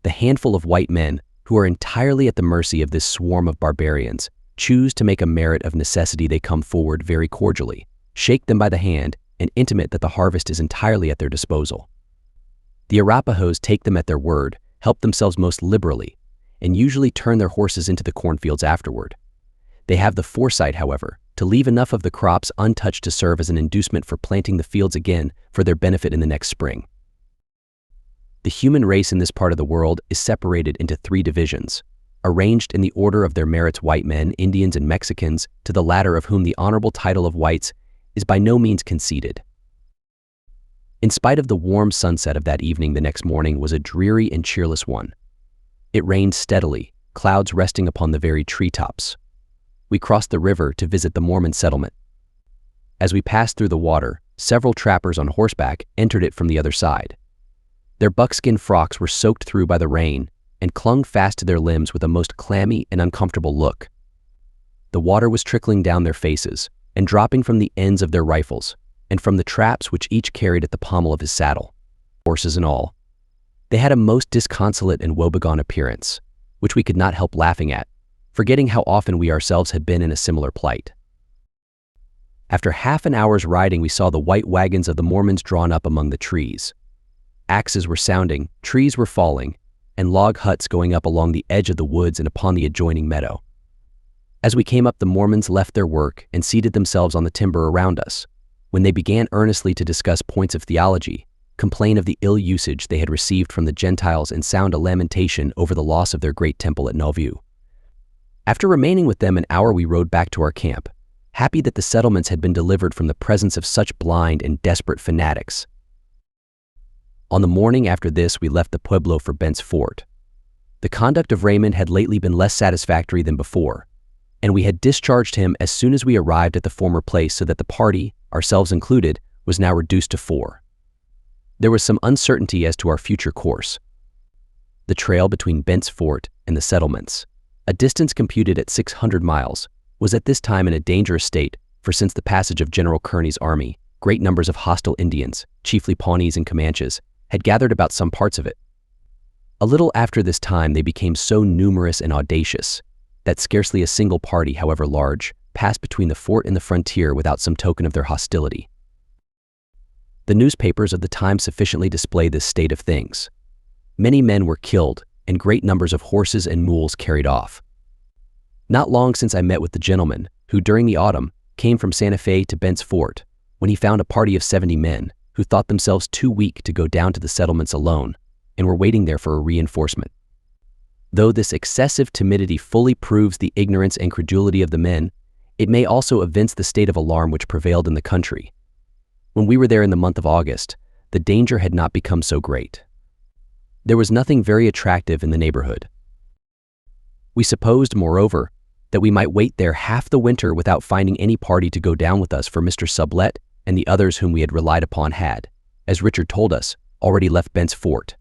The handful of white men, who are entirely at the mercy of this swarm of barbarians, choose to make a merit of necessity. They come forward very cordially, shake them by the hand, and intimate that the harvest is entirely at their disposal. The Arapahoes take them at their word, help themselves most liberally, and usually turn their horses into the cornfields afterward. They have the foresight, however, to leave enough of the crops untouched to serve as an inducement for planting the fields again for their benefit in the next spring. The human race in this part of the world is separated into 3 divisions, arranged in the order of their merits: white men, Indians, and Mexicans, to the latter of whom the honorable title of whites is by no means conceded. In spite of the warm sunset of that evening, the next morning was a dreary and cheerless one. It rained steadily, clouds resting upon the very treetops. We crossed the river to visit the Mormon settlement. As we passed through the water, several trappers on horseback entered it from the other side. Their buckskin frocks were soaked through by the rain and clung fast to their limbs with a most clammy and uncomfortable look. The water was trickling down their faces and dropping from the ends of their rifles and from the traps which each carried at the pommel of his saddle, horses and all. They had a most disconsolate and woebegone appearance, which we could not help laughing at, forgetting how often we ourselves had been in a similar plight. After half an hour's riding, we saw the white wagons of the Mormons drawn up among the trees. Axes were sounding, trees were falling, and log huts going up along the edge of the woods and upon the adjoining meadow. As we came up, the Mormons left their work and seated themselves on the timber around us, when they began earnestly to discuss points of theology, complain of the ill usage they had received from the Gentiles, and sound a lamentation over the loss of their great temple at Nauvoo. After remaining with them an hour, we rode back to our camp, happy that the settlements had been delivered from the presence of such blind and desperate fanatics. On the morning after this, we left the pueblo for Bent's Fort. The conduct of Raymond had lately been less satisfactory than before, and we had discharged him as soon as we arrived at the former place, so that the party, ourselves included, was now reduced to 4. There was some uncertainty as to our future course. The trail between Bent's Fort and the settlements, a distance computed at 600 miles, was at this time in a dangerous state, for since the passage of General Kearny's army, great numbers of hostile Indians, chiefly Pawnees and Comanches, had gathered about some parts of it. A little after this time they became so numerous and audacious that scarcely a single party, however large, passed between the fort and the frontier without some token of their hostility. The newspapers of the time sufficiently display this state of things. Many men were killed and great numbers of horses and mules carried off. Not long since I met with the gentleman who, during the autumn, came from Santa Fe to Bent's Fort, when he found a party of 70 men who thought themselves too weak to go down to the settlements alone and were waiting there for a reinforcement. Though this excessive timidity fully proves the ignorance and credulity of the men, it may also evince the state of alarm which prevailed in the country. When we were there in the month of August, the danger had not become so great. There was nothing very attractive in the neighborhood. We supposed, moreover, that we might wait there half the winter without finding any party to go down with us, for Mr. Sublet and the others whom we had relied upon had, as Richard told us, already left Bent's Fort.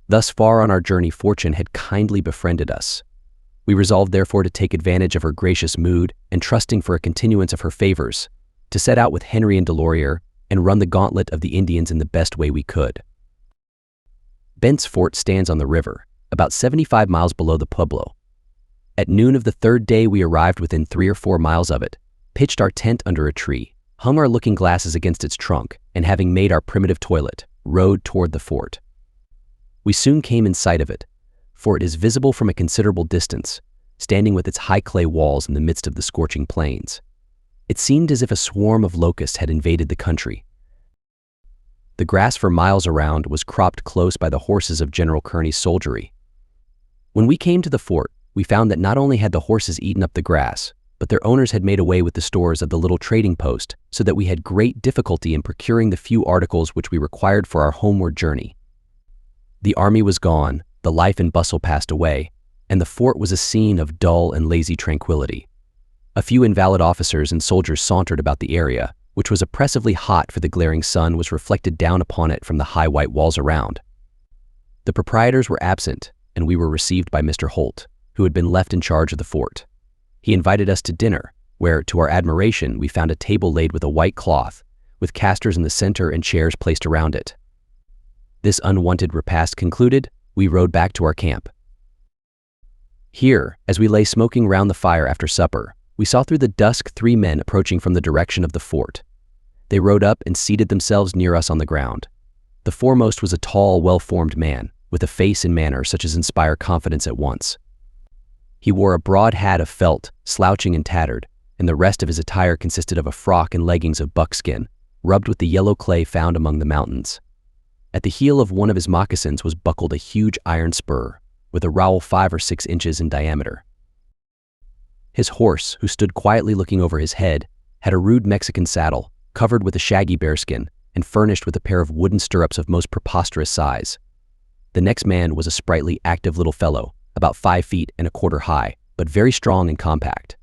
Thus far on our journey fortune had kindly befriended us. We resolved therefore to take advantage of her gracious mood, and trusting for a continuance of her favors, to set out with Henry and Delorier and run the gauntlet of the Indians in the best way we could. Bent's Fort stands on the river, about 75 miles below the pueblo. At noon of the 3rd day we arrived within 3 or 4 miles of it, pitched our tent under a tree, hung our looking glasses against its trunk, and having made our primitive toilet, rode toward the fort. We soon came in sight of it, for it is visible from a considerable distance, standing with its high clay walls in the midst of the scorching plains. It seemed as if a swarm of locusts had invaded the country. The grass for miles around was cropped close by the horses of General Kearny's soldiery. When we came to the fort, we found that not only had the horses eaten up the grass, but their owners had made away with the stores of the little trading post, so that we had great difficulty in procuring the few articles which we required for our homeward journey. The army was gone, the life and bustle passed away, and the fort was a scene of dull and lazy tranquility. A few invalid officers and soldiers sauntered about the area, which was oppressively hot, for the glaring sun was reflected down upon it from the high white walls around. The proprietors were absent, and we were received by Mr. Holt, who had been left in charge of the fort. He invited us to dinner, where, to our admiration, we found a table laid with a white cloth, with casters in the center and chairs placed around it. This unwonted repast concluded, we rode back to our camp. Here, as we lay smoking round the fire after supper, we saw through the dusk 3 men approaching from the direction of the fort. They rode up and seated themselves near us on the ground. The foremost was a tall, well-formed man, with a face and manner such as inspire confidence at once. He wore a broad hat of felt, slouching and tattered, and the rest of his attire consisted of a frock and leggings of buckskin, rubbed with the yellow clay found among the mountains. At the heel of one of his moccasins was buckled a huge iron spur, with a rowel 5 or 6 inches in diameter. His horse, who stood quietly looking over his head, had a rude Mexican saddle, covered with a shaggy bearskin, and furnished with a pair of wooden stirrups of most preposterous size. The next man was a sprightly, active little fellow, about 5 feet and a quarter high, but very strong and compact.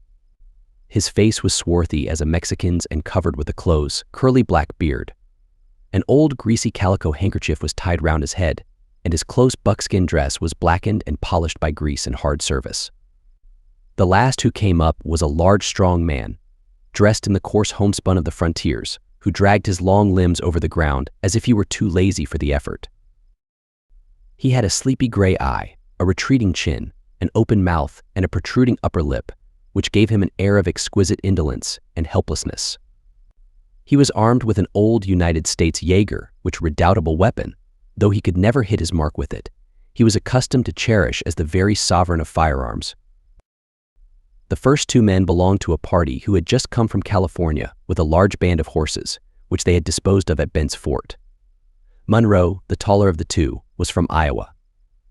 His face was swarthy as a Mexican's and covered with a close, curly black beard. An old greasy calico handkerchief was tied round his head, and his close buckskin dress was blackened and polished by grease and hard service. The last who came up was a large, strong man, dressed in the coarse homespun of the frontiers, who dragged his long limbs over the ground as if he were too lazy for the effort. He had a sleepy gray eye, a retreating chin, an open mouth, and a protruding upper lip, which gave him an air of exquisite indolence and helplessness. He was armed with an old United States Jaeger, which redoubtable weapon, though he could never hit his mark with it, he was accustomed to cherish as the very sovereign of firearms. The first 2 men belonged to a party who had just come from California with a large band of horses, which they had disposed of at Bent's Fort. Monroe, the taller of the 2, was from Iowa.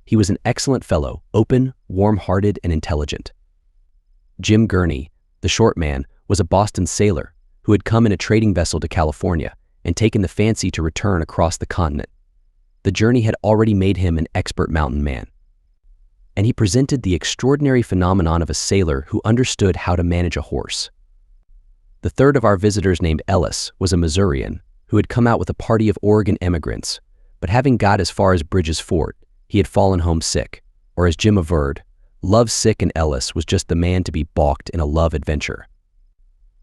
He was an excellent fellow, open, warm-hearted, and intelligent. Jim Gurney, the short man, was a Boston sailor who had come in a trading vessel to California and taken the fancy to return across the continent. The journey had already made him an expert mountain man, and he presented the extraordinary phenomenon of a sailor who understood how to manage a horse. The third of our visitors, named Ellis, was a Missourian who had come out with a party of Oregon emigrants, but having got as far as Bridges Fort, he had fallen home sick, or as Jim averred, love sick, and Ellis was just the man to be balked in a love adventure.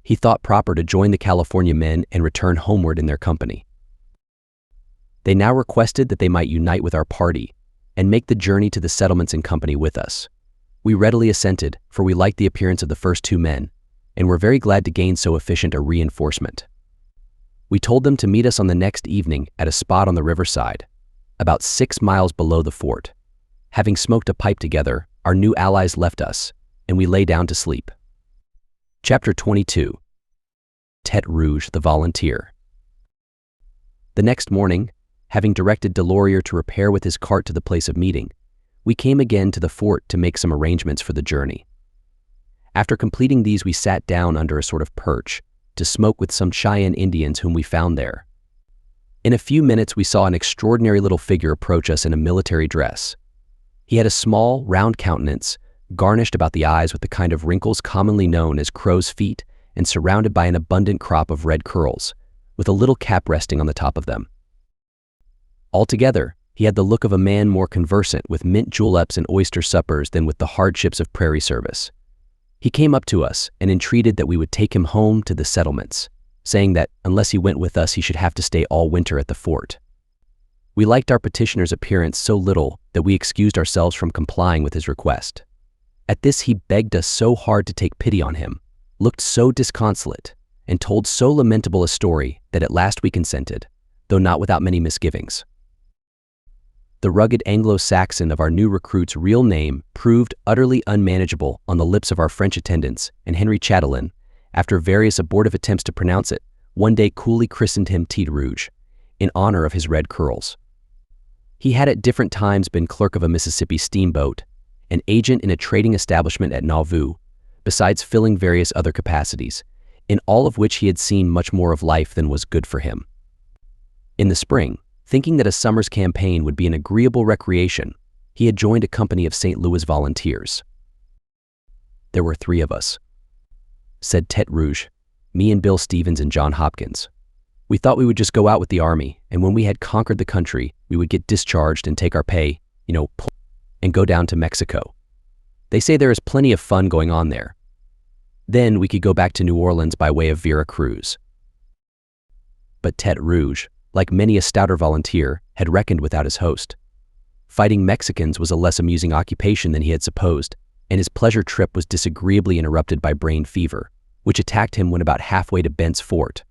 He thought proper to join the California men and return homeward in their company. They now requested that they might unite with our party and make the journey to the settlements in company with us. We readily assented, for we liked the appearance of the first 2 men, and were very glad to gain so efficient a reinforcement. We told them to meet us on the next evening at a spot on the riverside, about 6 miles below the fort. Having smoked a pipe together, our new allies left us, and we lay down to sleep. Chapter 22. Tête Rouge, the Volunteer. The next morning, having directed Delorier to repair with his cart to the place of meeting, we came again to the fort to make some arrangements for the journey. After completing these, we sat down under a sort of perch to smoke with some Cheyenne Indians whom we found there. In a few minutes, we saw an extraordinary little figure approach us in a military dress. He had a small, round countenance, garnished about the eyes with the kind of wrinkles commonly known as crow's feet, and surrounded by an abundant crop of red curls, with a little cap resting on the top of them. Altogether, he had the look of a man more conversant with mint juleps and oyster suppers than with the hardships of prairie service. He came up to us and entreated that we would take him home to the settlements, saying that, unless he went with us, he should have to stay all winter at the fort. We liked our petitioner's appearance so little that we excused ourselves from complying with his request. At this he begged us so hard to take pity on him, looked so disconsolate, and told so lamentable a story that at last we consented, though not without many misgivings. The rugged Anglo-Saxon of our new recruit's real name proved utterly unmanageable on the lips of our French attendants, and Henry Chatelain, after various abortive attempts to pronounce it, one day coolly christened him Tête Rouge, in honor of his red curls. He had at different times been clerk of a Mississippi steamboat, an agent in a trading establishment at Nauvoo, besides filling various other capacities, in all of which he had seen much more of life than was good for him. In the spring, thinking that a summer's campaign would be an agreeable recreation, he had joined a company of St. Louis volunteers. "There were 3 of us," said Tête Rouge, "me and Bill Stevens and John Hopkins. We thought we would just go out with the army, and when we had conquered the country, we would get discharged and take our pay, and go down to Mexico. They say there is plenty of fun going on there. Then we could go back to New Orleans by way of Vera Cruz." But Tête Rouge, like many a stouter volunteer, had reckoned without his host. Fighting Mexicans was a less amusing occupation than he had supposed, and his pleasure trip was disagreeably interrupted by brain fever, which attacked him when about halfway to Bent's Fort.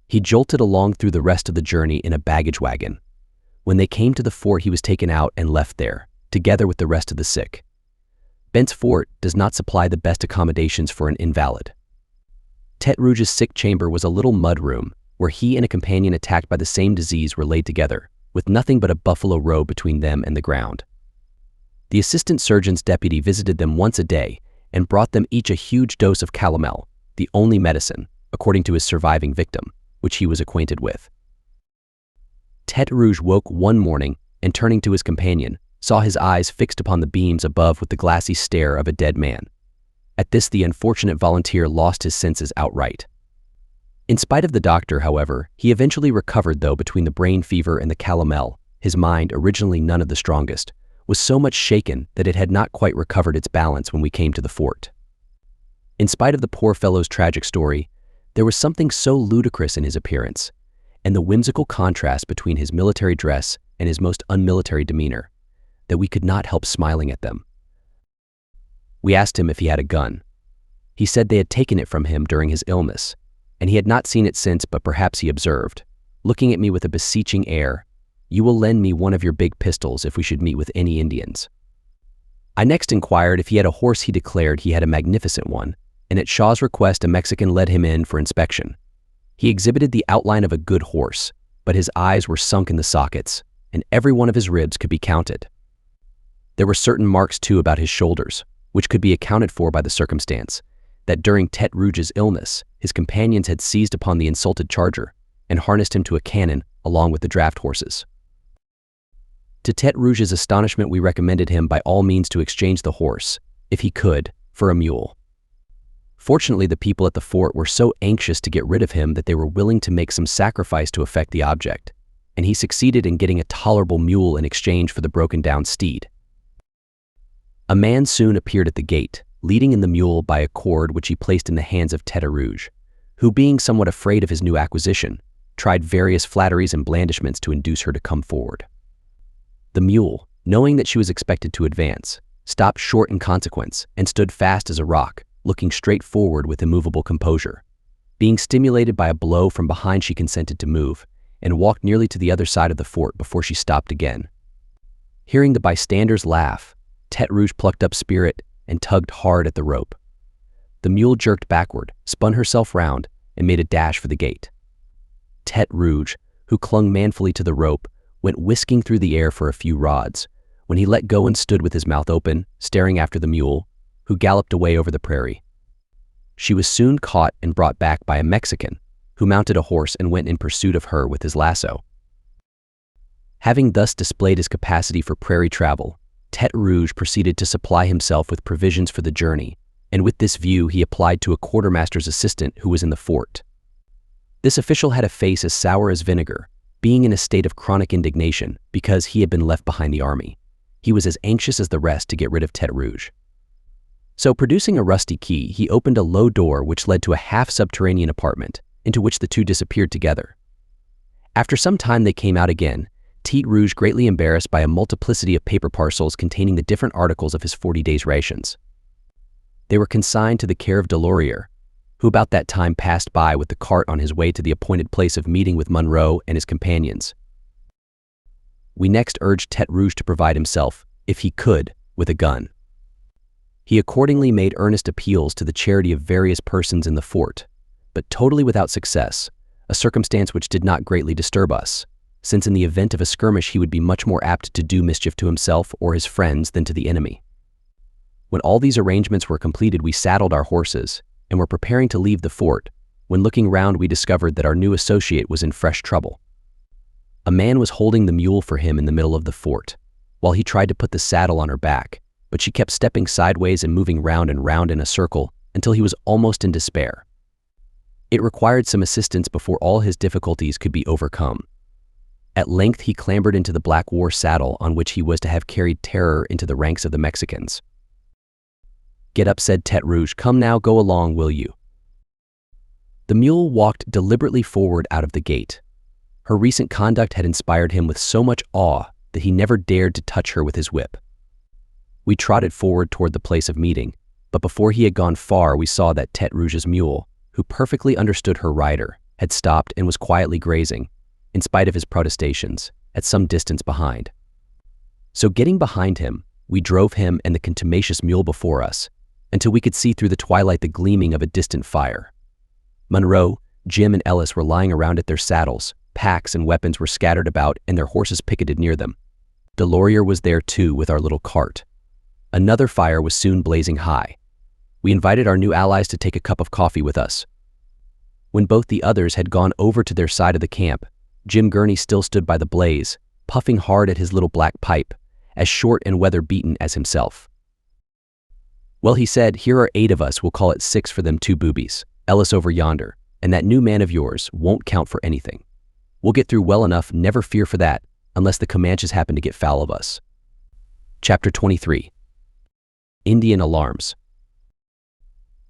He jolted along through the rest of the journey in a baggage wagon. When they came to the fort, he was taken out and left there, together with the rest of the sick. Bent's Fort does not supply the best accommodations for an invalid. Tête Rouge's sick chamber was a little mud room, where he and a companion attacked by the same disease were laid together, with nothing but a buffalo robe between them and the ground. The assistant surgeon's deputy visited them once a day and brought them each a huge dose of calomel, the only medicine, according to his surviving victim, which he was acquainted with. Tête Rouge woke one morning and, turning to his companion, saw his eyes fixed upon the beams above with the glassy stare of a dead man. At this, the unfortunate volunteer lost his senses outright. In spite of the doctor, however, he eventually recovered, though between the brain fever and the calomel, his mind, originally none of the strongest, was so much shaken that it had not quite recovered its balance when we came to the fort. In spite of the poor fellow's tragic story, there was something so ludicrous in his appearance, and the whimsical contrast between his military dress and his most unmilitary demeanor, that we could not help smiling at them. We asked him if he had a gun. He said they had taken it from him during his illness, and he had not seen it since, but perhaps he observed, looking at me with a beseeching air, "You will lend me one of your big pistols if we should meet with any Indians." I next inquired if he had a horse. He declared he had a magnificent one, and at Shaw's request a Mexican led him in for inspection. He exhibited the outline of a good horse, but his eyes were sunk in the sockets, and every one of his ribs could be counted. There were certain marks, too, about his shoulders, which could be accounted for by the circumstance that during Tête Rouge's illness, his companions had seized upon the insulted charger and harnessed him to a cannon along with the draft horses. To Tête Rouge's astonishment, we recommended him by all means to exchange the horse, if he could, for a mule. Fortunately, the people at the fort were so anxious to get rid of him that they were willing to make some sacrifice to effect the object, and he succeeded in getting a tolerable mule in exchange for the broken-down steed. A man soon appeared at the gate, leading in the mule by a cord which he placed in the hands of Tête Rouge, who, being somewhat afraid of his new acquisition, tried various flatteries and blandishments to induce her to come forward. The mule, knowing that she was expected to advance, stopped short in consequence and stood fast as a rock, looking straight forward with immovable composure. Being stimulated by a blow from behind, she consented to move, and walked nearly to the other side of the fort before she stopped again. Hearing the bystanders laugh, Tête Rouge plucked up spirit and tugged hard at the rope. The mule jerked backward, spun herself round, and made a dash for the gate. Tête Rouge, who clung manfully to the rope, went whisking through the air for a few rods, when he let go and stood with his mouth open, staring after the mule, who galloped away over the prairie. She was soon caught and brought back by a Mexican, who mounted a horse and went in pursuit of her with his lasso. Having thus displayed his capacity for prairie travel, Tête Rouge proceeded to supply himself with provisions for the journey, and with this view he applied to a quartermaster's assistant who was in the fort. This official had a face as sour as vinegar, being in a state of chronic indignation because he had been left behind the army. He was as anxious as the rest to get rid of Tête Rouge. So, producing a rusty key, he opened a low door which led to a half-subterranean apartment, into which the two disappeared together. After some time they came out again, Tête Rouge greatly embarrassed by a multiplicity of paper parcels containing the different articles of his 40 days' rations. They were consigned to the care of Delorier, who about that time passed by with the cart on his way to the appointed place of meeting with Monroe and his companions. We next urged Tete Rouge to provide himself, if he could, with a gun. He accordingly made earnest appeals to the charity of various persons in the fort, but totally without success, a circumstance which did not greatly disturb us, since in the event of a skirmish he would be much more apt to do mischief to himself or his friends than to the enemy. When all these arrangements were completed, we saddled our horses and were preparing to leave the fort, when looking round we discovered that our new associate was in fresh trouble. A man was holding the mule for him in the middle of the fort, while he tried to put the saddle on her back, but she kept stepping sideways and moving round and round in a circle until he was almost in despair. It required some assistance before all his difficulties could be overcome. At length he clambered into the black war saddle on which he was to have carried terror into the ranks of the Mexicans. "Get up," said Tete Rouge. "Come now, go along, will you?" The mule walked deliberately forward out of the gate. Her recent conduct had inspired him with so much awe that he never dared to touch her with his whip. We trotted forward toward the place of meeting, but before he had gone far we saw that Tete Rouge's mule, who perfectly understood her rider, had stopped and was quietly grazing, in spite of his protestations, at some distance behind. So getting behind him, we drove him and the contumacious mule before us, until we could see through the twilight the gleaming of a distant fire. Monroe, Jim, and Ellis were lying around at their saddles, packs and weapons were scattered about, and their horses picketed near them. Delorier was there too with our little cart. Another fire was soon blazing high. We invited our new allies to take a cup of coffee with us. When both the others had gone over to their side of the camp, Jim Gurney still stood by the blaze, puffing hard at his little black pipe, as short and weather-beaten as himself. "Well," he said, "here are 8 of us. We'll call it 6 for them 2 boobies. Ellis over yonder, and that new man of yours won't count for anything. We'll get through well enough, never fear for that, unless the Comanches happen to get foul of us." Chapter 23. Indian Alarms.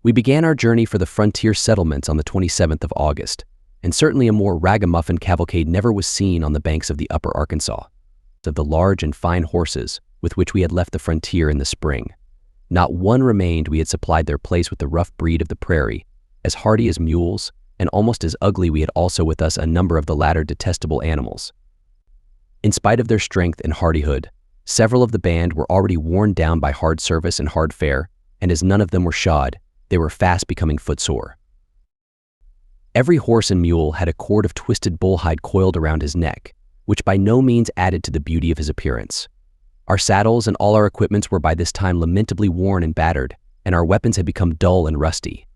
We began our journey for the frontier settlements on the 27th of August, and certainly a more ragamuffin cavalcade never was seen on the banks of the upper Arkansas. Of the large and fine horses with which we had left the frontier in the spring, not one remained. We had supplied their place with the rough breed of the prairie, as hardy as mules, and almost as ugly. We had also with us a number of the latter detestable animals. In spite of their strength and hardihood, several of the band were already worn down by hard service and hard fare, and as none of them were shod, they were fast becoming footsore. Every horse and mule had a cord of twisted bullhide coiled around his neck, which by no means added to the beauty of his appearance. Our saddles and all our equipments were by this time lamentably worn and battered, and our weapons had become dull and rusty.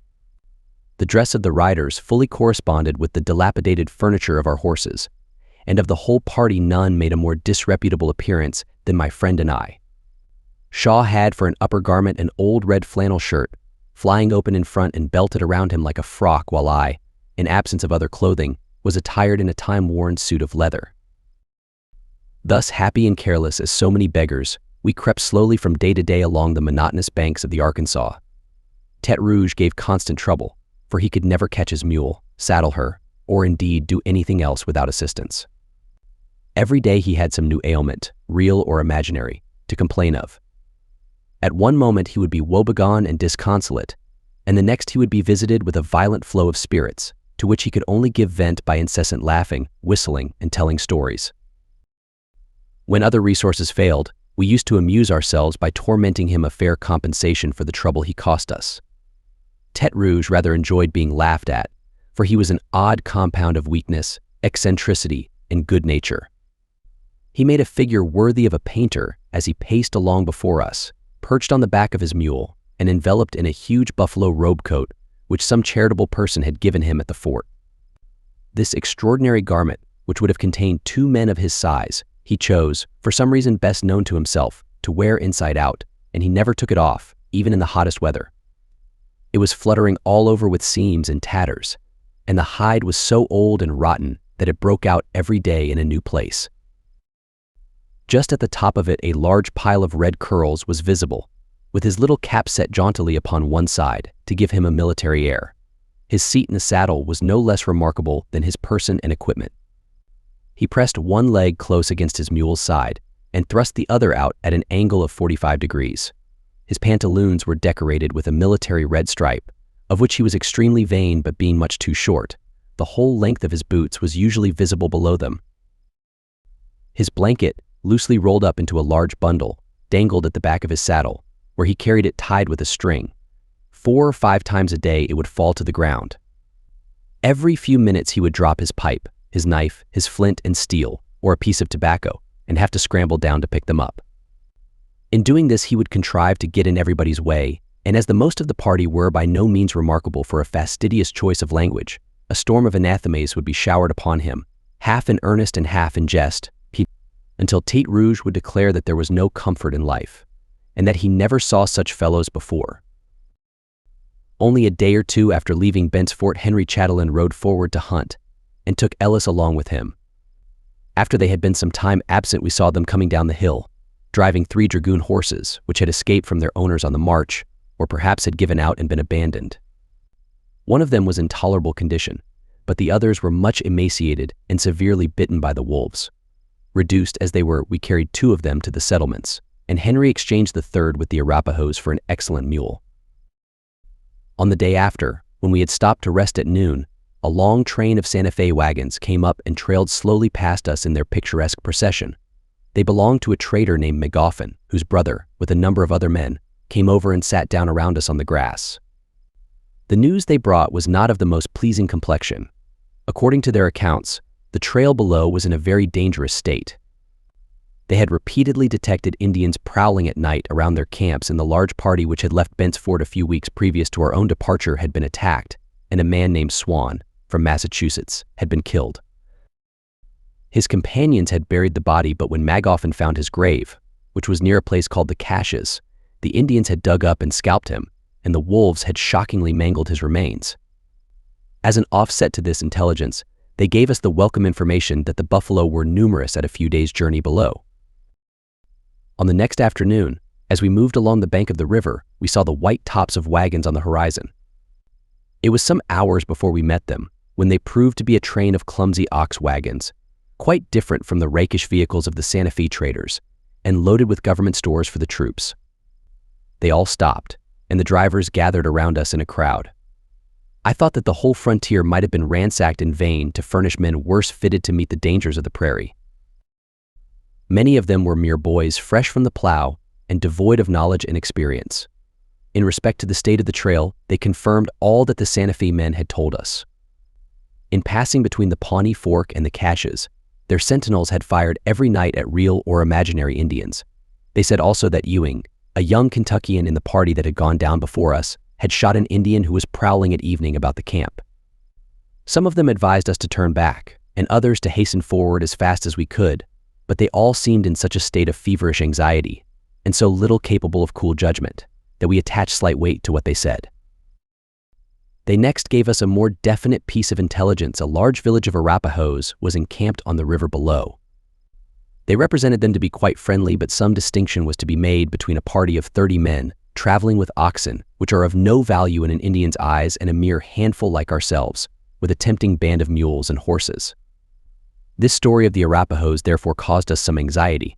The dress of the riders fully corresponded with the dilapidated furniture of our horses, and of the whole party none made a more disreputable appearance than my friend and I. Shaw had for an upper garment an old red flannel shirt, flying open in front and belted around him like a frock, while I, in absence of other clothing, was attired in a time-worn suit of leather. Thus happy and careless as so many beggars, we crept slowly from day to day along the monotonous banks of the Arkansas. Tete Rouge gave constant trouble, for he could never catch his mule, saddle her, or indeed do anything else without assistance. Every day he had some new ailment, real or imaginary, to complain of. At one moment he would be woebegone and disconsolate, and the next he would be visited with a violent flow of spirits, to which he could only give vent by incessant laughing, whistling, and telling stories. When other resources failed, we used to amuse ourselves by tormenting him, a fair compensation for the trouble he cost us. Tete Rouge rather enjoyed being laughed at, for he was an odd compound of weakness, eccentricity, and good nature. He made a figure worthy of a painter as he paced along before us, perched on the back of his mule and enveloped in a huge buffalo robe coat which some charitable person had given him at the fort. This extraordinary garment, which would have contained 2 men of his size, he chose, for some reason best known to himself, to wear inside out, and he never took it off, even in the hottest weather. It was fluttering all over with seams and tatters, and the hide was so old and rotten that it broke out every day in a new place. Just at the top of it a large pile of red curls was visible, with his little cap set jauntily upon one side to give him a military air. His seat in the saddle was no less remarkable than his person and equipment. He pressed one leg close against his mule's side and thrust the other out at an angle of 45 degrees. His pantaloons were decorated with a military red stripe, of which he was extremely vain but being much too short. The whole length of his boots was usually visible below them. His blanket, loosely rolled up into a large bundle, dangled at the back of his saddle, where he carried it tied with a string. 4 or 5 times a day it would fall to the ground. Every few minutes he would drop his pipe, his knife, his flint and steel, or a piece of tobacco, and have to scramble down to pick them up. In doing this he would contrive to get in everybody's way, and as the most of the party were by no means remarkable for a fastidious choice of language, a storm of anathemas would be showered upon him, half in earnest and half in jest, until Tête Rouge would declare that there was no comfort in life, and that he never saw such fellows before. Only a day or two after leaving Bent's Fort, Henry Chatelain rode forward to hunt, and took Ellis along with him. After they had been some time absent, we saw them coming down the hill, driving 3 dragoon horses, which had escaped from their owners on the march, or perhaps had given out and been abandoned. One of them was in tolerable condition, but the others were much emaciated and severely bitten by the wolves. Reduced as they were, we carried 2 of them to the settlements, and Henry exchanged the 3rd with the Arapahoes for an excellent mule. On the day after, when we had stopped to rest at noon, a long train of Santa Fe wagons came up and trailed slowly past us in their picturesque procession. They belonged to a trader named McGoffin, whose brother, with a number of other men, came over and sat down around us on the grass. The news they brought was not of the most pleasing complexion. According to their accounts, the trail below was in a very dangerous state. They had repeatedly detected Indians prowling at night around their camps, and the large party which had left Bent's Fort a few weeks previous to our own departure had been attacked, and a man named Swan, from Massachusetts, had been killed. His companions had buried the body, but when McGoffin found his grave, which was near a place called the Caches, the Indians had dug up and scalped him, and the wolves had shockingly mangled his remains. As an offset to this intelligence, they gave us the welcome information that the buffalo were numerous at a few days' journey below. On the next afternoon, as we moved along the bank of the river, we saw the white tops of wagons on the horizon. It was some hours before we met them, when they proved to be a train of clumsy ox wagons, quite different from the rakish vehicles of the Santa Fe traders, and loaded with government stores for the troops. They all stopped, and the drivers gathered around us in a crowd. I thought that the whole frontier might have been ransacked in vain to furnish men worse fitted to meet the dangers of the prairie. Many of them were mere boys fresh from the plow and devoid of knowledge and experience. In respect to the state of the trail, they confirmed all that the Santa Fe men had told us. In passing between the Pawnee Fork and the Caches, their sentinels had fired every night at real or imaginary Indians. They said also that Ewing, a young Kentuckian in the party that had gone down before us, had shot an Indian who was prowling at evening about the camp. Some of them advised us to turn back, and others to hasten forward as fast as we could, but they all seemed in such a state of feverish anxiety, and so little capable of cool judgment, that we attached slight weight to what they said. They next gave us a more definite piece of intelligence. A large village of Arapahoes was encamped on the river below. They represented them to be quite friendly, but some distinction was to be made between a party of 30 men traveling with oxen, which are of no value in an Indian's eyes, and a mere handful like ourselves, with a tempting band of mules and horses. This story of the Arapahoes therefore caused us some anxiety.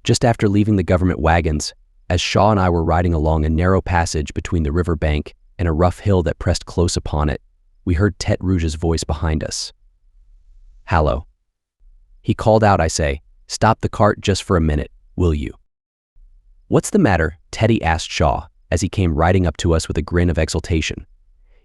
Just after leaving the government wagons, as Shaw and I were riding along a narrow passage between the river bank and a rough hill that pressed close upon it, we heard Tête Rouge's voice behind us. "Hallo." He called out, I say, "Stop the cart just for a minute, will you?" "What's the matter?" Teddy asked Shaw, as he came riding up to us with a grin of exultation.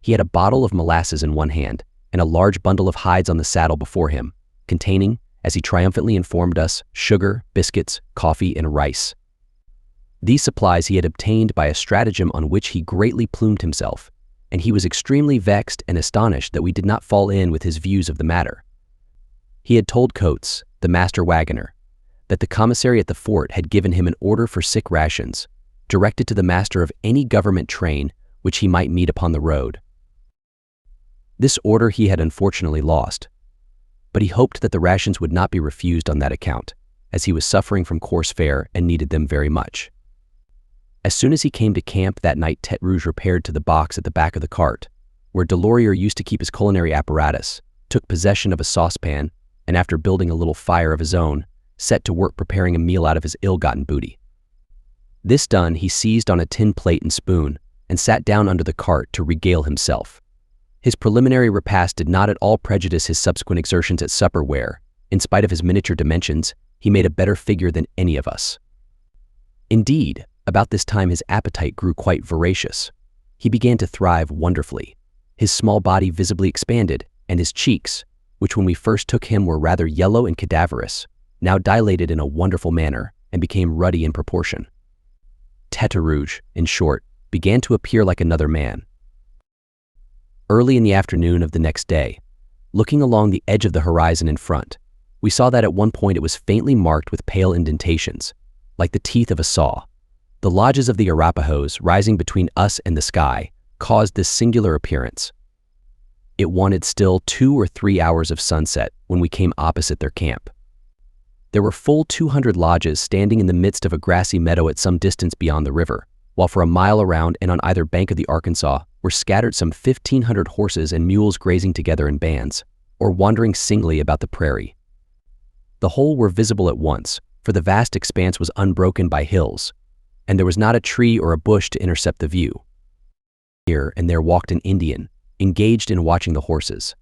He had a bottle of molasses in one hand and a large bundle of hides on the saddle before him, containing, as he triumphantly informed us, sugar, biscuits, coffee, and rice. These supplies he had obtained by a stratagem on which he greatly plumed himself, and he was extremely vexed and astonished that we did not fall in with his views of the matter. He had told Coates, the master wagoner, that the commissary at the fort had given him an order for sick rations, directed to the master of any government train which he might meet upon the road. This order he had unfortunately lost, but he hoped that the rations would not be refused on that account, as he was suffering from coarse fare and needed them very much. As soon as he came to camp that night, Tête Rouge repaired to the box at the back of the cart, where Delorier used to keep his culinary apparatus, took possession of a saucepan, and after building a little fire of his own, set to work preparing a meal out of his ill-gotten booty. This done, he seized on a tin plate and spoon, and sat down under the cart to regale himself. His preliminary repast did not at all prejudice his subsequent exertions at supper where, in spite of his miniature dimensions, he made a better figure than any of us. Indeed, about this time his appetite grew quite voracious. He began to thrive wonderfully. His small body visibly expanded, and his cheeks, which when we first took him were rather yellow and cadaverous, now dilated in a wonderful manner and became ruddy in proportion. Tête Rouge, in short, began to appear like another man. Early in the afternoon of the next day, looking along the edge of the horizon in front, we saw that at one point it was faintly marked with pale indentations, like the teeth of a saw. The lodges of the Arapahoes, rising between us and the sky, caused this singular appearance. It wanted still 2 or 3 hours of sunset when we came opposite their camp. There were full 200 lodges standing in the midst of a grassy meadow at some distance beyond the river, while for a mile around and on either bank of the Arkansas were scattered some 1,500 horses and mules grazing together in bands, or wandering singly about the prairie. The whole were visible at once, for the vast expanse was unbroken by hills, and there was not a tree or a bush to intercept the view. Here and there walked an Indian, engaged in watching the horses.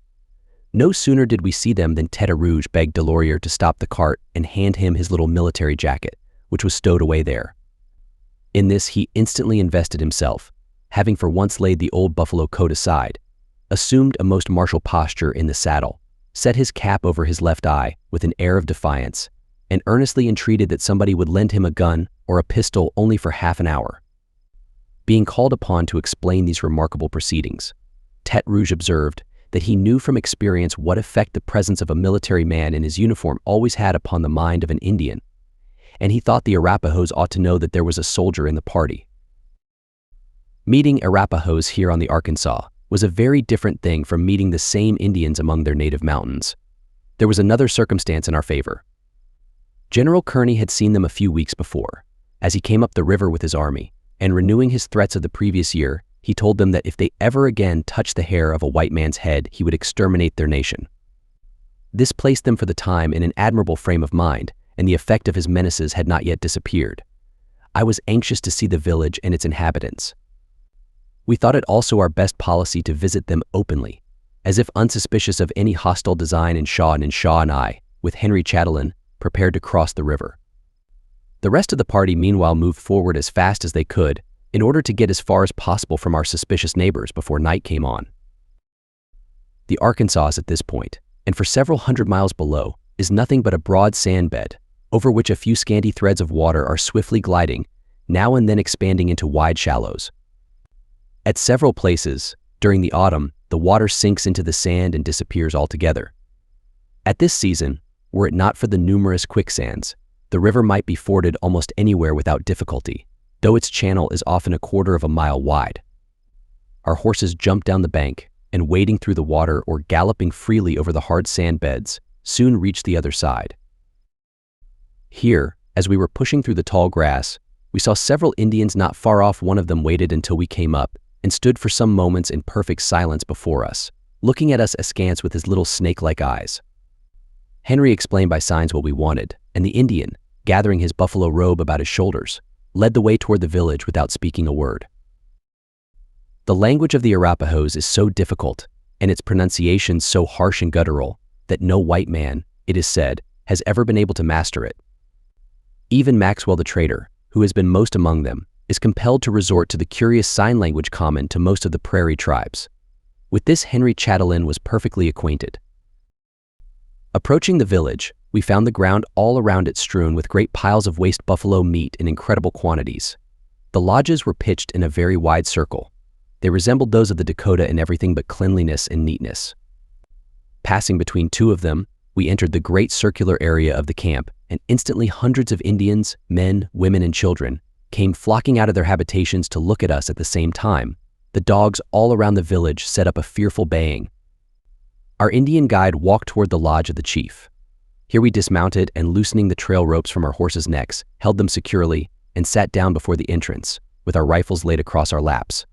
No sooner did we see them than Tête Rouge begged Delorier to stop the cart and hand him his little military jacket, which was stowed away there. In this he instantly invested himself, having for once laid the old buffalo coat aside, assumed a most martial posture in the saddle, set his cap over his left eye with an air of defiance, and earnestly entreated that somebody would lend him a gun or a pistol only for half an hour. Being called upon to explain these remarkable proceedings, Tête Rouge observed that he knew from experience what effect the presence of a military man in his uniform always had upon the mind of an Indian, and he thought the Arapahoes ought to know that there was a soldier in the party. Meeting Arapahoes here on the Arkansas was a very different thing from meeting the same Indians among their native mountains. There was another circumstance in our favor. General Kearny had seen them a few weeks before, as he came up the river with his army, and renewing his threats of the previous year, he told them that if they ever again touched the hair of a white man's head, he would exterminate their nation. This placed them for the time in an admirable frame of mind, and the effect of his menaces had not yet disappeared. I was anxious to see the village and its inhabitants. We thought it also our best policy to visit them openly, as if unsuspicious of any hostile design, and Shaw and I, with Henry Chatelain, prepared to cross the river. The rest of the party meanwhile moved forward as fast as they could, in order to get as far as possible from our suspicious neighbors before night came on. The Arkansas at this point, and for several hundred miles below, is nothing but a broad sand bed, over which a few scanty threads of water are swiftly gliding, now and then expanding into wide shallows. At several places, during the autumn, the water sinks into the sand and disappears altogether. At this season, were it not for the numerous quicksands, the river might be forded almost anywhere without difficulty, though its channel is often a quarter of a mile wide. Our horses jumped down the bank, and wading through the water or galloping freely over the hard sand beds, soon reached the other side. Here, as we were pushing through the tall grass, we saw several Indians not far off. One of them waited until we came up, and stood for some moments in perfect silence before us, looking at us askance with his little snake-like eyes. Henry explained by signs what we wanted, and the Indian, gathering his buffalo robe about his shoulders, led the way toward the village without speaking a word. The language of the Arapahoes is so difficult, and its pronunciation so harsh and guttural, that no white man, it is said, has ever been able to master it. Even Maxwell the trader, who has been most among them, is compelled to resort to the curious sign language common to most of the prairie tribes. With this Henry Chatelain was perfectly acquainted. Approaching the village, we found the ground all around it strewn with great piles of waste buffalo meat in incredible quantities. The lodges were pitched in a very wide circle. They resembled those of the Dakota in everything but cleanliness and neatness. Passing between two of them, we entered the great circular area of the camp, and instantly hundreds of Indians, men, women, and children, came flocking out of their habitations to look at us at the same time. The dogs all around the village set up a fearful baying. Our Indian guide walked toward the lodge of the chief. Here we dismounted and, loosening the trail ropes from our horses' necks, held them securely and sat down before the entrance, with our rifles laid across our laps.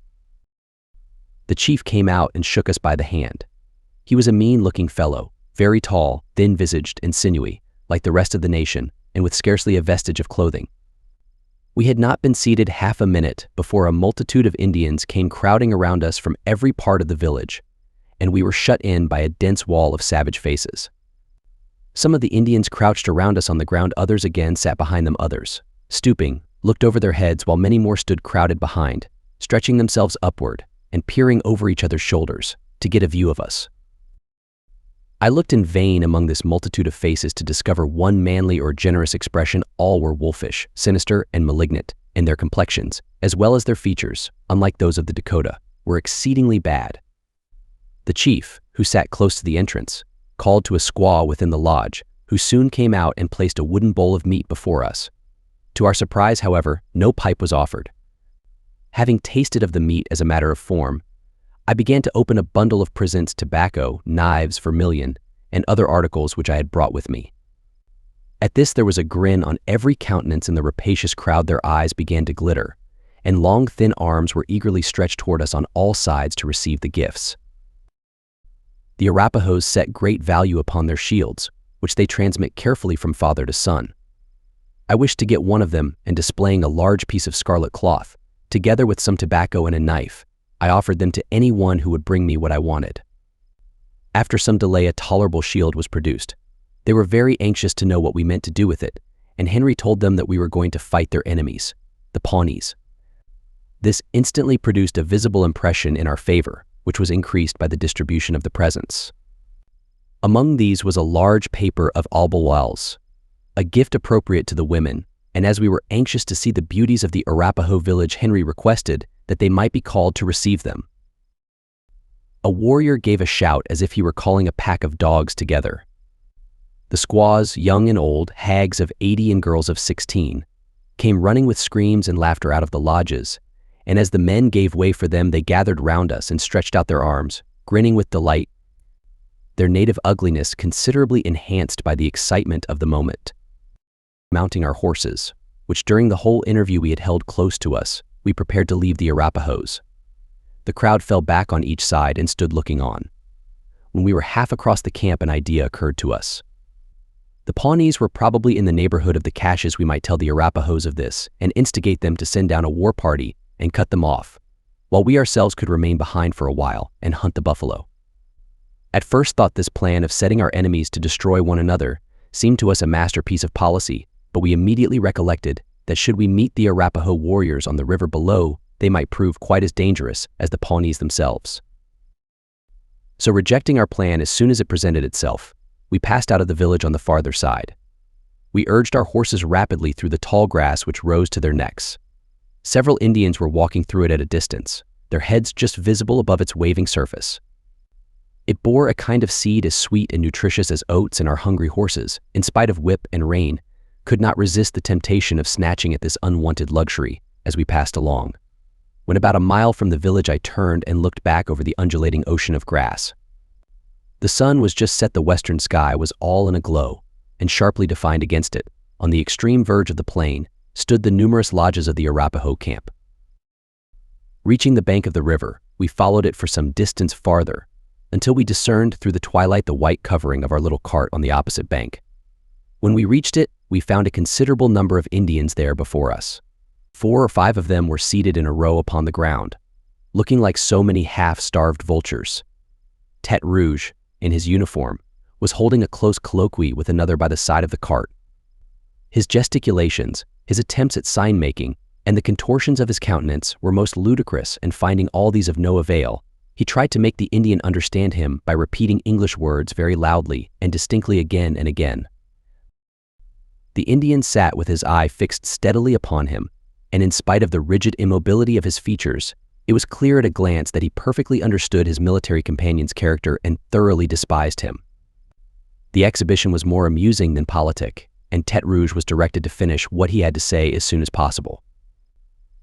The chief came out and shook us by the hand. He was a mean-looking fellow, very tall, thin-visaged, and sinewy, like the rest of the nation, and with scarcely a vestige of clothing. We had not been seated half a minute before a multitude of Indians came crowding around us from every part of the village, and we were shut in by a dense wall of savage faces. Some of the Indians crouched around us on the ground, others again sat behind them, others, stooping, looked over their heads, while many more stood crowded behind, stretching themselves upward and peering over each other's shoulders to get a view of us. I looked in vain among this multitude of faces to discover one manly or generous expression. All were wolfish, sinister, and malignant, and their complexions, as well as their features, unlike those of the Dakota, were exceedingly bad. The chief, who sat close to the entrance, called to a squaw within the lodge, who soon came out and placed a wooden bowl of meat before us. To our surprise, however, no pipe was offered. Having tasted of the meat as a matter of form, I began to open a bundle of presents: tobacco, knives, vermilion, and other articles which I had brought with me. At this there was a grin on every countenance in the rapacious crowd. Their eyes began to glitter, and long thin arms were eagerly stretched toward us on all sides to receive the gifts. The Arapahoes set great value upon their shields, which they transmit carefully from father to son. I wished to get one of them, and displaying a large piece of scarlet cloth, together with some tobacco and a knife, I offered them to any one who would bring me what I wanted. After some delay, a tolerable shield was produced. They were very anxious to know what we meant to do with it, and Henry told them that we were going to fight their enemies, the Pawnees. This instantly produced a visible impression in our favor, which was increased by the distribution of the presents. Among these was a large paper of albalwals, a gift appropriate to the women, and as we were anxious to see the beauties of the Arapaho village, Henry requested that they might be called to receive them. A warrior gave a shout as if he were calling a pack of dogs together. The squaws, young and old, hags of 80 and girls of 16, came running with screams and laughter out of the lodges, and as the men gave way for them, they gathered round us and stretched out their arms, grinning with delight, their native ugliness considerably enhanced by the excitement of the moment. Mounting our horses, which during the whole interview we had held close to us, we prepared to leave the Arapahoes. The crowd fell back on each side and stood looking on. When we were half across the camp, an idea occurred to us. The Pawnees were probably in the neighborhood of the caches. We might tell the Arapahoes of this and instigate them to send down a war party and cut them off, while we ourselves could remain behind for a while and hunt the buffalo. At first thought, this plan of setting our enemies to destroy one another seemed to us a masterpiece of policy, but we immediately recollected that should we meet the Arapaho warriors on the river below, they might prove quite as dangerous as the Pawnees themselves. So, rejecting our plan as soon as it presented itself, we passed out of the village on the farther side. We urged our horses rapidly through the tall grass which rose to their necks. Several Indians were walking through it at a distance, their heads just visible above its waving surface. It bore a kind of seed as sweet and nutritious as oats, and our hungry horses, in spite of whip and rein, could not resist the temptation of snatching at this unwanted luxury as we passed along. When about a mile from the village, I turned and looked back over the undulating ocean of grass. The sun was just set, the western sky was all in a glow, and sharply defined against it, on the extreme verge of the plain, stood the numerous lodges of the Arapaho camp. Reaching the bank of the river, we followed it for some distance farther, until we discerned through the twilight the white covering of our little cart on the opposite bank. When we reached it, we found a considerable number of Indians there before us. 4 or 5 of them were seated in a row upon the ground, looking like so many half-starved vultures. Tête Rouge, in his uniform, was holding a close colloquy with another by the side of the cart. His gesticulations, his attempts at sign-making, and the contortions of his countenance were most ludicrous, and finding all these of no avail, he tried to make the Indian understand him by repeating English words very loudly and distinctly again and again. The Indian sat with his eye fixed steadily upon him, and in spite of the rigid immobility of his features, it was clear at a glance that he perfectly understood his military companion's character and thoroughly despised him. The exhibition was more amusing than politic, and Tête Rouge was directed to finish what he had to say as soon as possible.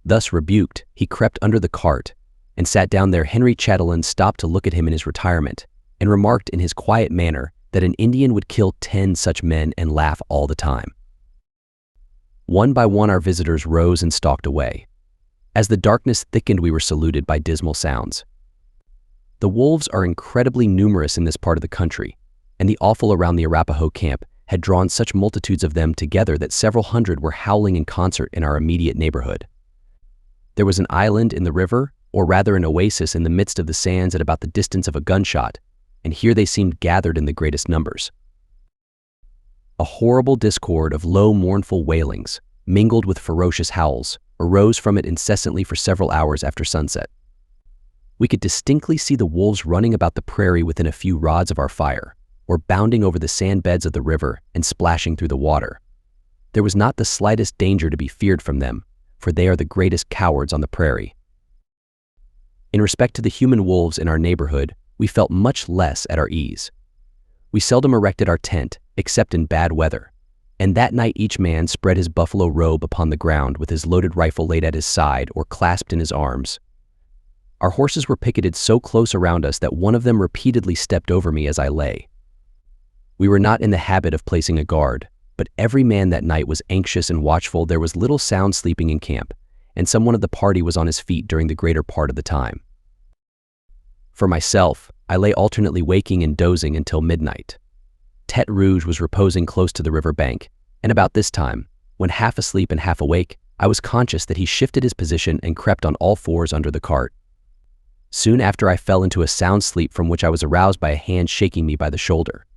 Thus rebuked, he crept under the cart and sat down there. Henry Chatelain stopped to look at him in his retirement and remarked in his quiet manner that an Indian would kill 10 such men and laugh all the time. One by one our visitors rose and stalked away. As the darkness thickened, we were saluted by dismal sounds. The wolves are incredibly numerous in this part of the country, and the offal around the Arapaho camp had drawn such multitudes of them together that several hundred were howling in concert in our immediate neighborhood. There was an island in the river, or rather an oasis in the midst of the sands at about the distance of a gunshot, and here they seemed gathered in the greatest numbers. A horrible discord of low, mournful wailings, mingled with ferocious howls, arose from it incessantly for several hours after sunset. We could distinctly see the wolves running about the prairie within a few rods of our fire, or bounding over the sand beds of the river and splashing through the water. There was not the slightest danger to be feared from them, for they are the greatest cowards on the prairie. In respect to the human wolves in our neighborhood, we felt much less at our ease. We seldom erected our tent, except in bad weather, and that night each man spread his buffalo robe upon the ground with his loaded rifle laid at his side or clasped in his arms. Our horses were picketed so close around us that one of them repeatedly stepped over me as I lay. We were not in the habit of placing a guard, but every man that night was anxious and watchful. There was little sound sleeping in camp, and someone of the party was on his feet during the greater part of the time. For myself, I lay alternately waking and dozing until midnight. Tete Rouge was reposing close to the river bank, and about this time, when half asleep and half awake, I was conscious that he shifted his position and crept on all fours under the cart. Soon after, I fell into a sound sleep from which I was aroused by a hand shaking me by the shoulder.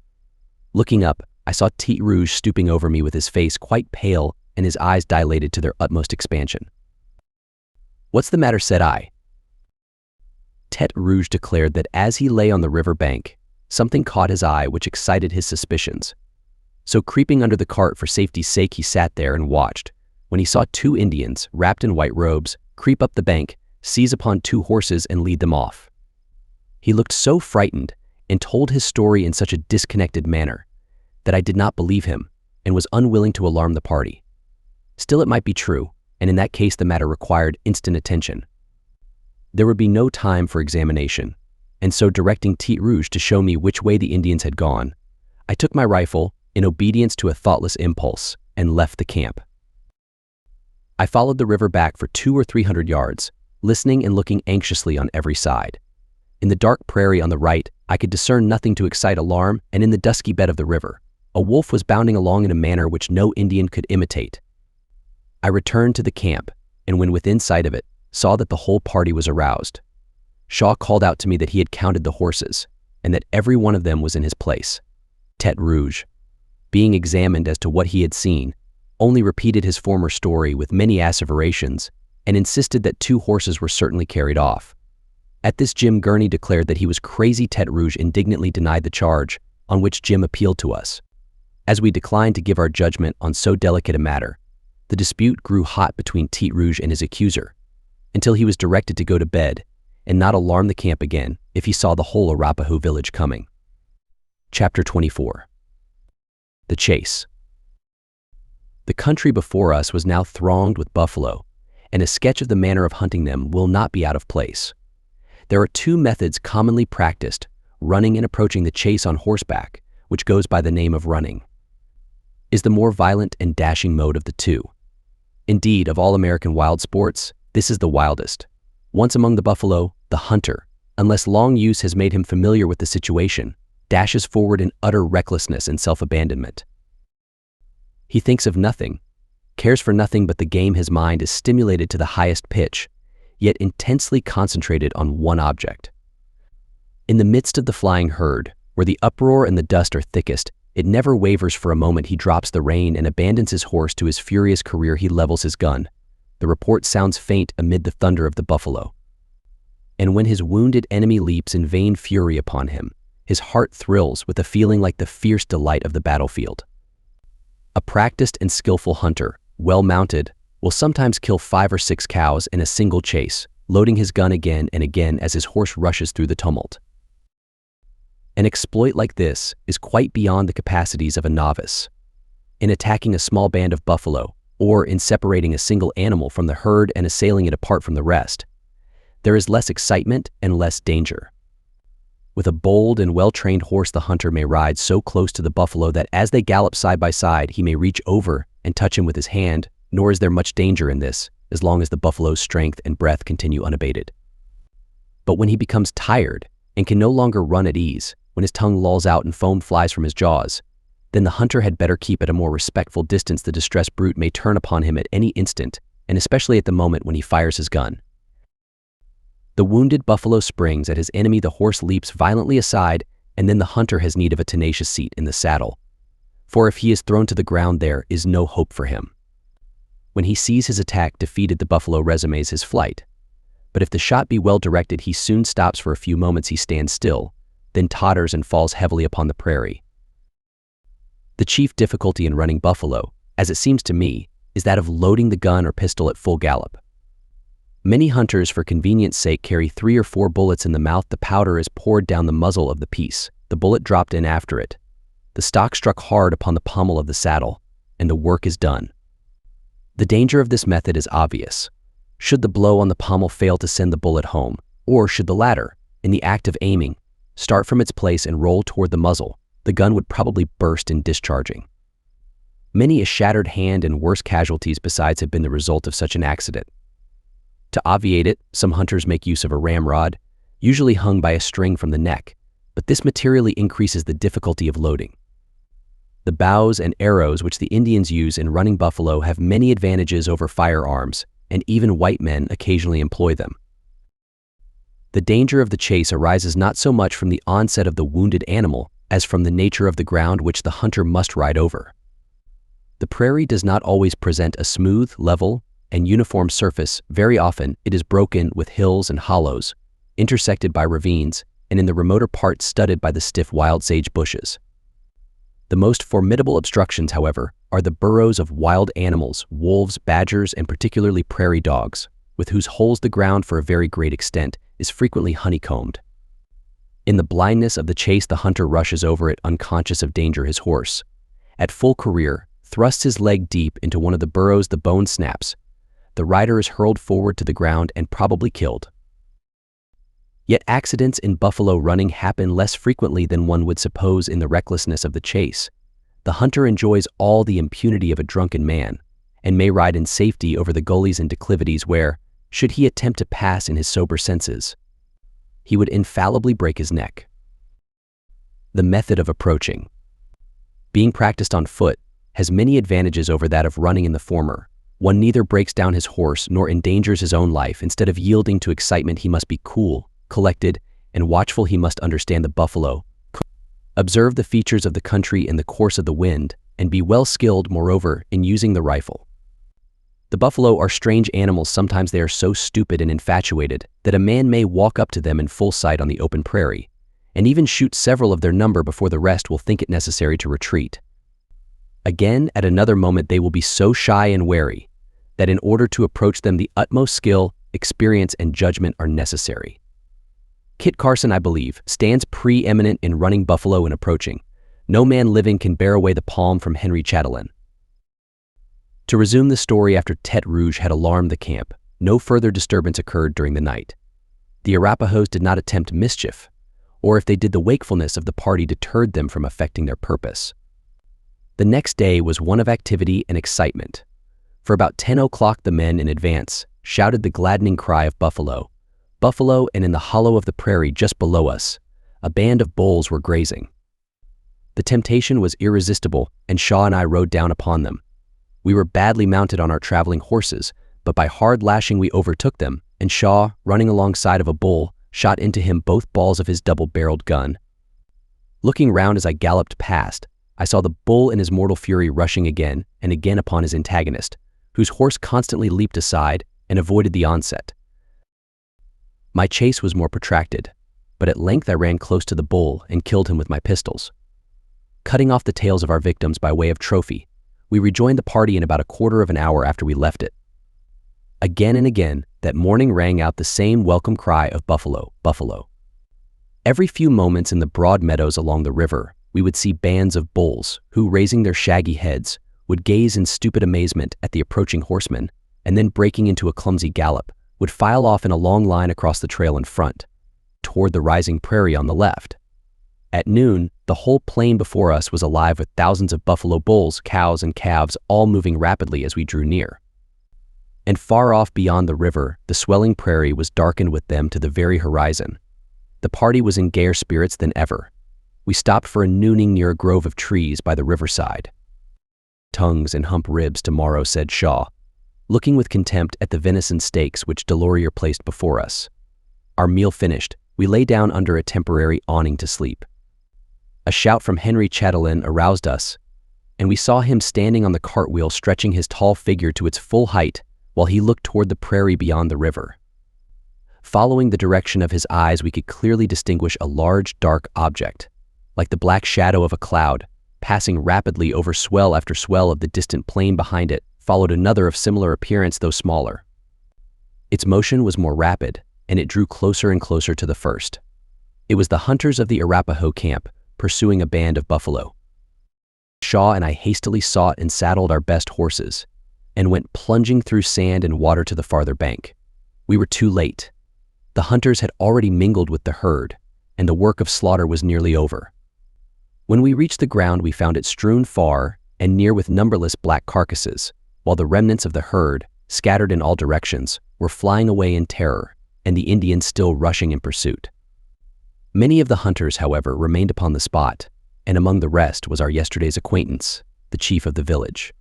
Looking up, I saw Tete Rouge stooping over me with his face quite pale and his eyes dilated to their utmost expansion. "What's the matter?" said I. Tete Rouge declared that as he lay on the river bank, something caught his eye which excited his suspicions. So creeping under the cart for safety's sake, he sat there and watched, when he saw two Indians, wrapped in white robes, creep up the bank, seize upon two horses and lead them off. He looked so frightened and told his story in such a disconnected manner that I did not believe him and was unwilling to alarm the party. Still, it might be true, and in that case the matter required instant attention. There would be no time for examination, and so directing Tete Rouge to show me which way the Indians had gone, I took my rifle, in obedience to a thoughtless impulse, and left the camp. I followed the river back for 200 or 300 yards, listening and looking anxiously on every side. In the dark prairie on the right, I could discern nothing to excite alarm, and in the dusky bed of the river, a wolf was bounding along in a manner which no Indian could imitate. I returned to the camp, and when within sight of it, saw that the whole party was aroused. Shaw called out to me that he had counted the horses, and that every one of them was in his place. Tete Rouge, being examined as to what he had seen, only repeated his former story with many asseverations, and insisted that two horses were certainly carried off. At this, Jim Gurney declared that he was crazy. Tete Rouge indignantly denied the charge, on which Jim appealed to us. As we declined to give our judgment on so delicate a matter, the dispute grew hot between Tete Rouge and his accuser, until he was directed to go to bed and not alarm the camp again if he saw the whole Arapaho village coming. Chapter 24. The Chase. The country before us was now thronged with buffalo, and a sketch of the manner of hunting them will not be out of place. There are two methods commonly practiced: running and approaching the chase on horseback, which goes by the name of running, is the more violent and dashing mode of the two. Indeed, of all American wild sports, this is the wildest. Once among the buffalo, the hunter, unless long use has made him familiar with the situation, dashes forward in utter recklessness and self-abandonment. He thinks of nothing, cares for nothing but the game. His mind is stimulated to the highest pitch, yet intensely concentrated on one object. In the midst of the flying herd, where the uproar and the dust are thickest, it never wavers for a moment. He drops the rein and abandons his horse to his furious career. He levels his gun. The report sounds faint amid the thunder of the buffalo. And when his wounded enemy leaps in vain fury upon him, his heart thrills with a feeling like the fierce delight of the battlefield. A practiced and skillful hunter, well mounted, will sometimes kill 5 or 6 cows in a single chase, loading his gun again and again as his horse rushes through the tumult. An exploit like this is quite beyond the capacities of a novice. In attacking a small band of buffalo, or in separating a single animal from the herd and assailing it apart from the rest, there is less excitement and less danger. With a bold and well-trained horse, the hunter may ride so close to the buffalo that as they gallop side by side, he may reach over and touch him with his hand, nor is there much danger in this, as long as the buffalo's strength and breath continue unabated. But when he becomes tired and can no longer run at ease, when his tongue lolls out and foam flies from his jaws, then the hunter had better keep at a more respectful distance. The distressed brute may turn upon him at any instant, and especially at the moment when he fires his gun. The wounded buffalo springs at his enemy. The horse leaps violently aside, and then the hunter has need of a tenacious seat in the saddle. For if he is thrown to the ground, there is no hope for him. When he sees his attack defeated, the buffalo resumes his flight. But if the shot be well directed, he soon stops. For a few moments he stands still, then totters and falls heavily upon the prairie. The chief difficulty in running buffalo, as it seems to me, is that of loading the gun or pistol at full gallop. Many hunters, for convenience sake, carry 3 or 4 bullets in the mouth. The powder is poured down the muzzle of the piece, the bullet dropped in after it. The stock struck hard upon the pommel of the saddle, and the work is done. The danger of this method is obvious. Should the blow on the pommel fail to send the bullet home, or should the latter, in the act of aiming, start from its place and roll toward the muzzle, the gun would probably burst in discharging. Many a shattered hand and worse casualties besides have been the result of such an accident. To obviate it, some hunters make use of a ramrod, usually hung by a string from the neck, but this materially increases the difficulty of loading. The bows and arrows which the Indians use in running buffalo have many advantages over firearms, and even white men occasionally employ them. The danger of the chase arises not so much from the onset of the wounded animal as from the nature of the ground which the hunter must ride over. The prairie does not always present a smooth, level, and uniform surface. Very often it is broken with hills and hollows, intersected by ravines, and in the remoter parts studded by the stiff wild sage bushes. The most formidable obstructions, however, are the burrows of wild animals, wolves, badgers, and particularly prairie dogs, with whose holes the ground for a very great extent is frequently honeycombed. In the blindness of the chase, the hunter rushes over it, unconscious of danger. His horse, at full career, thrusts his leg deep into one of the burrows. The bone snaps. The rider is hurled forward to the ground and probably killed. Yet accidents in buffalo running happen less frequently than one would suppose in the recklessness of the chase. The hunter enjoys all the impunity of a drunken man, and may ride in safety over the gullies and declivities where, should he attempt to pass in his sober senses, he would infallibly break his neck. The method of approaching, being practiced on foot, has many advantages over that of running in the former. One neither breaks down his horse nor endangers his own life. Instead of yielding to excitement, he must be cool, collected, and watchful. He must understand the buffalo, observe the features of the country and the course of the wind, and be well skilled, moreover, in using the rifle. The buffalo are strange animals. Sometimes they are so stupid and infatuated that a man may walk up to them in full sight on the open prairie, and even shoot several of their number before the rest will think it necessary to retreat. Again, at another moment, they will be so shy and wary that in order to approach them, the utmost skill, experience, and judgment are necessary. Kit Carson, I believe, stands preeminent in running buffalo and approaching. No man living can bear away the palm from Henry Chatelain. To resume the story, after Tete Rouge had alarmed the camp, no further disturbance occurred during the night. The Arapahoes did not attempt mischief, or if they did, the wakefulness of the party deterred them from effecting their purpose. The next day was one of activity and excitement. For about 10 o'clock the men in advance shouted the gladdening cry of buffalo. Buffalo, and in the hollow of the prairie just below us, a band of bulls were grazing. The temptation was irresistible, and Shaw and I rode down upon them. We were badly mounted on our traveling horses, but by hard lashing we overtook them, and Shaw, running alongside of a bull, shot into him both balls of his double-barreled gun. Looking round as I galloped past, I saw the bull in his mortal fury rushing again and again upon his antagonist, whose horse constantly leaped aside and avoided the onset. My chase was more protracted, but at length I ran close to the bull and killed him with my pistols. Cutting off the tails of our victims by way of trophy, we rejoined the party in about a quarter of an hour after we left it. Again and again, that morning rang out the same welcome cry of buffalo, buffalo. Every few moments in the broad meadows along the river, we would see bands of bulls who, raising their shaggy heads, would gaze in stupid amazement at the approaching horsemen, and then breaking into a clumsy gallop, would file off in a long line across the trail in front, toward the rising prairie on the left. At noon, the whole plain before us was alive with thousands of buffalo bulls, cows, and calves, all moving rapidly as we drew near. And far off beyond the river, the swelling prairie was darkened with them to the very horizon. The party was in gayer spirits than ever. We stopped for a nooning near a grove of trees by the riverside. Tongues and hump ribs tomorrow, said Shaw, looking with contempt at the venison steaks which Delorier placed before us. Our meal finished, we lay down under a temporary awning to sleep. A shout from Henry Chatelain aroused us, and we saw him standing on the cartwheel stretching his tall figure to its full height while he looked toward the prairie beyond the river. Following the direction of his eyes, we could clearly distinguish a large, dark object, like the black shadow of a cloud, passing rapidly over swell after swell of the distant plain behind it, followed another of similar appearance though smaller. Its motion was more rapid, and it drew closer and closer to the first. It was the hunters of the Arapaho camp, pursuing a band of buffalo. Shaw and I hastily sought and saddled our best horses, and went plunging through sand and water to the farther bank. We were too late. The hunters had already mingled with the herd, and the work of slaughter was nearly over. When we reached the ground, we found it strewn far and near with numberless black carcasses, while the remnants of the herd, scattered in all directions, were flying away in terror, and the Indians still rushing in pursuit. Many of the hunters, however, remained upon the spot, and among the rest was our yesterday's acquaintance, the chief of the village.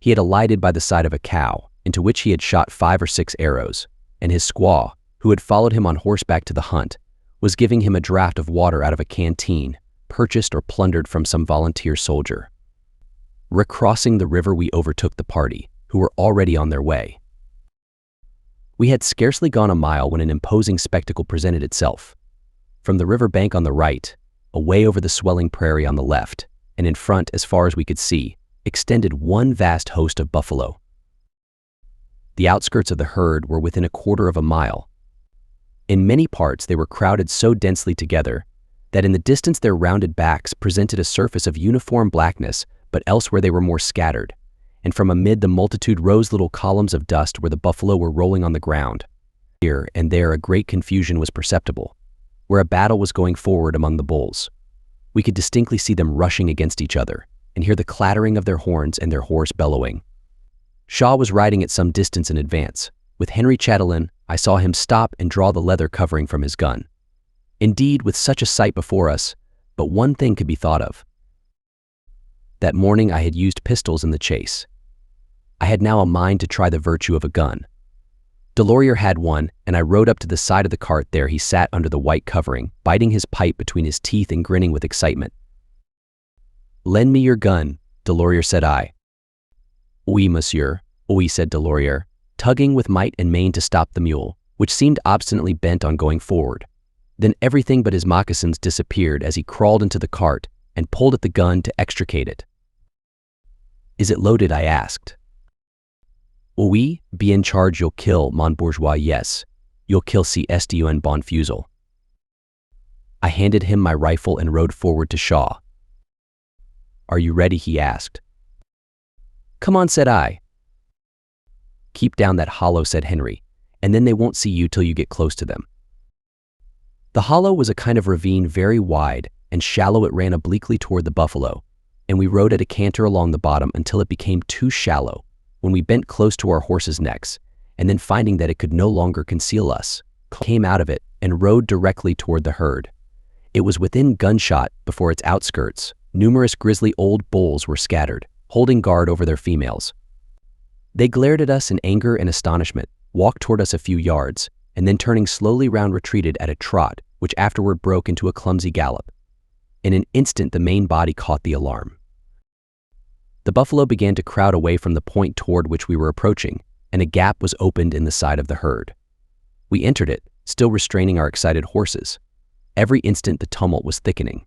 He had alighted by the side of a cow, into which he had shot 5 or 6 arrows, and his squaw, who had followed him on horseback to the hunt, was giving him a draught of water out of a canteen, purchased or plundered from some volunteer soldier. Recrossing the river, we overtook the party, who were already on their way. We had scarcely gone a mile when an imposing spectacle presented itself. From the river bank on the right, away over the swelling prairie on the left, and in front, as far as we could see, extended one vast host of buffalo. The outskirts of the herd were within a quarter of a mile. In many parts they were crowded so densely together that in the distance their rounded backs presented a surface of uniform blackness, but elsewhere they were more scattered, and from amid the multitude rose little columns of dust where the buffalo were rolling on the ground. Here and there a great confusion was perceptible, where a battle was going forward among the bulls. We could distinctly see them rushing against each other, and hear the clattering of their horns and their hoarse bellowing. Shaw was riding at some distance in advance. With Henry Chatelain, I saw him stop and draw the leather covering from his gun. Indeed, with such a sight before us, but one thing could be thought of. That morning I had used pistols in the chase. I had now a mind to try the virtue of a gun. Delorier had one, and I rode up to the side of the cart. There he sat under the white covering, biting his pipe between his teeth and grinning with excitement. "Lend me your gun," Delorier said. I. "Oui, monsieur," "Oui," said Delorier, tugging with might and main to stop the mule, which seemed obstinately bent on going forward. Then everything but his moccasins disappeared as he crawled into the cart and pulled at the gun to extricate it. "Is it loaded?" I asked. "Oui, bien charge, you'll kill, mon bourgeois, yes. You'll kill si est bon fusil." I handed him my rifle and rode forward to Shaw. "Are you ready?" he asked. "Come on," said I. "Keep down that hollow," said Henry, "and then they won't see you till you get close to them." The hollow was a kind of ravine, very wide and shallow. It ran obliquely toward the buffalo, and we rode at a canter along the bottom until it became too shallow, when we bent close to our horses' necks, and then finding that it could no longer conceal us, came out of it and rode directly toward the herd. It was within gunshot. Before its outskirts, numerous grizzly old bulls were scattered, holding guard over their females. They glared at us in anger and astonishment, walked toward us a few yards, and then turning slowly round retreated at a trot, which afterward broke into a clumsy gallop. In an instant the main body caught the alarm. The buffalo began to crowd away from the point toward which we were approaching, and a gap was opened in the side of the herd. We entered it, still restraining our excited horses. Every instant the tumult was thickening.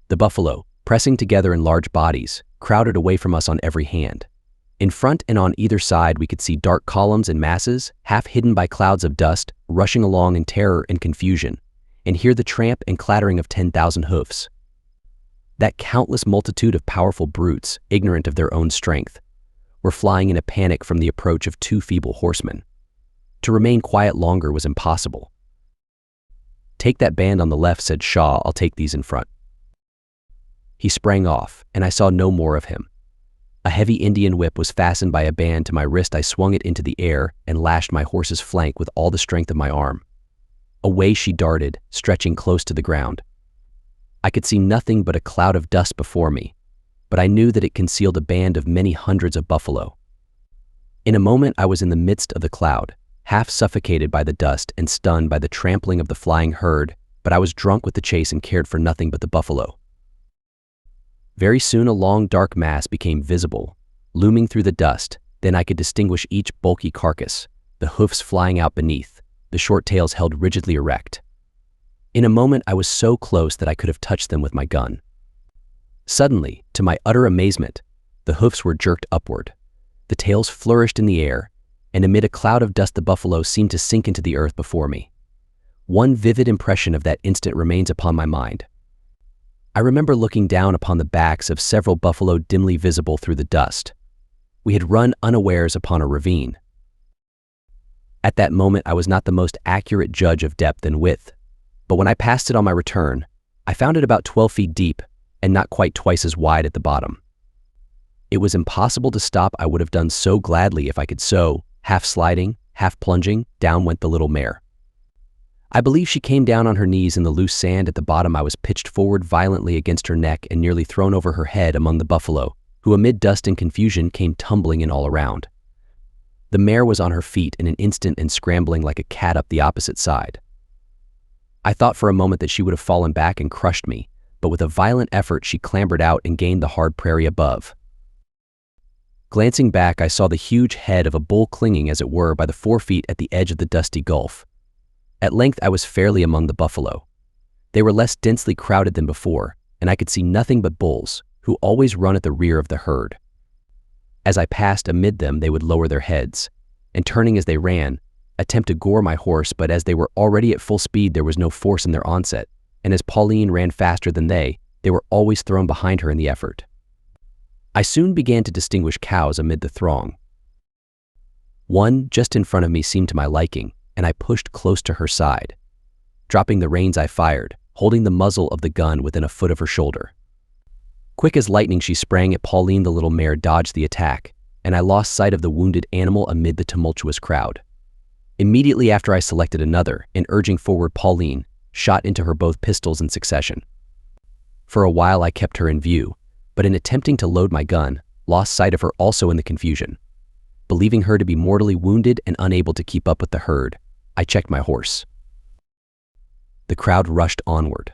The buffalo, pressing together in large bodies, crowded away from us on every hand. In front and on either side we could see dark columns and masses, half hidden by clouds of dust, rushing along in terror and confusion, and hear the tramp and clattering of 10,000 hoofs. That countless multitude of powerful brutes, ignorant of their own strength, were flying in a panic from the approach of 2 feeble horsemen. To remain quiet longer was impossible. "Take that band on the left," said Shaw. "I'll take these in front." He sprang off, and I saw no more of him. A heavy Indian whip was fastened by a band to my wrist. I swung it into the air and lashed my horse's flank with all the strength of my arm. Away she darted, stretching close to the ground. I could see nothing but a cloud of dust before me, but I knew that it concealed a band of many hundreds of buffalo. In a moment, I was in the midst of the cloud, half suffocated by the dust and stunned by the trampling of the flying herd, but I was drunk with the chase and cared for nothing but the buffalo. Very soon, a long, dark mass became visible, looming through the dust. Then I could distinguish each bulky carcass, the hoofs flying out beneath, the short tails held rigidly erect. In a moment, I was so close that I could have touched them with my gun. Suddenly, to my utter amazement, the hoofs were jerked upward. The tails flourished in the air, and amid a cloud of dust the buffalo seemed to sink into the earth before me. One vivid impression of that instant remains upon my mind. I remember looking down upon the backs of several buffalo dimly visible through the dust. We had run unawares upon a ravine. At that moment, I was not the most accurate judge of depth and width, but when I passed it on my return, I found it about 12 feet deep and not quite twice as wide at the bottom. It was impossible to stop. I would have done so gladly if I could. So, half sliding, half plunging, down went the little mare. I believe she came down on her knees in the loose sand at the bottom. I was pitched forward violently against her neck and nearly thrown over her head among the buffalo, who amid dust and confusion came tumbling in all around. The mare was on her feet in an instant and scrambling like a cat up the opposite side. I thought for a moment that she would have fallen back and crushed me, but with a violent effort she clambered out and gained the hard prairie above. Glancing back, I saw the huge head of a bull clinging, as it were, by the forefeet at the edge of the dusty gulf. At length I was fairly among the buffalo. They were less densely crowded than before, and I could see nothing but bulls, who always run at the rear of the herd. As I passed amid them, they would lower their heads, and turning as they ran, attempt to gore my horse, but as they were already at full speed, there was no force in their onset, and as Pauline ran faster than they were always thrown behind her in the effort. I soon began to distinguish cows amid the throng. One just in front of me seemed to my liking, and I pushed close to her side. Dropping the reins, I fired, holding the muzzle of the gun within a foot of her shoulder. Quick as lightning, she sprang at Pauline. The little mare dodged the attack, and I lost sight of the wounded animal amid the tumultuous crowd. Immediately after, I selected another, and urging forward Pauline, shot into her both pistols in succession. For a while I kept her in view, but in attempting to load my gun, lost sight of her also in the confusion. Believing her to be mortally wounded and unable to keep up with the herd, I checked my horse. The crowd rushed onward.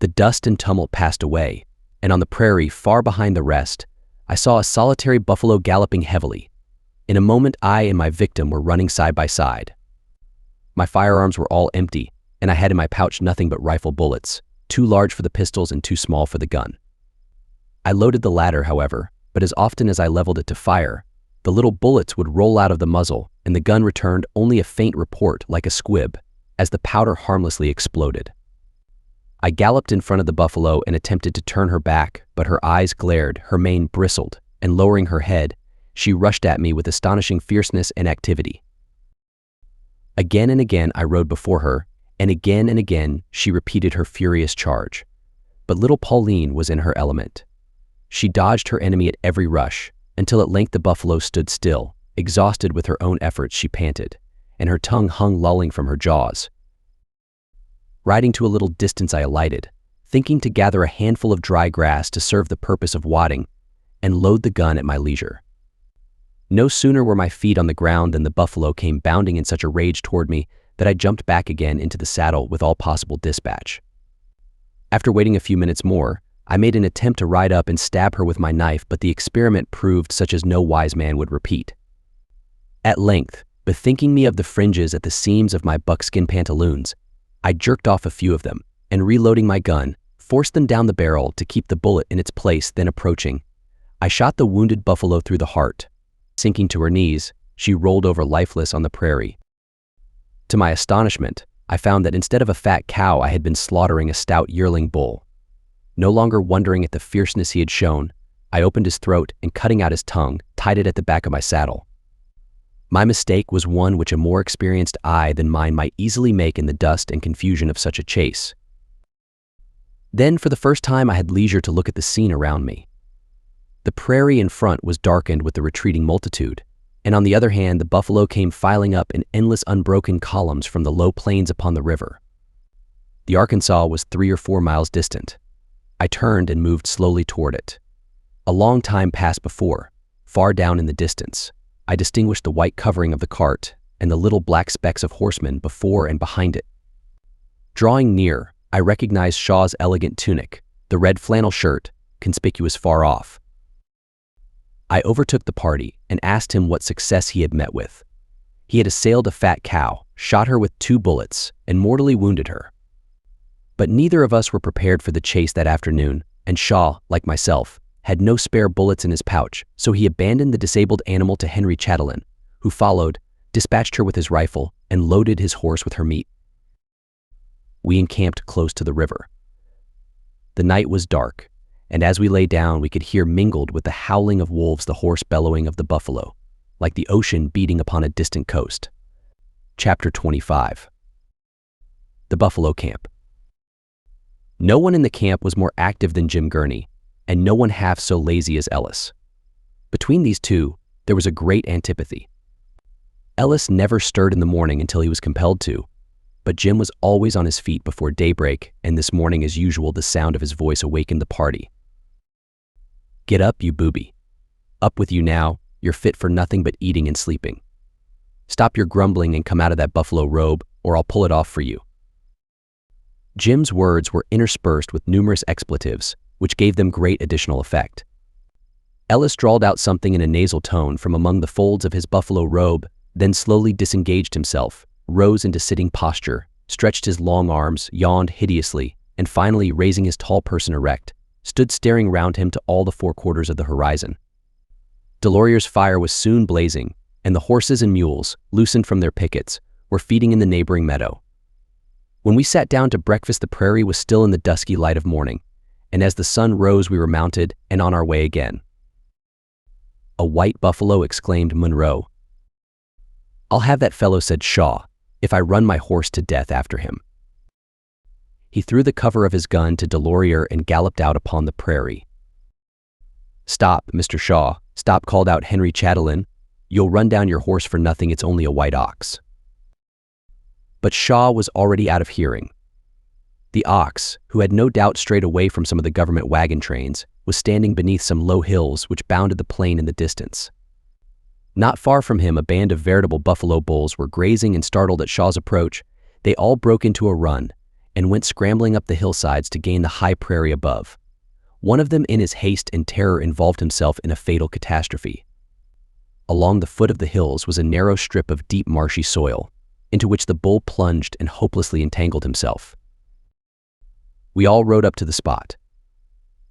The dust and tumult passed away, and on the prairie, far behind the rest, I saw a solitary buffalo galloping heavily. In a moment, I and my victim were running side by side. My firearms were all empty, and I had in my pouch nothing but rifle bullets, too large for the pistols and too small for the gun. I loaded the latter, however, but as often as I leveled it to fire, the little bullets would roll out of the muzzle, and the gun returned only a faint report like a squib, as the powder harmlessly exploded. I galloped in front of the buffalo and attempted to turn her back, but her eyes glared, her mane bristled, and lowering her head, she rushed at me with astonishing fierceness and activity. Again and again I rode before her, and again she repeated her furious charge. But little Pauline was in her element. She dodged her enemy at every rush, until at length the buffalo stood still. Exhausted with her own efforts, she panted, and her tongue hung lolling from her jaws. Riding to a little distance, I alighted, thinking to gather a handful of dry grass to serve the purpose of wadding, and load the gun at my leisure. No sooner were my feet on the ground than the buffalo came bounding in such a rage toward me that I jumped back again into the saddle with all possible dispatch. After waiting a few minutes more, I made an attempt to ride up and stab her with my knife, but the experiment proved such as no wise man would repeat. At length, bethinking me of the fringes at the seams of my buckskin pantaloons, I jerked off a few of them, and reloading my gun, forced them down the barrel to keep the bullet in its place. Then approaching, I shot the wounded buffalo through the heart. Sinking to her knees, she rolled over lifeless on the prairie. To my astonishment, I found that instead of a fat cow, I had been slaughtering a stout yearling bull. No longer wondering at the fierceness he had shown, I opened his throat and, cutting out his tongue, tied it at the back of my saddle. My mistake was one which a more experienced eye than mine might easily make in the dust and confusion of such a chase. Then, for the first time, I had leisure to look at the scene around me. The prairie in front was darkened with the retreating multitude, and on the other hand, the buffalo came filing up in endless unbroken columns from the low plains upon the river. The Arkansas was 3 or 4 miles distant. I turned and moved slowly toward it. A long time passed before, far down in the distance, I distinguished the white covering of the cart and the little black specks of horsemen before and behind it. Drawing near, I recognized Shaw's elegant tunic, the red flannel shirt, conspicuous far off. I overtook the party and asked him what success he had met with. He had assailed a fat cow, shot her with 2 bullets, and mortally wounded her. But neither of us were prepared for the chase that afternoon, and Shaw, like myself, had no spare bullets in his pouch, so he abandoned the disabled animal to Henry Chatelain, who followed, dispatched her with his rifle, and loaded his horse with her meat. We encamped close to the river. The night was dark, and as we lay down we could hear mingled with the howling of wolves the hoarse bellowing of the buffalo, like the ocean beating upon a distant coast. Chapter 25. The Buffalo Camp. No one in the camp was more active than Jim Gurney, and no one half so lazy as Ellis. Between these two, there was a great antipathy. Ellis never stirred in the morning until he was compelled to, but Jim was always on his feet before daybreak, and this morning as usual the sound of his voice awakened the party. "Get up, you booby. Up with you now, you're fit for nothing but eating and sleeping. Stop your grumbling and come out of that buffalo robe, or I'll pull it off for you." Jim's words were interspersed with numerous expletives, which gave them great additional effect. Ellis drawled out something in a nasal tone from among the folds of his buffalo robe, then slowly disengaged himself, rose into sitting posture, stretched his long arms, yawned hideously, and finally, raising his tall person erect, stood staring round him to all the 4 quarters of the horizon. Delorier's fire was soon blazing, and the horses and mules, loosened from their pickets, were feeding in the neighboring meadow. When we sat down to breakfast, the prairie was still in the dusky light of morning, and as the sun rose we were mounted and on our way again. "A white buffalo," exclaimed Monroe. "I'll have that fellow," said Shaw, "if I run my horse to death after him." He threw the cover of his gun to Delorier and galloped out upon the prairie. "Stop, Mr. Shaw, stop," called out Henry Chatelain. "You'll run down your horse for nothing, it's only a white ox." But Shaw was already out of hearing. The ox, who had no doubt strayed away from some of the government wagon trains, was standing beneath some low hills which bounded the plain in the distance. Not far from him a band of veritable buffalo bulls were grazing, and startled at Shaw's approach, they all broke into a run and went scrambling up the hillsides to gain the high prairie above. One of them in his haste and terror involved himself in a fatal catastrophe. Along the foot of the hills was a narrow strip of deep marshy soil, into which the bull plunged and hopelessly entangled himself. We all rode up to the spot.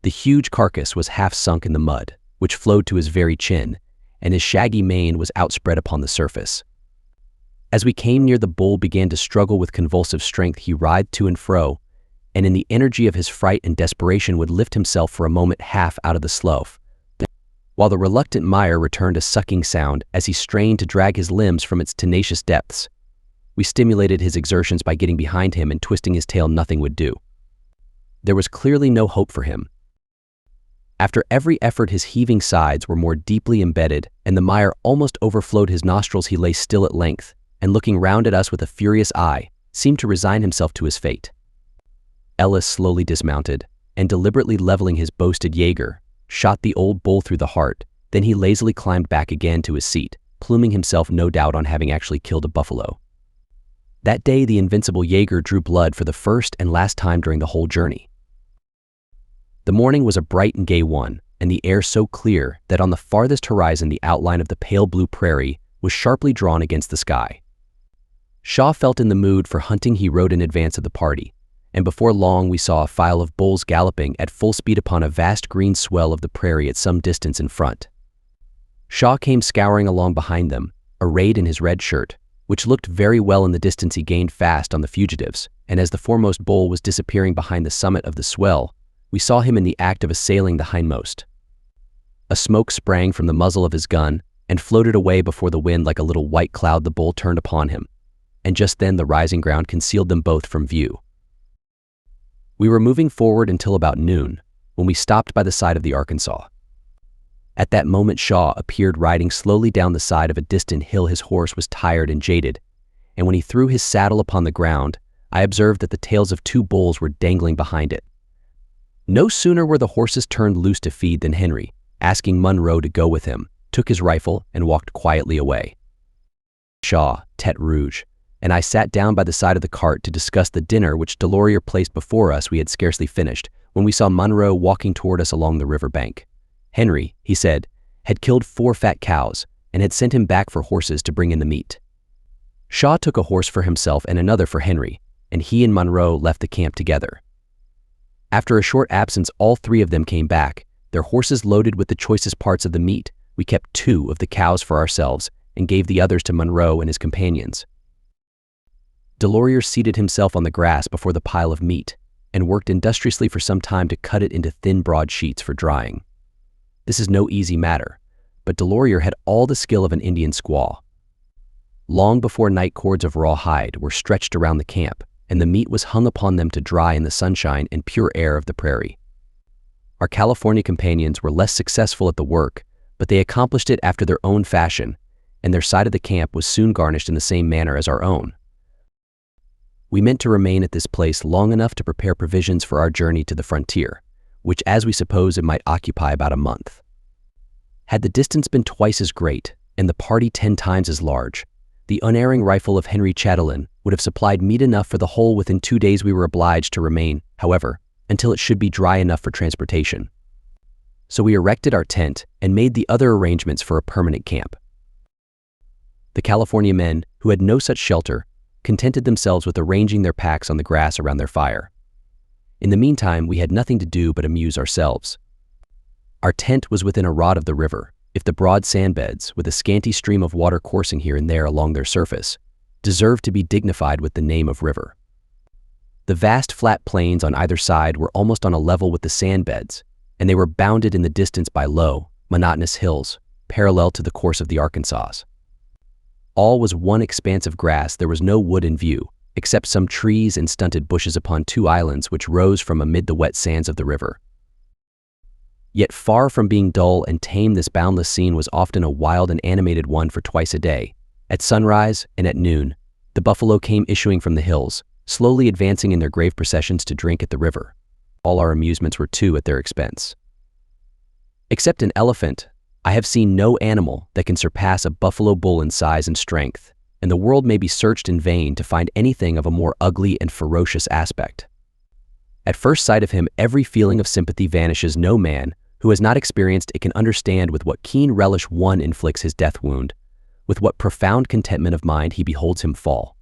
The huge carcass was half sunk in the mud, which flowed to his very chin, and his shaggy mane was outspread upon the surface. As we came near, the bull began to struggle with convulsive strength. He writhed to and fro, and in the energy of his fright and desperation would lift himself for a moment half out of the slough, while the reluctant mire returned a sucking sound as he strained to drag his limbs from its tenacious depths. We stimulated his exertions by getting behind him and twisting his tail. Nothing would do. There was clearly no hope for him. After every effort his heaving sides were more deeply embedded, and the mire almost overflowed his nostrils. He lay still at length, and looking round at us with a furious eye, seemed to resign himself to his fate. Ellis slowly dismounted, and deliberately leveling his boasted Jaeger, shot the old bull through the heart. Then he lazily climbed back again to his seat, pluming himself no doubt on having actually killed a buffalo. That day the invincible Jaeger drew blood for the first and last time during the whole journey. The morning was a bright and gay one, and the air so clear that on the farthest horizon the outline of the pale blue prairie was sharply drawn against the sky. Shaw felt in the mood for hunting. He rode in advance of the party, and before long we saw a file of bulls galloping at full speed upon a vast green swell of the prairie at some distance in front. Shaw came scouring along behind them, arrayed in his red shirt, which looked very well in the distance. He gained fast on the fugitives, and as the foremost bull was disappearing behind the summit of the swell, we saw him in the act of assailing the hindmost. A smoke sprang from the muzzle of his gun and floated away before the wind like a little white cloud. The bull turned upon him, and just then the rising ground concealed them both from view. We were moving forward until about noon, when we stopped by the side of the Arkansas. At that moment Shaw appeared riding slowly down the side of a distant hill. His horse was tired and jaded, and when he threw his saddle upon the ground, I observed that the tails of 2 bulls were dangling behind it. No sooner were the horses turned loose to feed than Henry, asking Monroe to go with him, took his rifle and walked quietly away. Shaw, Tete Rouge, and I sat down by the side of the cart to discuss the dinner which Delorier placed before us. We had scarcely finished when we saw Monroe walking toward us along the river bank. Henry, he said, had killed 4 fat cows and had sent him back for horses to bring in the meat. Shaw took a horse for himself and another for Henry, and he and Monroe left the camp together. After a short absence, all 3 of them came back, their horses loaded with the choicest parts of the meat. We kept 2 of the cows for ourselves and gave the others to Monroe and his companions. Delorier seated himself on the grass before the pile of meat and worked industriously for some time to cut it into thin, broad sheets for drying. This is no easy matter, but Delorier had all the skill of an Indian squaw. Long before night, cords of raw hide were stretched around the camp, and the meat was hung upon them to dry in the sunshine and pure air of the prairie. Our California companions were less successful at the work, but they accomplished it after their own fashion, and their side of the camp was soon garnished in the same manner as our own. We meant to remain at this place long enough to prepare provisions for our journey to the frontier, which, as we suppose, it might occupy about a month. Had the distance been twice as great and the party 10 times as large, the unerring rifle of Henry Chatelain would have supplied meat enough for the whole. Within 2 days we were obliged to remain, however, until it should be dry enough for transportation. So we erected our tent and made the other arrangements for a permanent camp. The California men, who had no such shelter, contented themselves with arranging their packs on the grass around their fire. In the meantime, we had nothing to do but amuse ourselves. Our tent was within a rod of the river, if the broad sandbeds, with a scanty stream of water coursing here and there along their surface, deserved to be dignified with the name of river. The vast flat plains on either side were almost on a level with the sandbeds, and they were bounded in the distance by low, monotonous hills, parallel to the course of the Arkansas. All was one expanse of grass. There was no wood in view, except some trees and stunted bushes upon 2 islands which rose from amid the wet sands of the river. Yet far from being dull and tame, this boundless scene was often a wild and animated one, for twice a day, at sunrise and at noon, the buffalo came issuing from the hills, slowly advancing in their grave processions to drink at the river. All our amusements were too at their expense. Except an elephant, I have seen no animal that can surpass a buffalo bull in size and strength, and the world may be searched in vain to find anything of a more ugly and ferocious aspect. At first sight of him, every feeling of sympathy vanishes. No man who has not experienced it can understand with what keen relish one inflicts his death wound, with what profound contentment of mind he beholds him fall.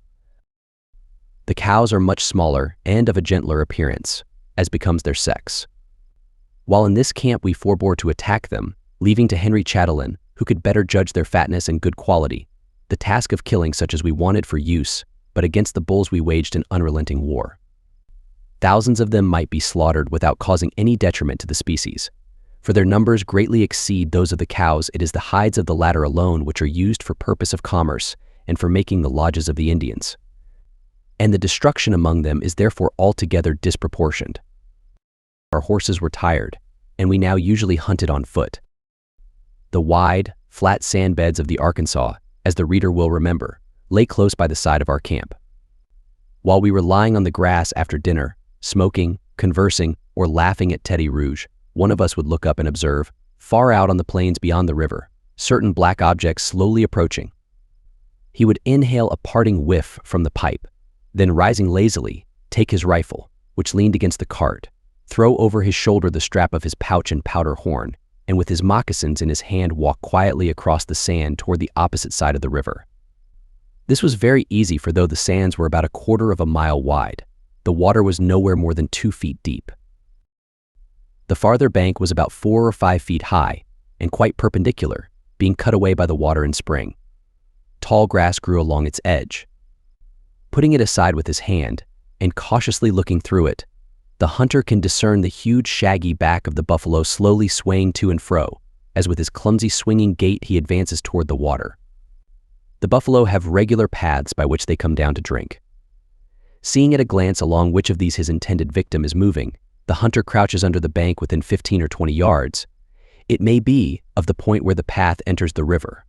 The cows are much smaller and of a gentler appearance, as becomes their sex. While in this camp we forbore to attack them, leaving to Henry Chatelain, who could better judge their fatness and good quality, the task of killing such as we wanted for use, but against the bulls we waged an unrelenting war. Thousands of them might be slaughtered without causing any detriment to the species, for their numbers greatly exceed those of the cows. It is the hides of the latter alone which are used for purpose of commerce and for making the lodges of the Indians, and the destruction among them is therefore altogether disproportioned. Our horses were tired, and we now usually hunted on foot. The wide, flat sandbeds of the Arkansas, as the reader will remember, lay close by the side of our camp. While we were lying on the grass after dinner, smoking, conversing, or laughing at Tete Rouge, one of us would look up and observe, far out on the plains beyond the river, certain black objects slowly approaching. He would inhale a parting whiff from the pipe, then rising lazily, take his rifle, which leaned against the cart, throw over his shoulder the strap of his pouch and powder horn, and with his moccasins in his hand walk quietly across the sand toward the opposite side of the river. This was very easy, for though the sands were about a quarter of a mile wide, the water was nowhere more than 2 feet deep. The farther bank was about 4 or 5 feet high and quite perpendicular, being cut away by the water in spring. Tall grass grew along its edge. Putting it aside with his hand and cautiously looking through it, the hunter can discern the huge shaggy back of the buffalo slowly swaying to and fro, as with his clumsy swinging gait he advances toward the water. The buffalo have regular paths by which they come down to drink. Seeing at a glance along which of these his intended victim is moving, the hunter crouches under the bank within 15 or 20 yards, it may be, of the point where the path enters the river.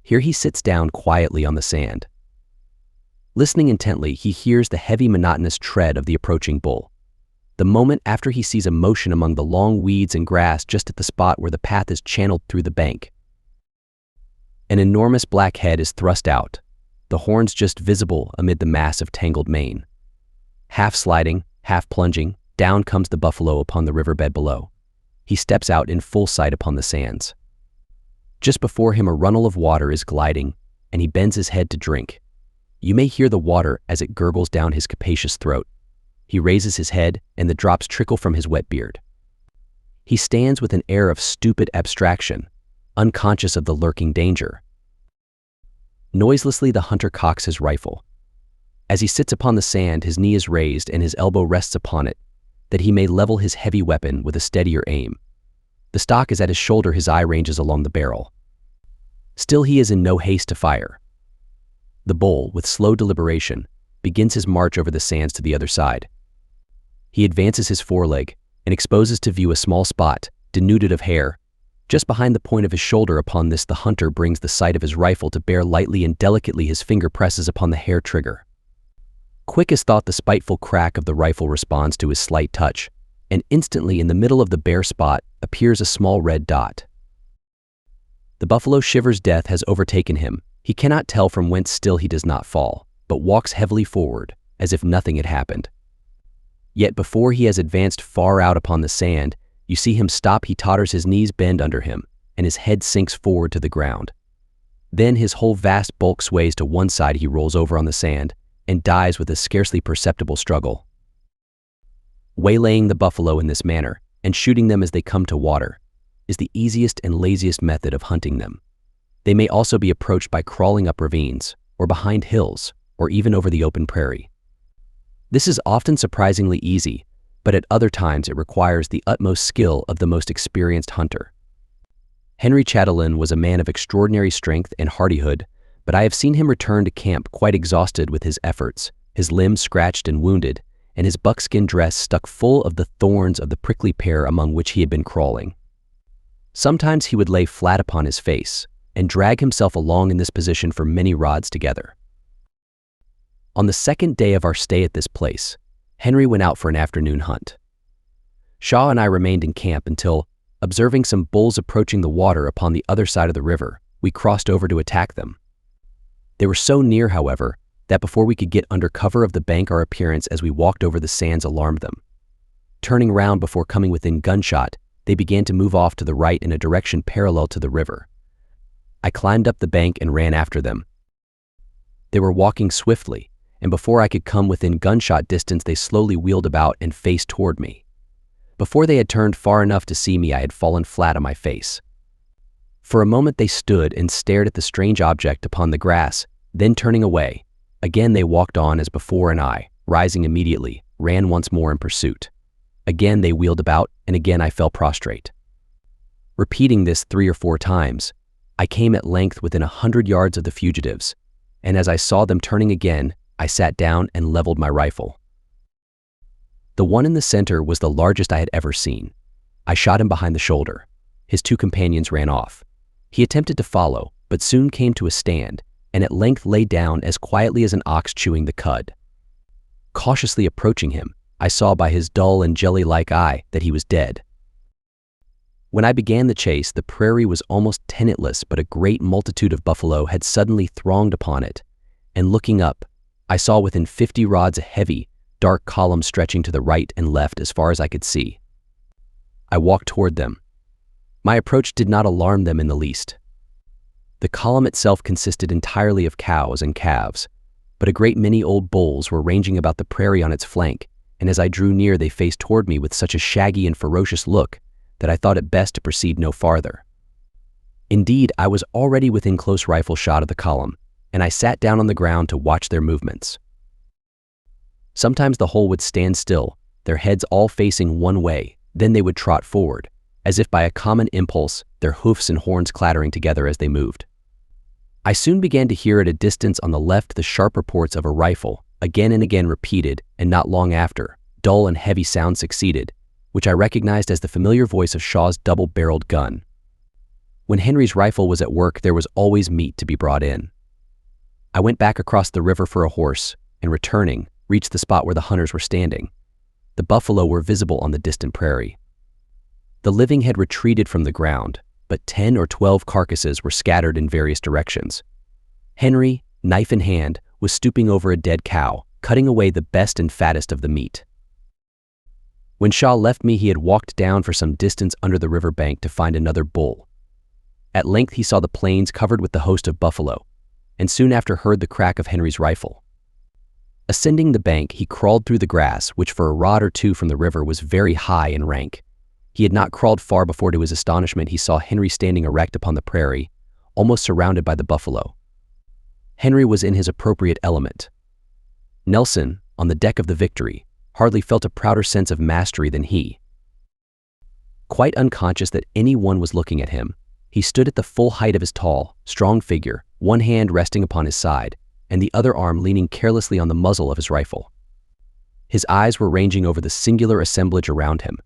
Here he sits down quietly on the sand. Listening intently, he hears the heavy, monotonous tread of the approaching bull. The moment after, he sees a motion among the long weeds and grass just at the spot where the path is channeled through the bank. An enormous black head is thrust out, the horns just visible amid the mass of tangled mane. Half sliding, half plunging, down comes the buffalo upon the riverbed below. He steps out in full sight upon the sands. Just before him, a runnel of water is gliding, and he bends his head to drink. You may hear the water as it gurgles down his capacious throat. He raises his head, and the drops trickle from his wet beard. He stands with an air of stupid abstraction, unconscious of the lurking danger. Noiselessly, the hunter cocks his rifle. As he sits upon the sand, his knee is raised and his elbow rests upon it, that he may level his heavy weapon with a steadier aim. The stock is at his shoulder, his eye ranges along the barrel. Still, he is in no haste to fire. The bull, with slow deliberation, begins his march over the sands to the other side. He advances his foreleg and exposes to view a small spot, denuded of hair, just behind the point of his shoulder. Upon this, the hunter brings the sight of his rifle to bear. Lightly and delicately, his finger presses upon the hair trigger. Quick as thought, the spiteful crack of the rifle responds to his slight touch, and instantly in the middle of the bare spot appears a small red dot. The buffalo shivers. Death has overtaken him. He cannot tell from whence. Still, he does not fall, but walks heavily forward, as if nothing had happened. Yet before he has advanced far out upon the sand, you see him stop. He totters, his knees bend under him, and his head sinks forward to the ground. Then his whole vast bulk sways to one side. He rolls over on the sand and dies with a scarcely perceptible struggle. Waylaying the buffalo in this manner, and shooting them as they come to water, is the easiest and laziest method of hunting them. They may also be approached by crawling up ravines, or behind hills, or even over the open prairie. This is often surprisingly easy, but at other times it requires the utmost skill of the most experienced hunter. Henry Chatelain was a man of extraordinary strength and hardihood, but I have seen him return to camp quite exhausted with his efforts, his limbs scratched and wounded, and his buckskin dress stuck full of the thorns of the prickly pear among which he had been crawling. Sometimes he would lay flat upon his face and drag himself along in this position for many rods together. On the second day of our stay at this place, Henry went out for an afternoon hunt. Shaw and I remained in camp until, observing some bulls approaching the water upon the other side of the river, we crossed over to attack them. They were so near, however, that before we could get under cover of the bank, our appearance as we walked over the sands alarmed them. Turning round before coming within gunshot, they began to move off to the right in a direction parallel to the river. I climbed up the bank and ran after them. They were walking swiftly, and before I could come within gunshot distance, they slowly wheeled about and faced toward me. Before they had turned far enough to see me, I had fallen flat on my face. For a moment they stood and stared at the strange object upon the grass, then turning away, again they walked on as before, and I, rising immediately, ran once more in pursuit. Again they wheeled about, and again I fell prostrate. Repeating this 3 or 4 times, I came at length within 100 yards of the fugitives, and as I saw them turning again, I sat down and leveled my rifle. The one in the center was the largest I had ever seen. I shot him behind the shoulder. His 2 companions ran off. He attempted to follow, but soon came to a stand, and at length lay down as quietly as an ox chewing the cud. Cautiously approaching him, I saw by his dull and jelly-like eye that he was dead. When I began the chase, the prairie was almost tenantless, but a great multitude of buffalo had suddenly thronged upon it, and looking up, I saw within 50 rods a heavy, dark column stretching to the right and left as far as I could see. I walked toward them. My approach did not alarm them in the least. The column itself consisted entirely of cows and calves, but a great many old bulls were ranging about the prairie on its flank, and as I drew near they faced toward me with such a shaggy and ferocious look that I thought it best to proceed no farther. Indeed, I was already within close rifle shot of the column, and I sat down on the ground to watch their movements. Sometimes the whole would stand still, their heads all facing one way, then they would trot forward, as if by a common impulse, their hoofs and horns clattering together as they moved. I soon began to hear at a distance on the left the sharp reports of a rifle, again and again repeated, and not long after, dull and heavy sounds succeeded, which I recognized as the familiar voice of Shaw's double-barreled gun. When Henry's rifle was at work, there was always meat to be brought in. I went back across the river for a horse, and returning, reached the spot where the hunters were standing. The buffalo were visible on the distant prairie. The living had retreated from the ground, but 10 or 12 carcasses were scattered in various directions. Henry, knife in hand, was stooping over a dead cow, cutting away the best and fattest of the meat. When Shaw left me, he had walked down for some distance under the river bank to find another bull. At length he saw the plains covered with the host of buffalo, and soon after heard the crack of Henry's rifle. Ascending the bank, he crawled through the grass, which for a rod or two from the river was very high in rank. He had not crawled far before, to his astonishment, he saw Henry standing erect upon the prairie, almost surrounded by the buffalo. Henry was in his appropriate element. Nelson, on the deck of the Victory, hardly felt a prouder sense of mastery than he. Quite unconscious that anyone was looking at him, he stood at the full height of his tall, strong figure, one hand resting upon his side, and the other arm leaning carelessly on the muzzle of his rifle. His eyes were ranging over the singular assemblage around him.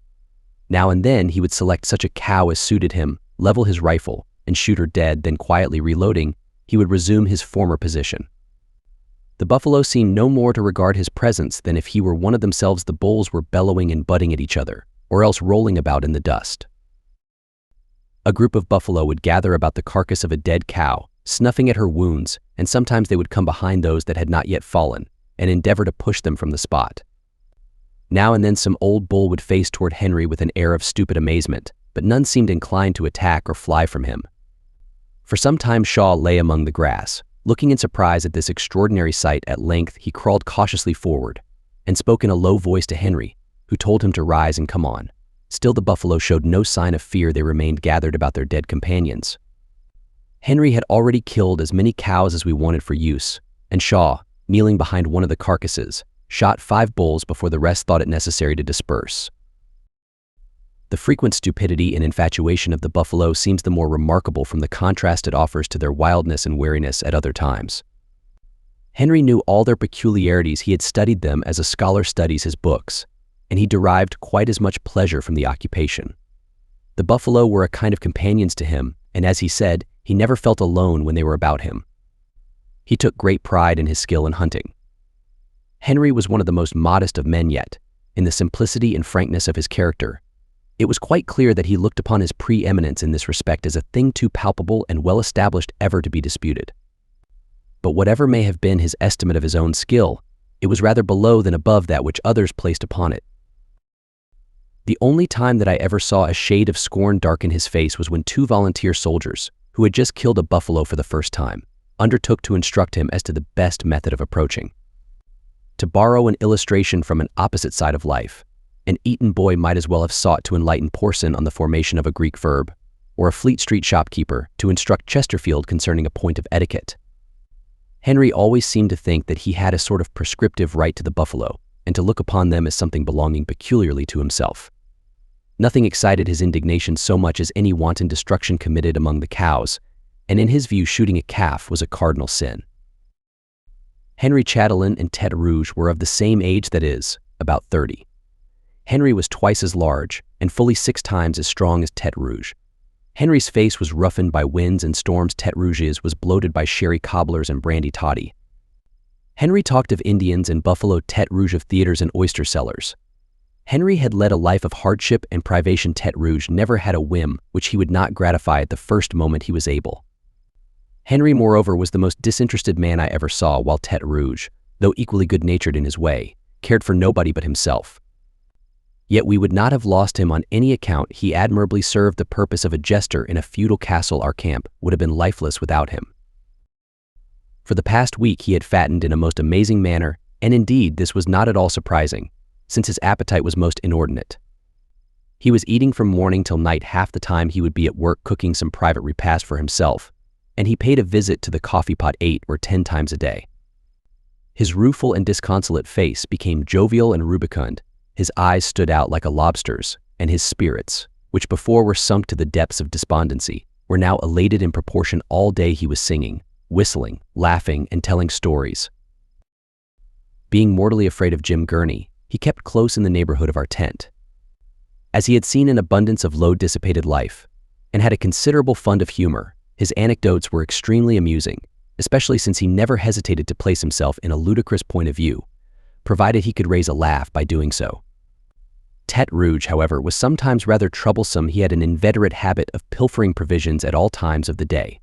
Now and then he would select such a cow as suited him, level his rifle, and shoot her dead, then quietly reloading, he would resume his former position. The buffalo seemed no more to regard his presence than if he were one of themselves. The bulls were bellowing and butting at each other, or else rolling about in the dust. A group of buffalo would gather about the carcass of a dead cow, snuffing at her wounds, and sometimes they would come behind those that had not yet fallen, and endeavor to push them from the spot. Now and then some old bull would face toward Henry with an air of stupid amazement, but none seemed inclined to attack or fly from him. For some time Shaw lay among the grass, looking in surprise at this extraordinary sight. At length he crawled cautiously forward, and spoke in a low voice to Henry, who told him to rise and come on. Still the buffalo showed no sign of fear. They remained gathered about their dead companions. Henry had already killed as many cows as we wanted for use, and Shaw, kneeling behind one of the carcasses, shot 5 bulls before the rest thought it necessary to disperse. The frequent stupidity and infatuation of the buffalo seems the more remarkable from the contrast it offers to their wildness and wariness at other times. Henry knew all their peculiarities. He had studied them as a scholar studies his books, and he derived quite as much pleasure from the occupation. The buffalo were a kind of companions to him, and as he said, he never felt alone when they were about him. He took great pride in his skill in hunting. Henry was one of the most modest of men, yet, in the simplicity and frankness of his character, it was quite clear that he looked upon his preeminence in this respect as a thing too palpable and well-established ever to be disputed. But whatever may have been his estimate of his own skill, it was rather below than above that which others placed upon it. The only time that I ever saw a shade of scorn darken his face was when 2 volunteer soldiers, who had just killed a buffalo for the first time, undertook to instruct him as to the best method of approaching. To borrow an illustration from an opposite side of life, an Eton boy might as well have sought to enlighten Porson on the formation of a Greek verb, or a Fleet Street shopkeeper to instruct Chesterfield concerning a point of etiquette. Henry always seemed to think that he had a sort of prescriptive right to the buffalo, and to look upon them as something belonging peculiarly to himself. Nothing excited his indignation so much as any wanton destruction committed among the cows, and in his view shooting a calf was a cardinal sin. Henry Chatelain and Tête Rouge were of the same age, that is, about 30. Henry was twice as large and fully 6 times as strong as Tête Rouge. Henry's face was roughened by winds and storms. Tête Rouge's was bloated by sherry cobblers and brandy toddy. Henry talked of Indians and buffalo, Tête Rouge of theaters and oyster cellars. Henry had led a life of hardship and privation. Tête Rouge never had a whim which he would not gratify at the first moment he was able. Henry, moreover, was the most disinterested man I ever saw, while Tête Rouge, though equally good-natured in his way, cared for nobody but himself. Yet we would not have lost him on any account. He admirably served the purpose of a jester in a feudal castle. Our camp would have been lifeless without him. For the past week he had fattened in a most amazing manner, and indeed this was not at all surprising, since his appetite was most inordinate. He was eating from morning till night. Half the time he would be at work cooking some private repast for himself, and he paid a visit to the coffee pot 8 or 10 times a day. His rueful and disconsolate face became jovial and rubicund. His eyes stood out like a lobster's, and his spirits, which before were sunk to the depths of despondency, were now elated in proportion. All day he was singing, whistling, laughing, and telling stories. Being mortally afraid of Jim Gurney, he kept close in the neighborhood of our tent. As he had seen an abundance of low, dissipated life, and had a considerable fund of humor, his anecdotes were extremely amusing, especially since he never hesitated to place himself in a ludicrous point of view, provided he could raise a laugh by doing so. Tête Rouge, however, was sometimes rather troublesome. He had an inveterate habit of pilfering provisions at all times of the day.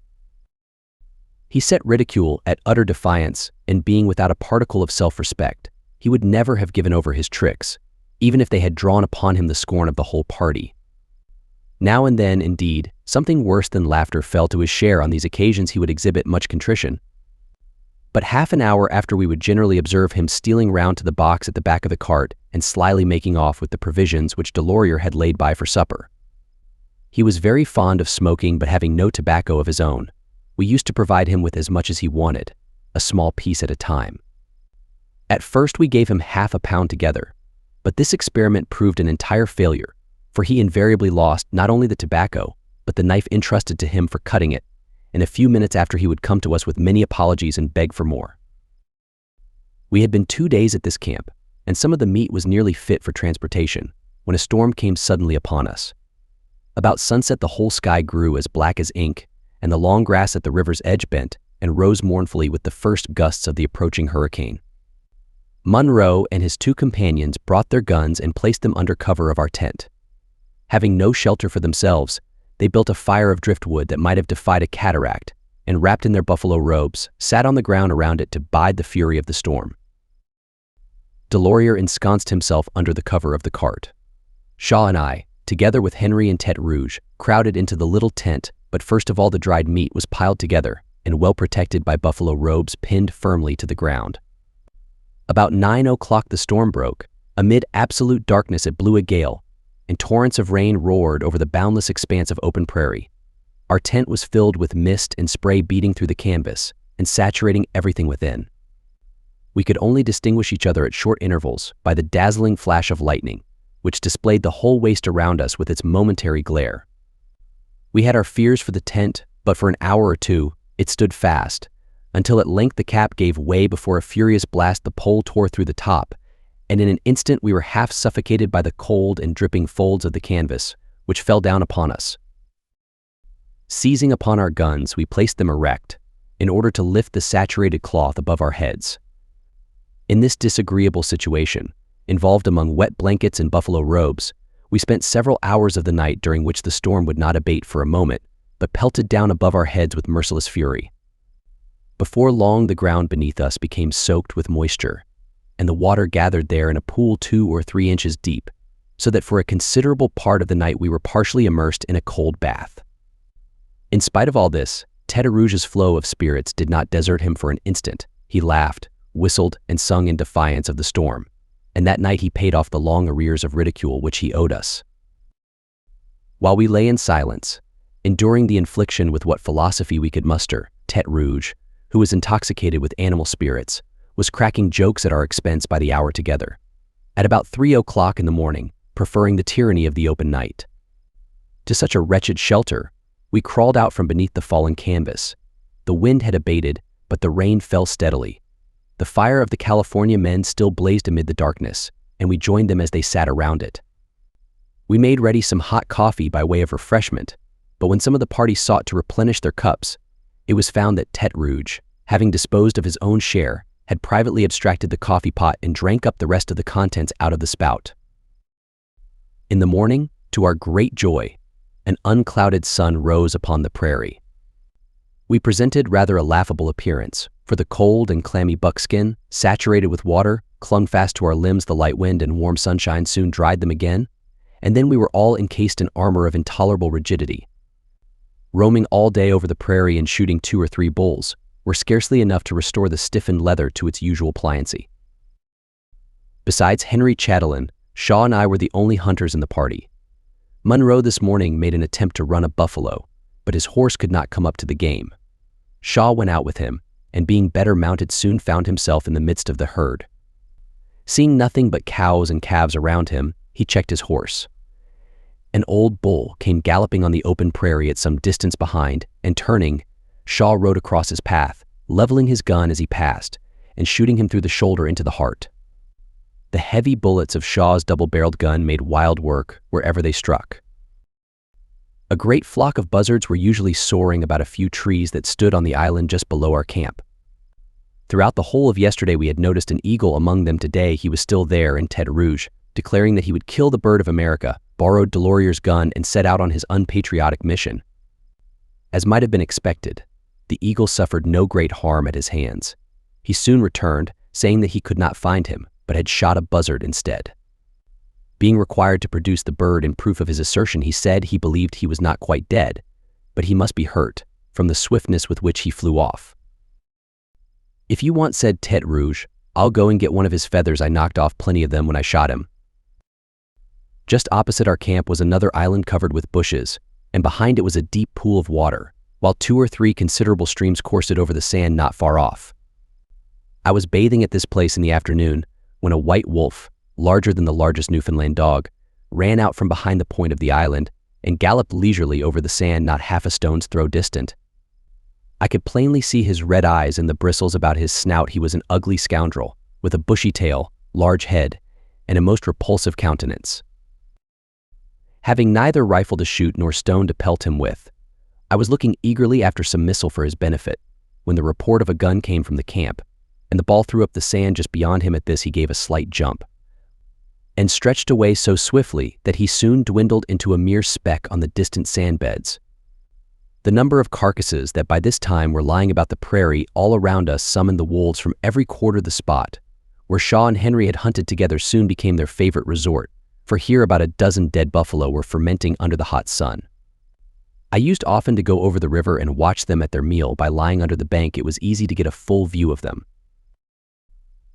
He set ridicule at utter defiance, and being without a particle of self-respect, he would never have given over his tricks, even if they had drawn upon him the scorn of the whole party. Now and then, indeed, something worse than laughter fell to his share. On these occasions he would exhibit much contrition. But half an hour after we would generally observe him stealing round to the box at the back of the cart and slyly making off with the provisions which Delorier had laid by for supper. He was very fond of smoking, but having no tobacco of his own, we used to provide him with as much as he wanted, a small piece at a time. At first we gave him half a pound together, but this experiment proved an entire failure, for he invariably lost not only the tobacco, but the knife entrusted to him for cutting it, and a few minutes after he would come to us with many apologies and beg for more. We had been 2 days at this camp, and some of the meat was nearly fit for transportation, when a storm came suddenly upon us. About sunset the whole sky grew as black as ink, and the long grass at the river's edge bent and rose mournfully with the first gusts of the approaching hurricane. Munro and his 2 companions brought their guns and placed them under cover of our tent. Having no shelter for themselves, they built a fire of driftwood that might have defied a cataract, and wrapped in their buffalo robes, sat on the ground around it to bide the fury of the storm. Delorier ensconced himself under the cover of the cart. Shaw and I, together with Henry and Tête Rouge, crowded into the little tent, but first of all the dried meat was piled together and well protected by buffalo robes pinned firmly to the ground. About 9 o'clock the storm broke. Amid absolute darkness it blew a gale, and torrents of rain roared over the boundless expanse of open prairie. Our tent was filled with mist and spray beating through the canvas and saturating everything within. We could only distinguish each other at short intervals by the dazzling flash of lightning, which displayed the whole waste around us with its momentary glare. We had our fears for the tent, but for an hour or two it stood fast, until at length the cap gave way before a furious blast. The pole tore through the top, and in an instant we were half suffocated by the cold and dripping folds of the canvas, which fell down upon us. Seizing upon our guns, we placed them erect, in order to lift the saturated cloth above our heads. In this disagreeable situation, involved among wet blankets and buffalo robes, we spent several hours of the night, during which the storm would not abate for a moment, but pelted down above our heads with merciless fury. Before long the ground beneath us became soaked with moisture, and the water gathered there in a pool 2 or 3 inches deep, so that for a considerable part of the night we were partially immersed in a cold bath. In spite of all this, Tête Rouge's flow of spirits did not desert him for an instant. He laughed, whistled, and sung in defiance of the storm, and that night he paid off the long arrears of ridicule which he owed us. While we lay in silence, enduring the infliction with what philosophy we could muster, Tête Rouge, who was intoxicated with animal spirits, was cracking jokes at our expense by the hour together, at about 3 o'clock in the morning, preferring the tyranny of the open night. To such a wretched shelter, we crawled out from beneath the fallen canvas. The wind had abated, but the rain fell steadily. The fire of the California men still blazed amid the darkness, and we joined them as they sat around it. We made ready some hot coffee by way of refreshment, but when some of the party sought to replenish their cups, it was found that Tête Rouge, having disposed of his own share, had privately abstracted the coffee pot and drank up the rest of the contents out of the spout. In the morning, to our great joy, an unclouded sun rose upon the prairie. We presented rather a laughable appearance, for the cold and clammy buckskin, saturated with water, clung fast to our limbs. The light wind and warm sunshine soon dried them again, and then we were all encased in armor of intolerable rigidity. Roaming all day over the prairie and shooting 2 or 3 bulls were scarcely enough to restore the stiffened leather to its usual pliancy. Besides Henry Chatelain, Shaw and I were the only hunters in the party. Munro this morning made an attempt to run a buffalo, but his horse could not come up to the game. Shaw went out with him, and being better mounted soon found himself in the midst of the herd. Seeing nothing but cows and calves around him, he checked his horse. An old bull came galloping on the open prairie at some distance behind, and turning, Shaw rode across his path, leveling his gun as he passed, and shooting him through the shoulder into the heart. The heavy bullets of Shaw's double-barreled gun made wild work wherever they struck. A great flock of buzzards were usually soaring about a few trees that stood on the island just below our camp. Throughout the whole of yesterday we had noticed an eagle among them. Today he was still there in Tête Rouge, declaring that he would kill the bird of America, borrowed Delorier's gun, and set out on his unpatriotic mission. As might have been expected, the eagle suffered no great harm at his hands. He soon returned, saying that he could not find him, but had shot a buzzard instead. Being required to produce the bird in proof of his assertion, he said he believed he was not quite dead, but he must be hurt from the swiftness with which he flew off. "If you want," said Tête Rouge, "I'll go and get one of his feathers. I knocked off plenty of them when I shot him." Just opposite our camp was another island covered with bushes, and behind it was a deep pool of water, while 2 or 3 considerable streams coursed over the sand not far off. I was bathing at this place in the afternoon when a white wolf, larger than the largest Newfoundland dog, ran out from behind the point of the island and galloped leisurely over the sand not half a stone's throw distant. I could plainly see his red eyes and the bristles about his snout. He was an ugly scoundrel, with a bushy tail, large head, and a most repulsive countenance. Having neither rifle to shoot nor stone to pelt him with, I was looking eagerly after some missile for his benefit, when the report of a gun came from the camp, and the ball threw up the sand just beyond him. At this he gave a slight jump, and stretched away so swiftly that he soon dwindled into a mere speck on the distant sand beds. The number of carcasses that by this time were lying about the prairie all around us summoned the wolves from every quarter of the spot, where Shaw and Henry had hunted together, soon became their favorite resort, for here about a dozen dead buffalo were fermenting under the hot sun. I used often to go over the river and watch them at their meal. By lying under the bank it was easy to get a full view of them.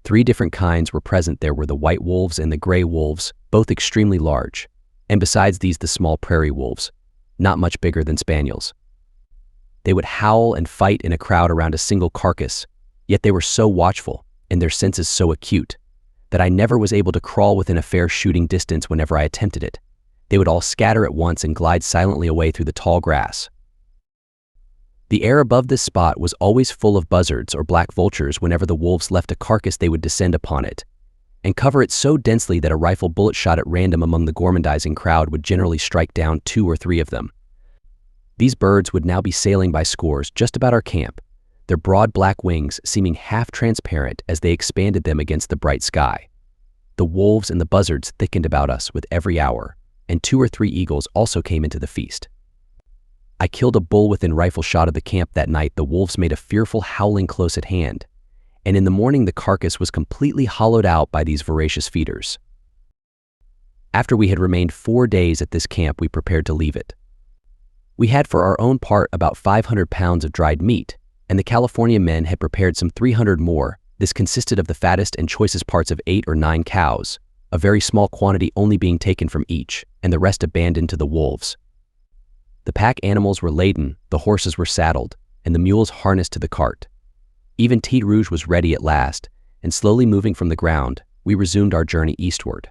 3 different kinds were present. There were the white wolves and the gray wolves, both extremely large, and besides these the small prairie wolves, not much bigger than spaniels. They would howl and fight in a crowd around a single carcass, yet they were so watchful, and their senses so acute, that I never was able to crawl within a fair shooting distance whenever I attempted it. They would all scatter at once and glide silently away through the tall grass. The air above this spot was always full of buzzards or black vultures. Whenever the wolves left a carcass they would descend upon it, and cover it so densely that a rifle bullet shot at random among the gormandizing crowd would generally strike down 2 or 3 of them. These birds would now be sailing by scores just about our camp, their broad black wings seeming half transparent as they expanded them against the bright sky. The wolves and the buzzards thickened about us with every hour, and 2 or 3 eagles also came into the feast. I killed a bull within rifle shot of the camp that night. The wolves made a fearful howling close at hand, and in the morning the carcass was completely hollowed out by these voracious feeders. After we had remained 4 days at this camp, we prepared to leave it. We had for our own part about 500 pounds of dried meat, and the California men had prepared some 300 more. This consisted of the fattest and choicest parts of 8 or 9 cows, a very small quantity only being taken from each, and the rest abandoned to the wolves. The pack animals were laden, the horses were saddled, and the mules harnessed to the cart. Even Tête Rouge was ready at last, and slowly moving from the ground, we resumed our journey eastward.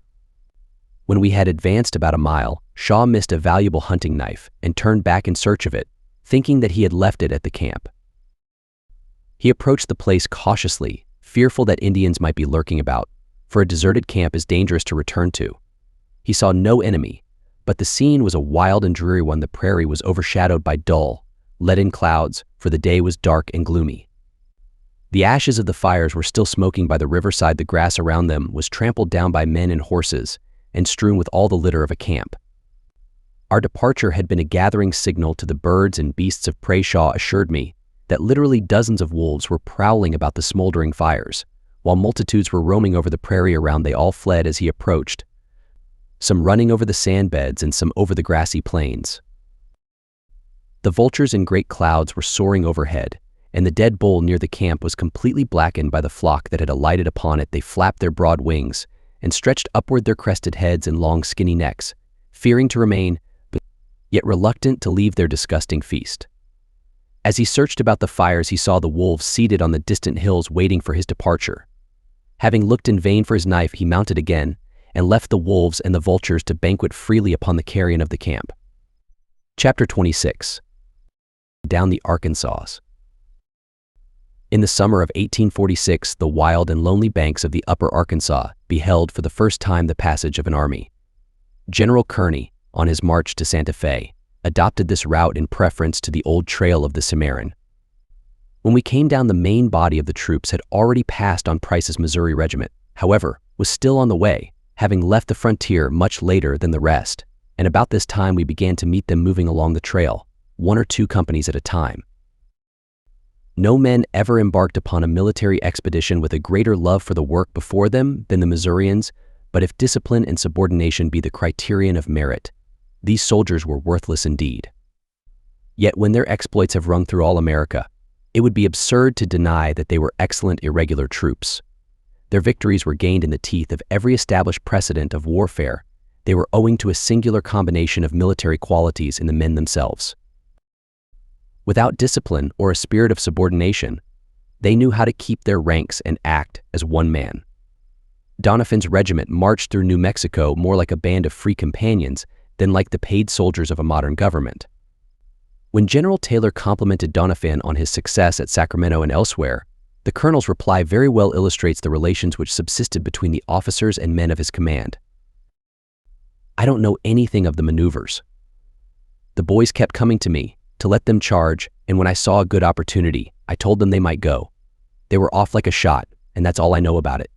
When we had advanced about a mile, Shaw missed a valuable hunting knife and turned back in search of it, thinking that he had left it at the camp. He approached the place cautiously, fearful that Indians might be lurking about, for a deserted camp is dangerous to return to. He saw no enemy, but the scene was a wild and dreary one. The prairie was overshadowed by dull, leaden clouds, for the day was dark and gloomy. The ashes of the fires were still smoking by the riverside. The grass around them was trampled down by men and horses, and strewn with all the litter of a camp. Our departure had been a gathering signal to the birds and beasts of prey. Shaw assured me that literally dozens of wolves were prowling about the smoldering fires, while multitudes were roaming over the prairie around. They all fled as he approached, some running over the sand beds and some over the grassy plains. The vultures in great clouds were soaring overhead, and the dead bull near the camp was completely blackened by the flock that had alighted upon it. They flapped their broad wings and stretched upward their crested heads and long skinny necks, fearing to remain, but yet reluctant to leave their disgusting feast. As he searched about the fires, he saw the wolves seated on the distant hills waiting for his departure. Having looked in vain for his knife, he mounted again and left the wolves and the vultures to banquet freely upon the carrion of the camp. Chapter 26. Down the Arkansas. In the summer of 1846, the wild and lonely banks of the upper Arkansas beheld for the first time the passage of an army. General Kearny, on his march to Santa Fe, adopted this route in preference to the old trail of the Cimarron. When we came down, the main body of the troops had already passed on Price's Missouri regiment, however, was still on the way, having left the frontier much later than the rest, and about this time we began to meet them moving along the trail, 1 or 2 companies at a time. No men ever embarked upon a military expedition with a greater love for the work before them than the Missourians, but if discipline and subordination be the criterion of merit, these soldiers were worthless indeed. Yet when their exploits have rung through all America, it would be absurd to deny that they were excellent irregular troops. Their victories were gained in the teeth of every established precedent of warfare. They were owing to a singular combination of military qualities in the men themselves. Without discipline or a spirit of subordination, they knew how to keep their ranks and act as one man. Doniphan's regiment marched through New Mexico more like a band of free companions than like the paid soldiers of a modern government. When General Taylor complimented Doniphan on his success at Sacramento and elsewhere, the colonel's reply very well illustrates the relations which subsisted between the officers and men of his command. "I don't know anything of the maneuvers. The boys kept coming to me to let them charge, and when I saw a good opportunity, I told them they might go. They were off like a shot, and that's all I know about it."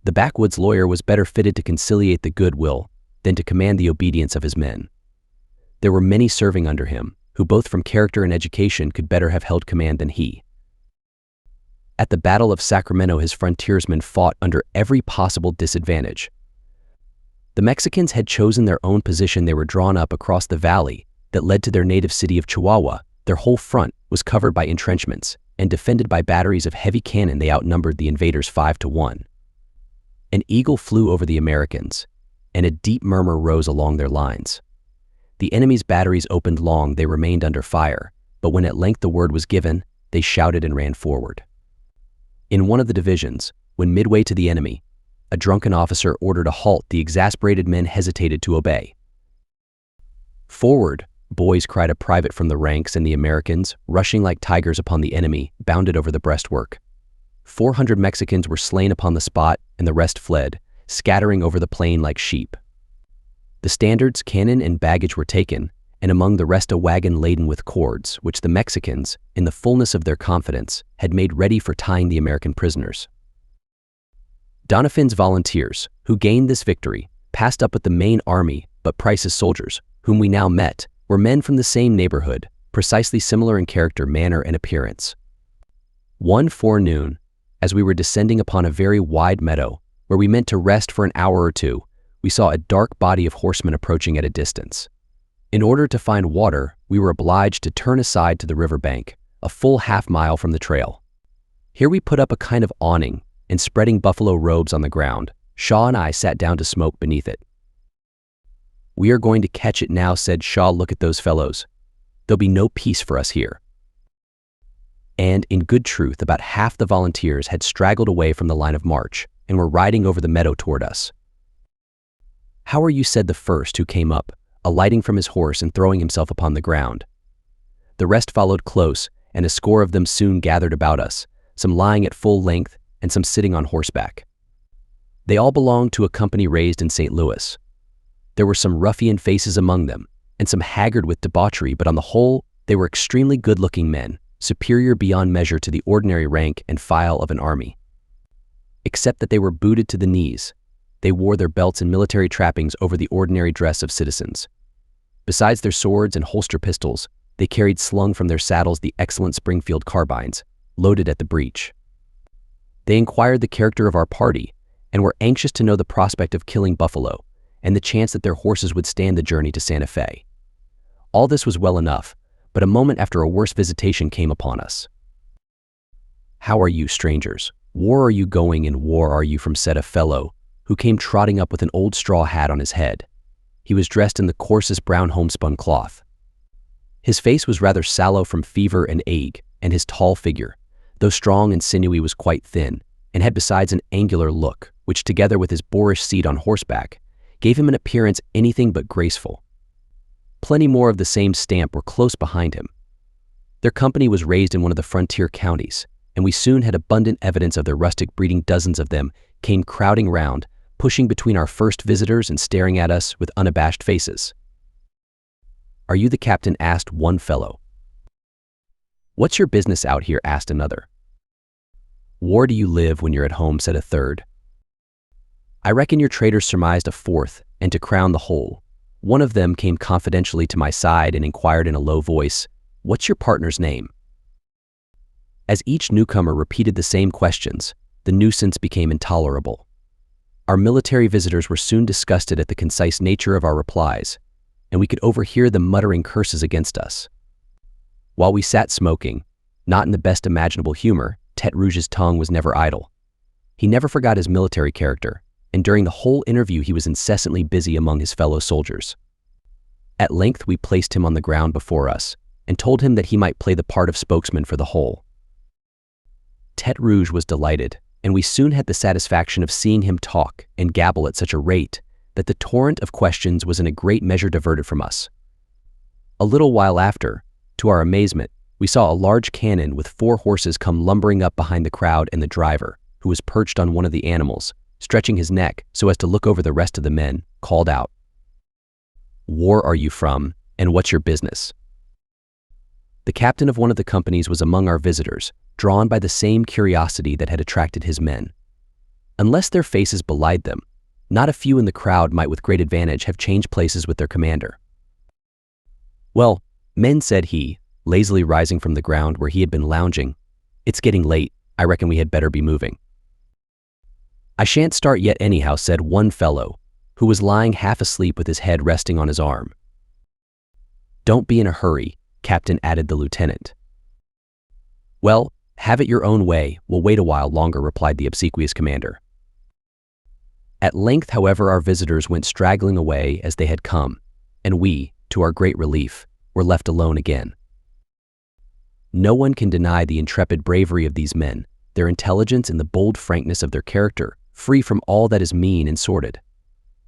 The backwoods lawyer was better fitted to conciliate the goodwill than to command the obedience of his men. There were many serving under him, who both from character and education could better have held command than he. At the Battle of Sacramento, his frontiersmen fought under every possible disadvantage. The Mexicans had chosen their own position. They were drawn up across the valley that led to their native city of Chihuahua. Their whole front was covered by entrenchments, and defended by batteries of heavy cannon. They outnumbered the invaders 5 to 1. An eagle flew over the Americans, and a deep murmur rose along their lines. The enemy's batteries opened long. They remained under fire, but when at length the word was given, they shouted and ran forward. In one of the divisions, when midway to the enemy, a drunken officer ordered a halt. The exasperated men hesitated to obey. "Forward, boys," cried a private from the ranks, and the Americans, rushing like tigers upon the enemy, bounded over the breastwork. 400 Mexicans were slain upon the spot, and the rest fled, scattering over the plain like sheep. The standards, cannon, and baggage were taken, and among the rest a wagon laden with cords, which the Mexicans, in the fullness of their confidence, had made ready for tying the American prisoners. Doniphan's volunteers, who gained this victory, passed up with the main army, but Price's soldiers, whom we now met, were men from the same neighborhood, precisely similar in character, manner, and appearance. One forenoon, as we were descending upon a very wide meadow, where we meant to rest for an hour or two, we saw a dark body of horsemen approaching at a distance. In order to find water, we were obliged to turn aside to the river bank, a full half-mile from the trail. Here we put up a kind of awning, and spreading buffalo robes on the ground, Shaw and I sat down to smoke beneath it. "We are going to catch it now," said Shaw. "Look at those fellows. There'll be no peace for us here." And, in good truth, about half the volunteers had straggled away from the line of march, and were riding over the meadow toward us. "How are you?" said the first, who came up, alighting from his horse and throwing himself upon the ground. The rest followed close, and a score of them soon gathered about us, some lying at full length and some sitting on horseback. They all belonged to a company raised in St. Louis. There were some ruffian faces among them, and some haggard with debauchery, but on the whole, they were extremely good-looking men, superior beyond measure to the ordinary rank and file of an army. Except that they were booted to the knees, they wore their belts and military trappings over the ordinary dress of citizens. Besides their swords and holster pistols, they carried slung from their saddles the excellent Springfield carbines, loaded at the breech. They inquired the character of our party, and were anxious to know the prospect of killing buffalo, and the chance that their horses would stand the journey to Santa Fe. All this was well enough, but a moment after a worse visitation came upon us. "How are you, strangers? War are you going, and war are you from?" said a fellow, who came trotting up with an old straw hat on his head. He was dressed in the coarsest brown homespun cloth. His face was rather sallow from fever and ague, and his tall figure, though strong and sinewy, was quite thin, and had besides an angular look, which, together with his boorish seat on horseback, gave him an appearance anything but graceful. Plenty more of the same stamp were close behind him. Their company was raised in one of the frontier counties, and we soon had abundant evidence of their rustic breeding. Dozens of them came crowding round, pushing between our first visitors and staring at us with unabashed faces. "Are you the captain?" asked one fellow. "What's your business out here?" asked another. "Where do you live when you're at home?" said a third. "I reckon your traders surmised a fourth, and to crown the whole, one of them came confidentially to my side and inquired in a low voice, 'What's your partner's name?' As each newcomer repeated the same questions, the nuisance became intolerable. Our military visitors were soon disgusted at the concise nature of our replies, and we could overhear them muttering curses against us. While we sat smoking, not in the best imaginable humor, Tete Rouge's tongue was never idle. He never forgot his military character, and during the whole interview he was incessantly busy among his fellow soldiers. At length we placed him on the ground before us, and told him that he might play the part of spokesman for the whole. Tete Rouge was delighted, and we soon had the satisfaction of seeing him talk and gabble at such a rate that the torrent of questions was in a great measure diverted from us. A little while after, to our amazement, we saw a large cannon with 4 horses come lumbering up behind the crowd, and the driver, who was perched on one of the animals, stretching his neck so as to look over the rest of the men, called out, "Where are you from, and what's your business?" The captain of one of the companies was among our visitors, drawn by the same curiosity that had attracted his men. Unless their faces belied them, not a few in the crowd might with great advantage have changed places with their commander. "Well, men," said he, lazily rising from the ground where he had been lounging, "it's getting late. I reckon we had better be moving." "I shan't start yet anyhow," said one fellow, who was lying half asleep with his head resting on his arm. "Don't be in a hurry, Captain," added the lieutenant. "Well, have it your own way. We'll wait a while longer," replied the obsequious commander. At length, however, our visitors went straggling away as they had come, and we, to our great relief, were left alone again. No one can deny the intrepid bravery of these men, their intelligence and the bold frankness of their character, free from all that is mean and sordid.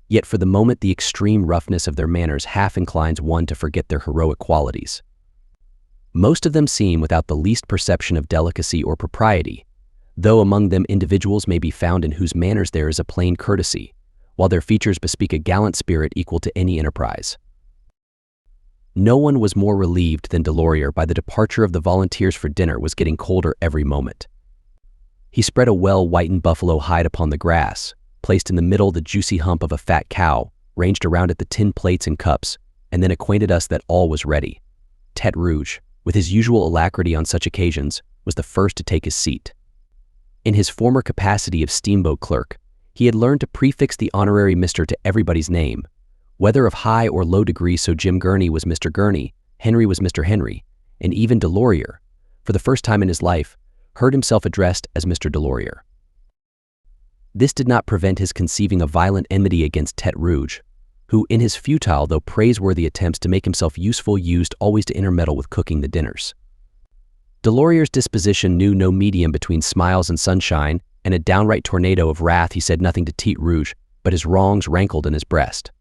Yet for the moment the extreme roughness of their manners half inclines one to forget their heroic qualities. Most of them seem without the least perception of delicacy or propriety, though among them individuals may be found in whose manners there is a plain courtesy, while their features bespeak a gallant spirit equal to any enterprise. No one was more relieved than Delorier by the departure of the volunteers, for dinner was getting colder every moment. He spread a well-whitened buffalo hide upon the grass, placed in the middle the juicy hump of a fat cow, ranged around it the tin plates and cups, and then acquainted us that all was ready. Tete Rouge, with his usual alacrity on such occasions, was the first to take his seat. In his former capacity of steamboat clerk, he had learned to prefix the honorary Mr. to everybody's name, whether of high or low degree, so Jim Gurney was Mr. Gurney, Henry was Mr. Henry, and even Delorier, for the first time in his life, heard himself addressed as Mr. Delorier. This did not prevent his conceiving a violent enmity against Tete Rouge, who, in his futile though praiseworthy attempts to make himself useful, used always to intermeddle with cooking the dinners. Delorier's disposition knew no medium between smiles and sunshine, and a downright tornado of wrath. He said nothing to Tete Rouge, but his wrongs rankled in his breast.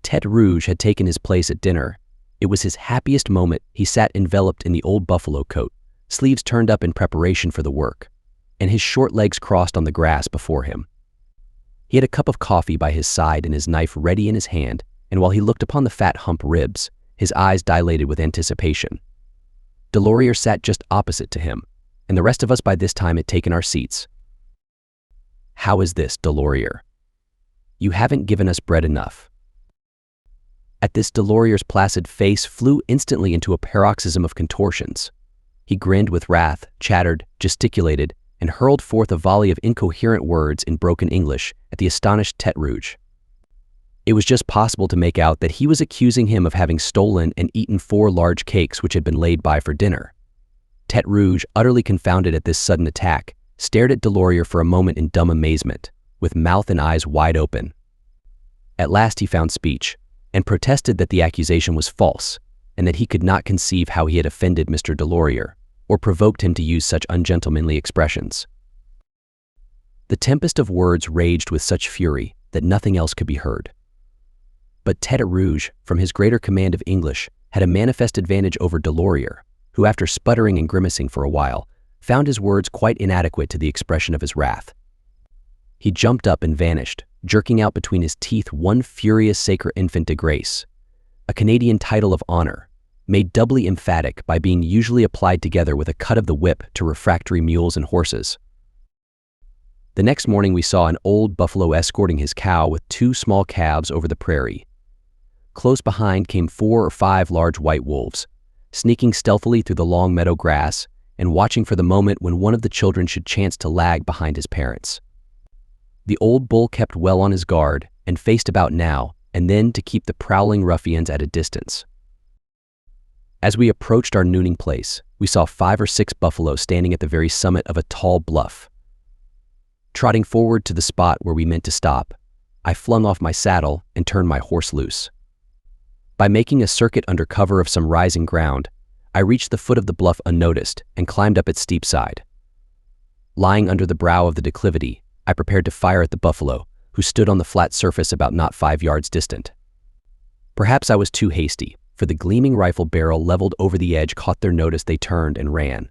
Tete Rouge had taken his place at dinner. It was his happiest moment. He sat enveloped in the old buffalo coat, sleeves turned up in preparation for the work, and his short legs crossed on the grass before him. He had a cup of coffee by his side and his knife ready in his hand, and while he looked upon the fat hump ribs, his eyes dilated with anticipation. Delorier sat just opposite to him, and the rest of us by this time had taken our seats. "How is this, Delorier? You haven't given us bread enough." At this, Delorier's placid face flew instantly into a paroxysm of contortions. He grinned with wrath, chattered, gesticulated, and hurled forth a volley of incoherent words in broken English at the astonished Tete Rouge. It was just possible to make out that he was accusing him of having stolen and eaten 4 large cakes which had been laid by for dinner. Tete Rouge, utterly confounded at this sudden attack, stared at Delorier for a moment in dumb amazement, with mouth and eyes wide open. At last he found speech, and protested that the accusation was false, and that he could not conceive how he had offended Mr. Delorier, or provoked him to use such ungentlemanly expressions. The tempest of words raged with such fury that nothing else could be heard. But Tete Rouge, from his greater command of English, had a manifest advantage over Delorier, who, after sputtering and grimacing for a while, found his words quite inadequate to the expression of his wrath. He jumped up and vanished, jerking out between his teeth one furious sacre infant de grace. a Canadian title of honor, made doubly emphatic by being usually applied together with a cut of the whip to refractory mules and horses. The next morning we saw an old buffalo escorting his cow with 2 small calves over the prairie. Close behind came 4 or 5 large white wolves, sneaking stealthily through the long meadow grass and watching for the moment when one of the children should chance to lag behind his parents. The old bull kept well on his guard and faced about now and then to keep the prowling ruffians at a distance. As we approached our nooning place, we saw 5 or 6 buffalo standing at the very summit of a tall bluff. Trotting forward to the spot where we meant to stop, I flung off my saddle and turned my horse loose. By making a circuit under cover of some rising ground, I reached the foot of the bluff unnoticed and climbed up its steep side. Lying under the brow of the declivity, I prepared to fire at the buffalo, who stood on the flat surface about not 5 yards distant. Perhaps I was too hasty, for the gleaming rifle barrel leveled over the edge caught their notice. They turned and ran.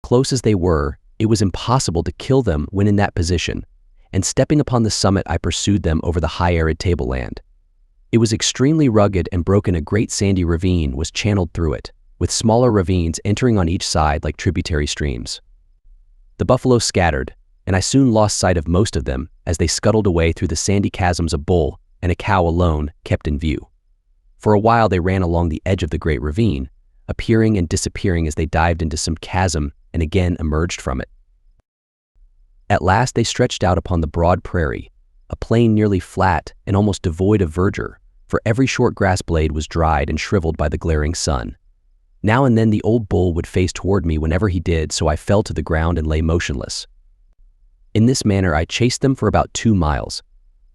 Close as they were, it was impossible to kill them when in that position, and stepping upon the summit I pursued them over the high arid tableland. It was extremely rugged and broken. A great sandy ravine was channeled through it, with smaller ravines entering on each side like tributary streams. The buffalo scattered, and I soon lost sight of most of them as they scuttled away through the sandy chasms. A bull and a cow alone kept in view. For a while they ran along the edge of the great ravine, appearing and disappearing as they dived into some chasm and again emerged from it. At last they stretched out upon the broad prairie, a plain nearly flat and almost devoid of verdure, for every short grass blade was dried and shriveled by the glaring sun. Now and then the old bull would face toward me whenever he did, so I fell to the ground and lay motionless. In this manner I chased them for about 2 miles,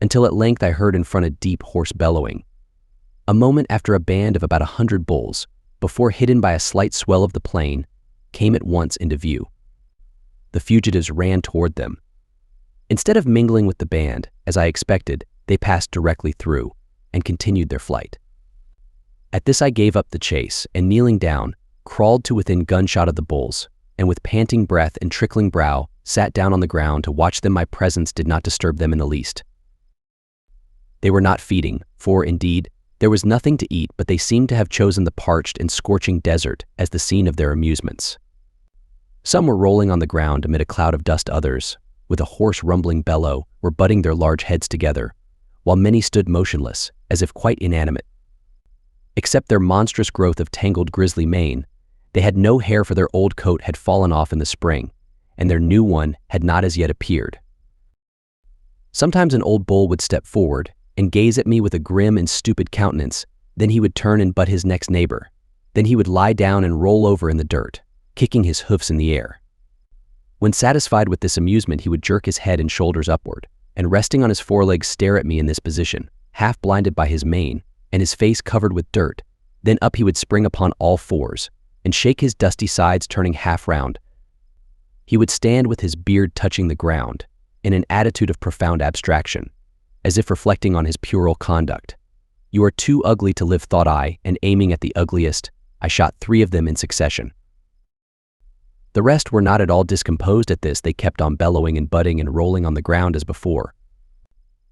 until at length I heard in front a deep hoarse bellowing. A moment after, a band of about 100 bulls, before hidden by a slight swell of the plain, came at once into view. The fugitives ran toward them. Instead of mingling with the band, as I expected, they passed directly through and continued their flight. At this I gave up the chase and, kneeling down, crawled to within gunshot of the bulls, and with panting breath and trickling brow, sat down on the ground to watch them. My presence did not disturb them in the least. They were not feeding, for, indeed, there was nothing to eat, but they seemed to have chosen the parched and scorching desert as the scene of their amusements. Some were rolling on the ground amid a cloud of dust. Others, with a hoarse rumbling bellow, were butting their large heads together, while many stood motionless, as if quite inanimate. Except their monstrous growth of tangled grizzly mane, they had no hair, for their old coat had fallen off in the spring, and their new one had not as yet appeared. Sometimes an old bull would step forward and gaze at me with a grim and stupid countenance. Then he would turn and butt his next neighbor. Then he would lie down and roll over in the dirt, kicking his hoofs in the air. When satisfied with this amusement, he would jerk his head and shoulders upward, and resting on his forelegs stare at me in this position, half blinded by his mane, and his face covered with dirt. Then up he would spring upon all fours, and shake his dusty sides, turning half round. He would stand with his beard touching the ground, in an attitude of profound abstraction, as if reflecting on his puerile conduct. "You are too ugly to live," thought I, and aiming at the ugliest, I shot 3 of them in succession. The rest were not at all discomposed at this. They kept on bellowing and butting and rolling on the ground as before.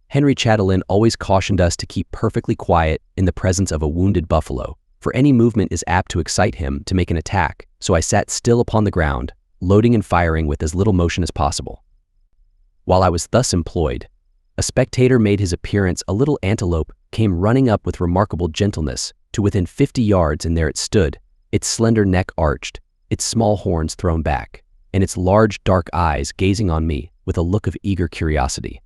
Henry Chatelain always cautioned us to keep perfectly quiet in the presence of a wounded buffalo, for any movement is apt to excite him to make an attack, so I sat still upon the ground, loading and firing with as little motion as possible. While I was thus employed, a spectator made his appearance. A little antelope came running up with remarkable gentleness to within 50 yards, and there it stood, its slender neck arched, its small horns thrown back, and its large dark eyes gazing on me with a look of eager curiosity.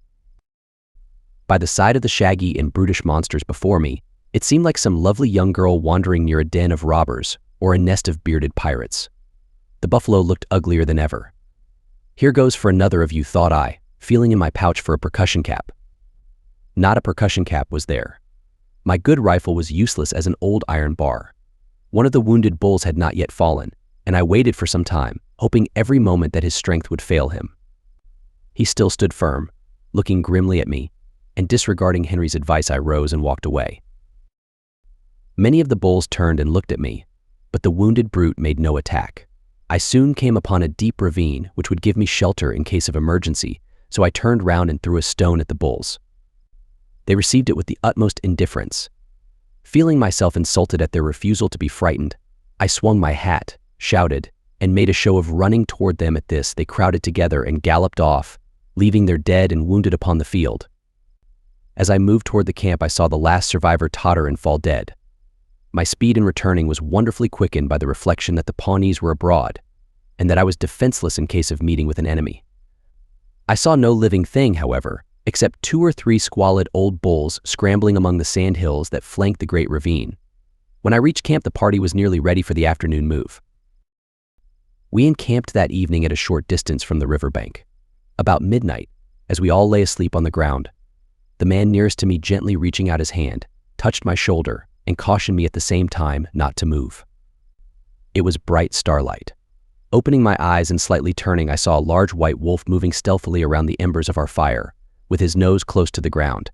By the side of the shaggy and brutish monsters before me, it seemed like some lovely young girl wandering near a den of robbers or a nest of bearded pirates. The buffalo looked uglier than ever. "Here goes for another of you," thought I, feeling in my pouch for a percussion cap. Not a percussion cap was there. My good rifle was useless as an old iron bar. One of the wounded bulls had not yet fallen, and I waited for some time, hoping every moment that his strength would fail him. He still stood firm, looking grimly at me, and disregarding Henry's advice, I rose and walked away. Many of the bulls turned and looked at me, but the wounded brute made no attack. I soon came upon a deep ravine which would give me shelter in case of emergency, so I turned round and threw a stone at the bulls. They received it with the utmost indifference. Feeling myself insulted at their refusal to be frightened, I swung my hat, shouted, and made a show of running toward them. At this, they crowded together and galloped off, leaving their dead and wounded upon the field. As I moved toward the camp, I saw the last survivor totter and fall dead. My speed in returning was wonderfully quickened by the reflection that the Pawnees were abroad, and that I was defenseless in case of meeting with an enemy. I saw no living thing, however, except 2 or 3 squalid old bulls scrambling among the sand hills that flanked the great ravine. When I reached camp, the party was nearly ready for the afternoon move. We encamped that evening at a short distance from the riverbank. About midnight, as we all lay asleep on the ground, the man nearest to me, gently reaching out his hand, touched my shoulder and cautioned me at the same time not to move. It was bright starlight. Opening my eyes and slightly turning, I saw a large white wolf moving stealthily around the embers of our fire, with his nose close to the ground.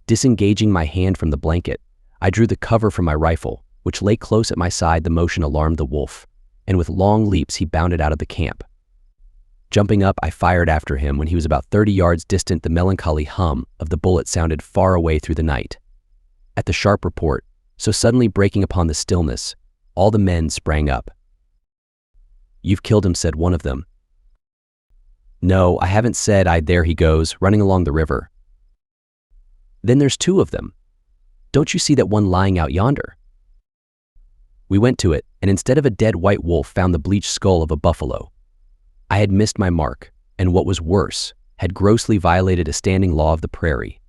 Disengaging my hand from the blanket, I drew the cover from my rifle, which lay close at my side. The motion alarmed the wolf, and with long leaps he bounded out of the camp. Jumping up, I fired after him. When he was about 30 yards distant, the melancholy hum of the bullet sounded far away through the night. At the sharp report, so suddenly breaking upon the stillness, all the men sprang up. "You've killed him," said one of them. "No, I haven't," said I. "There he goes, running along the river." "Then there's 2 of them. Don't you see that one lying out yonder?" We went to it, and instead of a dead white wolf, found the bleached skull of a buffalo. I had missed my mark, and what was worse, had grossly violated a standing law of the prairie.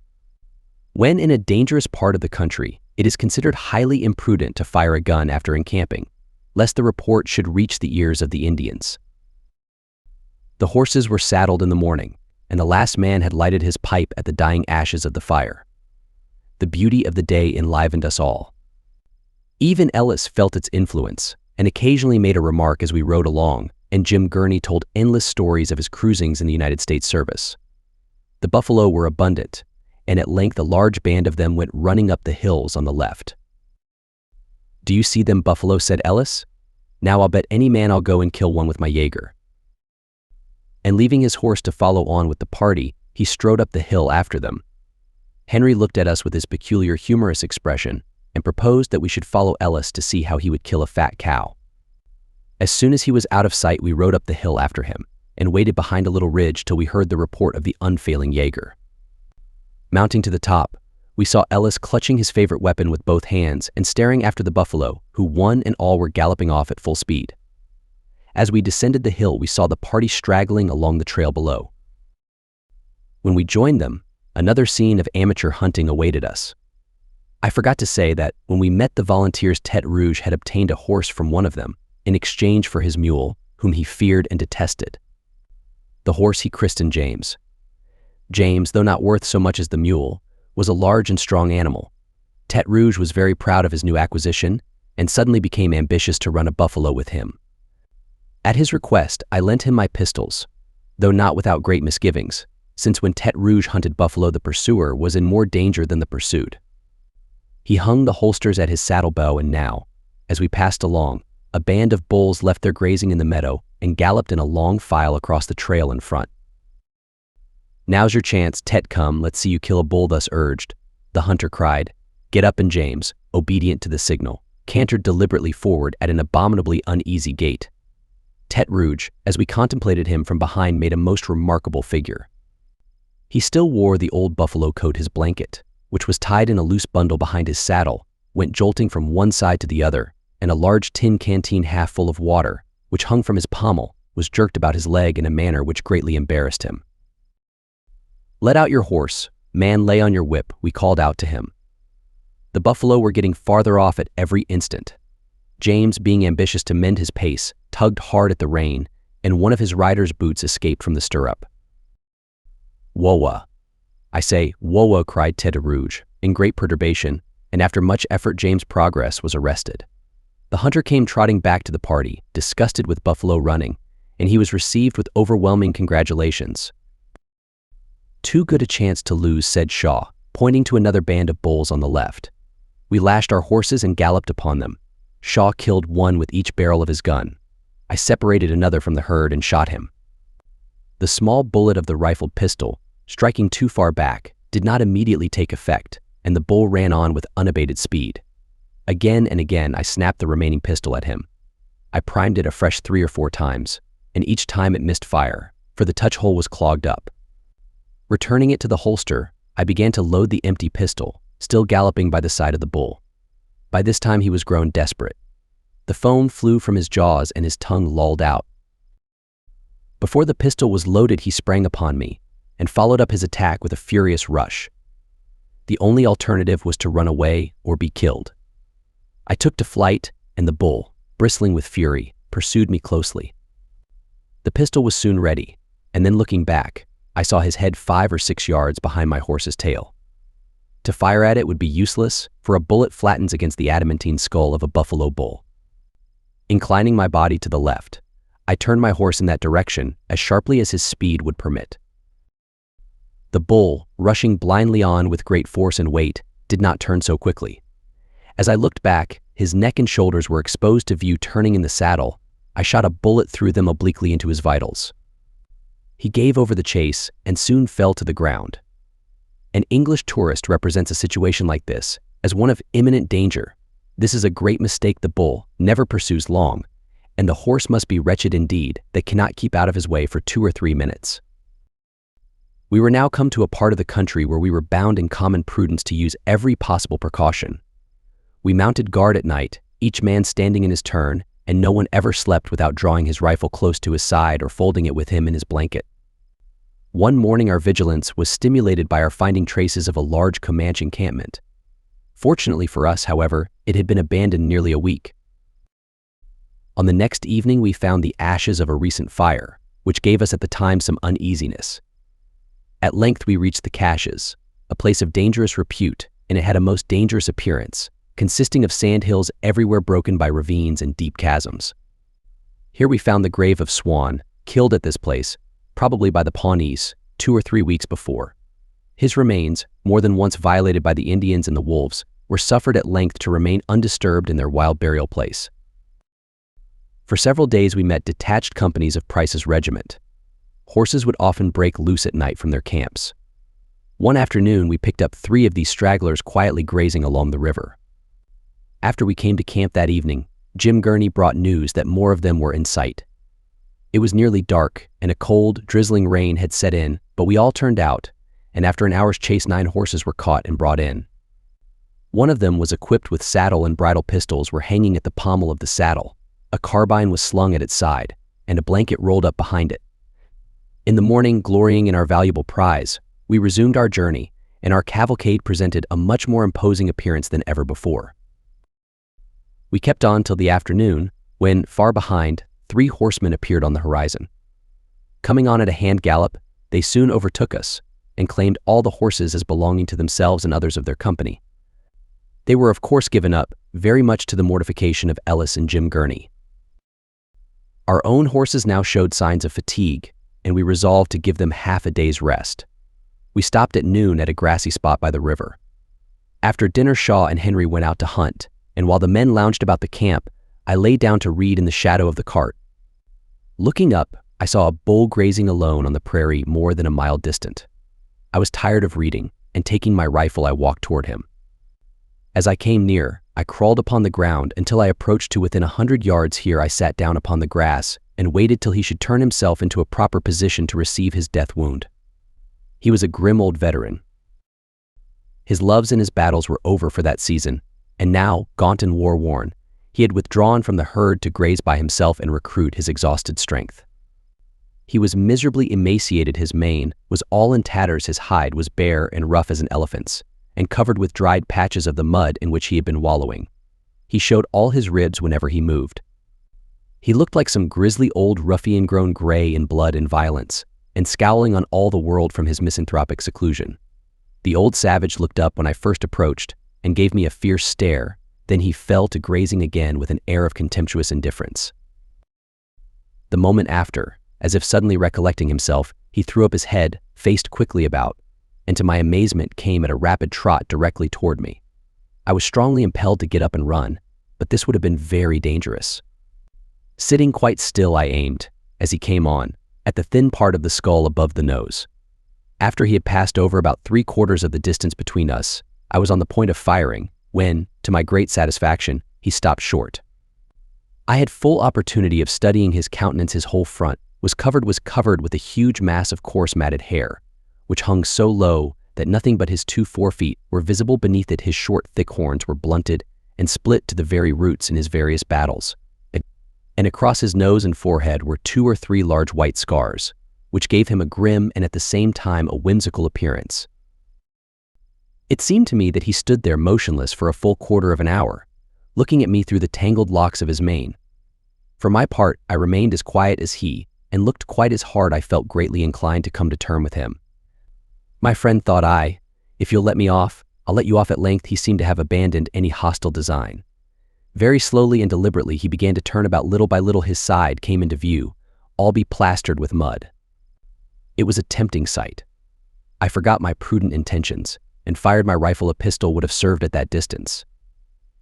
When in a dangerous part of the country, it is considered highly imprudent to fire a gun after encamping, lest the report should reach the ears of the Indians. The horses were saddled in the morning, and the last man had lighted his pipe at the dying ashes of the fire. The beauty of the day enlivened us all. Even Ellis felt its influence, and occasionally made a remark as we rode along, and Jim Gurney told endless stories of his cruisings in the United States service. The buffalo were abundant, and at length a large band of them went running up the hills on the left. "Do you see them buffalo?" said Ellis. "Now I'll bet any man I'll go and kill one with my Jaeger." And leaving his horse to follow on with the party, he strode up the hill after them. Henry looked at us with his peculiar humorous expression and proposed that we should follow Ellis to see how he would kill a fat cow. As soon as he was out of sight, we rode up the hill after him and waited behind a little ridge till we heard the report of the unfailing Jaeger. Mounting to the top, we saw Ellis clutching his favorite weapon with both hands and staring after the buffalo, who one and all were galloping off at full speed. As we descended the hill, we saw the party straggling along the trail below. When we joined them, another scene of amateur hunting awaited us. I forgot to say that when we met the volunteers, Tete Rouge had obtained a horse from one of them in exchange for his mule, whom he feared and detested. The horse he christened James. James, though not worth so much as the mule, was a large and strong animal. Tete Rouge was very proud of his new acquisition and suddenly became ambitious to run a buffalo with him. At his request, I lent him my pistols, though not without great misgivings, since when Tete Rouge hunted buffalo, the pursuer was in more danger than the pursued. He hung the holsters at his saddle bow, and now, as we passed along, a band of bulls left their grazing in the meadow and galloped in a long file across the trail in front. "Now's your chance, Tete, come, let's see you kill a bull," thus urged. The hunter cried, "Get up," and James, obedient to the signal, cantered deliberately forward at an abominably uneasy gait. Tete Rouge, as we contemplated him from behind, made a most remarkable figure. He still wore the old buffalo coat. His blanket, which was tied in a loose bundle behind his saddle, went jolting from one side to the other, and a large tin canteen half full of water, which hung from his pommel, was jerked about his leg in a manner which greatly embarrassed him. "Let out your horse, man, lay on your whip," we called out to him. The buffalo were getting farther off at every instant. James, being ambitious to mend his pace, tugged hard at the rein, and one of his rider's boots escaped from the stirrup. "Whoa-wah. I say, whoa-wah," cried Tete Rouge, in great perturbation, and after much effort James' progress was arrested. The hunter came trotting back to the party, disgusted with buffalo running, and he was received with overwhelming congratulations. "Too good a chance to lose," said Shaw, pointing to another band of bulls on the left. We lashed our horses and galloped upon them. Shaw killed one with each barrel of his gun. I separated another from the herd and shot him. The small bullet of the rifled pistol, striking too far back, did not immediately take effect, and the bull ran on with unabated speed. Again and again, I snapped the remaining pistol at him. I primed it a fresh 3 or 4 times, and each time it missed fire, for the touch hole was clogged up. Returning it to the holster, I began to load the empty pistol, still galloping by the side of the bull. By this time he was grown desperate. The foam flew from his jaws and his tongue lolled out. Before the pistol was loaded, he sprang upon me and followed up his attack with a furious rush. The only alternative was to run away or be killed. I took to flight, and the bull, bristling with fury, pursued me closely. The pistol was soon ready, and then looking back, I saw his head 5 or 6 yards behind my horse's tail. To fire at it would be useless, for a bullet flattens against the adamantine skull of a buffalo bull. Inclining my body to the left, I turned my horse in that direction as sharply as his speed would permit. The bull, rushing blindly on with great force and weight, did not turn so quickly. As I looked back, his neck and shoulders were exposed to view. Turning in the saddle, I shot a bullet through them obliquely into his vitals. He gave over the chase and soon fell to the ground. An English tourist represents a situation like this as one of imminent danger. This is a great mistake. The bull never pursues long, and the horse must be wretched indeed that cannot keep out of his way for 2 or 3 minutes. We were now come to a part of the country where we were bound in common prudence to use every possible precaution. We mounted guard at night, each man standing in his turn, and no one ever slept without drawing his rifle close to his side or folding it with him in his blanket. One morning our vigilance was stimulated by our finding traces of a large Comanche encampment. Fortunately for us, however, it had been abandoned nearly a week. On the next evening we found the ashes of a recent fire, which gave us at the time some uneasiness. At length we reached the caches, a place of dangerous repute, and it had a most dangerous appearance, consisting of sand hills everywhere broken by ravines and deep chasms. Here we found the grave of Swan, killed at this place, probably by the Pawnees, 2 or 3 weeks before. His remains, more than once violated by the Indians and the wolves, were suffered at length to remain undisturbed in their wild burial place. For several days we met detached companies of Price's regiment. Horses would often break loose at night from their camps. One afternoon we picked up 3 of these stragglers quietly grazing along the river. After we came to camp that evening, Jim Gurney brought news that more of them were in sight. It was nearly dark, and a cold, drizzling rain had set in, but we all turned out, and after an hour's chase 9 horses were caught and brought in. One of them was equipped with saddle and bridle. Pistols were hanging at the pommel of the saddle, a carbine was slung at its side, and a blanket rolled up behind it. In the morning, glorying in our valuable prize, we resumed our journey, and our cavalcade presented a much more imposing appearance than ever before. We kept on till the afternoon, when, far behind, 3 horsemen appeared on the horizon. Coming on at a hand gallop, they soon overtook us, and claimed all the horses as belonging to themselves and others of their company. They were of course given up, very much to the mortification of Ellis and Jim Gurney. Our own horses now showed signs of fatigue, and we resolved to give them half a day's rest. We stopped at noon at a grassy spot by the river. After dinner Shaw and Henry went out to hunt, and while the men lounged about the camp, I lay down to read in the shadow of the cart. Looking up, I saw a bull grazing alone on the prairie more than a mile distant. I was tired of reading, and taking my rifle I walked toward him. As I came near, I crawled upon the ground until I approached to within 100 yards. Here I sat down upon the grass and waited till he should turn himself into a proper position to receive his death wound. He was a grim old veteran. His loves and his battles were over for that season, and now, gaunt and war-worn, he had withdrawn from the herd to graze by himself and recruit his exhausted strength. He was miserably emaciated. His mane was all in tatters. His hide was bare and rough as an elephant's, and covered with dried patches of the mud in which he had been wallowing. He showed all his ribs whenever he moved. He looked like some grisly old ruffian grown gray in blood and violence, and scowling on all the world from his misanthropic seclusion. The old savage looked up when I first approached and gave me a fierce stare, then he fell to grazing again with an air of contemptuous indifference. The moment after, as if suddenly recollecting himself, he threw up his head, faced quickly about, and to my amazement came at a rapid trot directly toward me. I was strongly impelled to get up and run, but this would have been very dangerous. Sitting quite still, I aimed, as he came on, at the thin part of the skull above the nose. After he had passed over about 3/4 of the distance between us, I was on the point of firing when, to my great satisfaction, he stopped short. I had full opportunity of studying his countenance. His whole front was covered with a huge mass of coarse matted hair, which hung so low that nothing but his 2 forefeet were visible beneath it. His short, thick horns were blunted and split to the very roots in his various battles, and across his nose and forehead were 2 or 3 large white scars, which gave him a grim and at the same time a whimsical appearance. It seemed to me that he stood there motionless for a full quarter of an hour, looking at me through the tangled locks of his mane. For my part, I remained as quiet as he, and looked quite as hard. I felt greatly inclined to come to terms with him. My friend, thought I, if you'll let me off, I'll let you off at length. He seemed to have abandoned any hostile design. Very slowly and deliberately he began to turn about. Little by little his side came into view, all beplastered with mud. It was a tempting sight. I forgot my prudent intentions, and fired my rifle. A pistol would have served at that distance.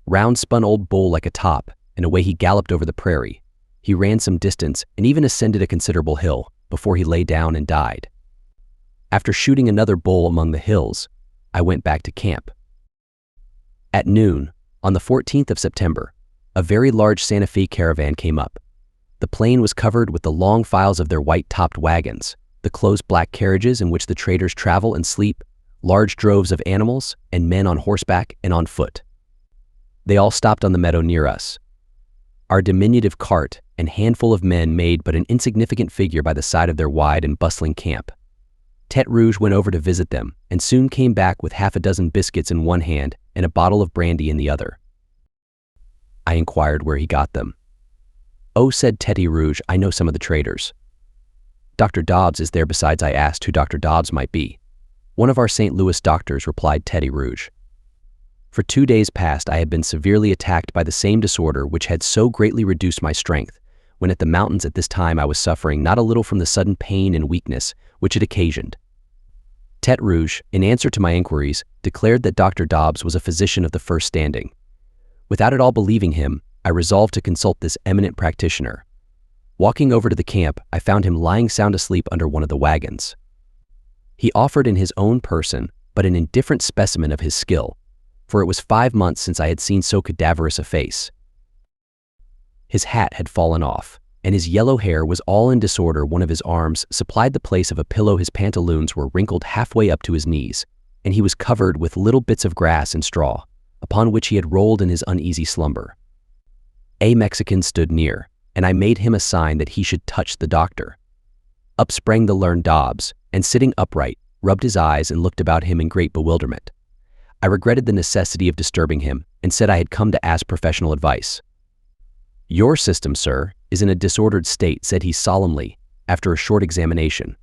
Round spun old bull like a top, and away he galloped over the prairie. He ran some distance and even ascended a considerable hill before he lay down and died. After shooting another bull among the hills, I went back to camp. At noon, on the 14th of September, a very large Santa Fe caravan came up. The plain was covered with the long files of their white-topped wagons, the closed black carriages in which the traders travel and sleep, large droves of animals, and men on horseback and on foot. They all stopped on the meadow near us. Our diminutive cart and handful of men made but an insignificant figure by the side of their wide and bustling camp. Tête Rouge went over to visit them and soon came back with half a dozen biscuits in one hand and a bottle of brandy in the other. I inquired where he got them. "Oh," said Tête Rouge, "I know some of the traders." "Dr. Dobbs is there besides?" I asked who Dr. Dobbs might be. "One of our St. Louis doctors," replied Tête Rouge. For 2 days past I had been severely attacked by the same disorder which had so greatly reduced my strength, when at the mountains at this time I was suffering not a little from the sudden pain and weakness which it occasioned. Tête Rouge, in answer to my inquiries, declared that Dr. Dobbs was a physician of the first standing. Without at all believing him, I resolved to consult this eminent practitioner. Walking over to the camp, I found him lying sound asleep under one of the wagons. He offered in his own person but an indifferent specimen of his skill, for it was 5 months since I had seen so cadaverous a face. His hat had fallen off, and his yellow hair was all in disorder. One of his arms supplied the place of a pillow. His pantaloons were wrinkled halfway up to his knees, and he was covered with little bits of grass and straw, upon which he had rolled in his uneasy slumber. A Mexican stood near, and I made him a sign that he should touch the doctor. Up sprang the learned Dobbs, and sitting upright, rubbed his eyes and looked about him in great bewilderment. I regretted the necessity of disturbing him, and said I had come to ask professional advice. "Your system, sir, is in a disordered state," said he solemnly, after a short examination.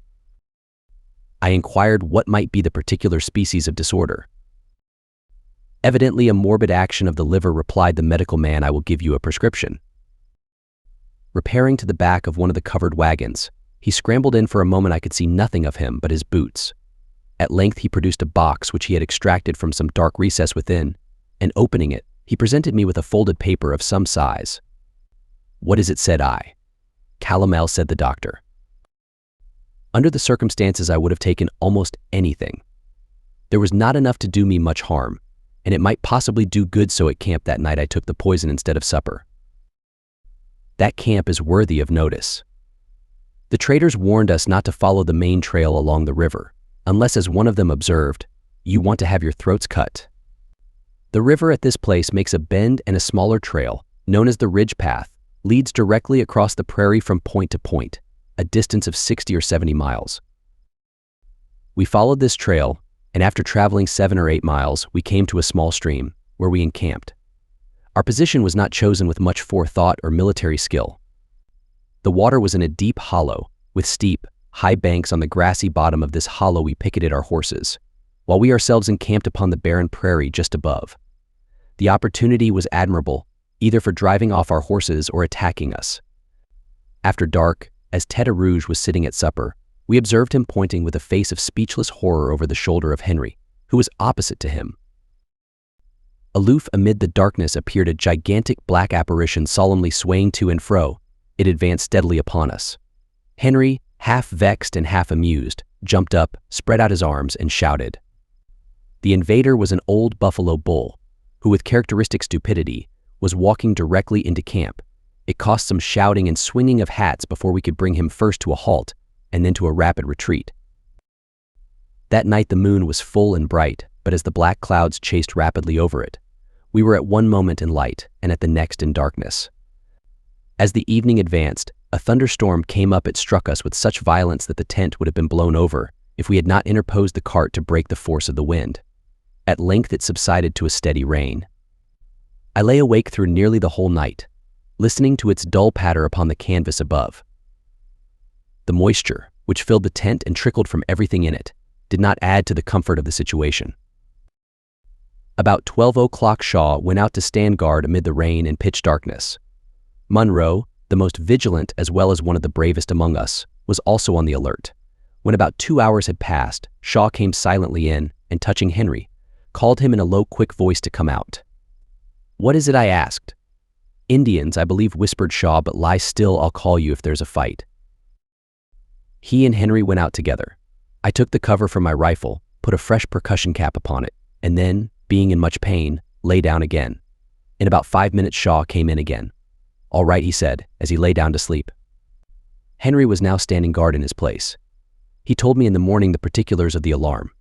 I inquired what might be the particular species of disorder. "Evidently a morbid action of the liver," replied the medical man. "I will give you a prescription." Repairing to the back of one of the covered wagons, he scrambled in. For a moment I could see nothing of him but his boots. At length he produced a box which he had extracted from some dark recess within, and opening it, he presented me with a folded paper of some size. "What is it?" said I. "Calomel," said the doctor. Under the circumstances I would have taken almost anything. There was not enough to do me much harm, and it might possibly do good. So at camp that night I took the poison instead of supper. That camp is worthy of notice. The traders warned us not to follow the main trail along the river, unless, as one of them observed, "you want to have your throats cut." The river at this place makes a bend, and a smaller trail, known as the Ridge Path, leads directly across the prairie from point to point, a distance of 60 or 70 miles. We followed this trail, and after traveling 7 or 8 miles, we came to a small stream, where we encamped. Our position was not chosen with much forethought or military skill. The water was in a deep hollow, with steep, high banks. On the grassy bottom of this hollow we picketed our horses, while we ourselves encamped upon the barren prairie just above. The opportunity was admirable, either for driving off our horses or attacking us. After dark, as Tête Rouge was sitting at supper, we observed him pointing with a face of speechless horror over the shoulder of Henry, who was opposite to him. Aloof amid the darkness appeared a gigantic black apparition solemnly swaying to and fro. It advanced steadily upon us. Henry, half vexed and half amused, jumped up, spread out his arms, and shouted. The invader was an old buffalo bull, who with characteristic stupidity was walking directly into camp. It cost some shouting and swinging of hats before we could bring him first to a halt and then to a rapid retreat. That night the moon was full and bright, but as the black clouds chased rapidly over it, we were at one moment in light and at the next in darkness. As the evening advanced, a thunderstorm came up. It struck us with such violence that the tent would have been blown over if we had not interposed the cart to break the force of the wind. At length it subsided to a steady rain. I lay awake through nearly the whole night, listening to its dull patter upon the canvas above. The moisture, which filled the tent and trickled from everything in it, did not add to the comfort of the situation. About 12 o'clock Shaw went out to stand guard amid the rain and pitch darkness. Munro, the most vigilant as well as one of the bravest among us, was also on the alert. When about 2 hours had passed, Shaw came silently in and, touching Henry, called him in a low, quick voice to come out. "What is it?" I asked. "Indians, I believe," whispered Shaw, "but lie still, I'll call you if there's a fight." He and Henry went out together. I took the cover from my rifle, put a fresh percussion cap upon it, and then, being in much pain, lay down again. In about 5 minutes Shaw came in again. "All right," he said, as he lay down to sleep. Henry was now standing guard in his place. He told me in the morning the particulars of the alarm.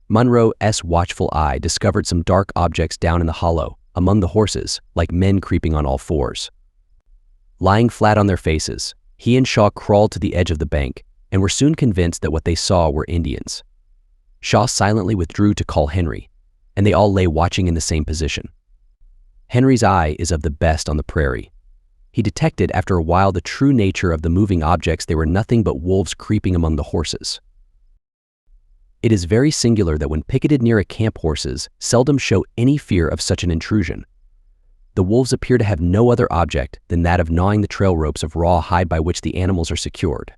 Munro's watchful eye discovered some dark objects down in the hollow, among the horses, like men creeping on all fours. Lying flat on their faces, he and Shaw crawled to the edge of the bank and were soon convinced that what they saw were Indians. Shaw silently withdrew to call Henry, and they all lay watching in the same position. Henry's eye is of the best on the prairie. He detected after a while the true nature of the moving objects. They were nothing but wolves creeping among the horses. It is very singular that when picketed near a camp, horses seldom show any fear of such an intrusion. The wolves appear to have no other object than that of gnawing the trail ropes of raw hide by which the animals are secured.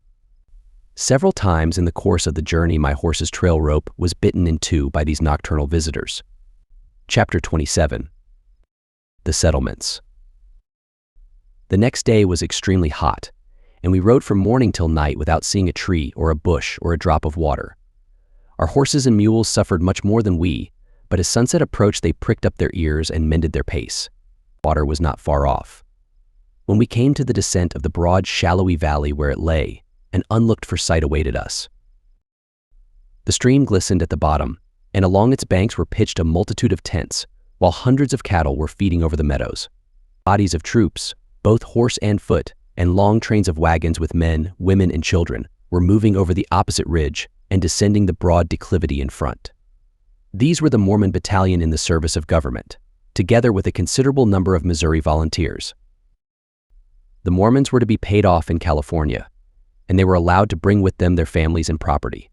Several times in the course of the journey my horse's trail rope was bitten in two by these nocturnal visitors. Chapter 27. The Settlements. The next day was extremely hot, and we rode from morning till night without seeing a tree or a bush or a drop of water. Our horses and mules suffered much more than we, but as sunset approached they pricked up their ears and mended their pace. Water was not far off. When we came to the descent of the broad, shallowy valley where it lay, an unlooked-for sight awaited us. The stream glistened at the bottom, and along its banks were pitched a multitude of tents, while hundreds of cattle were feeding over the meadows. Bodies of troops, both horse and foot, and long trains of wagons with men, women, and children were moving over the opposite ridge and descending the broad declivity in front. These were the Mormon battalion in the service of government, together with a considerable number of Missouri volunteers. The Mormons were to be paid off in California, and they were allowed to bring with them their families and property.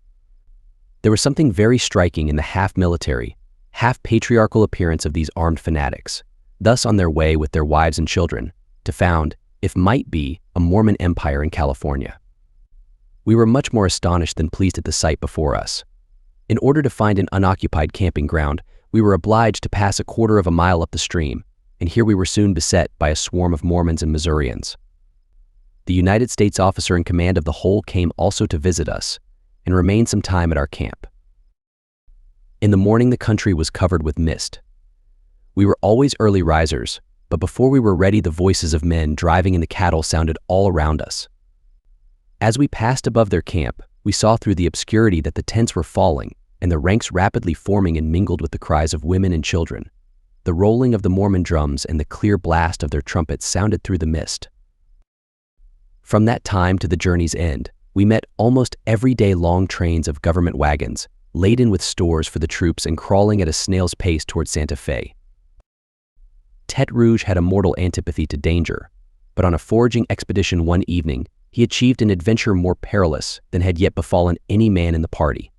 There was something very striking in the half-military, half-patriarchal appearance of these armed fanatics, thus on their way with their wives and children to found, if might be, a Mormon empire in California. We were much more astonished than pleased at the sight before us. In order to find an unoccupied camping ground, we were obliged to pass a quarter of a mile up the stream, and here we were soon beset by a swarm of Mormons and Missourians. The United States officer in command of the whole came also to visit us, and remained some time at our camp. In the morning the country was covered with mist. We were always early risers, but before we were ready the voices of men driving in the cattle sounded all around us. As we passed above their camp, we saw through the obscurity that the tents were falling and the ranks rapidly forming, and mingled with the cries of women and children. The rolling of the Mormon drums and the clear blast of their trumpets sounded through the mist. From that time to the journey's end, we met almost every day long trains of government wagons, laden with stores for the troops and crawling at a snail's pace toward Santa Fe. Tête Rouge had a mortal antipathy to danger, but on a foraging expedition one evening, he achieved an adventure more perilous than had yet befallen any man in the party.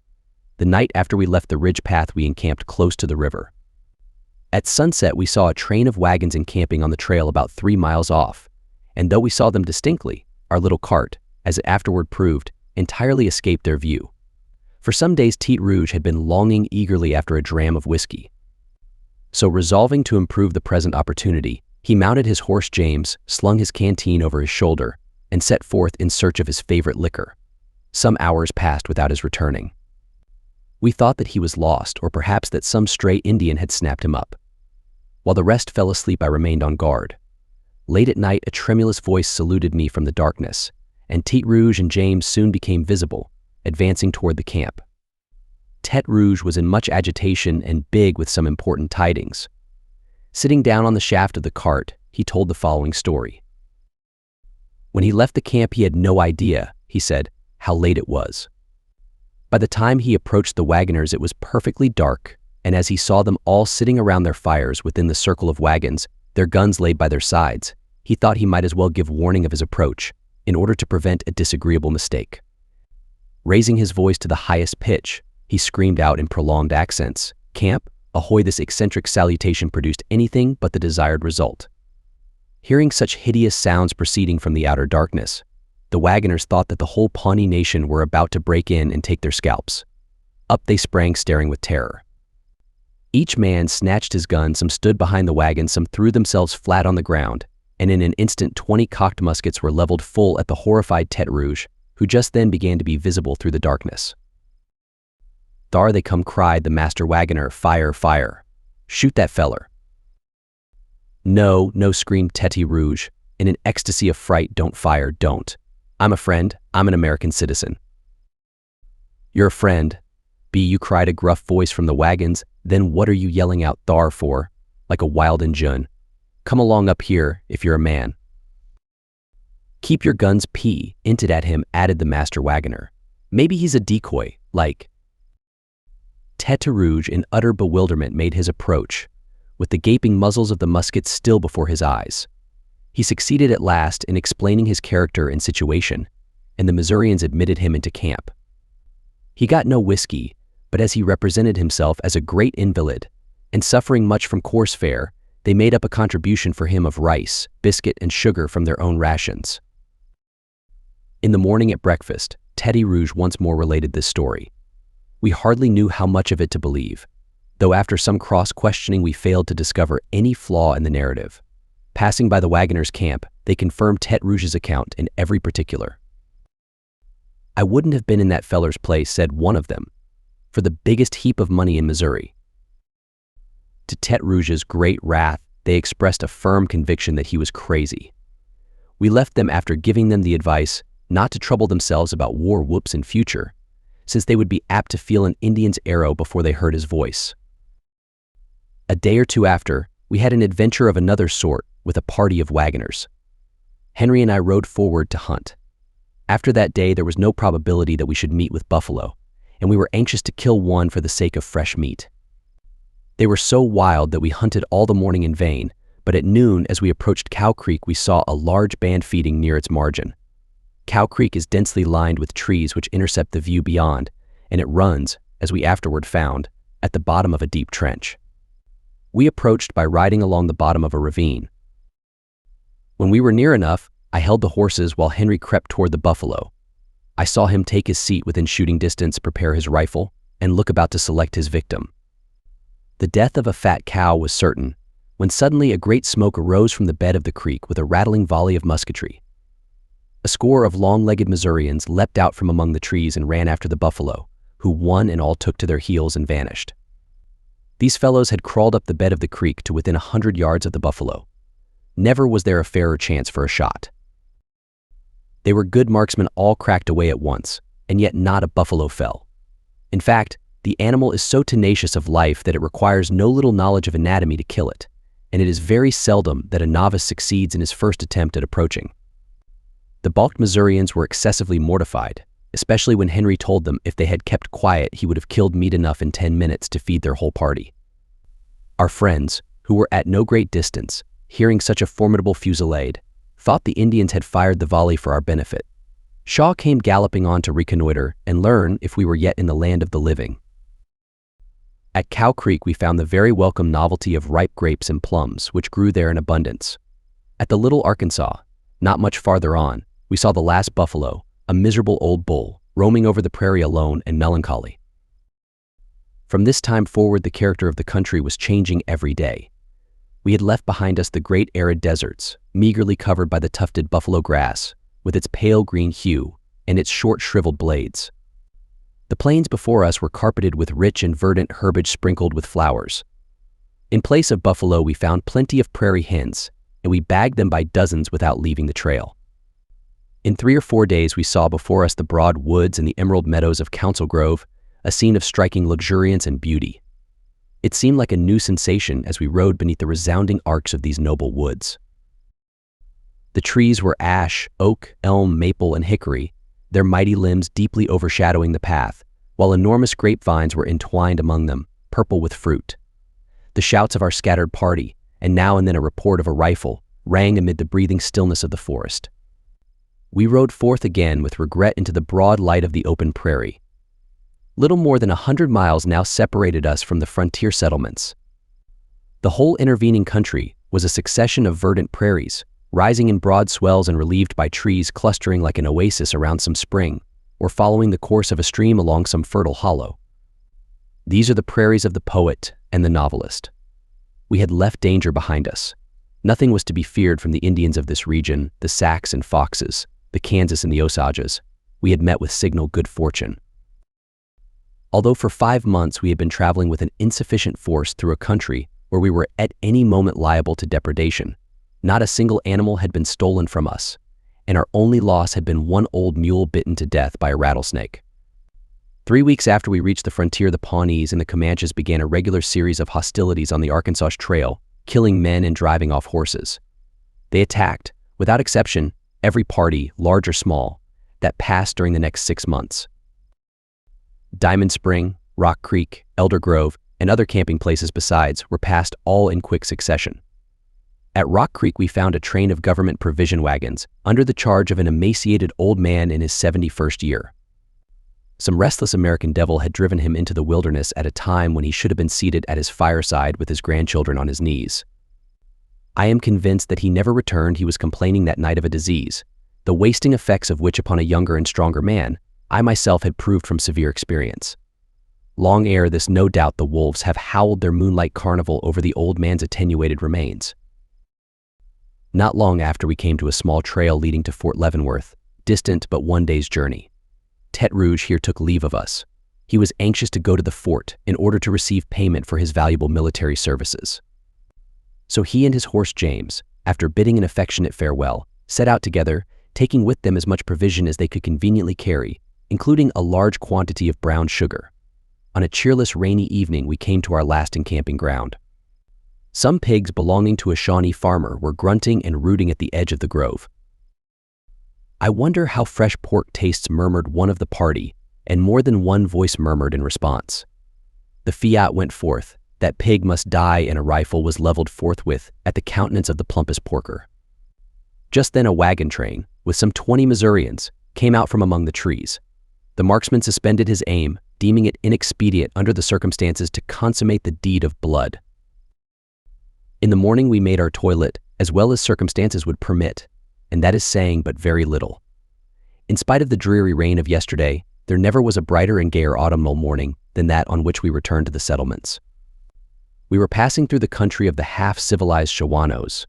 The night after we left the ridge path, we encamped close to the river. At sunset, we saw a train of wagons encamping on the trail about 3 miles off, and though we saw them distinctly, our little cart, as it afterward proved, entirely escaped their view. For some days Tête Rouge had been longing eagerly after a dram of whiskey. So resolving to improve the present opportunity, he mounted his horse James, slung his canteen over his shoulder, and set forth in search of his favorite liquor. Some hours passed without his returning. We thought that he was lost, or perhaps that some stray Indian had snapped him up. While the rest fell asleep, I remained on guard. Late at night, a tremulous voice saluted me from the darkness, and Tete Rouge and James soon became visible, advancing toward the camp. Tete Rouge was in much agitation and big with some important tidings. Sitting down on the shaft of the cart, he told the following story. When he left the camp, he had no idea, he said, how late it was. By the time he approached the wagoners, it was perfectly dark, and as he saw them all sitting around their fires within the circle of wagons, their guns laid by their sides, he thought he might as well give warning of his approach in order to prevent a disagreeable mistake. Raising his voice to the highest pitch, he screamed out in prolonged accents, "Camp, ahoy!" This eccentric salutation produced anything but the desired result. Hearing such hideous sounds proceeding from the outer darkness, the wagoners thought that the whole Pawnee nation were about to break in and take their scalps. Up they sprang, staring with terror. Each man snatched his gun, some stood behind the wagon, some threw themselves flat on the ground, and in an instant 20 cocked muskets were leveled full at the horrified Tete Rouge, who just then began to be visible through the darkness. "Thar they come," cried the master wagoner. "Fire, fire! Shoot that feller!" "No, no," screamed Tete Rouge, in an ecstasy of fright. "Don't fire, don't. I'm a friend, I'm an American citizen." "You're a friend, be you?" cried a gruff voice from the wagons. "Then what are you yelling out thar for, like a wild Injun? Come along up here, if you're a man." "Keep your guns pointed at him," added the master wagoner. "Maybe he's a decoy, like—" Tete Rouge, in utter bewilderment, made his approach, with the gaping muzzles of the muskets still before his eyes. He succeeded at last in explaining his character and situation, and the Missourians admitted him into camp. He got no whiskey, but as he represented himself as a great invalid, and suffering much from coarse fare, they made up a contribution for him of rice, biscuit, and sugar from their own rations. In the morning at breakfast, Tete Rouge once more related this story. We hardly knew how much of it to believe, though after some cross-questioning we failed to discover any flaw in the narrative. Passing by the wagoners' camp, they confirmed Tete Rouge's account in every particular. "I wouldn't have been in that feller's place," said one of them, "for the biggest heap of money in Missouri." To Tete Rouge's great wrath, they expressed a firm conviction that he was crazy. We left them after giving them the advice not to trouble themselves about war whoops in future, since they would be apt to feel an Indian's arrow before they heard his voice. A day or two after, we had an adventure of another sort with a party of wagoners. Henry and I rode forward to hunt. After that day, there was no probability that we should meet with buffalo, and we were anxious to kill one for the sake of fresh meat. They were so wild that we hunted all the morning in vain, but at noon, as we approached Cow Creek, we saw a large band feeding near its margin. Cow Creek is densely lined with trees which intercept the view beyond, and it runs, as we afterward found, at the bottom of a deep trench. We approached by riding along the bottom of a ravine. When we were near enough, I held the horses while Henry crept toward the buffalo. I saw him take his seat within shooting distance, prepare his rifle, and look about to select his victim. The death of a fat cow was certain, when suddenly a great smoke arose from the bed of the creek with a rattling volley of musketry. A score of long-legged Missourians leapt out from among the trees and ran after the buffalo, who one and all took to their heels and vanished. These fellows had crawled up the bed of the creek to within 100 yards of the buffalo. Never was there a fairer chance for a shot. They were good marksmen, all cracked away at once, and yet not a buffalo fell. In fact, the animal is so tenacious of life that it requires no little knowledge of anatomy to kill it, and it is very seldom that a novice succeeds in his first attempt at approaching. The balked Missourians were excessively mortified, especially when Henry told them if they had kept quiet he would have killed meat enough in 10 minutes to feed their whole party. Our friends, who were at no great distance, hearing such a formidable fusillade, thought the Indians had fired the volley for our benefit. Shaw came galloping on to reconnoiter and learn if we were yet in the land of the living. At Cow Creek we found the very welcome novelty of ripe grapes and plums, which grew there in abundance. At the Little Arkansas, not much farther on, we saw the last buffalo, a miserable old bull, roaming over the prairie alone and melancholy. From this time forward the character of the country was changing every day. We had left behind us the great arid deserts, meagerly covered by the tufted buffalo grass, with its pale green hue and its short shriveled blades. The plains before us were carpeted with rich and verdant herbage sprinkled with flowers. In place of buffalo, we found plenty of prairie hens, and we bagged them by dozens without leaving the trail. In 3 or 4 days, we saw before us the broad woods and the emerald meadows of Council Grove, a scene of striking luxuriance and beauty. It seemed like a new sensation as we rode beneath the resounding arcs of these noble woods. The trees were ash, oak, elm, maple, and hickory, their mighty limbs deeply overshadowing the path, while enormous grapevines were entwined among them, purple with fruit. The shouts of our scattered party, and now and then a report of a rifle, rang amid the breathing stillness of the forest. We rode forth again with regret into the broad light of the open prairie. Little more than 100 miles now separated us from the frontier settlements. The whole intervening country was a succession of verdant prairies, rising in broad swells and relieved by trees clustering like an oasis around some spring, or following the course of a stream along some fertile hollow. These are the prairies of the poet and the novelist. We had left danger behind us. Nothing was to be feared from the Indians of this region, the Sacs and Foxes, the Kansas and the Osages. We had met with signal good fortune. Although for 5 months we had been traveling with an insufficient force through a country where we were at any moment liable to depredation, not a single animal had been stolen from us, and our only loss had been one old mule bitten to death by a rattlesnake. 3 weeks after we reached the frontier, the Pawnees and the Comanches began a regular series of hostilities on the Arkansas Trail, killing men and driving off horses. They attacked, without exception, every party, large or small, that passed during the next 6 months. Diamond Spring, Rock Creek, Elder Grove, and other camping places besides were passed all in quick succession. At Rock Creek, we found a train of government provision wagons under the charge of an emaciated old man in his 71st year. Some restless American devil had driven him into the wilderness at a time when he should have been seated at his fireside with his grandchildren on his knees. I am convinced that he never returned. He was complaining that night of a disease, the wasting effects of which upon a younger and stronger man, I myself had proved from severe experience. Long ere this, no doubt the wolves have howled their moonlight carnival over the old man's attenuated remains. Not long after, we came to a small trail leading to Fort Leavenworth, distant but 1 day's journey. Tete Rouge here took leave of us. He was anxious to go to the fort in order to receive payment for his valuable military services. So he and his horse James, after bidding an affectionate farewell, set out together, taking with them as much provision as they could conveniently carry, including a large quantity of brown sugar. On a cheerless, rainy evening, we came to our last encamping ground. Some pigs belonging to a Shawnee farmer were grunting and rooting at the edge of the grove. "I wonder how fresh pork tastes," murmured one of the party, and more than one voice murmured in response. The fiat went forth, that pig must die, and a rifle was leveled forthwith at the countenance of the plumpest porker. Just then a wagon train, with some 20 Missourians, came out from among the trees. The marksman suspended his aim, deeming it inexpedient under the circumstances to consummate the deed of blood. In the morning we made our toilet as well as circumstances would permit, and that is saying but very little. In spite of the dreary rain of yesterday, there never was a brighter and gayer autumnal morning than that on which we returned to the settlements. We were passing through the country of the half-civilized Shawanos.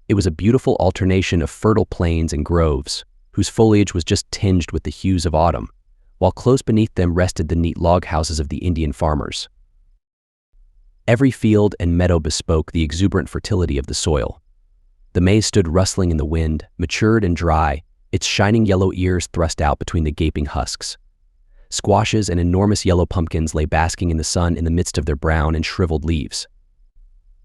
It was a beautiful alternation of fertile plains and groves, whose foliage was just tinged with the hues of autumn, while close beneath them rested the neat log houses of the Indian farmers. Every field and meadow bespoke the exuberant fertility of the soil. The maize stood rustling in the wind, matured and dry, its shining yellow ears thrust out between the gaping husks. Squashes and enormous yellow pumpkins lay basking in the sun in the midst of their brown and shriveled leaves.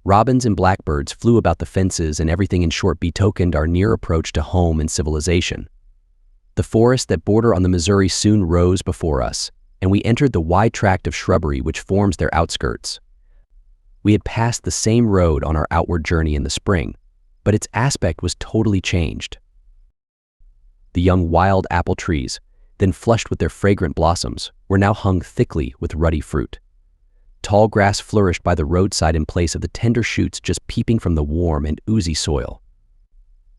Robins and blackbirds flew about the fences, and everything in short betokened our near approach to home and civilization. The forests that border on the Missouri soon rose before us, and we entered the wide tract of shrubbery which forms their outskirts. We had passed the same road on our outward journey in the spring, but its aspect was totally changed. The young wild apple trees, then flushed with their fragrant blossoms, were now hung thickly with ruddy fruit. Tall grass flourished by the roadside in place of the tender shoots just peeping from the warm and oozy soil.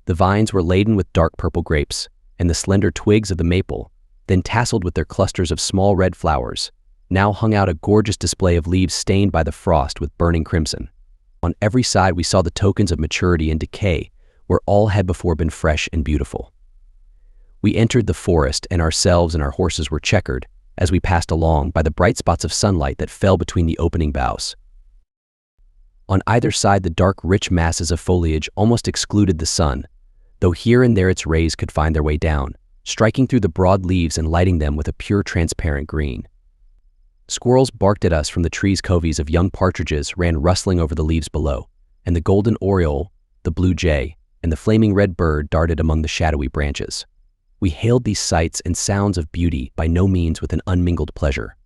The vines were laden with dark purple grapes, and the slender twigs of the maple, then tasseled with their clusters of small red flowers, now hung out a gorgeous display of leaves stained by the frost with burning crimson. On every side we saw the tokens of maturity and decay, where all had before been fresh and beautiful. We entered the forest, and ourselves and our horses were checkered, as we passed along by the bright spots of sunlight that fell between the opening boughs. On either side, the dark, rich masses of foliage almost excluded the sun, though here and there its rays could find their way down, striking through the broad leaves and lighting them with a pure, transparent green. Squirrels barked at us from the trees. Coveys of young partridges ran rustling over the leaves below, and the golden oriole, the blue jay, and the flaming red bird darted among the shadowy branches. We hailed these sights and sounds of beauty by no means with an unmingled pleasure.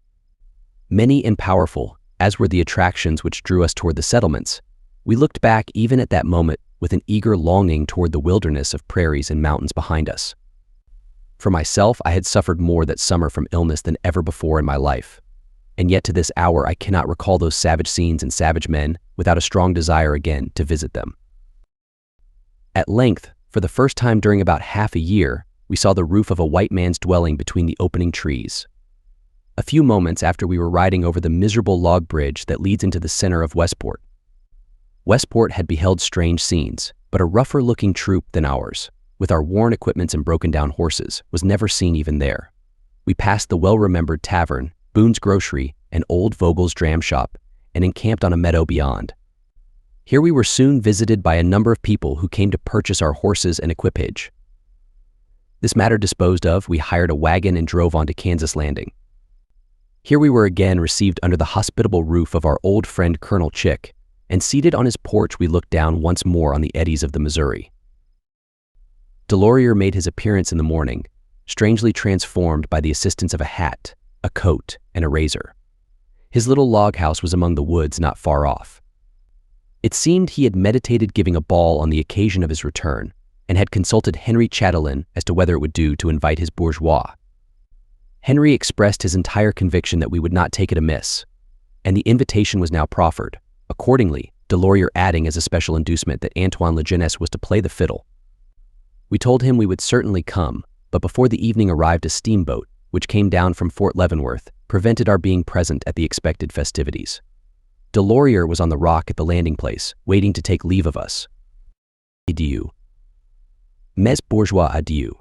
Many and powerful, as were the attractions which drew us toward the settlements, we looked back even at that moment with an eager longing toward the wilderness of prairies and mountains behind us. For myself, I had suffered more that summer from illness than ever before in my life, and yet to this hour I cannot recall those savage scenes and savage men without a strong desire again to visit them. At length, for the first time during about half a year, we saw the roof of a white man's dwelling between the opening trees. A few moments after, we were riding over the miserable log bridge that leads into the center of Westport. Westport had beheld strange scenes, but a rougher-looking troop than ours, with our worn equipments and broken-down horses, was never seen even there. We passed the well-remembered tavern, Boone's Grocery, and old Vogel's dram shop, and encamped on a meadow beyond. Here we were soon visited by a number of people who came to purchase our horses and equipage. This matter disposed of, we hired a wagon and drove on to Kansas Landing. Here we were again received under the hospitable roof of our old friend Colonel Chick, and seated on his porch we looked down once more on the eddies of the Missouri. Delorier made his appearance in the morning, strangely transformed by the assistance of a hat, a coat, and a razor. His little log house was among the woods not far off. It seemed he had meditated giving a ball on the occasion of his return, and had consulted Henry Chatelain as to whether it would do to invite his bourgeois. Henry expressed his entire conviction that we would not take it amiss, and the invitation was now proffered. Accordingly, Delorier adding as a special inducement that Antoine Le Jeunesse was to play the fiddle. We told him we would certainly come, but before the evening arrived a steamboat, which came down from Fort Leavenworth, prevented our being present at the expected festivities. Delorier was on the rock at the landing place, waiting to take leave of us. Adieu. Mes bourgeois, adieu.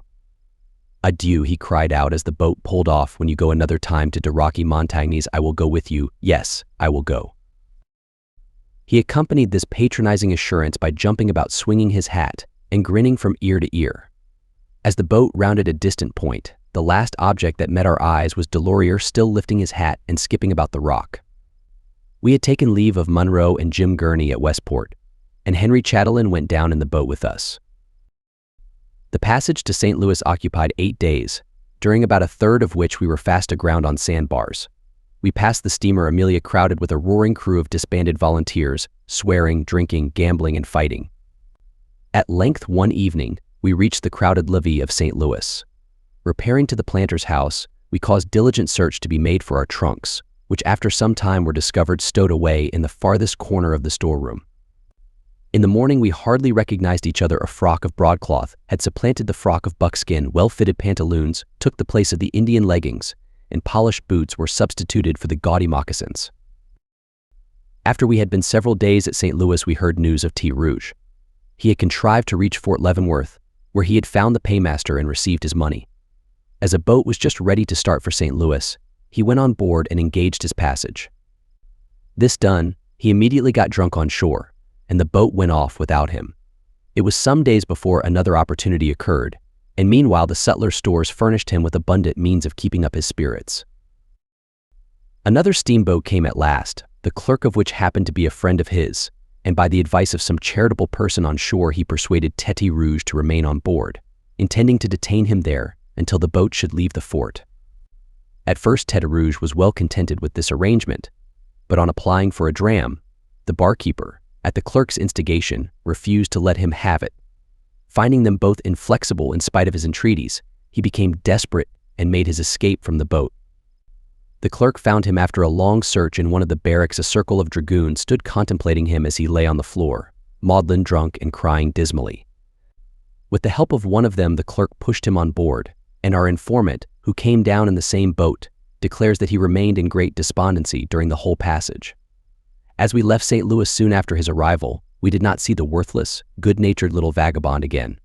Adieu, he cried out as the boat pulled off. When you go another time to de Rocky Montagnes, I will go with you. Yes, I will go. He accompanied this patronizing assurance by jumping about, swinging his hat, and grinning from ear to ear. As the boat rounded a distant point, the last object that met our eyes was Delorier still lifting his hat and skipping about the rock. We had taken leave of Munro and Jim Gurney at Westport, and Henry Chatelain went down in the boat with us. The passage to St. Louis occupied 8 days, during about a third of which we were fast aground on sandbars. We passed the steamer Amelia crowded with a roaring crew of disbanded volunteers, swearing, drinking, gambling, and fighting. At length one evening, we reached the crowded levee of St. Louis. Repairing to the planter's house, we caused diligent search to be made for our trunks, which after some time were discovered stowed away in the farthest corner of the storeroom. In the morning we hardly recognized each other. A frock of broadcloth had supplanted the frock of buckskin, well-fitted pantaloons took the place of the Indian leggings, and polished boots were substituted for the gaudy moccasins. After we had been several days at St. Louis, we heard news of T. Rouge. He had contrived to reach Fort Leavenworth, where he had found the paymaster and received his money. As a boat was just ready to start for St. Louis, he went on board and engaged his passage. This done, he immediately got drunk on shore, and the boat went off without him. It was some days before another opportunity occurred, and meanwhile the sutler's stores furnished him with abundant means of keeping up his spirits. Another steamboat came at last, the clerk of which happened to be a friend of his, and by the advice of some charitable person on shore he persuaded Tete Rouge to remain on board, intending to detain him there until the boat should leave the fort. At first Tete Rouge was well contented with this arrangement, but on applying for a dram, the barkeeper, at the clerk's instigation, refused to let him have it. Finding them both inflexible in spite of his entreaties, he became desperate and made his escape from the boat. The clerk found him after a long search in one of the barracks. A circle of dragoons stood contemplating him as he lay on the floor, maudlin drunk and crying dismally. With the help of one of them, the clerk pushed him on board, and our informant, who came down in the same boat, declares that he remained in great despondency during the whole passage. As we left St. Louis soon after his arrival, we did not see the worthless, good-natured little vagabond again.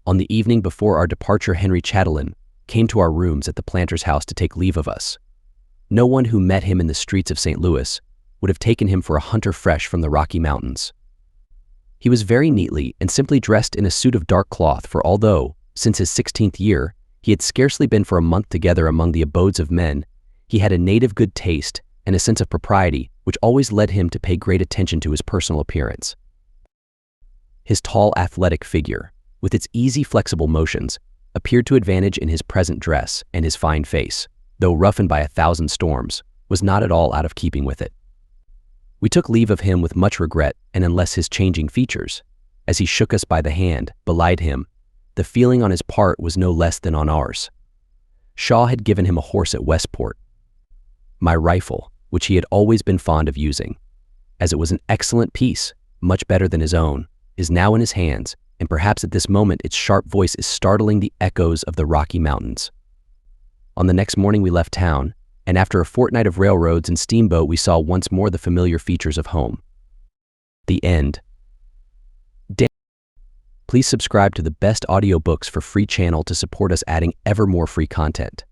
On the evening before our departure, Henry Chatelain, came to our rooms at the planter's house to take leave of us. No one who met him in the streets of St. Louis would have taken him for a hunter fresh from the Rocky Mountains. He was very neatly and simply dressed in a suit of dark cloth, for although, since his 16th year, he had scarcely been for a month together among the abodes of men, he had a native good taste and a sense of propriety which always led him to pay great attention to his personal appearance. His tall, athletic figure, with its easy, flexible motions, appeared to advantage in his present dress, and his fine face, though roughened by 1,000 storms, was not at all out of keeping with it. We took leave of him with much regret, and unless his changing features, as he shook us by the hand, belied him, the feeling on his part was no less than on ours. Shaw had given him a horse at Westport. My rifle, which he had always been fond of using, as it was an excellent piece, much better than his own, is now in his hands, and perhaps at this moment its sharp voice is startling the echoes of the Rocky Mountains. On the next morning we left town, and after a fortnight of railroads and steamboat we saw once more the familiar features of home. The end. Please subscribe to the best audiobooks for free channel to support us adding ever more free content.